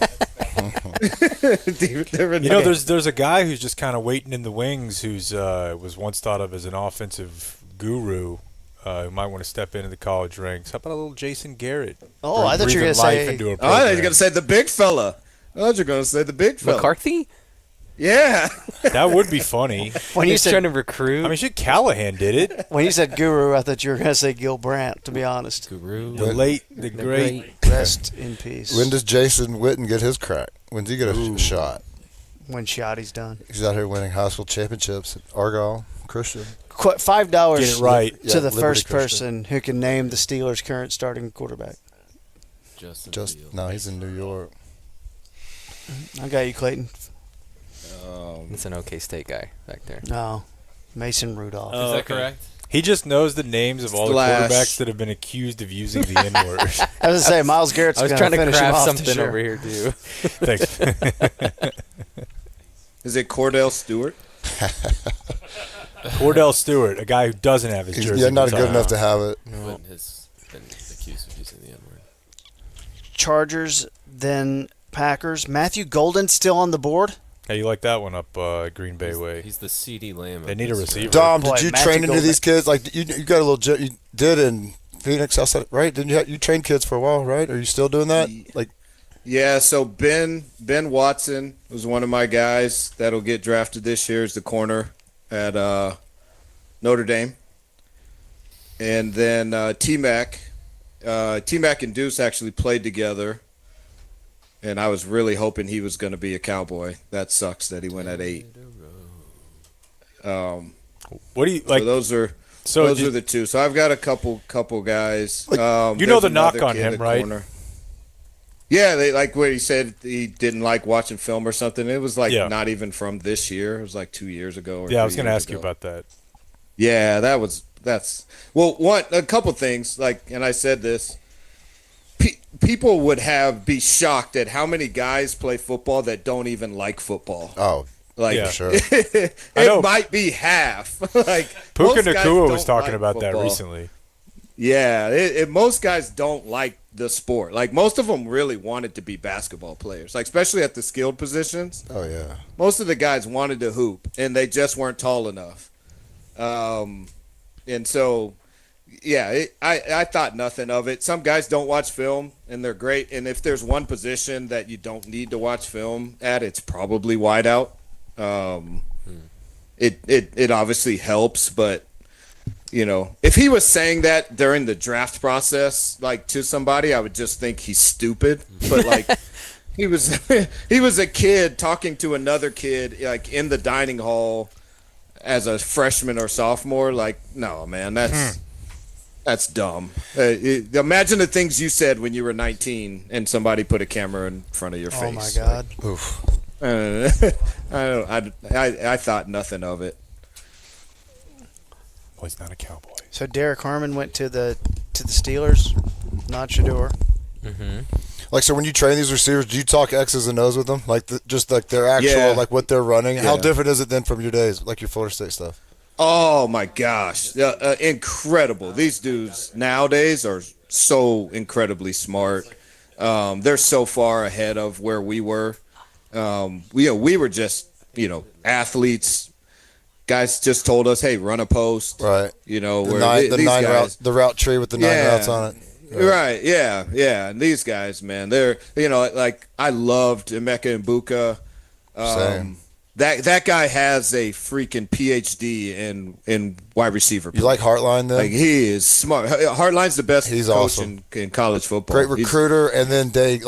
Speaker 10: Different
Speaker 6: You know, there's a guy who's just kind of waiting in the wings who's was once thought of as an offensive guru. Who might want to step into the college ranks. How about a little Jason Garrett?
Speaker 8: Oh, I thought you were going to say.
Speaker 10: I thought you were going to say the big fella. I thought you were going to say the big fella.
Speaker 7: McCarthy?
Speaker 10: Yeah.
Speaker 6: That would be funny.
Speaker 8: When you said
Speaker 7: trying to recruit.
Speaker 6: I mean, shit, Callahan did it.
Speaker 8: When you said guru, I thought you were going to say Gil Brandt, to be honest.
Speaker 9: Guru.
Speaker 6: The great.
Speaker 8: Rest in peace.
Speaker 4: When does Jason Witten get his crack? When does he get a shot?
Speaker 8: When Shoddy's done.
Speaker 4: He's out here winning high school championships at Argyle Christian.
Speaker 8: $5
Speaker 6: Get it right.
Speaker 8: to the first person who can name the Steelers' current starting quarterback.
Speaker 4: No, he's in New York.
Speaker 8: I got you, Clayton.
Speaker 7: It's an OK State guy back there.
Speaker 8: No, Mason Rudolph.
Speaker 9: Is that correct?
Speaker 6: He just knows the names of all the quarterbacks that have been accused of using the N-word.
Speaker 8: I was going to say, Myles Garrett's going to
Speaker 7: trying to
Speaker 8: finish him
Speaker 7: craft
Speaker 8: off
Speaker 7: something
Speaker 8: this year.
Speaker 7: over here, too.
Speaker 6: Thanks.
Speaker 10: Is it Cordell Stewart?
Speaker 6: Cordell Stewart, a guy who doesn't have his jersey.
Speaker 4: Yeah, not good enough to have it.
Speaker 9: Witten has been accused of using the N-word.
Speaker 8: Chargers, then Packers. Matthew Golden still on the board?
Speaker 6: Hey, you like that one up Green Bay way?
Speaker 9: He's the CD Lamb.
Speaker 6: They need a receiver.
Speaker 4: Dom,
Speaker 8: Boy,
Speaker 4: did you
Speaker 8: Matthew
Speaker 4: train into
Speaker 8: Golden.
Speaker 4: these kids? Like you got a little. You did in Phoenix, outside, right? Didn't you train kids for a while, right? Are you still doing that? Like,
Speaker 10: Yeah, so Ben Watson was one of my guys that'll get drafted this year as the corner at Notre Dame. And then T-Mac. T-Mac and Deuce actually played together. And I was really hoping he was going to be a Cowboy. That sucks that he went at 8.
Speaker 6: What do you like?
Speaker 10: So those are the two. So I've got a couple guys.
Speaker 6: You know the knock on him, right?
Speaker 10: Corner. Yeah, they like what he said. He didn't like watching film or something. It was like not even from this year. It was like 2 years ago. Or
Speaker 6: I was going to ask you about that.
Speaker 10: Yeah, that's a couple things. Like, and I said this. People would be shocked at how many guys play football that don't even like football.
Speaker 4: Oh,
Speaker 10: like
Speaker 4: for sure.
Speaker 10: It might be half. Like
Speaker 6: Puka Nacua was talking about that recently.
Speaker 10: Yeah, most guys don't like the sport. Like most of them really wanted to be basketball players, like especially at the skilled positions.
Speaker 4: Oh yeah.
Speaker 10: Most of the guys wanted to hoop, and they just weren't tall enough. And so. Yeah, I thought nothing of it. Some guys don't watch film, and they're great. And if there's one position that you don't need to watch film at, it's probably wideout. It obviously helps, but if he was saying that during the draft process, like to somebody, I would just think he's stupid. But like he was a kid talking to another kid like in the dining hall as a freshman or sophomore. Like, no, man, that's dumb. Imagine the things you said when you were 19 and somebody put a camera in front of your face.
Speaker 8: Oh my God!
Speaker 10: I thought nothing of it.
Speaker 6: Well, he's not a Cowboy.
Speaker 8: So Derek Harmon went to the Steelers, not Shador.
Speaker 7: Mm-hmm.
Speaker 4: Like, so when you train these receivers, do you talk X's and O's with them? Like, just like their actual, like what they're running?
Speaker 10: Yeah.
Speaker 4: How different is it then from your days, like your Florida State stuff?
Speaker 10: Oh my gosh, incredible! These dudes nowadays are so incredibly smart. They're so far ahead of where we were. We were just athletes. Guys just told us, "Hey, run a post."
Speaker 4: Right.
Speaker 10: The
Speaker 4: route tree with the 9 routes on it.
Speaker 10: Right. Yeah. And these guys, man, they're like I loved Emeka Mbuka.
Speaker 4: Same.
Speaker 10: That guy has a freaking PhD in wide receiver play.
Speaker 4: You like Hartline, though?
Speaker 10: Like, he is smart. Hartline's the best
Speaker 4: He's
Speaker 10: coach
Speaker 4: awesome.
Speaker 10: in college football.
Speaker 4: Great recruiter, and then they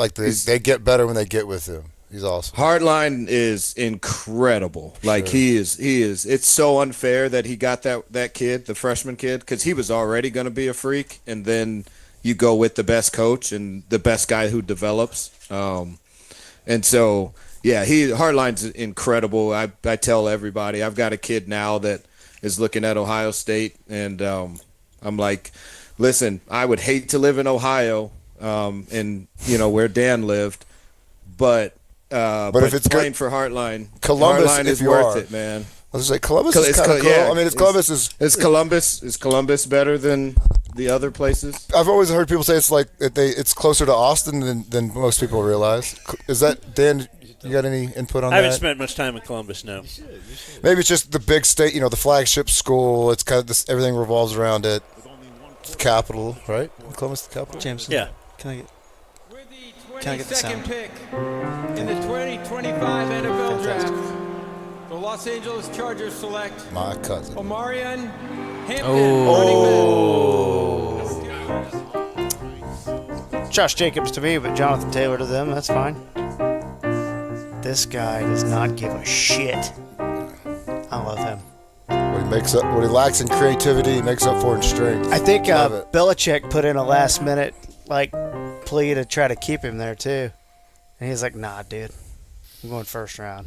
Speaker 4: get better when they get with him. He's awesome.
Speaker 10: Hartline is incredible. Like, he is. It's so unfair that he got that kid, the freshman kid, because he was already going to be a freak, and then you go with the best coach and the best guy who develops. And so, yeah, Hartline's incredible. I tell everybody, I've got a kid now that is looking at Ohio State, and I'm like, listen, I would hate to live in Ohio, and where Dan lived, but
Speaker 4: if it's
Speaker 10: playing
Speaker 4: good
Speaker 10: for Hartline,
Speaker 4: Columbus,
Speaker 10: Hartline
Speaker 4: if
Speaker 10: is
Speaker 4: you
Speaker 10: worth
Speaker 4: are.
Speaker 10: it, man.
Speaker 4: I was like, Columbus is kind of cool.
Speaker 10: Yeah,
Speaker 4: I mean, Columbus
Speaker 10: is Columbus better than the other places?
Speaker 4: I've always heard people say it's like it's closer to Austin than most people realize. Is that, Dan? You got any input on that?
Speaker 5: I haven't spent much time in Columbus, no.
Speaker 4: Maybe it's just the big state, the flagship school. It's kind of this, everything revolves around it. It's the capital, right? Columbus, the capital.
Speaker 8: Jameson.
Speaker 5: Yeah.
Speaker 8: Can I get the
Speaker 11: 22nd
Speaker 8: sound?
Speaker 11: pick in the 2025 NFL Draft, the Los Angeles Chargers select
Speaker 4: My cousin.
Speaker 11: Omarion Hampton, running back.
Speaker 8: Josh Jacobs to me, but Jonathan Taylor to them. That's fine. This guy does not give a shit. I love him.
Speaker 4: What he lacks in creativity, he makes up for in strength.
Speaker 8: I think
Speaker 4: Love it.
Speaker 8: Belichick put in a last minute plea to try to keep him there too, and he's like, "Nah, dude, I'm going first round."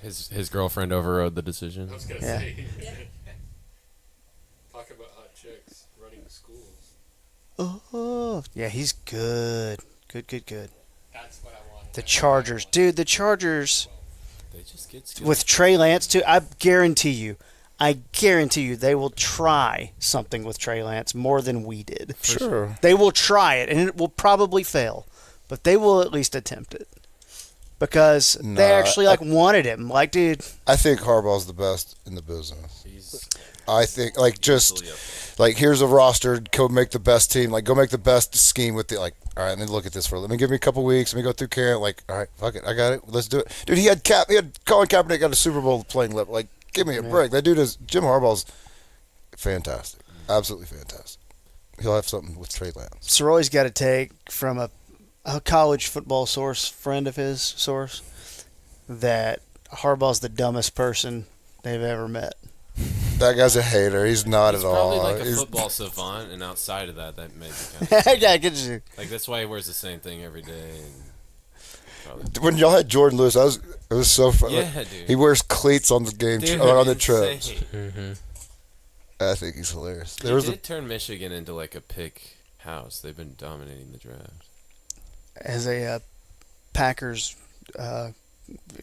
Speaker 9: His girlfriend overrode the decision.
Speaker 20: I was gonna
Speaker 8: Yeah.
Speaker 20: say. Talk about hot chicks running the schools.
Speaker 8: Oh, yeah, he's good. Good.
Speaker 20: That's what I want.
Speaker 8: The Chargers, dude. The Chargers
Speaker 9: They just get
Speaker 8: with Trey Lance too. I guarantee you, they will try something with Trey Lance more than we did.
Speaker 4: Sure.
Speaker 8: They will try it, and it will probably fail, but they will at least attempt it because they actually wanted him. Like, dude,
Speaker 4: I think Harbaugh's the best in the business. I think here's a roster, go make the best team, go make the best scheme with the all right, let me look at this let me give me a couple weeks, let me go through camp, all right, fuck it, I got it, let's do it. Dude, he had Colin Kaepernick got a Super Bowl playing lip. Give me a break. That dude Jim Harbaugh's fantastic. Absolutely fantastic. He'll have something with Trey Lance.
Speaker 8: Soroy's got to take from a college football friend of his source, that Harbaugh's the dumbest person they've ever met.
Speaker 4: That guy's a hater. He's not at all.
Speaker 9: Probably like a
Speaker 4: He's
Speaker 9: football savant, and outside of that may be kind of
Speaker 8: yeah, I get you.
Speaker 9: that's why he wears the same thing every day.
Speaker 4: when y'all had Jordan Lewis, it was so fun.
Speaker 9: Yeah, dude.
Speaker 4: He wears cleats on the game
Speaker 9: Dude,
Speaker 4: on the trips.
Speaker 9: insane.
Speaker 4: I think he's hilarious.
Speaker 9: They did turn Michigan into a pick house. They've been dominating the draft.
Speaker 8: As a Packers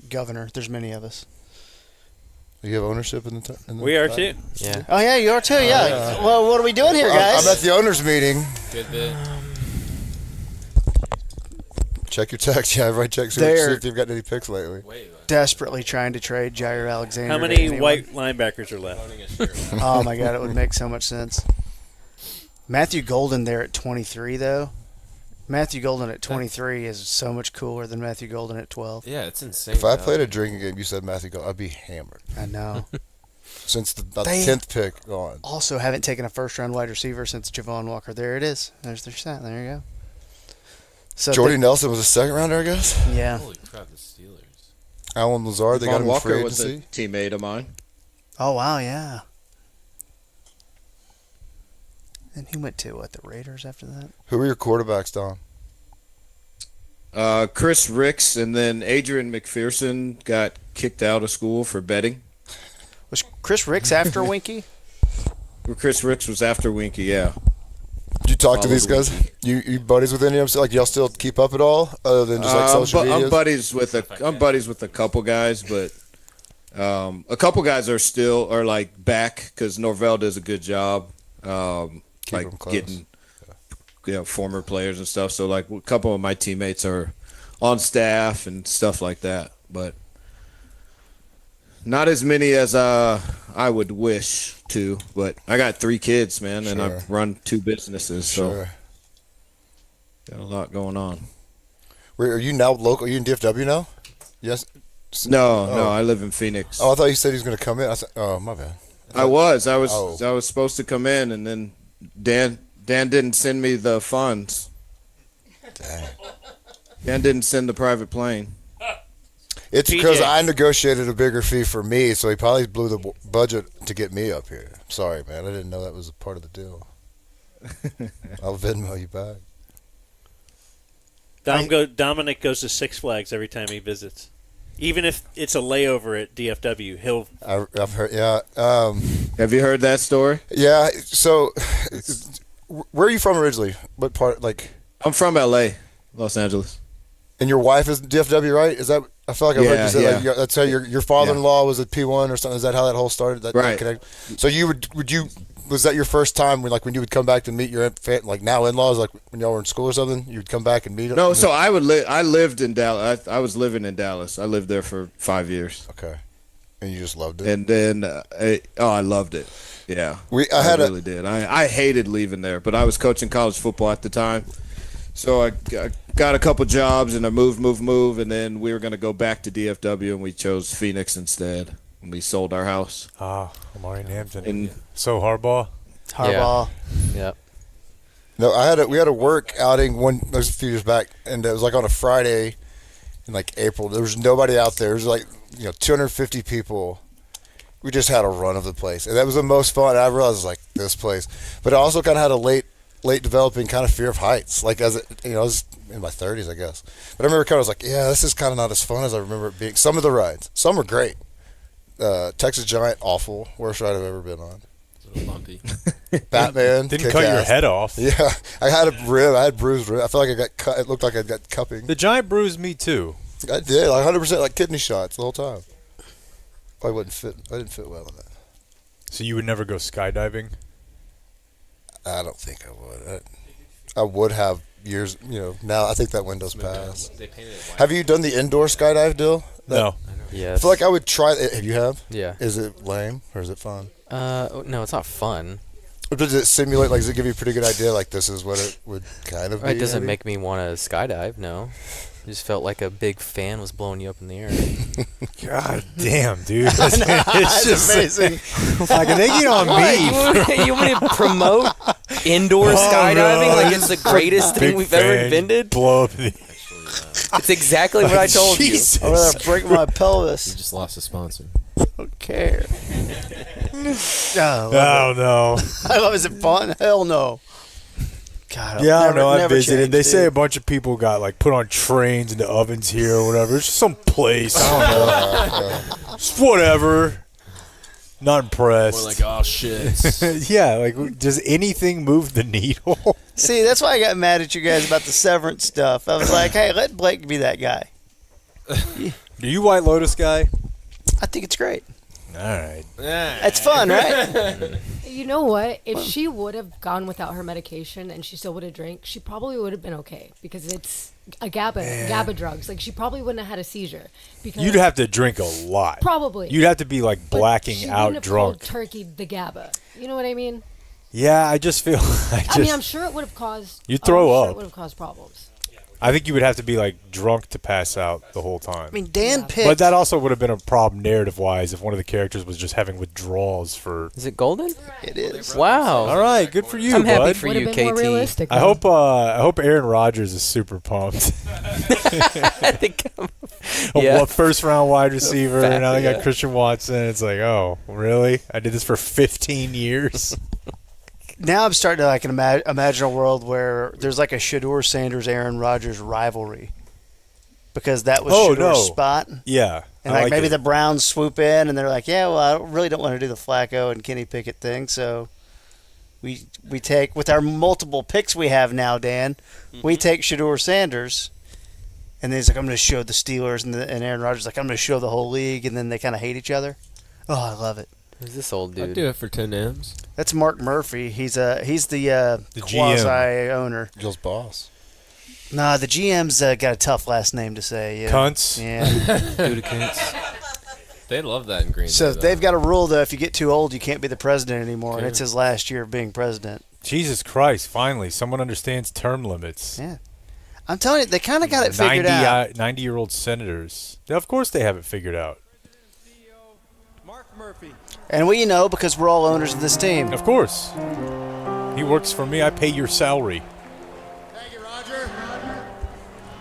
Speaker 8: governor, there's many of us.
Speaker 4: You have ownership in the
Speaker 5: We are too.
Speaker 7: Yeah.
Speaker 8: Oh yeah, you are too. Yeah. Well, what are we doing here, guys?
Speaker 4: I'm at the owners' meeting.
Speaker 9: Good bit.
Speaker 4: Check your text. Yeah, everybody check. See if you've got any picks lately.
Speaker 8: Desperately trying to trade Jair Alexander.
Speaker 5: How many white linebackers are left?
Speaker 8: Oh my God, it would make so much sense. Matthew Golden there at 23, though. Matthew Golden at 23 is so much cooler than Matthew Golden at 12.
Speaker 9: Yeah, it's insane.
Speaker 4: If I played a drinking game, you said Matthew Golden, I'd be hammered.
Speaker 8: I know.
Speaker 4: Since the 10th pick gone.
Speaker 8: Also haven't taken a first-round wide receiver since Javon Walker. There it is. There's their stat. There you go. So
Speaker 4: Jordy Nelson was a second rounder, I guess?
Speaker 8: Yeah.
Speaker 9: Holy crap, the Steelers.
Speaker 4: Alan Lazard, they got him in free
Speaker 10: Walker was a
Speaker 4: agency.
Speaker 10: teammate of mine.
Speaker 8: Oh, wow, yeah. And he went to, the Raiders after that?
Speaker 4: Who were your quarterbacks, Don?
Speaker 10: Chris Ricks, and then Adrian McPherson got kicked out of school for betting.
Speaker 8: Was Chris Ricks after Winky?
Speaker 10: Chris Ricks was after Winky, yeah.
Speaker 4: Did you talk to
Speaker 10: follow
Speaker 4: these
Speaker 10: the
Speaker 4: guys?
Speaker 10: wiki.
Speaker 4: You buddies with any of them? Like y'all still keep up at all, other than just like social media?
Speaker 10: I'm buddies with a couple guys, but a couple guys are like back because Norvell does a good job, like getting former players and stuff. So like a couple of my teammates are on staff and stuff like that, but not as many as I would wish to. But I got 3 kids, man, and I run 2 businesses, so got a lot going on.
Speaker 4: Wait, are you now local? Are you in DFW now? Yes.
Speaker 10: No, I live in Phoenix.
Speaker 4: Oh, I thought you said he was going to come in. I said, oh, my bad.
Speaker 10: I was supposed to come in, and then Dan didn't send me the funds.
Speaker 4: Dang.
Speaker 10: Dan didn't send the private plane.
Speaker 4: It's because I negotiated a bigger fee for me, so he probably blew the budget to get me up here. Sorry, man. I didn't know that was a part of the deal. I'll Venmo you back.
Speaker 5: Dominic goes to Six Flags every time he visits. Even if it's a layover at DFW, he'll...
Speaker 4: I've heard, yeah.
Speaker 10: Have you heard that story?
Speaker 4: Yeah. So, where are you from originally? What part, like...
Speaker 10: I'm from L.A., Los Angeles.
Speaker 4: And your wife is DFW, right? Is that... I feel like I've heard you say like, that's how your father-in-law was at P1 or something. Is that how that whole started?
Speaker 10: Right.
Speaker 4: So was that your first time when you would come back to meet your like now in-laws, like when y'all were in school or something? You would come back and meet them?
Speaker 10: No, so I lived in Dallas. I was living in Dallas. I lived there for 5 years.
Speaker 4: Okay. And you just loved it?
Speaker 10: And then, I loved it. Yeah. I really did. I hated leaving there, but I was coaching college football at the time. So I got a couple jobs and I moved, and then we were going to go back to DFW, and we chose Phoenix instead. And we sold our house.
Speaker 6: Amari Hampton. And so Harbaugh.
Speaker 7: Yep.
Speaker 4: No, we had a work outing a few years back, and it was like on a Friday in like April. There was nobody out there. There was like 250 people. We just had a run of the place, and that was the most fun. I realized like this place, but I also kind of had a late developing kind of fear of heights. Like I was in my 30s, I guess. But I remember kind of was like, yeah, this is kind of not as fun as I remember it being. Some of the rides, some were great. Texas Giant, awful, worst ride I've ever been on.
Speaker 9: Bumpy.
Speaker 4: Batman
Speaker 6: didn't cut your head off.
Speaker 4: Yeah, I had bruised rib. I felt like I got cut. It looked like I got cupping.
Speaker 6: The Giant bruised me too.
Speaker 4: I did, like 100%, like kidney shots the whole time. I didn't fit well in that.
Speaker 6: So you would never go skydiving?
Speaker 4: I don't think I would. I would have years. Now I think that window's passed. Have you done the indoor skydive deal?
Speaker 6: No.
Speaker 7: Yes.
Speaker 4: I feel like I would try. Have you have?
Speaker 7: Yeah.
Speaker 4: Is it lame or is it fun?
Speaker 7: No, it's not fun.
Speaker 4: Or does it simulate? Like, does it give you a pretty good idea? Like, this is what it would kind of be.
Speaker 7: It doesn't make me want to skydive. No. It just felt like a big fan was blowing you up in the air.
Speaker 6: God damn, dude.
Speaker 8: It's just
Speaker 6: amazing. Like, they get on me.
Speaker 7: You want me to promote indoor skydiving like it's the greatest thing we've ever invented?
Speaker 6: Blow up
Speaker 7: It's exactly what I told you.
Speaker 8: I'm going to break my pelvis.
Speaker 9: You just lost a sponsor.
Speaker 8: Don't care.
Speaker 6: Oh, no.
Speaker 8: I love it. Is it fun? Hell no. God,
Speaker 6: yeah, I don't know. I
Speaker 8: never
Speaker 6: visited.
Speaker 8: changed,
Speaker 6: They say
Speaker 8: dude.
Speaker 6: a bunch of people got like put on trains into ovens here or whatever. It's just some place. I don't know. Just whatever. Not impressed.
Speaker 9: More like, oh shit.
Speaker 6: Yeah, like does anything move the needle?
Speaker 8: See, that's why I got mad at you guys about the Severance stuff. I was like, hey, let Blake be that guy.
Speaker 6: Are you White Lotus guy?
Speaker 8: I think it's great.
Speaker 6: All right.
Speaker 8: It's fun, right?
Speaker 21: You know what? If she would have gone without her medication and she still would have drank, she probably would have been okay because it's a GABA drugs. Like she probably wouldn't have had a seizure. Because
Speaker 6: You'd have to drink a lot.
Speaker 21: Probably.
Speaker 6: You'd have to be like
Speaker 21: but
Speaker 6: blacking
Speaker 21: she
Speaker 6: out
Speaker 21: wouldn't have
Speaker 6: drunk.
Speaker 21: called turkey the GABA. You know what I mean?
Speaker 6: Yeah, I just feel.
Speaker 21: I mean, I'm sure it would have caused.
Speaker 6: You'd throw
Speaker 21: I'm sure
Speaker 6: up.
Speaker 21: It would have caused problems.
Speaker 6: I think you would have to be like drunk to pass out the whole time.
Speaker 8: I mean, Dan picked.
Speaker 6: But that also would have been a problem narrative-wise if one of the characters was just having withdrawals for.
Speaker 7: Is it golden?
Speaker 8: It is.
Speaker 7: Wow.
Speaker 6: All right, good for you,
Speaker 7: I'm
Speaker 6: bud.
Speaker 7: happy for you, KT.
Speaker 6: I hope Aaron Rodgers is super pumped.
Speaker 7: I think
Speaker 6: A first-round wide receiver, and now they got
Speaker 7: yeah.
Speaker 6: Christian Watson. It's like, oh, really? I did this for 15 years.
Speaker 8: Now I'm starting to like imagine a world where there's like a Shador Sanders Aaron Rodgers rivalry because that was Shador's spot.
Speaker 6: Yeah,
Speaker 8: and like maybe the Browns swoop in and they're like, yeah, well, I really don't want to do the Flacco and Kenny Pickett thing, so we take with our multiple picks we have now, Dan. We take Shedeur Sanders, and then he's like, I'm going to show the Steelers, and Aaron Rodgers like, I'm going to show the whole league, and then they kind of hate each other. Oh, I love it.
Speaker 7: Who's this old dude?
Speaker 9: I'd do it for 10 M's.
Speaker 8: That's Mark Murphy. He's the
Speaker 6: GM.
Speaker 8: quasi owner.
Speaker 4: Gil's boss.
Speaker 8: Nah, the GM's got a tough last name to say. Yeah.
Speaker 6: Cunts.
Speaker 8: Yeah.
Speaker 7: Cunts.
Speaker 9: They love that in Green
Speaker 8: So
Speaker 9: Bay.
Speaker 8: they've got a rule, though, if you get too old, you can't be the president anymore, and it's his last year of being president.
Speaker 6: Jesus Christ, finally, someone understands term limits.
Speaker 8: Yeah. I'm telling you, they kind of got it figured out.
Speaker 6: 90-year-old senators. Of course they have it figured out.
Speaker 11: Mark Murphy.
Speaker 8: And we know because we're all owners of this team.
Speaker 6: Of course. He works for me. I pay your salary.
Speaker 19: Thank you, Roger.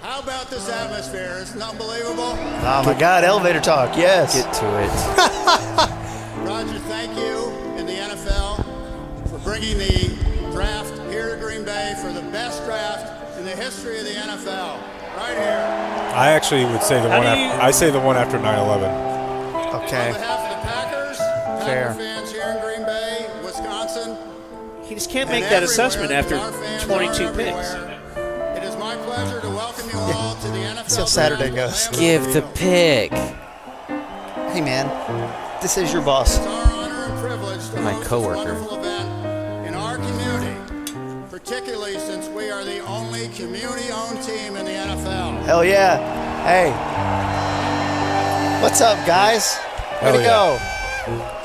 Speaker 19: How about this atmosphere? Isn't it unbelievable?
Speaker 8: Oh, my God, elevator talk, yes.
Speaker 7: Get to it.
Speaker 19: Roger, thank you and the NFL for bringing the draft here to Green Bay for the best draft in the history of the NFL. Right here.
Speaker 6: I actually would say the one. I say the one after 9/11.
Speaker 8: Okay.
Speaker 19: On behalf of the Packers,
Speaker 8: Fair.
Speaker 19: Packer fans here in Green Bay, Wisconsin.
Speaker 5: He just can't make that assessment after 22 picks.
Speaker 19: It is my pleasure to welcome you all to the NFL.
Speaker 8: See how Saturday goes.
Speaker 7: Give the pick.
Speaker 8: Hey, man, this is your boss.
Speaker 19: It's our honor and privilege to
Speaker 7: My
Speaker 19: host
Speaker 7: coworker.
Speaker 19: this wonderful event in our community, particularly since we are the only community-owned team in the NFL.
Speaker 8: Hell yeah. Hey. What's up, guys? Way to go.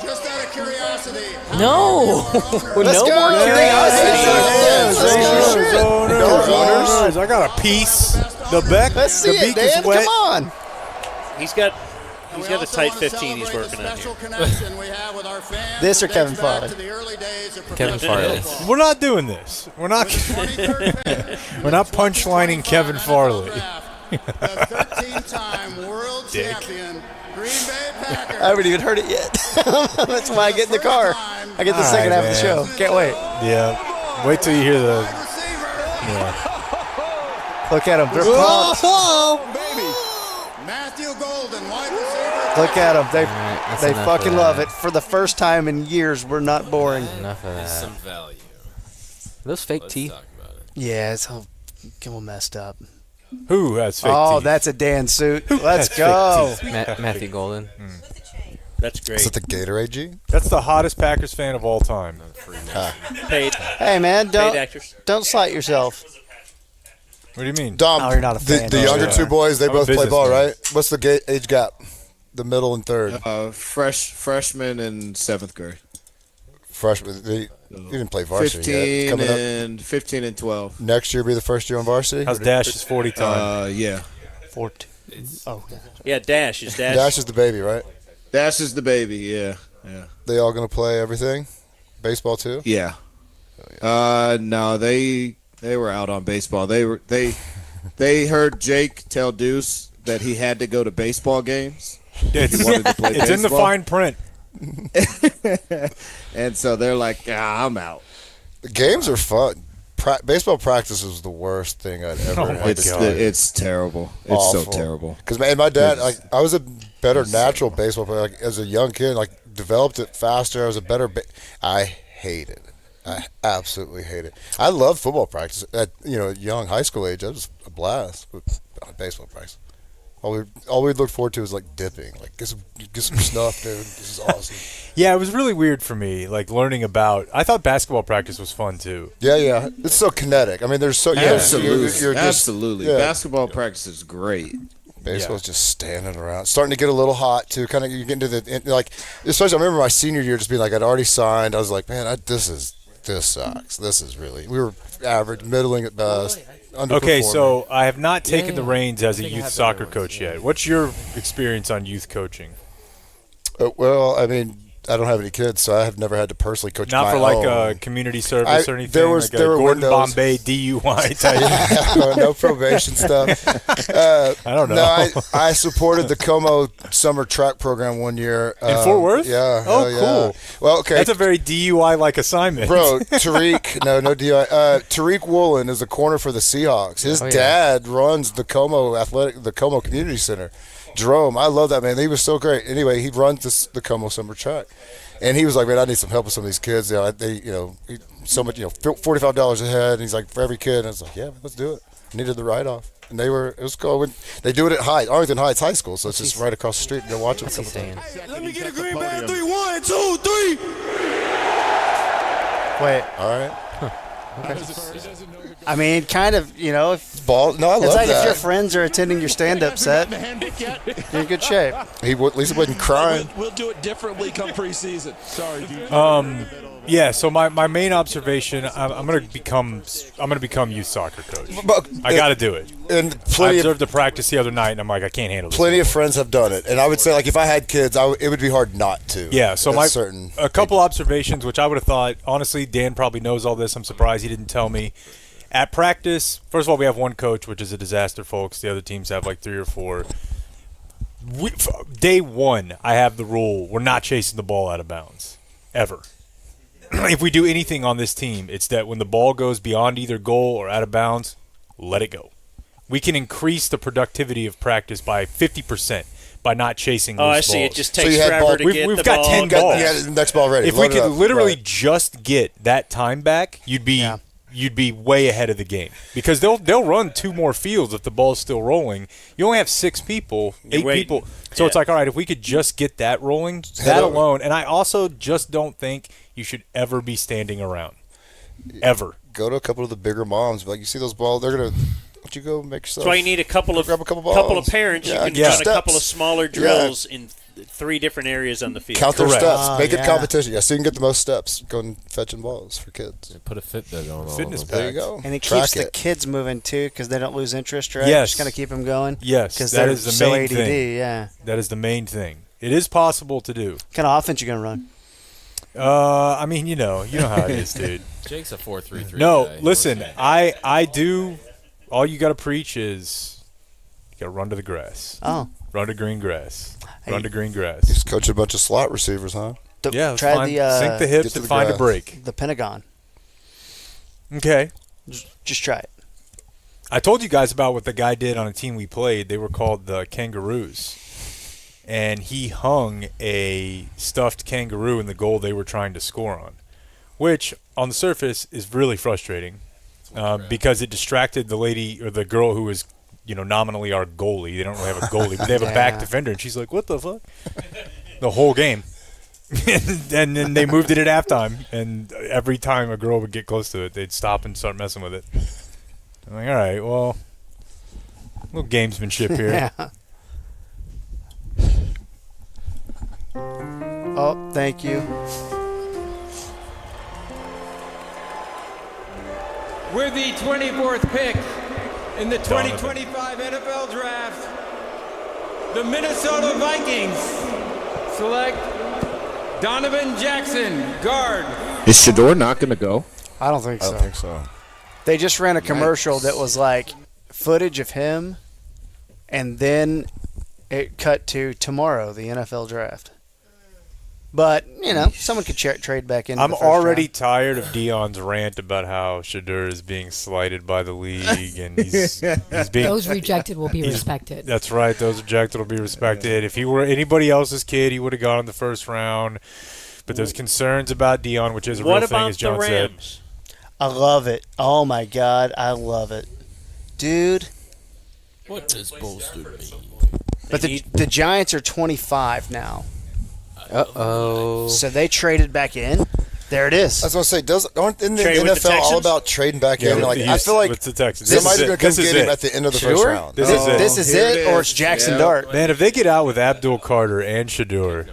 Speaker 19: Just out of curiosity,
Speaker 7: No.
Speaker 8: Let's
Speaker 7: No
Speaker 8: go.
Speaker 7: more curiosity.
Speaker 6: Owners. I got a piece. The beck.
Speaker 8: Let's see
Speaker 6: the
Speaker 8: it,
Speaker 6: beak
Speaker 8: Dan.
Speaker 6: is wet.
Speaker 8: Come on.
Speaker 5: He's got
Speaker 19: we
Speaker 5: a
Speaker 19: also
Speaker 5: tight
Speaker 19: want to
Speaker 5: 15 he's
Speaker 19: celebrate
Speaker 5: working
Speaker 19: the
Speaker 5: on
Speaker 19: special
Speaker 5: here.
Speaker 19: connection we have with our fans
Speaker 8: This or
Speaker 19: that
Speaker 8: Kevin
Speaker 19: dates back
Speaker 8: Farley?
Speaker 19: to the early days of
Speaker 7: Kevin
Speaker 19: professional
Speaker 7: Farley.
Speaker 19: football.
Speaker 6: We're not doing this. We're not. We're not punchlining Kevin Farley.
Speaker 19: The 13-time world
Speaker 6: Dick.
Speaker 19: champion Green Bay Packers.
Speaker 8: I haven't even heard it yet. That's why I get in the car. I get the second half of the show. Can't wait.
Speaker 6: Yeah. Wait till you hear the. Yeah.
Speaker 8: Look at them. They're pumped.
Speaker 19: Matthew Golden, wide receiver.
Speaker 8: Look at them.
Speaker 7: that's
Speaker 8: They
Speaker 7: enough
Speaker 8: fucking
Speaker 7: of
Speaker 8: love
Speaker 7: that.
Speaker 8: it. For the first time in years, we're not boring.
Speaker 7: Enough of that.
Speaker 9: Some value.
Speaker 7: Those fake
Speaker 9: Let's
Speaker 7: teeth.
Speaker 9: talk about it.
Speaker 8: Yeah, it's all messed up.
Speaker 6: Who has fake
Speaker 8: Oh,
Speaker 6: teeth?
Speaker 8: that's a Dan suit.
Speaker 6: has
Speaker 8: Let's
Speaker 6: fake
Speaker 8: go.
Speaker 6: teeth?
Speaker 7: Matthew Golden.
Speaker 5: That's great.
Speaker 4: Is it the Gatorade G?
Speaker 6: That's the hottest Packers fan of all time.
Speaker 5: Paid.
Speaker 8: Hey, man,
Speaker 5: Paid actors.
Speaker 8: don't slight yourself.
Speaker 6: What do you mean?
Speaker 4: Dom,
Speaker 8: Oh, you're not a fan.
Speaker 4: the younger
Speaker 6: yeah.
Speaker 4: two boys, they
Speaker 6: I'm a
Speaker 4: both play ball,
Speaker 6: businessman.
Speaker 4: right? What's the age gap? The middle and third.
Speaker 10: Freshman in 7th grade.
Speaker 4: Freshman. You didn't play varsity yet.
Speaker 10: 15
Speaker 4: Coming up
Speaker 10: and 15 and 12.
Speaker 4: next year, be the first year on varsity.
Speaker 6: How's Dash's 40 time?
Speaker 10: Yeah.
Speaker 8: 14. Oh,
Speaker 5: Yeah, Dash is Dash.
Speaker 4: Dash is the baby, right?
Speaker 10: Dash is the baby. Yeah.
Speaker 4: They all gonna play everything? Baseball too?
Speaker 10: Yeah. No, they were out on baseball. They heard Jake tell Deuce that he had to go to baseball games.
Speaker 6: It's,
Speaker 10: He wanted to play
Speaker 6: it's in the
Speaker 10: baseball.
Speaker 6: fine print.
Speaker 10: And so they're like, I'm out.
Speaker 4: The games are fun. Baseball practice was the worst thing I'd ever had to do.
Speaker 10: It's terrible. It's so
Speaker 4: Awful.
Speaker 10: terrible.
Speaker 4: Because my dad, like, I was a better natural baseball player. Like, as a young kid, like, developed it faster. I was a better. I hate it. I absolutely hate it. I love football practice at young high school age. That was a blast. But baseball practice, all we looked forward to was like dipping. Like get some stuff, dude. This is awesome.
Speaker 6: Yeah, it was really weird for me, like learning about. I thought basketball practice was fun too.
Speaker 4: Yeah. It's so kinetic. I mean, there's so
Speaker 10: Absolutely.
Speaker 4: You're just,
Speaker 10: Absolutely.
Speaker 4: yeah.
Speaker 10: Basketball practice is great.
Speaker 4: Baseball's just standing around, starting to get a little hot too. Kind of you get into especially I remember my senior year just being like I'd already signed. I was like, man, this sucks. This is really we were average, middling at best.
Speaker 6: Okay, so I have not taken the reins as a youth soccer coach yet. What's your experience on youth coaching?
Speaker 4: Well, I mean, I don't have any kids, so I have never had to personally coach.
Speaker 6: Not
Speaker 4: my
Speaker 6: for like
Speaker 4: own.
Speaker 6: a community service or anything.
Speaker 4: There
Speaker 6: like
Speaker 4: were
Speaker 6: Gordon
Speaker 4: windows.
Speaker 6: Bombay DUI type.
Speaker 4: No probation stuff.
Speaker 6: I don't know.
Speaker 4: No, I supported the Como summer track program one year
Speaker 6: In Fort Worth?
Speaker 4: Yeah.
Speaker 6: Oh,
Speaker 4: yeah.
Speaker 6: cool.
Speaker 4: Well, okay.
Speaker 6: That's a very DUI-like assignment.
Speaker 4: Bro, Tariq, no DUI. Tariq Woolen is a corner for the Seahawks. His dad runs the Como Community Center. Jerome, I love that man. He was so great. Anyway, he runs the Como summer track. And he was like, man, I need some help with some of these kids. So much, $45 a head. And he's like, for every kid. And I was like, yeah, man, let's do it. Needed the write-off. And it was cool. They do it at Arlington Heights High School, so it's just right across the street. And go watch it.
Speaker 17: Let me get a green bag. 3, 1, 2, 3.
Speaker 8: Wait.
Speaker 4: All right.
Speaker 8: I mean, kind of, if
Speaker 4: ball. No, I love
Speaker 8: it's like
Speaker 4: that.
Speaker 8: if your friends are attending your stand-up set, you're in good shape.
Speaker 4: At least he wasn't crying.
Speaker 17: We'll do it differently come preseason. Sorry, dude.
Speaker 6: Yeah. So my main observation, I'm gonna become youth soccer coach. I got to do it.
Speaker 4: And
Speaker 6: I observed the practice the other night, and I'm like, I can't handle this.
Speaker 4: Plenty of friends have done it, and I would say, like, if I had kids, it would be hard not to.
Speaker 6: Yeah. So a couple observations, which I would have thought, honestly, Dan probably knows all this. I'm surprised he didn't tell me. At practice, first of all, we have one coach, which is a disaster, folks. The other teams have like 3 or 4. Day one, I have the rule: we're not chasing the ball out of bounds ever. If we do anything on this team, it's that when the ball goes beyond either goal or out of bounds, let it go. We can increase the productivity of practice by 50% by not chasing those balls.
Speaker 5: I see. It just takes forever to get
Speaker 6: we've
Speaker 5: the
Speaker 6: got
Speaker 5: ball.
Speaker 6: 10 balls.
Speaker 4: Yeah, next ball ready.
Speaker 6: If we could literally just get that time back, you'd be way ahead of the game, because they'll run 2 more fields if the ball's still rolling. You only have 6 people, 8 people. So it's like, all right, if we could just get that rolling, that alone. And I also just don't think you should ever be standing around. Ever.
Speaker 4: Go to a couple of the bigger moms. Like, you see those balls, they're going to – don't you go make yourself –
Speaker 5: That's why you need grab a couple of parents.
Speaker 4: Yeah,
Speaker 5: you can run a couple of smaller drills in 3 different areas on the field.
Speaker 4: Count their steps. Make it competition. Yeah, so you can get the most steps going fetching balls for kids.
Speaker 9: Put a Fitbit on.
Speaker 6: Fitness pack.
Speaker 4: There you go.
Speaker 8: And it keeps the kids moving, too, because they don't lose interest, right?
Speaker 6: Yes.
Speaker 8: Just going to keep them going?
Speaker 6: Yes,
Speaker 8: because
Speaker 6: that is the main
Speaker 8: ADD,
Speaker 6: thing.
Speaker 8: Yeah.
Speaker 6: That is the main thing. It is possible to do.
Speaker 8: What kind of offense you going to run?
Speaker 6: I mean, you know how it is, dude.
Speaker 9: Jake's a 4-3-3
Speaker 6: No,
Speaker 9: guy.
Speaker 6: listen, I do. All you got to preach is you got to run to the grass.
Speaker 8: Oh.
Speaker 6: Run to green grass. Run to green grass.
Speaker 4: Just coach a bunch of slot receivers, huh?
Speaker 6: Yeah, try sink the hips and find a break.
Speaker 8: The Pentagon.
Speaker 6: Okay.
Speaker 8: Just try it.
Speaker 6: I told you guys about what the guy did on a team we played. They were called the Kangaroos. And he hung a stuffed kangaroo in the goal they were trying to score on, which on the surface is really frustrating because it distracted the lady or the girl who was, nominally our goalie. They don't really have a goalie, but they have a back defender, and she's like, "What the fuck?" The whole game. And then they moved it at halftime, and every time a girl would get close to it, they'd stop and start messing with it. I'm like, all right, well, a little gamesmanship here.
Speaker 8: Yeah. Oh, thank you.
Speaker 11: With the 24th pick in the 2025 NFL Draft, the Minnesota Vikings select Donovan Jackson, guard.
Speaker 10: Is Shador not going to go?
Speaker 8: I don't think so.
Speaker 4: I don't think so.
Speaker 8: They just ran a commercial that was like footage of him, and then it cut to tomorrow, the NFL Draft. But, someone could trade back into
Speaker 6: I'm
Speaker 8: the first
Speaker 6: already
Speaker 8: round.
Speaker 6: tired of Dion's rant about how Shador is being slighted by the league, and he's being...
Speaker 21: Those rejected will be respected.
Speaker 6: That's right. Those rejected will be respected. If he were anybody else's kid, he would have gone in the first round. But there's concerns about Dion, which is a real thing, as John said.
Speaker 8: I love it. Oh, my God. I love it. Dude.
Speaker 9: What does bolster mean?
Speaker 8: But the Giants are 25 now.
Speaker 7: Uh-oh.
Speaker 8: So they traded back in. There it is.
Speaker 4: I was going to say, aren't in the
Speaker 8: Trade with the
Speaker 4: NFL all
Speaker 8: Texans?
Speaker 4: about trading back in? Like, I feel like
Speaker 6: with the Texans.
Speaker 4: somebody's going to come get him at the end of the first round.
Speaker 6: This
Speaker 8: is it, or it's Jackson Dart?
Speaker 6: Man, if they get out with Abdul Carter and Shador.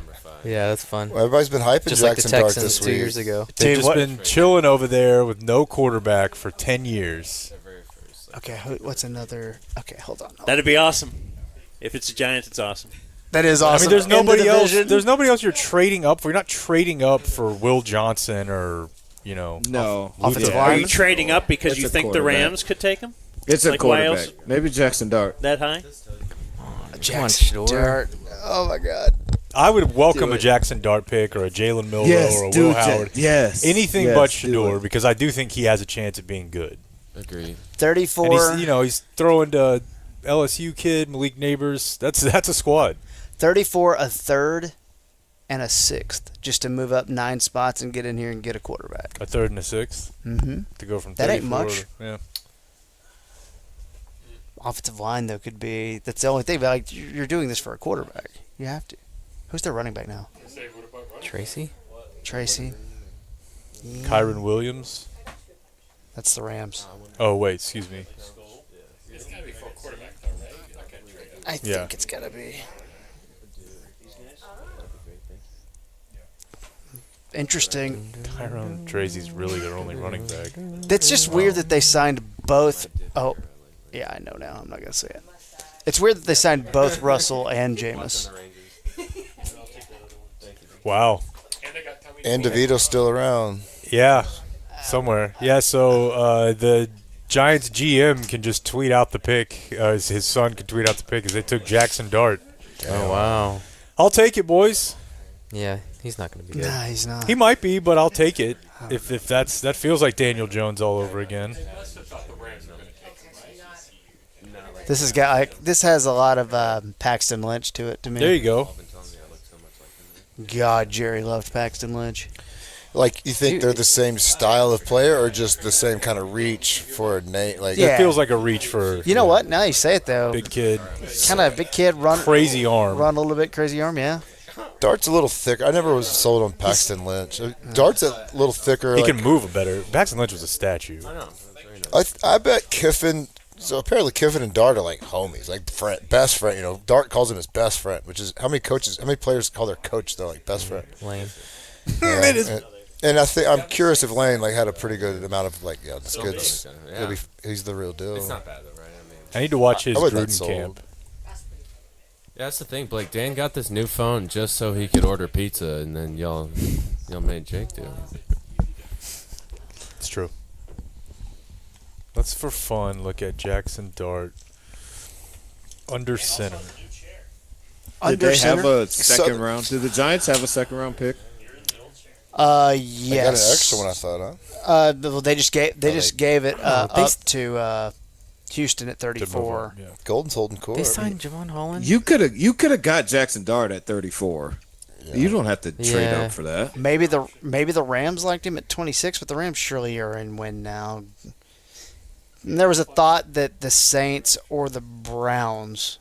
Speaker 7: Yeah, that's fun.
Speaker 4: Well, everybody's been hyping
Speaker 7: Just
Speaker 4: Jackson
Speaker 7: like the
Speaker 4: Dart
Speaker 7: Texans
Speaker 4: this
Speaker 7: 2
Speaker 4: week.
Speaker 7: years ago.
Speaker 6: They've just been chilling over there with no quarterback for 10 years.
Speaker 8: Okay, what's another? Okay, hold on.
Speaker 5: That'd be awesome. If it's the Giants, it's awesome.
Speaker 8: That is awesome.
Speaker 6: I mean, there's nobody else.
Speaker 8: division.
Speaker 6: There's nobody else you're trading up for. You're not trading up for Will Johnson or
Speaker 10: No.
Speaker 8: Offensive
Speaker 5: Are
Speaker 8: line.
Speaker 5: you trading up because
Speaker 10: It's
Speaker 5: you
Speaker 10: a
Speaker 5: think the
Speaker 10: quarterback.
Speaker 5: Rams could take him?
Speaker 10: It's a
Speaker 5: Like, why else?
Speaker 10: quarterback. Maybe Jackson Dart.
Speaker 5: That high?
Speaker 8: Jackson Dart. Oh my God.
Speaker 6: I would welcome
Speaker 10: Do
Speaker 6: a
Speaker 10: it.
Speaker 6: Jackson Dart pick or a Jalen Milrow
Speaker 10: Yes,
Speaker 6: or a
Speaker 10: do
Speaker 6: Will
Speaker 10: it, Jack.
Speaker 6: Howard.
Speaker 10: Yes.
Speaker 6: Anything
Speaker 10: Yes,
Speaker 6: but
Speaker 10: do
Speaker 6: Shador,
Speaker 10: it.
Speaker 6: because I do think he has a chance of being good.
Speaker 9: Agree.
Speaker 8: 34.
Speaker 6: And he's throwing to LSU kid Malik Neighbors. That's a squad.
Speaker 8: 34 a third and a 6th just to move up 9 spots and get in here and get a quarterback.
Speaker 6: A 3rd and a 6th?
Speaker 8: Mm-hmm.
Speaker 6: To go from 34
Speaker 8: that ain't much.
Speaker 6: Yeah.
Speaker 8: Offensive line, though, could be. That's the only thing. But, like, you're doing this for a quarterback. You have to. Who's their running back now?
Speaker 7: Tracy?
Speaker 8: Tracy.
Speaker 6: Kyron Williams.
Speaker 8: That's the Rams.
Speaker 6: Oh, wait. Excuse me.
Speaker 20: It's got to be for a quarterback, though, right? You're not going to trade up.
Speaker 8: I think it's got to be. Interesting.
Speaker 6: Tyrone Tracy's really their only running back.
Speaker 8: It's just weird that they signed both. Oh, yeah, I know now. I'm not going to say it. It's weird that they signed both Russell and Jameis.
Speaker 6: Wow.
Speaker 4: And DeVito's still around.
Speaker 6: Yeah, somewhere. Yeah, so the Giants GM can just tweet out the pick. His son can tweet out the pick as they took Jackson Dart.
Speaker 7: Oh, wow.
Speaker 6: I'll take it, boys.
Speaker 7: Yeah, he's not going to be good.
Speaker 8: Nah, he's not.
Speaker 6: He might be, but I'll take it. If that feels like Daniel Jones all over again.
Speaker 8: This has a lot of Paxton Lynch to it to me.
Speaker 6: There you go.
Speaker 8: God, Jerry loved Paxton Lynch.
Speaker 4: Like, you think they're the same style of player or just the same kind of reach for a name? Like,
Speaker 6: It feels like a reach for.
Speaker 8: You know what? Now you say it, though.
Speaker 6: Big kid.
Speaker 8: Kind of big kid, run.
Speaker 6: Crazy arm.
Speaker 8: Run a little bit, crazy arm, yeah.
Speaker 4: Dart's a little thicker. I never was sold on Paxton Lynch. Dart's a little thicker.
Speaker 6: He can move better. Paxton Lynch was a statue.
Speaker 4: I bet Kiffin. So apparently Kiffin and Dart are like homies, like best friend. You know, Dart calls him his best friend, which is how many players call their coach their like best friend.
Speaker 7: Lane.
Speaker 4: Yeah, and I think I'm curious if Lane like had a pretty good amount of like this kid's. He's the real deal.
Speaker 9: It's not bad though, right?
Speaker 6: I need to watch his
Speaker 4: wasn't that
Speaker 6: Gruden
Speaker 4: sold.
Speaker 6: camp.
Speaker 9: Yeah, that's the thing, Blake. Dan got this new phone just so he could order pizza, and then y'all made Jake do it.
Speaker 6: It's true. Let's, for fun, look at Jackson Dart under center.
Speaker 10: Did they have a second round? Did the Giants have a second round pick?
Speaker 8: Yes.
Speaker 4: They got an extra one, I thought, huh?
Speaker 8: Well, they just gave it up to Houston at 34.
Speaker 4: Yeah. Golden's holding court.
Speaker 7: They signed Javon Holland.
Speaker 10: You could have got Jackson Dart at 34. Yeah. You don't have to trade up for that.
Speaker 8: Maybe the Rams liked him at 26, but the Rams surely are in win now. And there was a thought that the Saints or the Browns.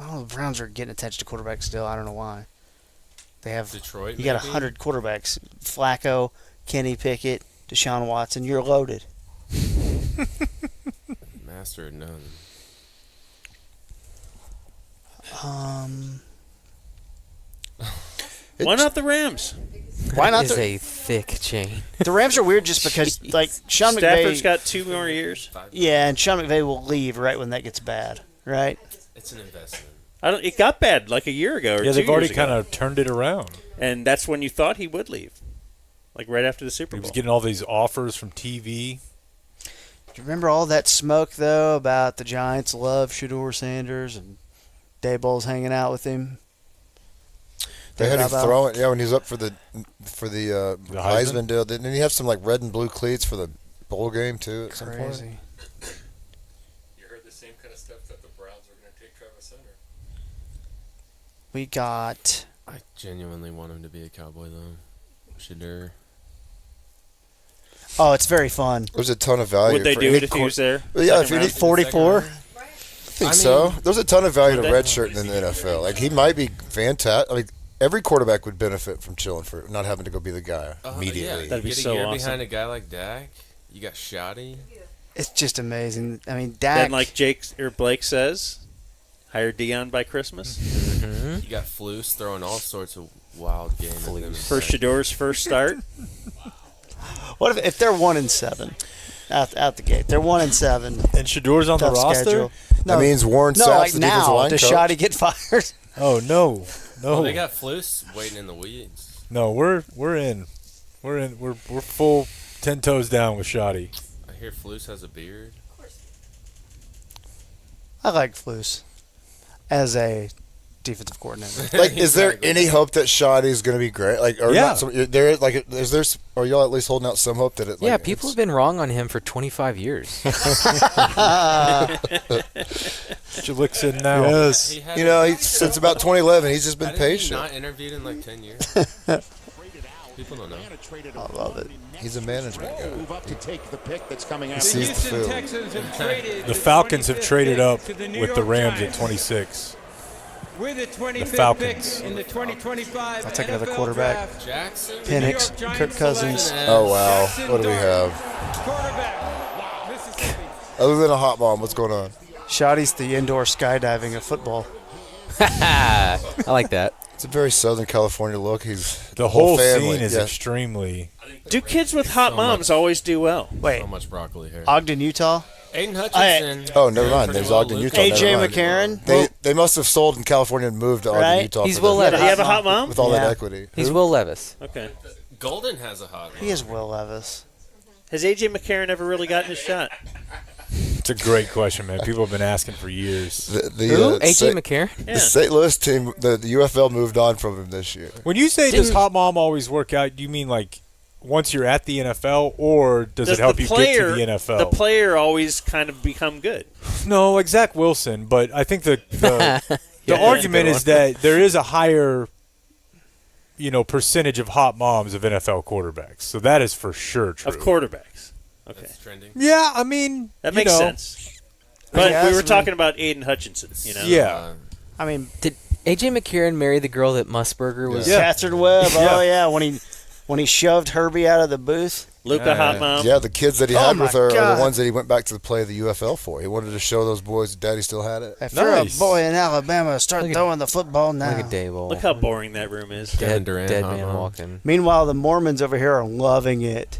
Speaker 8: Well, the Browns are getting attention to quarterbacks still. I don't know why. They have
Speaker 9: Detroit.
Speaker 8: You got 100 quarterbacks: Flacco, Kenny Pickett, Deshaun Watson. You're loaded.
Speaker 9: Master of none.
Speaker 5: Why not the Rams?
Speaker 8: Why not?
Speaker 7: That is a thick chain.
Speaker 8: The Rams are weird just because, like, Sean McVay.
Speaker 5: Stafford's got 2 more years.
Speaker 8: Yeah, and Sean McVay will leave right when that gets bad, right?
Speaker 9: It's an investment.
Speaker 5: It got bad like a year ago or 2 years ago.
Speaker 6: Yeah, they've already kind of turned it around.
Speaker 5: And that's when you thought he would leave, like right after the Super Bowl.
Speaker 6: He was getting all these offers from TV.
Speaker 8: Do you remember all that smoke, though, about the Giants love Shedeur Sanders and Daboll's hanging out with him?
Speaker 4: They had him throwing, when he was up for the Heisman deal. Didn't he have some like red and blue cleats for the bowl game too at some point?
Speaker 8: Crazy.
Speaker 20: You heard the same kind of stuff that the Browns were going to take Travis Hunter.
Speaker 8: We got.
Speaker 9: I genuinely want him to be a Cowboy though. Shedeur.
Speaker 8: Oh, it's very fun.
Speaker 4: There's a ton of value.
Speaker 5: Would they do it if he was there?
Speaker 4: Well, yeah, if you need
Speaker 8: 44.
Speaker 4: I think so. There's a ton of value to redshirt in the NFL. Like he might be fantastic. Like every quarterback would benefit from chilling for not having to go be the guy immediately.
Speaker 9: Yeah, that'd be so awesome. Behind a guy like Dak, you got Shoddy.
Speaker 8: It's just amazing. I mean, Dak.
Speaker 5: Then, like Blake says, hire Dion by Christmas.
Speaker 9: Mm-hmm. You got Flus throwing all sorts of wild games.
Speaker 5: For Shedeur's first start.
Speaker 8: What if they're 1-7 out the gate? They're 1-7.
Speaker 6: And Shedeur's on the roster.
Speaker 8: Schedule. No,
Speaker 4: that means Warren Sapp's
Speaker 8: like
Speaker 4: the defensive
Speaker 8: now,
Speaker 4: line
Speaker 8: does
Speaker 4: coach.
Speaker 8: Shoddy get fired?
Speaker 6: Oh no.
Speaker 9: Well, they got Flus waiting in the weeds.
Speaker 6: No, we're in. We're full 10 toes down with Shoddy.
Speaker 9: I hear Flus has a beard.
Speaker 8: I like Flus as a defensive coordinator.
Speaker 4: Like, is there any hope that Shoddy's going to be great? Like, or
Speaker 6: Yeah.
Speaker 4: not? There, like, is there? Are y'all at least holding out some hope that it? Like,
Speaker 7: Yeah, people have been wrong on him for 25 years.
Speaker 6: Get your licks in now.
Speaker 4: Yes. You know, since about 2011, he's just been
Speaker 9: Hadn't he
Speaker 4: patient.
Speaker 9: not interviewed in like 10 years. People don't know.
Speaker 4: I love it. He's a management guy.
Speaker 18: Move up to take the pick that's coming
Speaker 4: He
Speaker 18: out.
Speaker 4: sees the field.
Speaker 6: The Falcons have traded up with the Rams at 26.
Speaker 11: With the 25th
Speaker 6: Falcons.
Speaker 11: pick in the 2025
Speaker 8: I'll take another
Speaker 11: NFL
Speaker 8: quarterback.
Speaker 11: Draft,
Speaker 9: Jackson.
Speaker 11: the New York
Speaker 8: Penix,
Speaker 11: Giants
Speaker 8: Kirk Cousins.
Speaker 11: select
Speaker 4: Oh wow,
Speaker 11: Jackson
Speaker 4: what do we
Speaker 11: Dart,
Speaker 4: have?
Speaker 11: quarterback, Mississippi.
Speaker 4: Other than a hot bomb, what's going on?
Speaker 8: Shoddy's the indoor skydiving of football.
Speaker 7: I like that.
Speaker 4: It's a very Southern California look. He's
Speaker 6: The whole
Speaker 4: family.
Speaker 6: scene is
Speaker 4: Yeah.
Speaker 6: extremely.
Speaker 5: Do kids with hot moms always do well?
Speaker 8: Wait,
Speaker 9: So much broccoli here.
Speaker 8: Ogden, Utah.
Speaker 9: Aiden Hutchinson.
Speaker 4: Oh, never mind.
Speaker 9: Pretty
Speaker 4: There's
Speaker 9: well
Speaker 4: Ogden,
Speaker 9: looked.
Speaker 4: Utah.
Speaker 8: AJ
Speaker 4: Never mind.
Speaker 8: McCarron.
Speaker 4: They must have sold in California and moved to Ogden,
Speaker 8: Right?
Speaker 4: Utah.
Speaker 7: He's
Speaker 4: for
Speaker 7: Will
Speaker 4: the-
Speaker 7: Levis.
Speaker 5: Does he have a hot mom?
Speaker 4: with all that
Speaker 8: Yeah.
Speaker 4: equity.
Speaker 7: He's
Speaker 4: Who?
Speaker 7: Will Levis.
Speaker 5: Okay.
Speaker 9: Golden has a hot one.
Speaker 8: He is Will Levis.
Speaker 5: Has A.J. McCarron ever really gotten his shot?
Speaker 6: It's a great question, man. People have been asking for years.
Speaker 7: Who? AJ McCarron?
Speaker 4: The St. Louis team, the UFL moved on from him this year.
Speaker 6: When you say does hot mom always work out, do you mean like once you're at the NFL, or does it help
Speaker 5: the
Speaker 6: you
Speaker 5: player,
Speaker 6: get to the NFL?
Speaker 5: The player always kind of become good.
Speaker 6: No, like Zach Wilson, but I think the argument is that there is a higher, percentage of hot moms of NFL quarterbacks. So that is for sure true.
Speaker 5: Of quarterbacks. Okay.
Speaker 9: That's trending.
Speaker 6: Yeah, I mean
Speaker 5: That makes sense. But we were talking about Aiden Hutchinson,
Speaker 6: Yeah.
Speaker 8: I mean,
Speaker 7: did AJ McCarron marry the girl that Musburger was?
Speaker 8: Catherine Webb. Oh yeah, when he shoved Herbie out of the booth.
Speaker 5: Luca Hot Mom.
Speaker 4: Yeah, the kids that he had
Speaker 8: my
Speaker 4: with her are
Speaker 8: God.
Speaker 4: the ones that he went back to play the UFL for. He wanted to show those boys that Daddy still had it.
Speaker 8: If you're a boy in Alabama, start
Speaker 7: Look at-
Speaker 8: throwing the football now.
Speaker 7: Look at Dable.
Speaker 5: Look how boring that room is.
Speaker 9: Kevin Durant,
Speaker 7: dead
Speaker 9: hot
Speaker 7: man
Speaker 9: mom.
Speaker 7: walking.
Speaker 8: Meanwhile, the Mormons over here are loving it.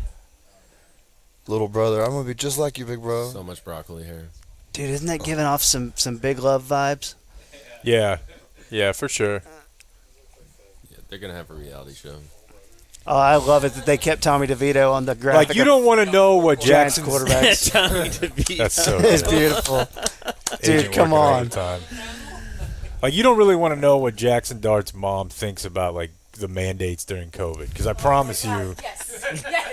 Speaker 4: Little brother, I'm gonna be just like you, big bro.
Speaker 9: So much broccoli here.
Speaker 8: Dude, isn't that giving off some Big Love vibes?
Speaker 6: Yeah, for sure.
Speaker 9: Yeah, they're gonna have a reality show.
Speaker 8: Oh, I love it that they kept Tommy DeVito on the graphic.
Speaker 6: Like you don't want to know what
Speaker 8: Giants
Speaker 6: Jackson's
Speaker 8: quarterbacks.
Speaker 5: Tommy DeVito.
Speaker 6: That's so
Speaker 8: It's
Speaker 6: good.
Speaker 8: beautiful. Dude,
Speaker 6: Agent
Speaker 8: come
Speaker 6: working
Speaker 8: on.
Speaker 6: overtime. Like you don't really want to know what Jackson Dart's mom thinks about like the mandates during COVID, because I promise you,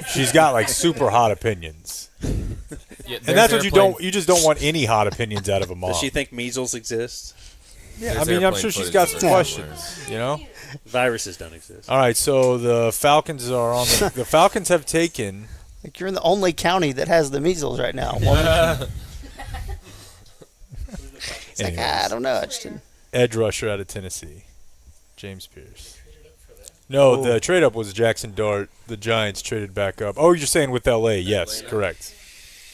Speaker 6: she's got like super hot opinions.
Speaker 9: Yeah,
Speaker 6: And that's what you don't. You just don't want any hot opinions out of a mom.
Speaker 5: Does she think measles exist?
Speaker 6: Yeah, I mean, I'm sure she's got some questions.
Speaker 5: Viruses don't exist.
Speaker 6: All right, so the Falcons are on. The Falcons have taken.
Speaker 8: Like you're in the only county that has the measles right now. Woman. It's like, I don't know. I just didn't.
Speaker 6: Edge rusher out of Tennessee, James Pierce. No, the trade up was Jackson Dart. The Giants traded back up. Oh, you're saying with LA? Yes, correct.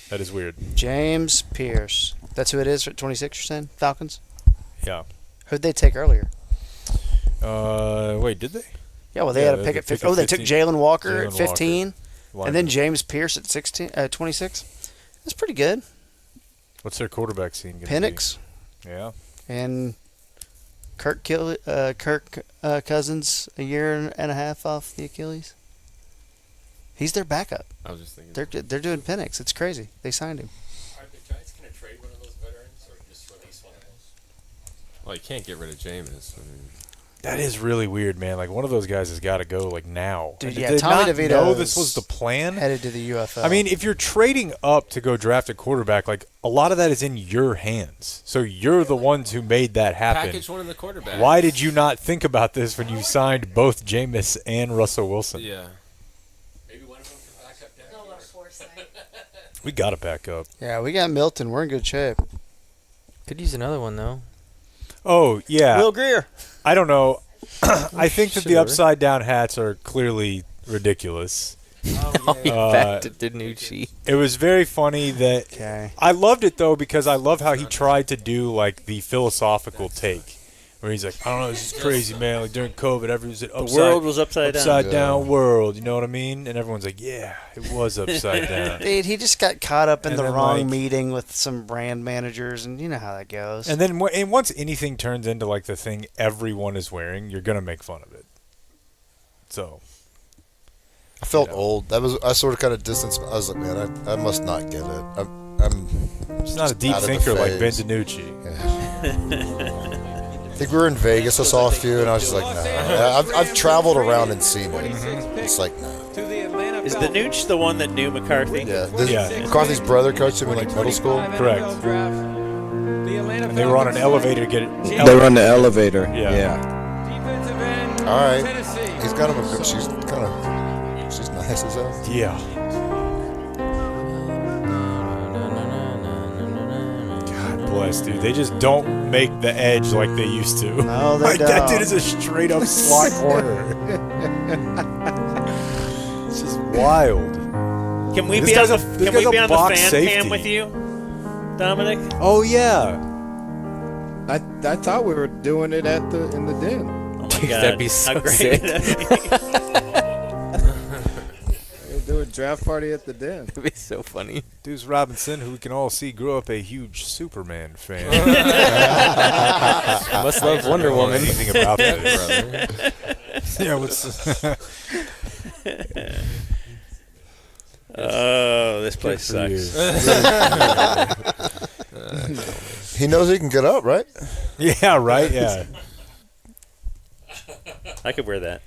Speaker 6: That is weird.
Speaker 8: James Pierce. That's who it is for 26. You're saying Falcons?
Speaker 6: Yeah.
Speaker 8: Who'd they take earlier?
Speaker 6: Wait, did they?
Speaker 8: Yeah, well, they had a pick at 15. Oh, they took Jalen Walker at 15, and then James Pierce at 26. That's pretty good.
Speaker 6: What's their quarterback scene going to
Speaker 8: Penix.
Speaker 6: be? Yeah.
Speaker 8: And Kirk Cousins a year and a half off the Achilles. He's their backup.
Speaker 9: I was just thinking.
Speaker 8: They're doing Penix. It's crazy. They signed him.
Speaker 20: Are the Giants going to trade one of those veterans or just release one of those?
Speaker 9: Well, you can't get rid of Jameis. I mean,
Speaker 6: That is really weird, man. Like one of those guys has got to go like now.
Speaker 8: Dude,
Speaker 6: And
Speaker 8: yeah,
Speaker 6: did they
Speaker 8: Tommy
Speaker 6: not
Speaker 8: DeVito
Speaker 6: know this was the plan.
Speaker 8: Headed to the UFL.
Speaker 6: I mean, if you're trading up to go draft a quarterback, like a lot of that is in your hands. So you're the ones who made that happen.
Speaker 9: package one of the quarterbacks.
Speaker 6: Why did you not think about this when you signed both Jameis and Russell Wilson?
Speaker 9: Yeah.
Speaker 20: Maybe one of them can back up down.
Speaker 6: We got to back up.
Speaker 8: yeah, we got Milton. We're in good shape.
Speaker 7: Could use another one though.
Speaker 6: Oh, yeah.
Speaker 8: Will Greer.
Speaker 6: I don't know. I think that the
Speaker 7: Sure.
Speaker 6: upside down hats are clearly ridiculous.
Speaker 7: Back to DiNucci.
Speaker 6: It was very funny that
Speaker 8: Okay.
Speaker 6: I loved it though, because I love how he tried to do like the philosophical take, where he's like, I don't know, this is crazy, man. Like during COVID, everyone's an upside,
Speaker 5: world was upside down.
Speaker 6: down world. You know what I mean? And everyone's like, yeah, it was upside down.
Speaker 8: Dude, he just got caught up in
Speaker 6: And
Speaker 8: the
Speaker 6: then,
Speaker 8: wrong
Speaker 6: like-
Speaker 8: meeting with some brand managers, and you know how that goes.
Speaker 6: And then and once anything turns into like the thing everyone is wearing, you're gonna make fun of it. So
Speaker 4: I felt old. I sort of kind of distanced. I was like, man, I must not get it. I'm
Speaker 6: he's not a deep
Speaker 4: out of the
Speaker 6: thinker like Ben
Speaker 4: phase.
Speaker 6: DiNucci.
Speaker 4: think we were in Vegas. I saw a few, and I was just like, no. I've traveled around and seen it. It's like, no.
Speaker 5: Is the Nooch the one that knew McCarthy?
Speaker 4: Yeah. McCarthy's brother coached him in like middle school.
Speaker 6: Correct. And they were on an elevator to get it.
Speaker 10: They were on the elevator. Yeah.
Speaker 4: All right. He's got him a good. She's nice as hell.
Speaker 6: Yeah. God bless, dude. They just don't make the edge like they used to.
Speaker 8: No, they
Speaker 6: like
Speaker 8: don't.
Speaker 6: that dude is a straight up slot corner. It's just wild.
Speaker 5: Can we
Speaker 6: This
Speaker 5: be on
Speaker 6: guy's
Speaker 5: the
Speaker 6: a- this
Speaker 5: Can we
Speaker 6: guy's
Speaker 5: be
Speaker 6: a
Speaker 5: on the
Speaker 6: box
Speaker 5: fan
Speaker 6: safety.
Speaker 5: cam with you, Dominic?
Speaker 6: Oh yeah.
Speaker 10: I thought we were doing it in the den.
Speaker 5: Oh my
Speaker 7: Dude,
Speaker 5: God,
Speaker 7: that'd be
Speaker 5: how
Speaker 7: so
Speaker 5: great
Speaker 7: sick.
Speaker 5: would that
Speaker 10: We'll do a draft party at the den.
Speaker 7: That'd be so funny.
Speaker 6: Deuce Robinson, who we can all see, grew up a huge Superman fan.
Speaker 7: Must love Wonder Woman.
Speaker 6: Anything about that, brother? Yeah, what's?
Speaker 5: Oh, this place sucks.
Speaker 4: He knows he can get up, right?
Speaker 6: Yeah, right. Yeah.
Speaker 5: I could wear that.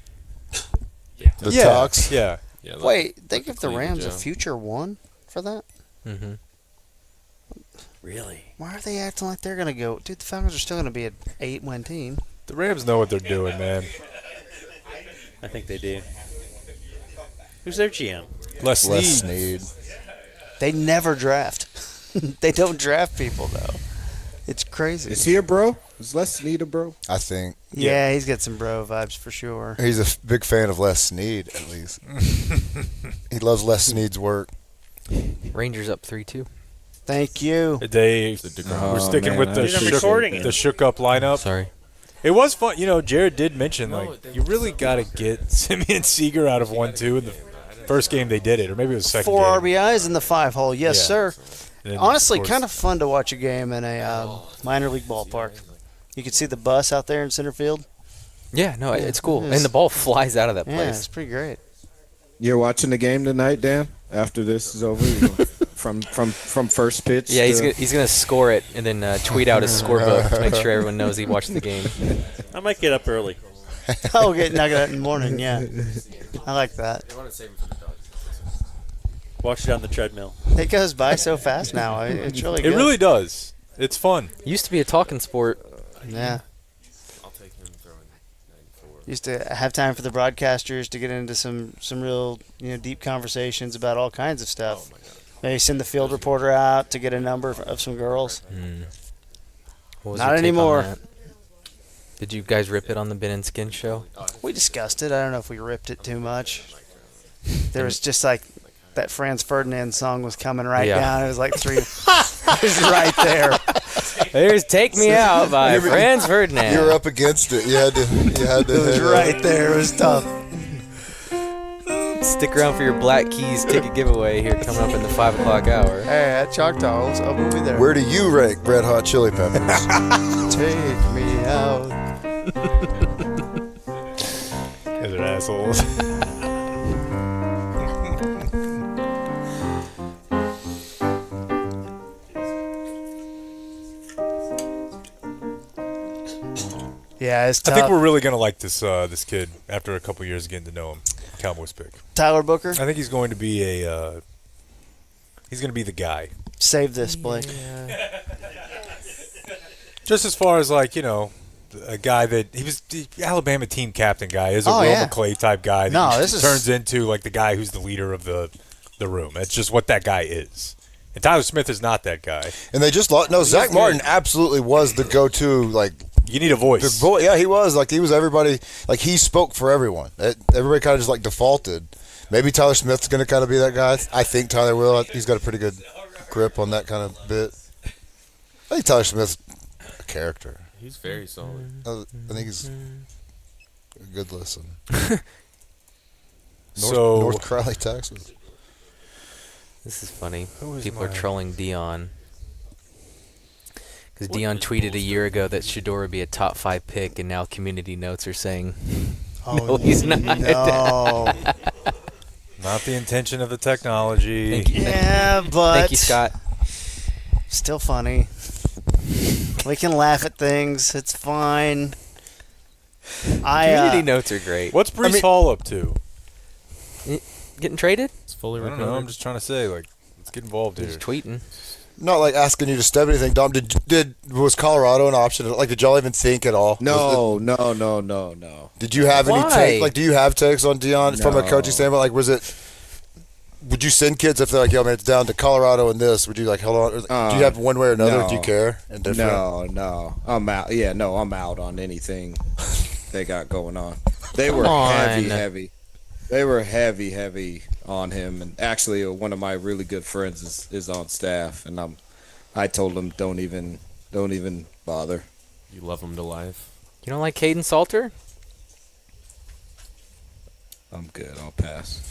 Speaker 4: The talks.
Speaker 6: Yeah.
Speaker 8: Wait, think if the
Speaker 9: Clean
Speaker 8: Rams a
Speaker 9: Joe.
Speaker 8: future one for that?
Speaker 7: Mm-hmm.
Speaker 5: Really?
Speaker 8: Why are they acting like they're gonna go? Dude, the Falcons are still gonna be an 8-win team.
Speaker 6: The Rams know what they're doing, man.
Speaker 5: I think they do. Who's their GM?
Speaker 6: Les
Speaker 4: Snead.
Speaker 8: They never draft. They don't draft people though. It's crazy.
Speaker 10: Is he a bro? Is Les Snead a bro?
Speaker 4: I think.
Speaker 8: Yeah, he's got some bro vibes for sure.
Speaker 4: He's a big fan of Les Snead, at least. He loves Les Snead's work.
Speaker 7: Rangers up 3-2.
Speaker 8: Thank you.
Speaker 6: We're sticking with the shook up lineup.
Speaker 7: Sorry.
Speaker 6: It was fun. You know, Jared did mention, you really got to get Simeon Seager out of 1-2 in the first game they did it, or maybe it was the second
Speaker 8: 4
Speaker 6: game.
Speaker 8: RBIs in the 5-hole. Yes,
Speaker 6: Yeah.
Speaker 8: sir.
Speaker 6: And
Speaker 8: Honestly,
Speaker 6: of course-
Speaker 8: kind of fun to watch a game in a minor league ballpark. You could see the bus out there in center field.
Speaker 7: Yeah, no, it's cool.
Speaker 8: It's-
Speaker 7: And the ball flies out of that
Speaker 8: Yeah,
Speaker 7: place.
Speaker 8: it's pretty great.
Speaker 10: You're watching the game tonight, Dan? After this is over, from first pitch.
Speaker 7: Yeah,
Speaker 10: to-
Speaker 7: he's gonna score it and then tweet out his scorebook to make sure everyone knows he watched the game.
Speaker 5: I might get up early.
Speaker 8: I'll get knocked out in the morning, yeah. I like that.
Speaker 5: Watch it on the treadmill.
Speaker 8: It goes by so fast now. It's really
Speaker 6: It
Speaker 8: good.
Speaker 6: really does. It's fun.
Speaker 7: Used to be a talking sport.
Speaker 8: Yeah.
Speaker 9: I'll take him throwing 94.
Speaker 8: Used to have time for the broadcasters to get into some real deep conversations about all kinds of stuff. Maybe send the field reporter out to get a number of some girls.
Speaker 7: What was
Speaker 8: Not
Speaker 7: your take on
Speaker 8: anymore.
Speaker 7: that? Did you guys rip it on the Ben and Skin show?
Speaker 8: We discussed it. I don't know if we ripped it too much. There was just like that Franz Ferdinand song was coming right
Speaker 7: Yeah.
Speaker 8: down. It was like 3. It was right there.
Speaker 7: There's "Take Me Out" by Franz Ferdinand.
Speaker 4: You were up against it. You had to.
Speaker 8: It was right there. It was tough.
Speaker 7: Stick around for your Black Keys ticket giveaway here coming up in the 5 o'clock hour.
Speaker 8: Hey, at Choctaw, we'll be there.
Speaker 4: Where do you rank Red Hot Chili Peppers?
Speaker 8: Take me out.
Speaker 6: Guys are assholes.
Speaker 8: Yeah, it's
Speaker 6: I
Speaker 8: tough.
Speaker 6: think we're really gonna like this this kid after a couple years of getting to know him. Cowboys pick.
Speaker 8: Tyler Booker?
Speaker 6: I think he's going to be he's going to be the guy.
Speaker 8: Save this, Blake.
Speaker 6: Just as far as a guy that he was the Alabama team captain guy, is a
Speaker 8: Oh,
Speaker 6: Will
Speaker 8: yeah.
Speaker 6: McClay type guy.
Speaker 8: No,
Speaker 6: That
Speaker 8: this is-
Speaker 6: turns into the guy who's the leader of the room. That's just what that guy is. And Tyler Smith is not that guy.
Speaker 4: And they just lost. No, Zach Martin absolutely was the go-to.
Speaker 6: You need a voice.
Speaker 4: Yeah, he was. He was everybody. He spoke for everyone. Everybody kind of just defaulted. Maybe Tyler Smith's going to kind of be that guy. I think Tyler will. He's got a pretty good grip on that kind of bit. I think Tyler Smith's a character.
Speaker 9: He's very solid.
Speaker 4: I think he's a good listen. North Crowley, Texas.
Speaker 7: This is funny.
Speaker 6: Who is
Speaker 7: People are
Speaker 6: mine?
Speaker 7: trolling Dion. Because Dion tweeted a year ago that Shador would be a top 5 pick, and now community notes are saying, no, he's not.
Speaker 8: No.
Speaker 6: Not the intention of the technology.
Speaker 7: Thank you.
Speaker 8: Yeah, but
Speaker 7: Thank you, Scott.
Speaker 8: still funny. We can laugh at things. It's fine.
Speaker 7: Community notes are great.
Speaker 6: What's Brees Hall up to?
Speaker 7: Getting traded?
Speaker 9: It's fully
Speaker 6: I don't know. I'm just trying to say, like, let's get involved here.
Speaker 7: He's tweeting.
Speaker 4: Not like asking you to step anything, Dom. Was Colorado an option? Like, did y'all even think at all?
Speaker 10: No.
Speaker 4: Did you have any
Speaker 7: Why?
Speaker 4: take? Like, do you have takes on Deion from a coaching standpoint? Like, would you send kids if they're like, yo, man, it's down to Colorado and this? Would you like, hold on? Do you have one way or another?
Speaker 10: No.
Speaker 4: Do you care?
Speaker 10: No. I'm out. Yeah, no, I'm out on anything they got going on. They were heavy. They were heavy on him, and actually, one of my really good friends is on staff, and I told him don't even bother.
Speaker 9: You love him to life.
Speaker 7: You don't like Caden Salter?
Speaker 10: I'm good. I'll pass.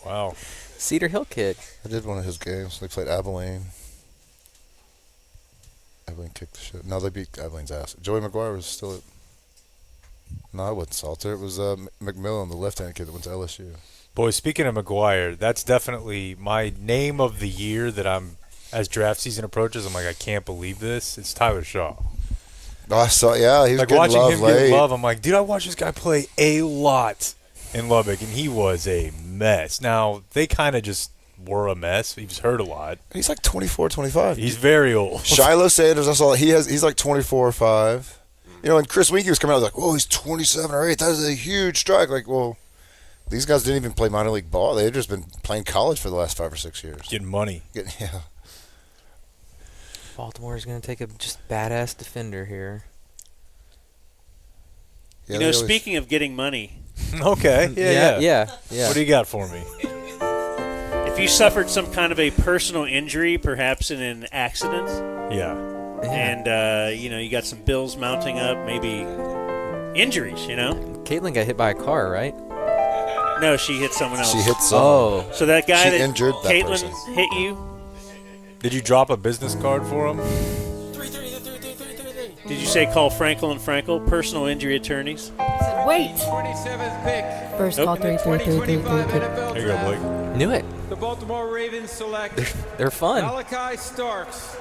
Speaker 6: Wow.
Speaker 7: Cedar Hill kid.
Speaker 4: I did one of his games. They played Abilene. Abilene kicked the shit. No, they beat Abilene's ass. Joey McGuire was still at... No, it wasn't Salter. It was McMillan, the left-handed kid that went to LSU.
Speaker 6: Boy, speaking of McGuire, that's definitely my name of the year that as draft season approaches, I'm like, I can't believe this. It's Tyler Shaw.
Speaker 4: Oh, I saw, yeah, he was
Speaker 6: like
Speaker 4: getting
Speaker 6: watching
Speaker 4: love
Speaker 6: him
Speaker 4: late.
Speaker 6: get love. I'm like, dude, I watched this guy play a lot in Lubbock, and he was a mess. Now, they kind of just were a mess. He was hurt a lot.
Speaker 4: He's like 24, 25.
Speaker 6: He's very old.
Speaker 4: Shiloh Sanders, I saw he's like 24 or 5. You know, and Chris Winkie was coming out, I was like, whoa, he's 27 or 8. That is a huge strike. Like, well, these guys didn't even play minor league ball. They've just been playing college for the last 5 or 6 years.
Speaker 6: Getting money.
Speaker 4: Yeah.
Speaker 7: Baltimore is going to take a just badass defender here.
Speaker 5: Yeah, speaking of getting money.
Speaker 6: Okay.
Speaker 7: Yeah.
Speaker 6: What do you got for me?
Speaker 5: If you suffered some kind of a personal injury, perhaps in an accident.
Speaker 6: Yeah.
Speaker 5: And, you got some bills mounting up, maybe injuries,
Speaker 7: Caitlin got hit by a car, right?
Speaker 5: No, she hit someone else.
Speaker 4: She hit someone.
Speaker 5: So that guy
Speaker 4: she
Speaker 5: that
Speaker 4: injured that
Speaker 5: Caitlin
Speaker 4: person.
Speaker 5: hit you?
Speaker 6: Did you drop a business card for him?
Speaker 5: Did you say call Frankel and Frankel, personal injury attorneys?
Speaker 21: Wait.
Speaker 11: 27th pick.
Speaker 21: First call 33333.
Speaker 6: There you go, Blake.
Speaker 7: Knew it.
Speaker 11: The Baltimore Ravens select
Speaker 7: They're fun.
Speaker 11: Malachi Starks,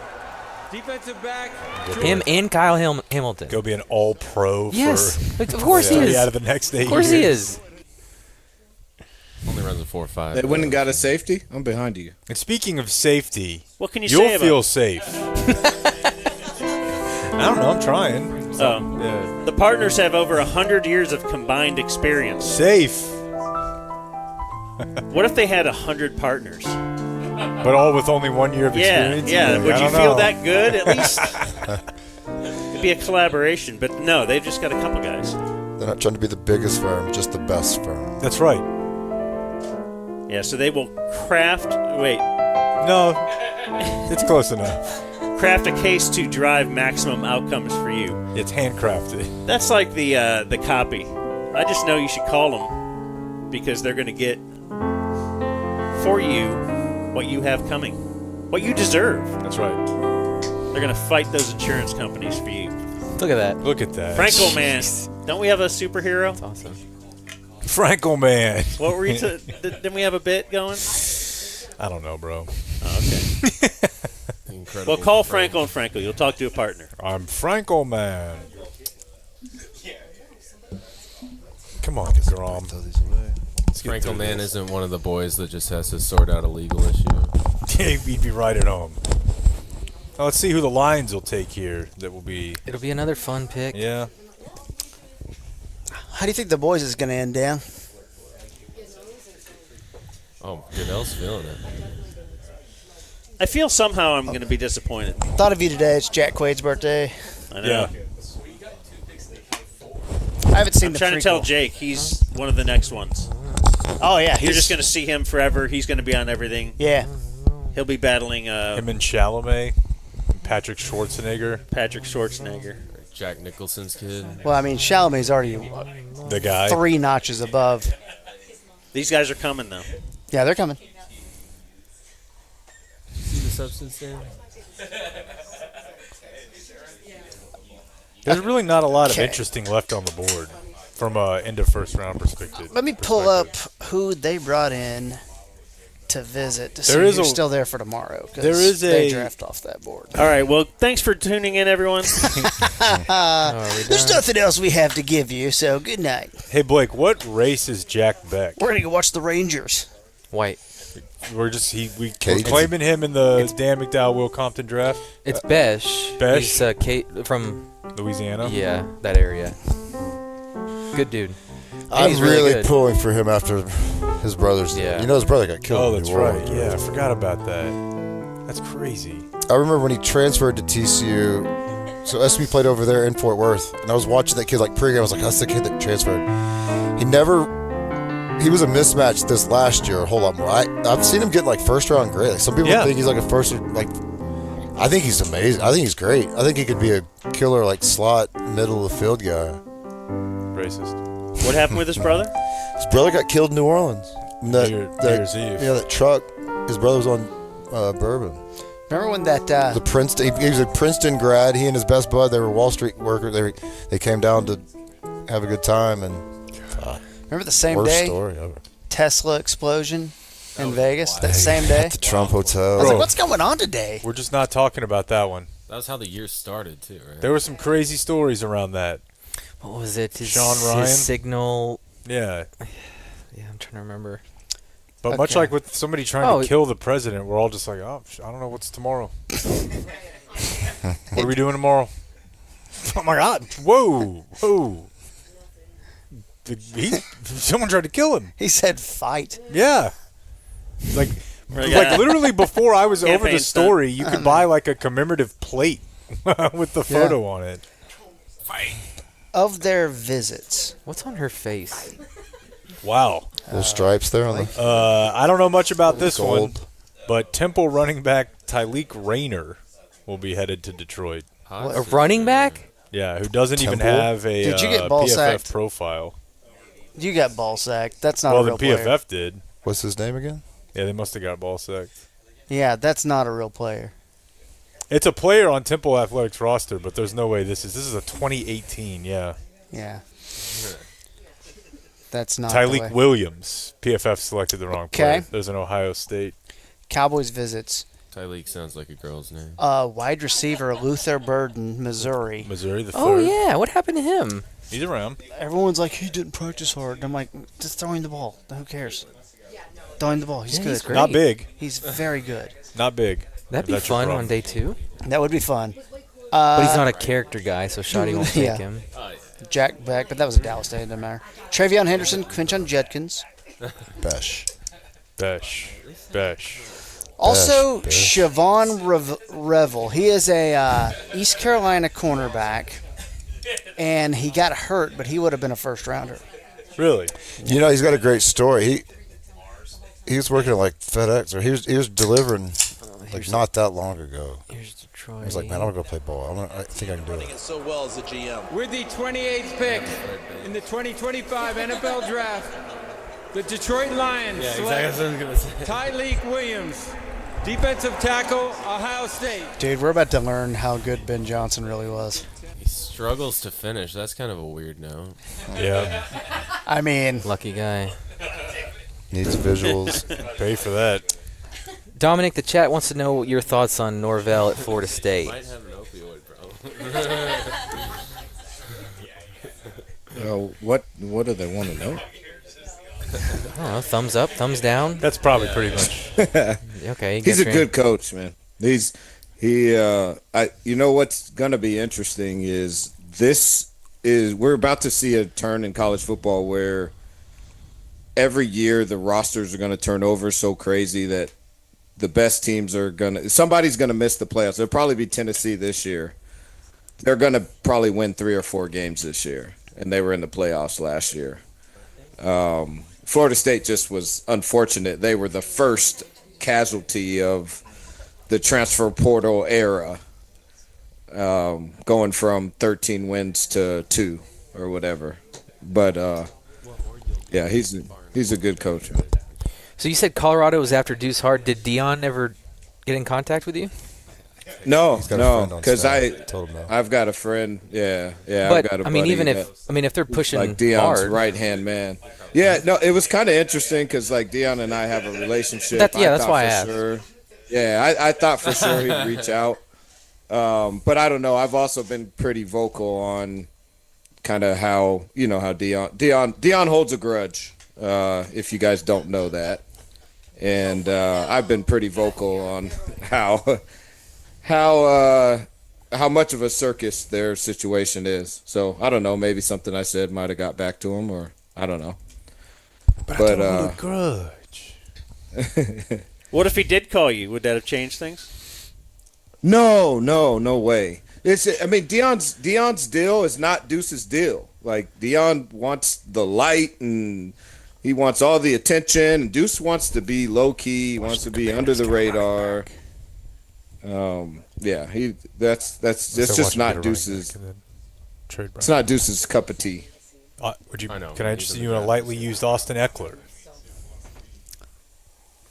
Speaker 11: defensive back.
Speaker 7: Him and Kyle Hamilton.
Speaker 6: Go be an all-pro
Speaker 7: Yes. Of course he is.
Speaker 6: Out of the next 8 years.
Speaker 7: Of course he is.
Speaker 9: Only runs a 4.5.
Speaker 10: They went and got a safety. I'm behind you.
Speaker 6: And speaking of safety,
Speaker 5: what can you
Speaker 6: you'll
Speaker 5: say about
Speaker 6: feel safe. I don't know. I'm trying.
Speaker 5: The partners have over 100 years of combined experience.
Speaker 6: Safe.
Speaker 5: What if they had 100 partners?
Speaker 6: But all with only 1 year of experience?
Speaker 5: Yeah.
Speaker 6: Like,
Speaker 5: Would you
Speaker 6: I don't
Speaker 5: feel
Speaker 6: know.
Speaker 5: that good at least? It'd be a collaboration. But no, they've just got a couple guys.
Speaker 4: They're not trying to be the biggest firm, just the best firm.
Speaker 6: That's right.
Speaker 5: Yeah, so they will craft. Wait.
Speaker 6: No. It's close enough.
Speaker 5: Craft a case to drive maximum outcomes for you.
Speaker 6: It's handcrafted.
Speaker 5: That's like the copy. I just know you should call them because they're going to get for you what you have coming, what you deserve.
Speaker 6: That's right.
Speaker 5: They're going to fight those insurance companies for you.
Speaker 7: Look at that.
Speaker 6: Look at that.
Speaker 5: Frankel Man. Don't we have a superhero?
Speaker 7: That's awesome.
Speaker 6: Frankel Man.
Speaker 5: What were you? Didn't we have a bit going?
Speaker 6: I don't know, bro.
Speaker 5: Oh, okay.
Speaker 9: Incredible.
Speaker 5: Well, call Frankel and Frankel. You'll talk to a partner.
Speaker 6: I'm Frankel Man. Come on, Grom.
Speaker 9: Frankel Man isn't one of the boys that just has to sort out a legal issue.
Speaker 6: He'd be right at home. Now, let's see who the Lions will take here. That will be.
Speaker 7: It'll be another fun pick.
Speaker 6: Yeah.
Speaker 8: How do you think the boys is going to end, Dan?
Speaker 9: Oh, Goodell's feeling it.
Speaker 5: I feel somehow I'm going to be disappointed.
Speaker 8: Thought of you today. It's Jack Quaid's birthday.
Speaker 5: I know.
Speaker 6: Yeah.
Speaker 8: I haven't seen
Speaker 5: I'm
Speaker 8: the
Speaker 5: trying to
Speaker 8: prequel.
Speaker 5: tell Jake he's one of the next ones.
Speaker 8: Oh, yeah.
Speaker 5: You're just going to see him forever. He's going to be on everything.
Speaker 8: Yeah.
Speaker 5: He'll be battling
Speaker 6: him and Chalamet, Patrick Schwarzenegger.
Speaker 9: Jack Nicholson's kid.
Speaker 8: Well, I mean, Chalamet's already
Speaker 6: the guy
Speaker 8: 3 notches above.
Speaker 5: These guys are coming, though.
Speaker 8: Yeah, they're coming.
Speaker 9: See the substance there?
Speaker 6: There's really not a lot of interesting left on the board from a end of first round perspective.
Speaker 8: Let me pull up who they brought in. to visit to
Speaker 6: There
Speaker 8: see
Speaker 6: is
Speaker 8: who's
Speaker 6: a-
Speaker 8: still there for tomorrow. 'Cause
Speaker 6: there is
Speaker 8: they
Speaker 6: a-
Speaker 8: draft off that board.
Speaker 5: All right. Well, thanks for tuning in, everyone.
Speaker 8: There's nothing else we have to give you, so good night.
Speaker 6: Hey, Blake, what race is Jack Beck?
Speaker 8: We're gonna go watch the Rangers.
Speaker 7: White.
Speaker 6: We're claiming him in the Dan McDowell Will Compton draft.
Speaker 7: It's Besh.
Speaker 6: Besh?
Speaker 7: He's Kate from
Speaker 6: Louisiana.
Speaker 7: Yeah, that area. Good dude. And
Speaker 4: I'm
Speaker 7: he's
Speaker 4: really
Speaker 7: good.
Speaker 4: pulling for him after his brother's.
Speaker 7: Yeah.
Speaker 4: You know his brother got killed.
Speaker 6: Oh,
Speaker 4: in
Speaker 6: that's
Speaker 4: New Orleans,
Speaker 6: right. Yeah, I forgot about that. That's crazy.
Speaker 4: I remember when he transferred to TCU. So SB played over there in Fort Worth, and I was watching that kid like pregame. I was like, "That's the kid that transferred." He was a mismatch this last year, a whole lot more. I've seen him get like first round grade. Like, some people think he's like a first. Like, I think he's amazing. I think he's great. I think he could be a killer like slot middle of the field guy.
Speaker 6: Racist.
Speaker 5: What happened with his brother?
Speaker 4: His brother got killed in New Orleans. And
Speaker 6: New Year's Eve.
Speaker 4: Yeah, that truck. His brother was on bourbon.
Speaker 8: Remember when that
Speaker 4: The Princeton. He was a Princeton grad. He and his best bud. They were Wall Street workers. They came down to have a good time and.
Speaker 8: remember the same
Speaker 4: Worst
Speaker 8: day
Speaker 4: story ever.
Speaker 8: Tesla explosion in Vegas? That same day.
Speaker 4: At the Trump Hotel.
Speaker 8: I was like, what's going on today?
Speaker 6: We're just not talking about that one.
Speaker 9: That was how the year started, too, right?
Speaker 6: There were some crazy stories around that.
Speaker 7: What was it?
Speaker 6: Sean Ryan?
Speaker 7: His signal.
Speaker 6: Yeah.
Speaker 7: Yeah, I'm trying to remember.
Speaker 6: But much like with somebody trying
Speaker 7: Oh,
Speaker 6: to kill the president, we're all just like, oh, I don't know what's tomorrow. What are we doing tomorrow? Oh my God! Whoa! Someone tried to kill him.
Speaker 8: He said, "Fight."
Speaker 6: Yeah. Like literally before I was over the story, you could buy like a commemorative plate with the photo on it.
Speaker 8: Fight. Of their visits.
Speaker 7: What's on her face?
Speaker 6: Wow.
Speaker 4: Little stripes there on the.
Speaker 6: I don't know much about this one,
Speaker 4: Gold.
Speaker 6: but Temple running back Tyleek Rayner will be headed to Detroit.
Speaker 7: A running back?
Speaker 6: Yeah, who doesn't even
Speaker 4: Temple?
Speaker 6: have a
Speaker 8: Did you get ball
Speaker 6: PFF
Speaker 8: sacked?
Speaker 6: profile.
Speaker 8: You got ball sacked. That's not
Speaker 6: Well,
Speaker 8: a
Speaker 6: the
Speaker 8: real player.
Speaker 6: PFF did.
Speaker 4: What's his name again?
Speaker 6: Yeah, they must have got ball sacked.
Speaker 8: Yeah, that's not a real player.
Speaker 6: It's a player on Temple Athletics roster, but there's no way this is a 2018. Yeah.
Speaker 8: Yeah. That's not the
Speaker 6: Tyleek
Speaker 8: way.
Speaker 6: Williams. PFF selected the wrong player. There's an Ohio State.
Speaker 8: Cowboys visits.
Speaker 9: Tyleek sounds like a girl's name.
Speaker 8: Wide receiver Luther Burden, Missouri.
Speaker 6: Missouri the third.
Speaker 7: Oh yeah, what happened to him?
Speaker 6: He's around.
Speaker 8: Everyone's like, he didn't practice hard. And I'm like, just throw him the ball. Who cares? Throw him the ball. He's
Speaker 7: Yeah,
Speaker 8: good.
Speaker 7: he's great.
Speaker 6: Not big.
Speaker 8: He's very good.
Speaker 6: Not big.
Speaker 7: That'd be
Speaker 6: That's your
Speaker 7: fun
Speaker 6: problem.
Speaker 7: on day 2.
Speaker 8: That would be fun.
Speaker 7: But he's not a character guy, so Shoddy won't take
Speaker 8: yeah.
Speaker 7: him.
Speaker 8: Jack Beck, but that was a Dallas day. It doesn't matter. Travion Henderson, Quinton Judkins.
Speaker 4: Besh.
Speaker 8: Also,
Speaker 4: Besh.
Speaker 8: Siobhan Revel. He is a East Carolina cornerback, and he got hurt, but he would have been a first rounder.
Speaker 6: Really?
Speaker 4: You know, he's got a great story. He was working at like FedEx, or he was delivering like not that long ago.
Speaker 7: Here's Detroit.
Speaker 4: I was like, man, I'm gonna go play ball. I think I can do it.
Speaker 16: So well as a GM.
Speaker 11: With the 28th pick in the 2025 NFL Draft, the Detroit Lions select Tyleek Williams, defensive tackle, Ohio State.
Speaker 8: Dude, we're about to learn how good Ben Johnson really was.
Speaker 9: He struggles to finish. That's kind of a weird note.
Speaker 6: Yeah.
Speaker 8: I mean,
Speaker 7: Lucky guy.
Speaker 4: Needs visuals.
Speaker 6: Pay for that.
Speaker 7: Dominic, the chat wants to know your thoughts on Norvell at Florida State.
Speaker 9: Might have an opioid problem.
Speaker 10: What do they want to know?
Speaker 7: I don't know, thumbs up, thumbs down?
Speaker 6: That's probably pretty much.
Speaker 7: Okay. you
Speaker 10: He's a
Speaker 7: got your-
Speaker 10: good coach, man. You know what's going to be interesting is we're about to see a turn in college football where every year the rosters are going to turn over so crazy that the best teams somebody's going to miss the playoffs. It'll probably be Tennessee this year. They're going to probably win 3 or 4 games this year, and they were in the playoffs last year. Florida State just was unfortunate. They were the first casualty of the transfer portal era, going from 13 wins to 2 or whatever. But yeah, he's a good coach.
Speaker 7: So you said Colorado was after Deuce Hart. Did Dion ever get in contact with you?
Speaker 10: No,
Speaker 4: He's got a friend on
Speaker 10: because
Speaker 4: staff. Told him no.
Speaker 10: I've got a friend. Yeah.
Speaker 7: But,
Speaker 10: I've got a
Speaker 7: I mean,
Speaker 10: buddy
Speaker 7: even
Speaker 10: that-
Speaker 7: if they're pushing
Speaker 10: like Deion's
Speaker 7: hard.
Speaker 10: right hand man. Yeah, no, it was kind of interesting because like Deion and I have a relationship.
Speaker 7: That's
Speaker 10: thought
Speaker 7: why I
Speaker 10: for
Speaker 7: asked.
Speaker 10: Sure, yeah, I thought for sure he'd reach out. But I don't know. I've also been pretty vocal on kind of how Deion holds a grudge. If you guys don't know that, and I've been pretty vocal on how much of a circus their situation is. So I don't know. Maybe something I said might have got back to him, or I don't know. But
Speaker 6: I don't hold a grudge.
Speaker 5: What if he did call you? Would that have changed things?
Speaker 10: No way. I mean, Deion's deal is not Deuce's deal. Like Deion wants the light and he wants all the attention. And Deuce wants to be low key. He wants to be under the radar. Yeah, that's just not Deuce's. It's not Deuce's cup of tea.
Speaker 6: Can I interest you in a lightly used Austin Eckler?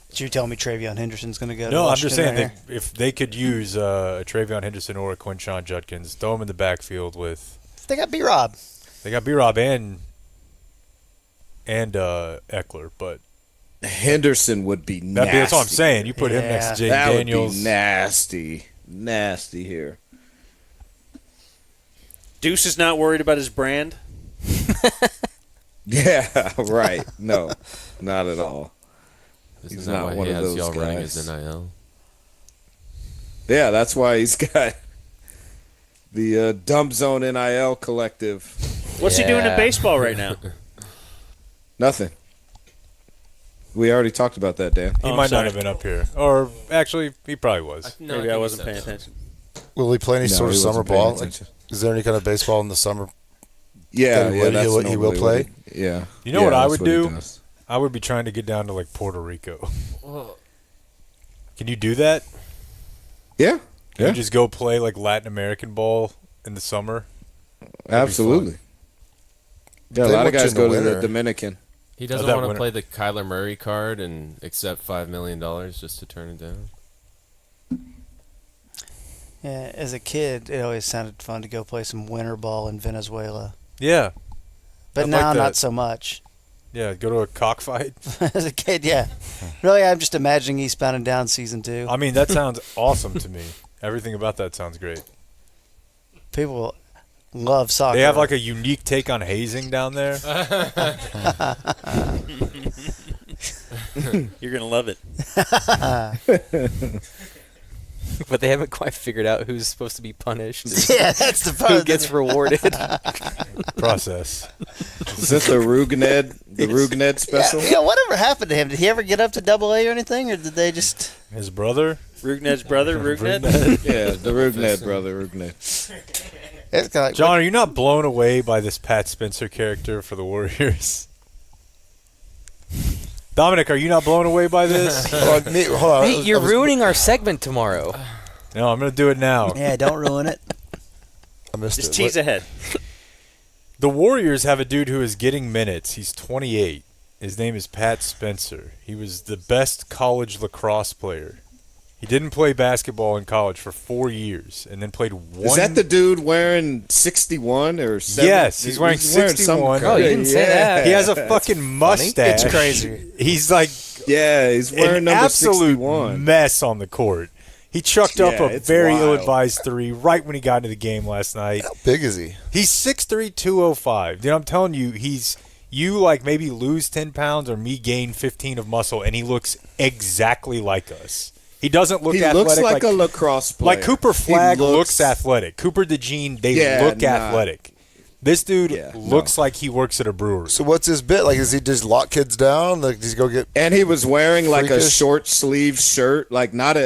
Speaker 8: Did you tell me Travion Henderson's going to go?
Speaker 6: No,
Speaker 8: to
Speaker 6: I'm just
Speaker 8: Washington
Speaker 6: saying
Speaker 8: right
Speaker 6: that if they could use a Travion Henderson or a Quinshon Judkins, throw them in the backfield with.
Speaker 8: They got B-Rob.
Speaker 6: They got B-Rob and Eckler, but
Speaker 10: Henderson would be nasty.
Speaker 6: That's what I'm saying. You put him next to Jay Daniels.
Speaker 10: Would be nasty here.
Speaker 5: Deuce is not worried about his brand.
Speaker 10: Yeah, right. No, not at all. He's
Speaker 9: Isn't that
Speaker 10: not
Speaker 9: why
Speaker 10: one
Speaker 9: he
Speaker 10: of
Speaker 9: has
Speaker 10: those
Speaker 9: y'all running
Speaker 10: guys.
Speaker 9: his NIL?
Speaker 10: Yeah, that's why he's got the Dumb Zone NIL collective.
Speaker 5: What's he doing in baseball right now?
Speaker 10: Nothing. We already talked about that, Dan.
Speaker 6: He might not have been up here. Or, actually, he probably was.
Speaker 5: Maybe I wasn't paying attention.
Speaker 4: Will he play any
Speaker 10: No,
Speaker 4: sort of
Speaker 10: he
Speaker 4: summer
Speaker 10: wasn't paying
Speaker 4: ball?
Speaker 10: attention.
Speaker 4: Is there any kind of baseball in the summer?
Speaker 10: Yeah,
Speaker 4: that
Speaker 10: that's
Speaker 4: he will
Speaker 10: normally
Speaker 4: play.
Speaker 10: what yeah.
Speaker 6: You know
Speaker 10: Yeah,
Speaker 6: what I
Speaker 10: that's
Speaker 6: would
Speaker 10: he
Speaker 6: do?
Speaker 10: does.
Speaker 6: I would be trying to get down to, like, Puerto Rico. Can you do that?
Speaker 10: Yeah.
Speaker 6: Can you just go play, like, Latin American ball in the summer?
Speaker 10: Absolutely. Yeah, a
Speaker 4: They
Speaker 10: lot of
Speaker 4: want you
Speaker 10: guys
Speaker 4: in the
Speaker 10: go to the
Speaker 4: winter.
Speaker 10: Dominican.
Speaker 9: He doesn't
Speaker 6: that
Speaker 9: want to
Speaker 6: winter.
Speaker 9: play the Kyler Murray card and accept $5 million just to turn it down.
Speaker 8: Yeah, as a kid, it always sounded fun to go play some winter ball in Venezuela.
Speaker 6: Yeah.
Speaker 8: But
Speaker 6: I'd
Speaker 8: now
Speaker 6: like that.
Speaker 8: not so much.
Speaker 6: Yeah, go to a cockfight.
Speaker 8: As a kid, yeah. Really, I'm just imagining Eastbound and Down season 2.
Speaker 6: I mean, that sounds awesome to me. Everything about that sounds great.
Speaker 8: People love soccer.
Speaker 6: They have like a unique take on hazing down there.
Speaker 5: You're gonna love it.
Speaker 7: But they haven't quite figured out who's supposed to be punished.
Speaker 8: Yeah, that's the
Speaker 7: Who
Speaker 8: fun.
Speaker 7: gets rewarded.
Speaker 6: Process.
Speaker 10: Is this the Rugned special?
Speaker 8: Yeah, whatever happened to him? Did he ever get up to AA or anything, or did they just?
Speaker 6: His brother?
Speaker 5: Rugned's brother, Rugned?
Speaker 10: Yeah, the Rugned brother, Rugned.
Speaker 8: It's kind of like,
Speaker 6: John, are you not blown away by this Pat Spencer character for the Warriors? Dominic, are you not blown away by this?
Speaker 4: Hold on.
Speaker 7: Hey, you're ruining our segment tomorrow.
Speaker 6: No, I'm going to do it now.
Speaker 8: yeah, don't ruin it.
Speaker 4: I missed
Speaker 5: Just
Speaker 4: it.
Speaker 5: tease ahead.
Speaker 6: The Warriors have a dude who is getting minutes. He's 28. His name is Pat Spencer. He was the best college lacrosse player. He didn't play basketball in college for 4 years and then played one.
Speaker 10: Is that the dude wearing 61 or 70?
Speaker 6: Yes, he's wearing 61.
Speaker 7: Oh, you didn't say that.
Speaker 6: He has a fucking mustache.
Speaker 8: It's crazy.
Speaker 6: He's like
Speaker 10: Yeah, he's wearing
Speaker 6: an
Speaker 10: number
Speaker 6: absolute
Speaker 10: 61.
Speaker 6: mess on the court. He chucked up
Speaker 10: Yeah,
Speaker 6: a
Speaker 10: it's
Speaker 6: very
Speaker 10: wild.
Speaker 6: ill-advised three right when he got into the game last night.
Speaker 4: How big is he?
Speaker 6: He's 6'3", 205. Dude, I'm telling you, you like maybe lose 10 pounds or me gain 15 of muscle, and he looks exactly like us. He doesn't look
Speaker 10: He
Speaker 6: athletic.
Speaker 10: looks like a lacrosse player.
Speaker 6: Like Cooper
Speaker 10: He
Speaker 6: Flagg looks athletic. Cooper DeJean, they look
Speaker 10: nah.
Speaker 6: athletic. This dude
Speaker 10: Yeah,
Speaker 6: looks like he works at a brewery.
Speaker 4: So what's his bit? Like, does he just lock kids down? Like, does he go get?
Speaker 10: And he was wearing like a
Speaker 4: Freakish?
Speaker 10: short sleeve shirt, like not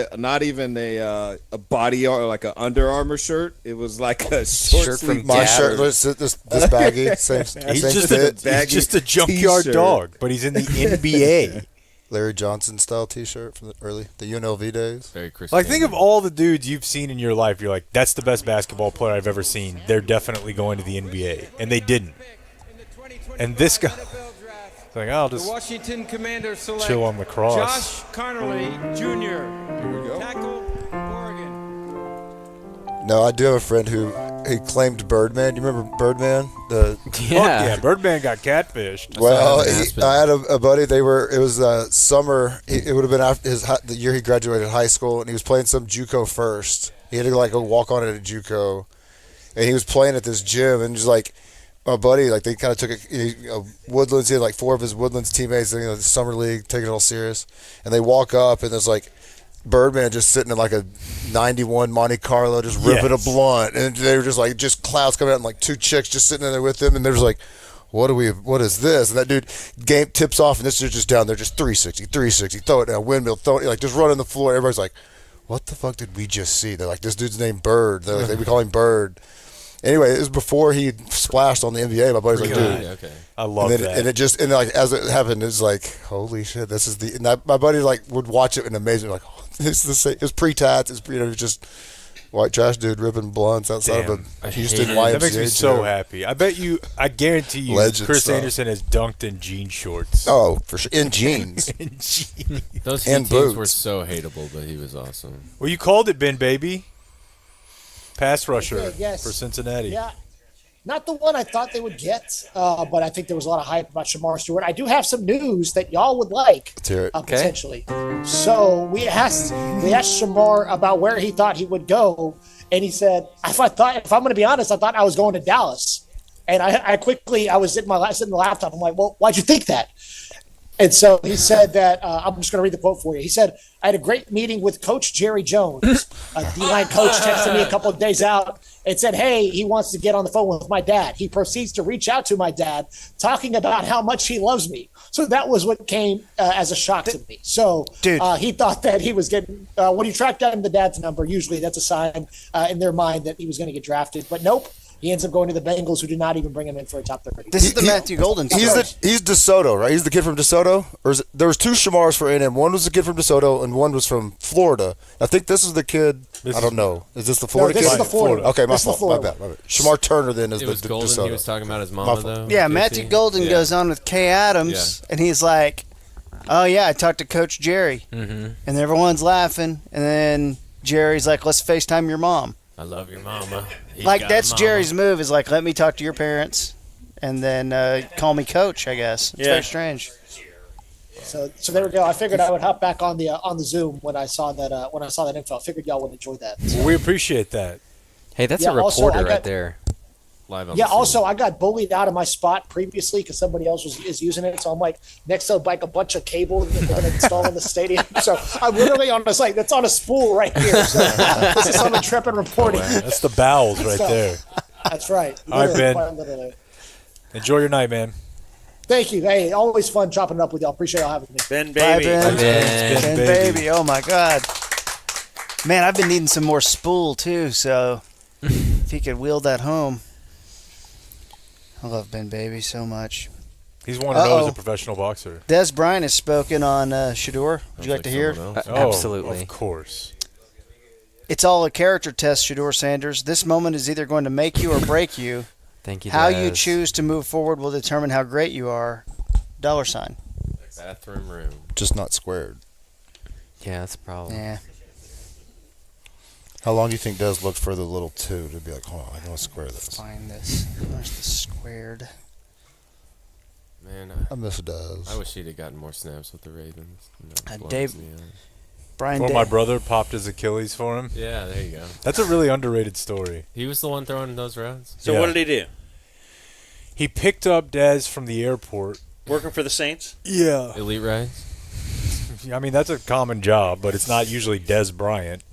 Speaker 10: even a body or like a Under Armour shirt. It was like a short
Speaker 7: Shirt
Speaker 10: sleeve.
Speaker 7: from
Speaker 4: My
Speaker 7: Dad.
Speaker 4: shirt, this baggy. Same,
Speaker 6: He's
Speaker 4: same
Speaker 6: just
Speaker 4: fit.
Speaker 10: baggy
Speaker 6: he's just a junkyard
Speaker 10: t-shirt.
Speaker 6: dog, but he's in the NBA.
Speaker 4: Larry Johnson style T-shirt from the UNLV days.
Speaker 9: Very Chris.
Speaker 6: Like, think of all the dudes you've seen in your life. You're like, that's the best basketball player I've ever seen. They're definitely going to the NBA, and they didn't. And this guy, it's like, I'll
Speaker 11: The
Speaker 6: just
Speaker 11: Washington Commanders select
Speaker 6: chill on lacrosse.
Speaker 11: Josh Connerly Jr. Tackle, Oregon.
Speaker 4: No, I do have a friend who he claimed Birdman. Do you remember Birdman?
Speaker 6: Yeah, Birdman got catfished.
Speaker 4: Well, I had a buddy. It was summer. It would have been after the year he graduated high school, and he was playing some JUCO first. He had to go walk on at a JUCO, and he was playing at this gym, and just like my buddy, like they kind of took Woodlands. He had like 4 of his Woodlands teammates, the summer league, taking it all serious, and they walk up, and there's like Birdman just sitting in like a 91 Monte Carlo, just ripping a blunt, and they were just clouds coming out, and like 2 chicks just sitting in there with him, and they're just like, what is this? And that dude game tips off, and this dude's just down there, just 360, throw it down, windmill, throw it, like just running the floor. Everybody's like, what the fuck did we just see? They're like, this dude's named Bird. They're like, we call him Bird. Anyway, it was before he splashed on the NBA. My buddy's like, dude.
Speaker 9: Okay.
Speaker 6: I love that.
Speaker 4: And it just, and like, as it happened, it's like, holy shit, this is the, and my buddy like would watch it and amazing, like, oh, this is the same. It was pre-tats. It's, just white trash dude ripping blunts outside of a Houston YMCA.
Speaker 6: That makes me so happy. I guarantee you,
Speaker 4: Legend
Speaker 6: Chris
Speaker 4: stuff.
Speaker 6: Anderson has dunked in jean shorts.
Speaker 4: Oh, for sure. In jeans.
Speaker 6: In jeans.
Speaker 9: Those
Speaker 4: and
Speaker 9: teams
Speaker 4: boots.
Speaker 9: were so hateable, but he was awesome.
Speaker 6: Well, you called it, Ben Baby. Pass rusher
Speaker 3: yes.
Speaker 6: for Cincinnati.
Speaker 3: Yeah. Not the one I thought they would get, but I think there was a lot of hype about Shamar Stewart. I do have some news that y'all would like,
Speaker 4: Let's hear it.
Speaker 3: potentially. So we asked Shamar about where he thought he would go, and he said, if I'm going to be honest, I thought I was going to Dallas. And I was sitting in the laptop. I'm like, well, why'd you think that? And so he said that, I'm just going to read the quote for you. He said, I had a great meeting with Coach Jerry Jones. A D-line coach texted me a couple of days out and said, hey, he wants to get on the phone with my dad. He proceeds to reach out to my dad, talking about how much he loves me. So that was what came as a shock to me. So he thought that he was getting, when you track down the dad's number, usually that's a sign in their mind that he was going to get drafted. But nope. He ends up going to the Bengals, who did not even bring him in for a top 30.
Speaker 8: This is the Matthew Golden story.
Speaker 4: He's DeSoto, right? He's the kid from DeSoto? Or there was 2 Shamars for A&M. One was the kid from DeSoto, and one was from Florida. I think this is the kid. I don't know. Is this the Florida kid?
Speaker 3: This is the Florida.
Speaker 4: Okay, my fault. My bad. Shamar Turner then is
Speaker 9: It
Speaker 4: the
Speaker 9: was Golden.
Speaker 4: DeSoto.
Speaker 9: He was talking about his mama, though.
Speaker 8: Yeah, Matthew Golden goes on with Kay Adams, and he's like, oh, yeah, I talked to Coach Jerry. Mm-hmm. And everyone's laughing. And then Jerry's like, let's FaceTime your mom.
Speaker 9: I love your mama.
Speaker 8: Like, that's Jerry's move, is like, let me talk to your parents and then call me coach, I guess. It's very strange.
Speaker 3: So there we go. I figured I would hop back on the Zoom when I saw that info. I figured y'all would enjoy that. So.
Speaker 6: Well, we appreciate that.
Speaker 7: Hey, that's a reporter right there.
Speaker 9: Live on
Speaker 3: also, I got bullied out of my spot previously because somebody else is using it. So I'm like next to like a bunch of cable that they're going to install in the stadium. So I'm literally on this that's on a spool right here. So this is some intrepid reporting.
Speaker 6: That's the bowels right there.
Speaker 3: That's right.
Speaker 6: All right, Ben.
Speaker 3: Literally.
Speaker 6: Enjoy your night, man.
Speaker 3: Thank you. Hey, always fun chopping it up with y'all. Appreciate y'all having me.
Speaker 5: Ben Baby.
Speaker 8: Bye, Ben Baby. Oh, my God. Man, I've been needing some more spool, too. So if he could wheel that home. I love Ben Baby so much.
Speaker 6: He's one of those, a professional boxer.
Speaker 8: Des Bryant has spoken on Shador. Would you like to hear?
Speaker 7: Absolutely.
Speaker 6: Of course.
Speaker 8: It's all a character test, Shador Sanders. This moment is either going to make you or break you.
Speaker 7: Thank you,
Speaker 8: How
Speaker 7: Des.
Speaker 8: you choose to move forward will determine how great you are. $.
Speaker 9: Bathroom room.
Speaker 4: Just not squared.
Speaker 7: Yeah, that's a problem.
Speaker 8: Yeah.
Speaker 4: How long do you think Des looked for the little 2 to be like, hold on, I want to square this?
Speaker 8: Find this. Where's the squared?
Speaker 9: Man,
Speaker 4: I miss Des.
Speaker 9: I wish he'd have gotten more snaps with the Ravens.
Speaker 8: Dave.
Speaker 6: Before my brother popped his Achilles for him.
Speaker 9: Yeah, there you go.
Speaker 6: That's a really underrated story.
Speaker 9: He was the one throwing those routes.
Speaker 5: So what did he do?
Speaker 6: He picked up Des from the airport.
Speaker 5: Working for the Saints?
Speaker 6: Yeah.
Speaker 9: Elite rides?
Speaker 6: I mean, that's a common job, but it's not usually Des Bryant.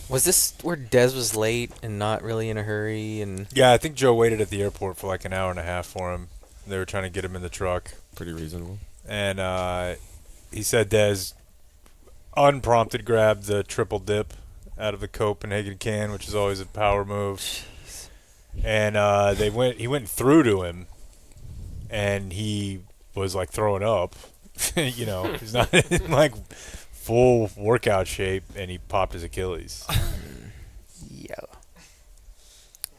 Speaker 7: Was this where Des was late and not really in a hurry? And
Speaker 6: yeah, I think Joe waited at the airport for like an hour and a half for him. They were trying to get him in the truck.
Speaker 9: Pretty reasonable.
Speaker 6: And he said Des unprompted grabbed the triple dip out of the Copenhagen can, which is always a power move. Jeez. And he went through to him, and he was like throwing up. He's not in like full workout shape, and he popped his Achilles.
Speaker 8: Yeah.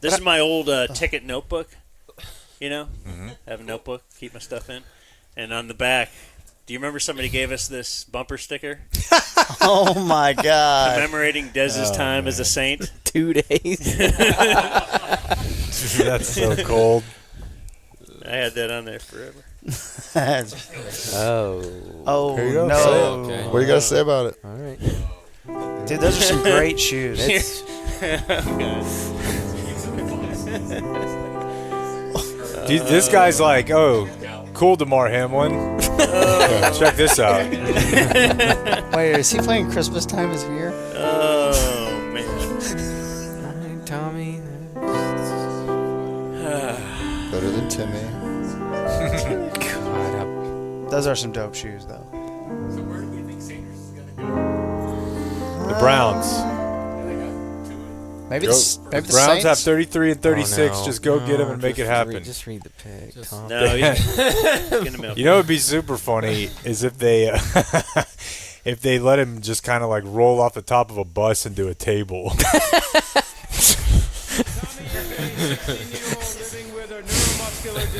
Speaker 5: This is my old ticket notebook.
Speaker 6: Mm-hmm.
Speaker 5: I have a notebook, keep my stuff in. And on the back, Do you remember somebody gave us this bumper sticker?
Speaker 8: Oh my God!
Speaker 5: Commemorating Dez's time as a saint.
Speaker 7: 2 days.
Speaker 6: That's so cold.
Speaker 5: I had that on there forever.
Speaker 8: Oh
Speaker 4: Here you go.
Speaker 8: no!
Speaker 4: Say it. Okay. What do you got to say about it?
Speaker 7: All right,
Speaker 8: dude, those are some great shoes.
Speaker 6: Dude, this guy's like, oh, cool, DeMar Hamlin. Check this out.
Speaker 8: Wait, is he playing Christmas Time is Here?
Speaker 5: Oh man,
Speaker 7: all right, Tommy.
Speaker 4: Better than Timmy.
Speaker 7: God,
Speaker 8: Those are some dope shoes, though.
Speaker 20: So where do we think Sanders is going to go?
Speaker 6: The Browns.
Speaker 8: Maybe
Speaker 6: Go.
Speaker 8: the
Speaker 6: The Browns
Speaker 8: Saints?
Speaker 6: have 33 and 36.
Speaker 7: Oh, no.
Speaker 6: Just go get them
Speaker 7: No,
Speaker 6: and make it
Speaker 7: just
Speaker 6: happen.
Speaker 7: Just read the pick, Tom.
Speaker 5: no,
Speaker 6: You know, it'd be super funny is if they if they let him just kind of like roll off the top of a bus and do a table.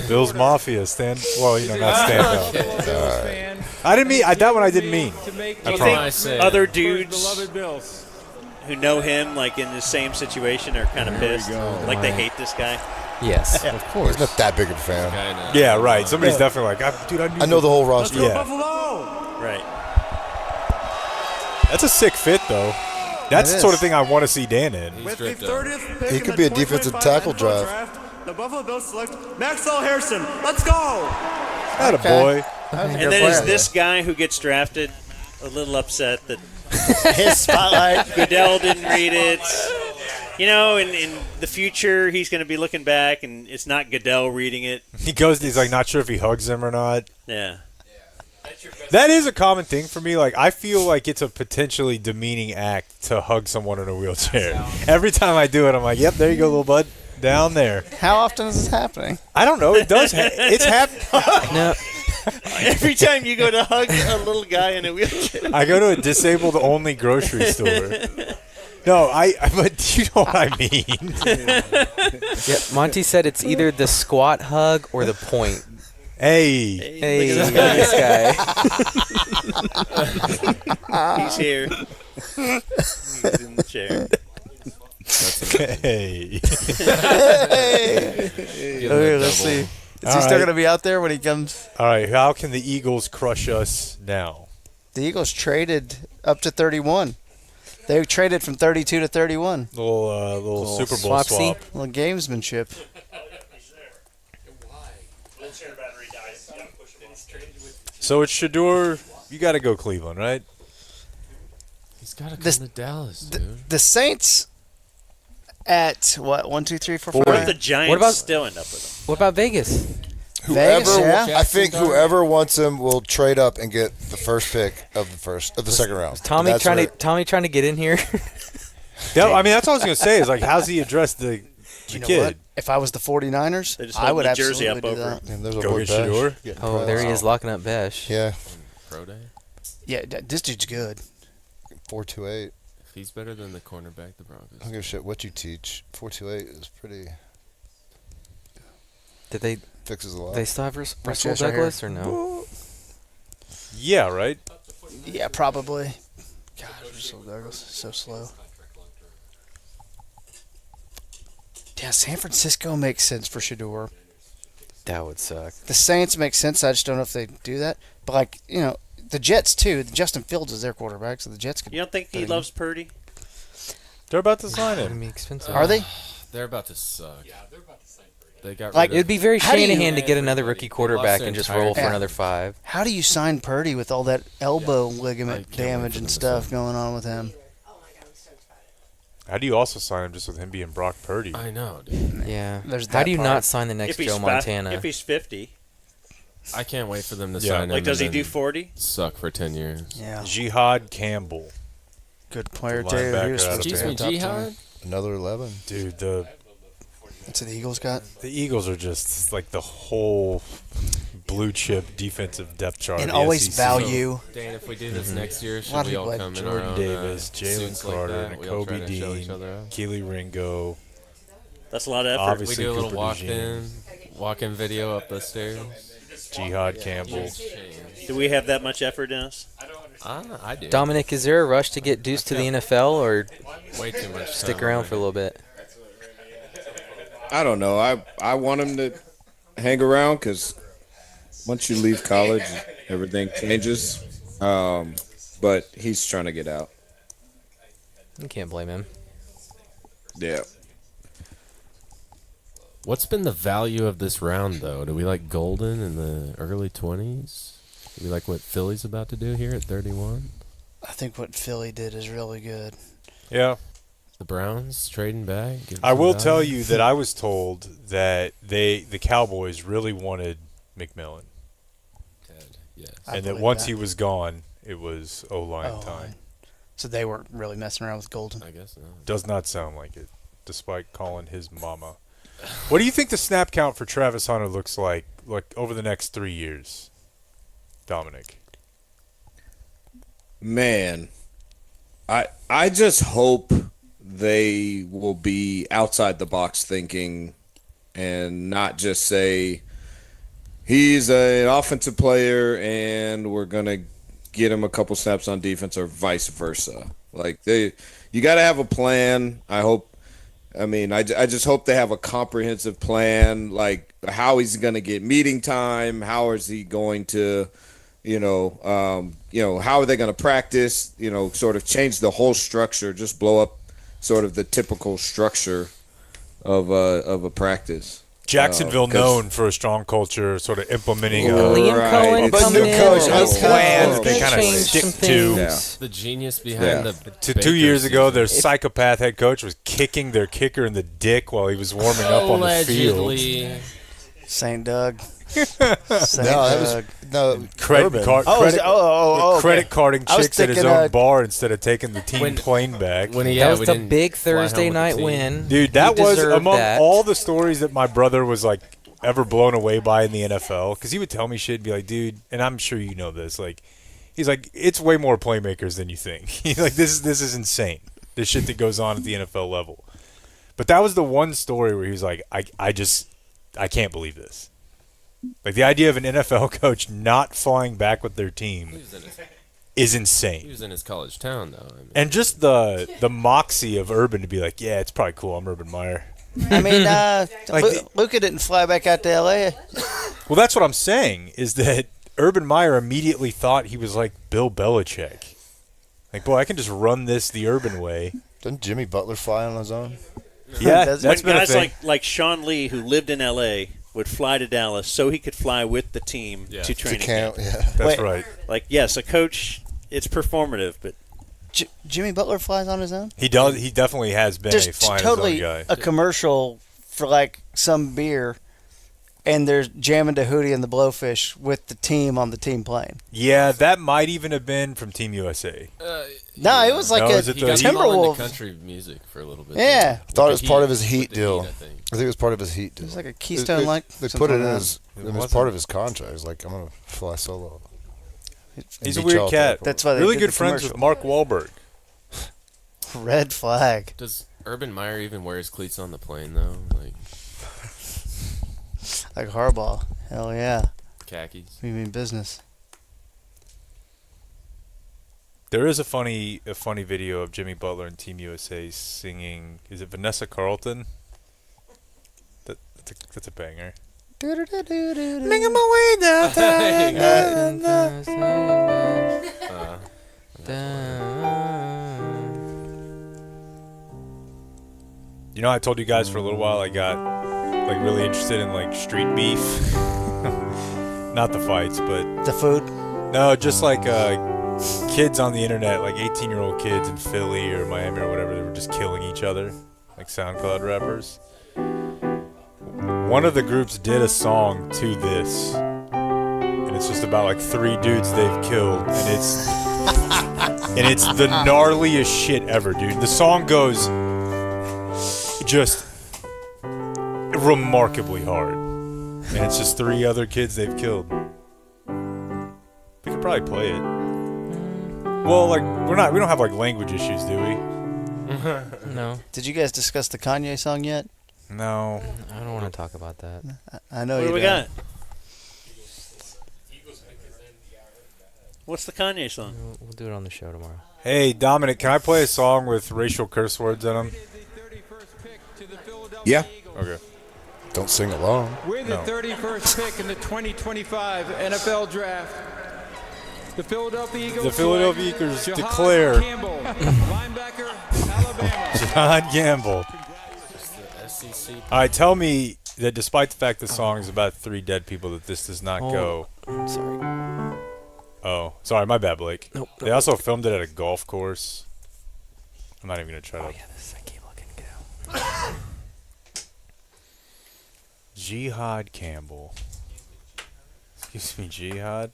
Speaker 6: Bill's Mafia not stand up. I didn't mean that one. I didn't mean.
Speaker 5: Do you think other dudes who know him, like in the same situation, are kind of pissed? Like they hate this guy?
Speaker 7: Yes,
Speaker 4: of course. He's not that big of a fan.
Speaker 6: Yeah, right. Somebody's definitely like,
Speaker 4: I know the whole roster.
Speaker 6: Yeah.
Speaker 5: Right.
Speaker 6: That's a sick fit, though. That's the sort of thing I want to see Dan in.
Speaker 12: With the 30th pick
Speaker 4: He
Speaker 12: in
Speaker 4: could
Speaker 12: the
Speaker 4: be a defensive
Speaker 12: 2025
Speaker 4: tackle
Speaker 12: NFL
Speaker 4: draft.
Speaker 12: The Buffalo Bills select Maxwell Harrison. Let's go!
Speaker 6: That a boy.
Speaker 5: And then is this guy who gets drafted a little upset that
Speaker 8: his spotlight?
Speaker 5: Goodell didn't read it. You know, in the future, he's going to be looking back, and it's not Goodell reading it.
Speaker 6: He's like not sure if he hugs him or not.
Speaker 5: Yeah.
Speaker 6: That is a common thing for me. Like, I feel like it's a potentially demeaning act to hug someone in a wheelchair. Every time I do it, I'm like, yep, there you go, little bud. Down there.
Speaker 8: How often is this happening?
Speaker 6: I don't know. It does. It's happening.
Speaker 7: No.
Speaker 5: Every time you go to hug a little guy in a wheelchair.
Speaker 6: I go to a disabled-only grocery store. No, but you know what I mean.
Speaker 7: Yeah, Monty said it's either the squat hug or the point.
Speaker 6: Hey,
Speaker 7: look at this
Speaker 5: guy. He's here. He's in the chair.
Speaker 6: Hey.
Speaker 8: Okay, let's see. Is he still going to be out there when he comes?
Speaker 6: All right, how can the Eagles crush us now?
Speaker 8: The Eagles traded up to 31. They traded from 32 to 31.
Speaker 6: Little Super Bowl swap.
Speaker 8: Little gamesmanship.
Speaker 6: So it's Shador. You got to go Cleveland, right?
Speaker 9: He's got to come to Dallas, dude.
Speaker 8: The Saints at what? 1, 2, 3, 4, 5.
Speaker 5: What if the Giants still end up with him?
Speaker 7: What about Vegas?
Speaker 4: I think whoever wants him will trade up and get the first pick of the second round.
Speaker 7: Tommy trying to get in here.
Speaker 6: Yeah, I mean that's all I was gonna say is like, how's he addressed the kid?
Speaker 8: What? If I was the 49ers, I would absolutely do that.
Speaker 4: And there's
Speaker 6: Go get Shador.
Speaker 7: Oh, there he is locking up Besh.
Speaker 4: Yeah.
Speaker 9: Pro day.
Speaker 8: Yeah, this dude's good.
Speaker 4: 4.28.
Speaker 9: If he's better than the cornerback, the Broncos.
Speaker 4: I don't give a shit what you teach. 4.28 is pretty.
Speaker 7: Did they
Speaker 4: fixes a lot?
Speaker 7: They still have Russell Douglas or no?
Speaker 6: Yeah, right.
Speaker 8: Yeah, probably. God, Russell Douglas is so slow. Yeah, San Francisco makes sense for Shador.
Speaker 7: That would suck.
Speaker 8: The Saints make sense. I just don't know if they do that. But like, the Jets too. Justin Fields is their quarterback, so the Jets could.
Speaker 5: You don't think he loves Purdy?
Speaker 6: They're about to sign him.
Speaker 7: Expensive.
Speaker 8: Are they?
Speaker 9: They're about to suck. Yeah, they're about to sign Purdy. They got
Speaker 7: like
Speaker 9: rid of
Speaker 7: it'd be very
Speaker 8: How do you-
Speaker 7: Shanahan to get another rookie quarterback and just roll for
Speaker 8: Yeah.
Speaker 7: another 5.
Speaker 8: How do you sign Purdy with all that elbow ligament damage and stuff going on with him?
Speaker 6: How do you also sign him just with him being Brock Purdy?
Speaker 9: I know, dude.
Speaker 7: Yeah.
Speaker 8: There's
Speaker 7: How
Speaker 8: that
Speaker 7: do you
Speaker 8: part.
Speaker 7: not sign the next
Speaker 5: If he's
Speaker 7: Joe Montana?
Speaker 5: If he's 50.
Speaker 9: I can't wait for them to
Speaker 6: Yeah.
Speaker 9: sign him.
Speaker 5: Like, does he
Speaker 9: and
Speaker 5: do
Speaker 9: then
Speaker 5: 40?
Speaker 9: Suck for 10 years.
Speaker 8: Yeah.
Speaker 6: Jihad Campbell.
Speaker 8: Good player
Speaker 6: The
Speaker 8: too. He
Speaker 6: linebacker
Speaker 8: was
Speaker 6: out of
Speaker 8: supposed to be
Speaker 9: Excuse me,
Speaker 8: in top 10.
Speaker 9: Jihad?
Speaker 4: Another 11.
Speaker 6: Dude,
Speaker 8: That's what the Eagles got.
Speaker 6: the Eagles are just like the whole blue chip defensive depth chart.
Speaker 8: And
Speaker 6: of the
Speaker 8: always
Speaker 6: SEC.
Speaker 8: value.
Speaker 9: Dan, if we do this next year,
Speaker 8: lot
Speaker 9: should
Speaker 8: of
Speaker 9: we all
Speaker 8: people
Speaker 9: come in
Speaker 6: Jordan
Speaker 9: our own
Speaker 6: Davis, Jalen
Speaker 9: suits like
Speaker 6: Carter,
Speaker 9: that? We all try
Speaker 6: Nakobe
Speaker 9: to show each
Speaker 6: Dean,
Speaker 9: other out?
Speaker 6: Keely Ringo.
Speaker 5: That's a lot of effort.
Speaker 6: Obviously,
Speaker 9: We do a little
Speaker 6: Cooper DeJean.
Speaker 9: walk-in video up the stairs.
Speaker 6: Jihad Campbell.
Speaker 5: Do we have that much effort in us?
Speaker 9: I do.
Speaker 7: Dominic, is there a rush to get Deuce to the NFL, or
Speaker 9: way too much
Speaker 7: stick
Speaker 9: time
Speaker 7: around
Speaker 9: already.
Speaker 7: for a little bit?
Speaker 10: I don't know. I want him to hang around because once you leave college, everything changes. But he's trying to get out.
Speaker 7: You can't blame him.
Speaker 10: Yeah.
Speaker 9: What's been the value of this round, though? Do we like Golden in the early 20s? Do we like what Philly's about to do here at 31?
Speaker 8: I think what Philly did is really good.
Speaker 6: Yeah.
Speaker 9: The Browns trading back?
Speaker 6: I will tell you that I was told that the Cowboys really wanted McMillan.
Speaker 9: Yes.
Speaker 6: And that once he was gone, it was O-line time.
Speaker 8: So they weren't really messing around with Golden.
Speaker 9: I guess not.
Speaker 6: Does not sound like it, despite calling his mama. What do you think the snap count for Travis Hunter looks like over the next 3 years, Dominic?
Speaker 10: Man, I just hope they will be outside the box thinking and not just say he's an offensive player and we're going to get him a couple snaps on defense or vice versa. Like you got to have a plan. I just hope they have a comprehensive plan, like how he's going to get meeting time, how is he going to, how are they going to practice, sort of change the whole structure, just blow up sort of the typical structure of a practice.
Speaker 6: Jacksonville known for a strong culture, sort of implementing
Speaker 7: Liam Cohen coming in,
Speaker 6: plan that they kind of stick to.
Speaker 9: Yeah. The genius behind the
Speaker 6: 2 years ago, their psychopath head coach was kicking their kicker in the dick while he was warming up on the field.
Speaker 8: St. Doug.
Speaker 6: Credit carding chicks at his own bar instead of taking the team plane back.
Speaker 7: That was the big Thursday night win.
Speaker 6: Dude, that was among all the stories that my brother was like ever blown away by in the NFL, because he would tell me shit and be like, dude, and I'm sure you know this, like he's like, it's way more playmakers than you think. He's like, this is insane, this shit that goes on at the NFL level. But that was the one story where he was like, I can't believe this. Like, the idea of an NFL coach not flying back with their team is insane.
Speaker 9: He was in his college town, though.
Speaker 6: And just the moxie of Urban to be like, yeah, it's probably cool, I'm Urban Meyer.
Speaker 8: I mean, Luka didn't fly back out to L.A.
Speaker 6: Well, that's what I'm saying, is that Urban Meyer immediately thought he was like Bill Belichick. Like, boy, I can just run this the Urban way.
Speaker 4: Didn't Jimmy Butler fly on his own?
Speaker 6: Yeah, that's been
Speaker 5: guys
Speaker 6: a thing.
Speaker 5: like Sean Lee, who lived in L.A., would fly to Dallas so he could fly with the team to training camp.
Speaker 4: Yeah,
Speaker 6: that's right.
Speaker 5: Like, yes, a coach, it's performative, but
Speaker 8: Jimmy Butler flies on his own?
Speaker 6: He does. He definitely has been
Speaker 8: There's
Speaker 6: a flying
Speaker 8: totally
Speaker 6: his own guy.
Speaker 8: a commercial for like some beer, and there's jamming to Hootie and the Blowfish with the team on the team plane.
Speaker 6: Yeah, that might even have been from Team USA.
Speaker 8: No, it was like
Speaker 6: No,
Speaker 8: a
Speaker 6: is it the
Speaker 8: Timberwolves.
Speaker 9: Country music for a little bit.
Speaker 8: Yeah.
Speaker 4: I thought it was
Speaker 9: Heat.
Speaker 4: part of his Heat
Speaker 9: The
Speaker 4: deal.
Speaker 9: Heat, I think.
Speaker 4: I think it was part of his Heat deal.
Speaker 8: It was like a Keystone like.
Speaker 4: They put it in as part of his contract. It was like, I'm going to fly solo.
Speaker 6: He's a weird cat.
Speaker 8: That's why they
Speaker 6: really
Speaker 8: did
Speaker 6: good
Speaker 8: the
Speaker 6: friends with
Speaker 8: commercial.
Speaker 6: Mark Wahlberg.
Speaker 8: Red flag.
Speaker 9: Does Urban Meyer even wear his cleats on the plane, though?
Speaker 8: Like Harbaugh. Hell yeah.
Speaker 9: Khakis.
Speaker 8: We mean business.
Speaker 6: There is a funny video of Jimmy Butler and Team USA singing. Is it Vanessa Carlton? That's a banger.
Speaker 8: Making my way
Speaker 6: You know, I told you guys for a little while I got like really interested in like street beef. Not the fights, but
Speaker 8: the food.
Speaker 6: No, just like kids on the internet, like 18-year-old kids in Philly or Miami or whatever, they were just killing each other, like SoundCloud rappers. One of the groups did a song to this, and it's just about like 3 dudes they've killed, and it's the gnarliest shit ever, dude. The song goes just remarkably hard, and it's just 3 other kids they've killed. We could probably play it. Well, like we don't have like language issues, do we?
Speaker 7: No.
Speaker 8: Did you guys discuss the Kanye song yet?
Speaker 6: No.
Speaker 7: I don't want to talk about that.
Speaker 8: I know
Speaker 5: what
Speaker 8: you
Speaker 5: do we
Speaker 8: don't.
Speaker 5: got? What's the Kanye song?
Speaker 7: We'll do it on the show tomorrow.
Speaker 6: Hey, Dominic, can I play a song with racial curse words in them?
Speaker 10: Yeah.
Speaker 6: Okay.
Speaker 4: Don't sing along.
Speaker 11: We're the 31st pick in the 2025 NFL Draft. The Philadelphia Eagles.
Speaker 6: The Philadelphia Eagles
Speaker 11: Jahad
Speaker 6: declare
Speaker 11: Campbell, linebacker, Alabama.
Speaker 6: John Gamble.
Speaker 9: SEC.
Speaker 6: All right, tell me that despite the fact the song is about 3 dead people, that this does not go.
Speaker 7: I'm sorry.
Speaker 6: Oh, sorry, my bad, Blake.
Speaker 7: Nope.
Speaker 6: They also filmed it at a golf course. I'm not even gonna try to.
Speaker 7: Oh yeah, this I keep looking go.
Speaker 6: Jihad Campbell. Excuse me, Jihad.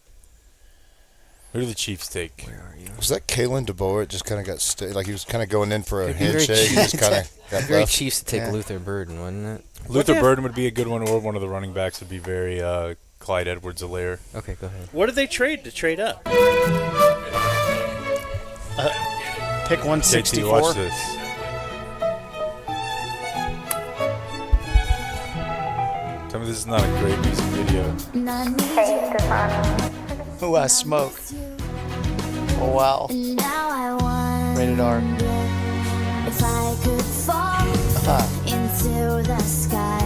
Speaker 6: Who do the Chiefs take?
Speaker 7: Where are you?
Speaker 4: Was that Kalen DeBoer? It just kind of got like he was kind of going in for a
Speaker 7: It'd be very
Speaker 4: handshake. He just kind of got
Speaker 7: very
Speaker 4: left.
Speaker 7: Chiefs to take
Speaker 4: Yeah.
Speaker 7: Luther Burden, wouldn't it?
Speaker 6: Luther Burden would be a good one, or one of the running backs would be very Clyde Edwards-Helaire.
Speaker 7: Okay, go ahead.
Speaker 5: What did they trade to trade up?
Speaker 8: Pick 164.
Speaker 6: JT, watch this. Tell me this is not a great music video.
Speaker 8: Ooh, I smoke. Oh, wow. Rated R.
Speaker 13: If I could fall into the sky,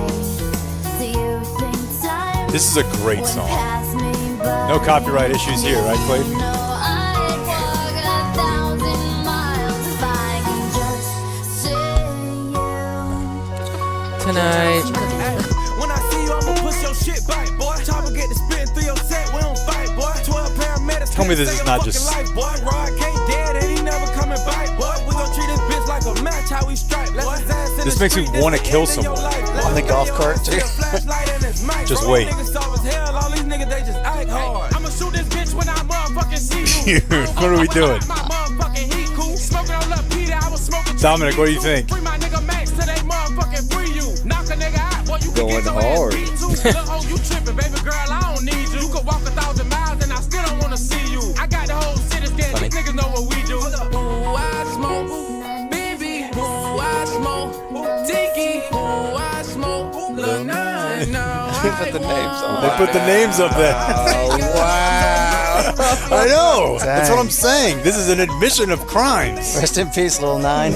Speaker 13: do you think time
Speaker 6: This is a great
Speaker 13: would
Speaker 6: song.
Speaker 13: pass me by?
Speaker 6: No copyright issues here, right, Clayton?
Speaker 13: No, I'd walk 1,000 miles if I can just see you.
Speaker 7: Tonight.
Speaker 12: When I see you, I'ma push your shit back, boy. Chopper get to spin through your set, we don't fight, boy. 12 paramedics.
Speaker 6: Tell me this is not just.
Speaker 12: Life, boy. Rod can't dead and he never coming back, boy. We gon' treat this bitch like a match, how we strike, boy.
Speaker 6: This makes me want to kill someone.
Speaker 8: On the golf cart, too.
Speaker 6: Just wait.
Speaker 12: I'ma shoot this bitch when I motherfucking see you.
Speaker 6: Dude, what are we doing? Dominic, what do you think?
Speaker 10: Going hard.
Speaker 12: You tripping, baby girl, I don't need you. You could walk 1,000 miles and I still don't wanna see you. I got the whole city scared, these niggas know what we do. Ooh, I smoke, baby. Ooh, I smoke, Tiki. Ooh, I smoke, Lil Nine.
Speaker 8: They put the names on.
Speaker 6: They put the names up there.
Speaker 4: Wow.
Speaker 6: I know. That's what
Speaker 8: Dang.
Speaker 6: I'm saying. This is an admission of crimes.
Speaker 8: Rest in peace, Lil Nine.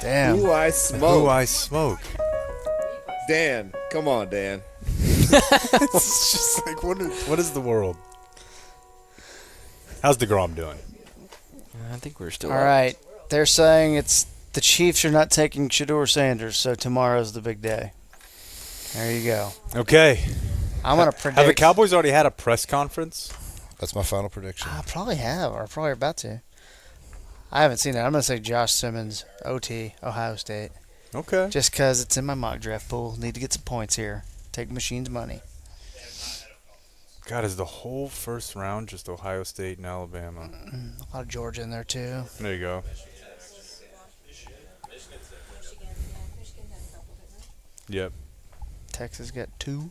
Speaker 8: Damn.
Speaker 10: Ooh, I smoke.
Speaker 6: Ooh, I smoke.
Speaker 10: Dan, come on, Dan.
Speaker 6: It's just like, what is the world? How's DeGrom doing?
Speaker 7: I think we're still
Speaker 8: All
Speaker 7: up.
Speaker 8: right. They're saying it's the Chiefs are not taking Shador Sanders, so tomorrow's the big day. There you go.
Speaker 6: Okay.
Speaker 8: I'm going to predict.
Speaker 6: Have the Cowboys already had a press conference?
Speaker 4: That's my final prediction.
Speaker 8: I probably have, or probably about to. I haven't seen it. I'm going to say Josh Simmons, OT, Ohio State.
Speaker 6: Okay.
Speaker 8: Just because it's in my mock draft pool. Need to get some points here. Take Machine's money.
Speaker 6: God, is the whole first round just Ohio State and Alabama?
Speaker 8: A lot of Georgia in there, too.
Speaker 6: There you go. Yep.
Speaker 8: Texas got 2.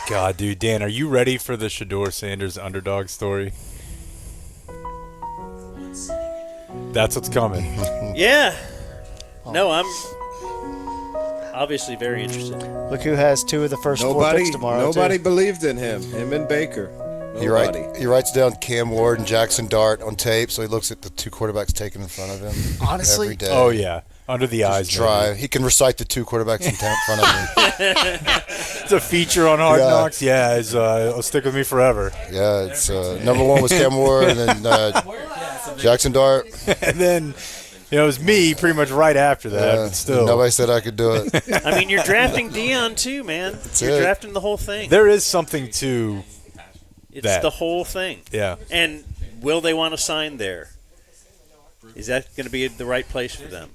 Speaker 6: God, dude, Dan, are you ready for the Shador Sanders underdog story? That's what's coming.
Speaker 5: Yeah. No, I'm obviously very interested.
Speaker 8: Look who has 2 of the first 4 picks tomorrow.
Speaker 10: Nobody
Speaker 8: too.
Speaker 10: believed in him and Baker. Nobody.
Speaker 4: He writes down Cam Ward and Jackson Dart on tape, so he looks at the 2 quarterbacks taken in front of him.
Speaker 8: Honestly?
Speaker 4: Every day.
Speaker 6: Oh, yeah. Under the eyes.
Speaker 4: Try. He can recite the 2 quarterbacks in front of him.
Speaker 6: It's a feature on Hard Knocks. Yeah, it'll stick with me forever.
Speaker 4: Yeah, it's number 1 was Cam Ward, and then Jackson Dart.
Speaker 6: And then, it was me pretty much right after that, but still.
Speaker 4: Nobody said I could do it.
Speaker 5: I mean, you're drafting Dion too, man. You're drafting the whole thing.
Speaker 6: There is something to
Speaker 5: It's
Speaker 6: that.
Speaker 5: the whole thing.
Speaker 6: Yeah.
Speaker 5: And will they want to sign there? Is that going to be the right place for them?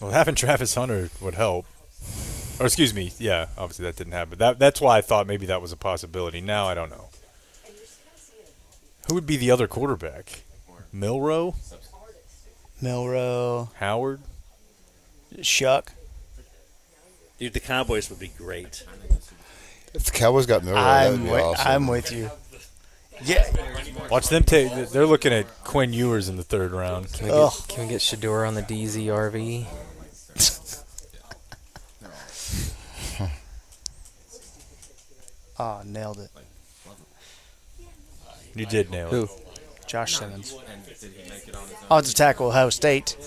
Speaker 6: Well, having Travis Hunter would help. Or excuse me, yeah, obviously that didn't happen. That's why I thought maybe that was a possibility. Now I don't know. Who would be the other quarterback? Milroe? Howard?
Speaker 8: Shuck.
Speaker 5: Dude, the Cowboys would be great.
Speaker 4: If the Cowboys got Milroe, that would be awesome.
Speaker 8: I'm with you. Yeah.
Speaker 6: Watch them take. They're looking at Quinn Ewers in the 3rd round.
Speaker 7: Can we get Shador on the DZRV?
Speaker 8: Oh, nailed it.
Speaker 6: You did nail
Speaker 7: Who?
Speaker 6: it.
Speaker 8: Josh Simmons.
Speaker 9: And did he make it on his own?
Speaker 8: Offensive tackle, Ohio State.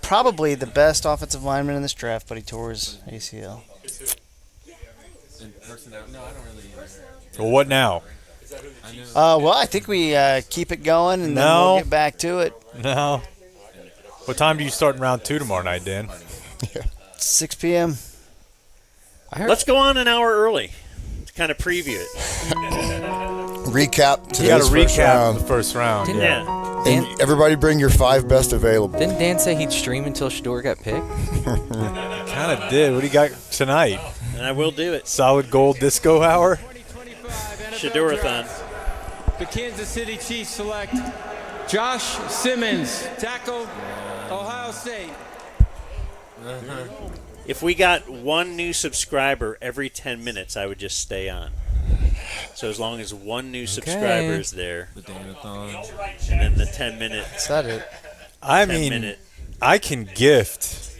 Speaker 8: Probably the best offensive lineman in this draft, but he tore his ACL.
Speaker 9: In personnel? No, I don't really either.
Speaker 6: Well, what now?
Speaker 8: Well, I think we keep it going, and then we'll get back to it.
Speaker 6: No. What time do you start in round 2 tomorrow night, Dan?
Speaker 8: 6 p.m.
Speaker 5: Let's go on an hour early to kind of preview it.
Speaker 4: Recap
Speaker 6: You got
Speaker 4: today's
Speaker 6: to
Speaker 4: first
Speaker 6: recap
Speaker 4: round.
Speaker 6: the first round.
Speaker 7: Didn't-
Speaker 5: Yeah.
Speaker 4: And everybody bring your 5 best available.
Speaker 7: Didn't Dan say he'd stream until Shador got picked?
Speaker 6: Kind of did. What do you got tonight?
Speaker 5: And I will do it.
Speaker 6: Solid gold disco hour?
Speaker 5: Shadorathon.
Speaker 11: The Kansas City Chiefs select Josh Simmons, tackle, Ohio State.
Speaker 5: If we got one new subscriber every 10 minutes, I would just stay on. So as long as one new subscriber is there,
Speaker 9: The Danathon.
Speaker 5: and then the 10-minute.
Speaker 8: Is that it?
Speaker 6: I
Speaker 5: 10
Speaker 6: mean,
Speaker 5: minute.
Speaker 6: I can gift.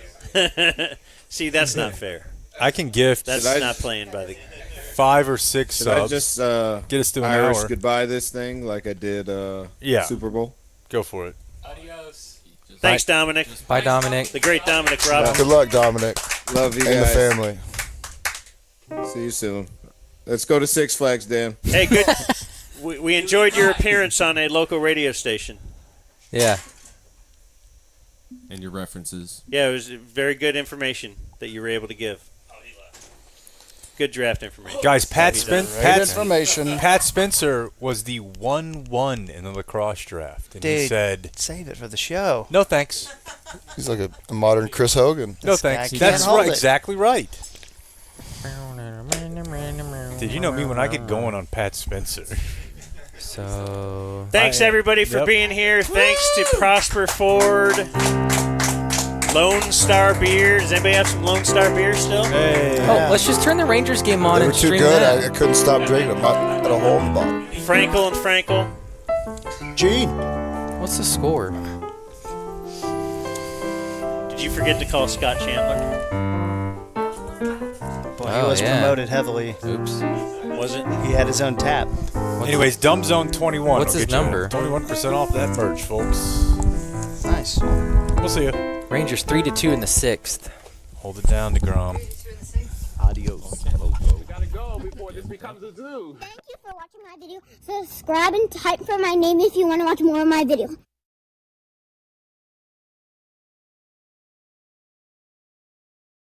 Speaker 5: See, that's not fair.
Speaker 6: I can gift.
Speaker 5: That's
Speaker 10: Should I
Speaker 5: not
Speaker 10: just-
Speaker 5: playing by the.
Speaker 6: 5 or 6
Speaker 10: Should
Speaker 6: subs.
Speaker 10: I just
Speaker 6: get us to an
Speaker 10: Irish
Speaker 6: hour.
Speaker 10: goodbye this thing like I did
Speaker 6: Yeah.
Speaker 10: Super Bowl?
Speaker 6: Go for it.
Speaker 20: Adios.
Speaker 5: Thanks, Dominic.
Speaker 7: Bye, Dominic.
Speaker 5: The great Dominic Robinson.
Speaker 4: Good luck, Dominic.
Speaker 10: Love you
Speaker 4: and
Speaker 10: guys.
Speaker 4: the family.
Speaker 10: See you soon. Let's go to Six Flags, Dan.
Speaker 5: Hey, good. We enjoyed your appearance on a local radio station.
Speaker 7: Yeah.
Speaker 9: And your references.
Speaker 5: Yeah, it was very good information that you were able to give. Good draft information.
Speaker 6: Guys, Pat
Speaker 8: Information.
Speaker 6: Spencer was the 1-1 in the lacrosse draft. And he
Speaker 8: Dude,
Speaker 6: said,
Speaker 8: save it for the show.
Speaker 6: no thanks.
Speaker 4: He's like a modern Chris Hogan.
Speaker 6: No
Speaker 8: This guy
Speaker 6: thanks.
Speaker 8: can't
Speaker 6: That's
Speaker 8: hold
Speaker 6: right,
Speaker 8: it.
Speaker 6: exactly right. Did you know me when I get going on Pat Spencer?
Speaker 7: So.
Speaker 5: Thanks, everybody, for
Speaker 6: Yep.
Speaker 5: being here. Thanks to Prosper Ford. Lone Star Beer. Does anybody have some Lone Star beer still?
Speaker 6: Hey.
Speaker 7: Oh, let's just turn the Rangers game on
Speaker 4: They were
Speaker 7: and
Speaker 4: too
Speaker 7: stream
Speaker 4: good.
Speaker 7: that.
Speaker 4: I couldn't stop drinking them. I had a hole in the bottom.
Speaker 5: Frankel and Frankel.
Speaker 4: Gene.
Speaker 7: What's the score?
Speaker 5: Did you forget to call Scott Chandler?
Speaker 8: Boy, he was promoted heavily.
Speaker 7: Oops.
Speaker 5: Was it?
Speaker 8: He had his own tap.
Speaker 6: Anyways, DumbZone 21.
Speaker 7: What's
Speaker 6: will
Speaker 7: his
Speaker 6: get you
Speaker 7: number?
Speaker 6: 21% off that merch, folks.
Speaker 8: Nice.
Speaker 6: We'll see you.
Speaker 7: Rangers 3-2 in the 6th.
Speaker 6: Hold it down, DeGrom.
Speaker 8: Adios.
Speaker 11: Gotta go before this becomes a zoo.
Speaker 13: Thank you for watching my video. Subscribe and type for my name if you want to watch more of my videos.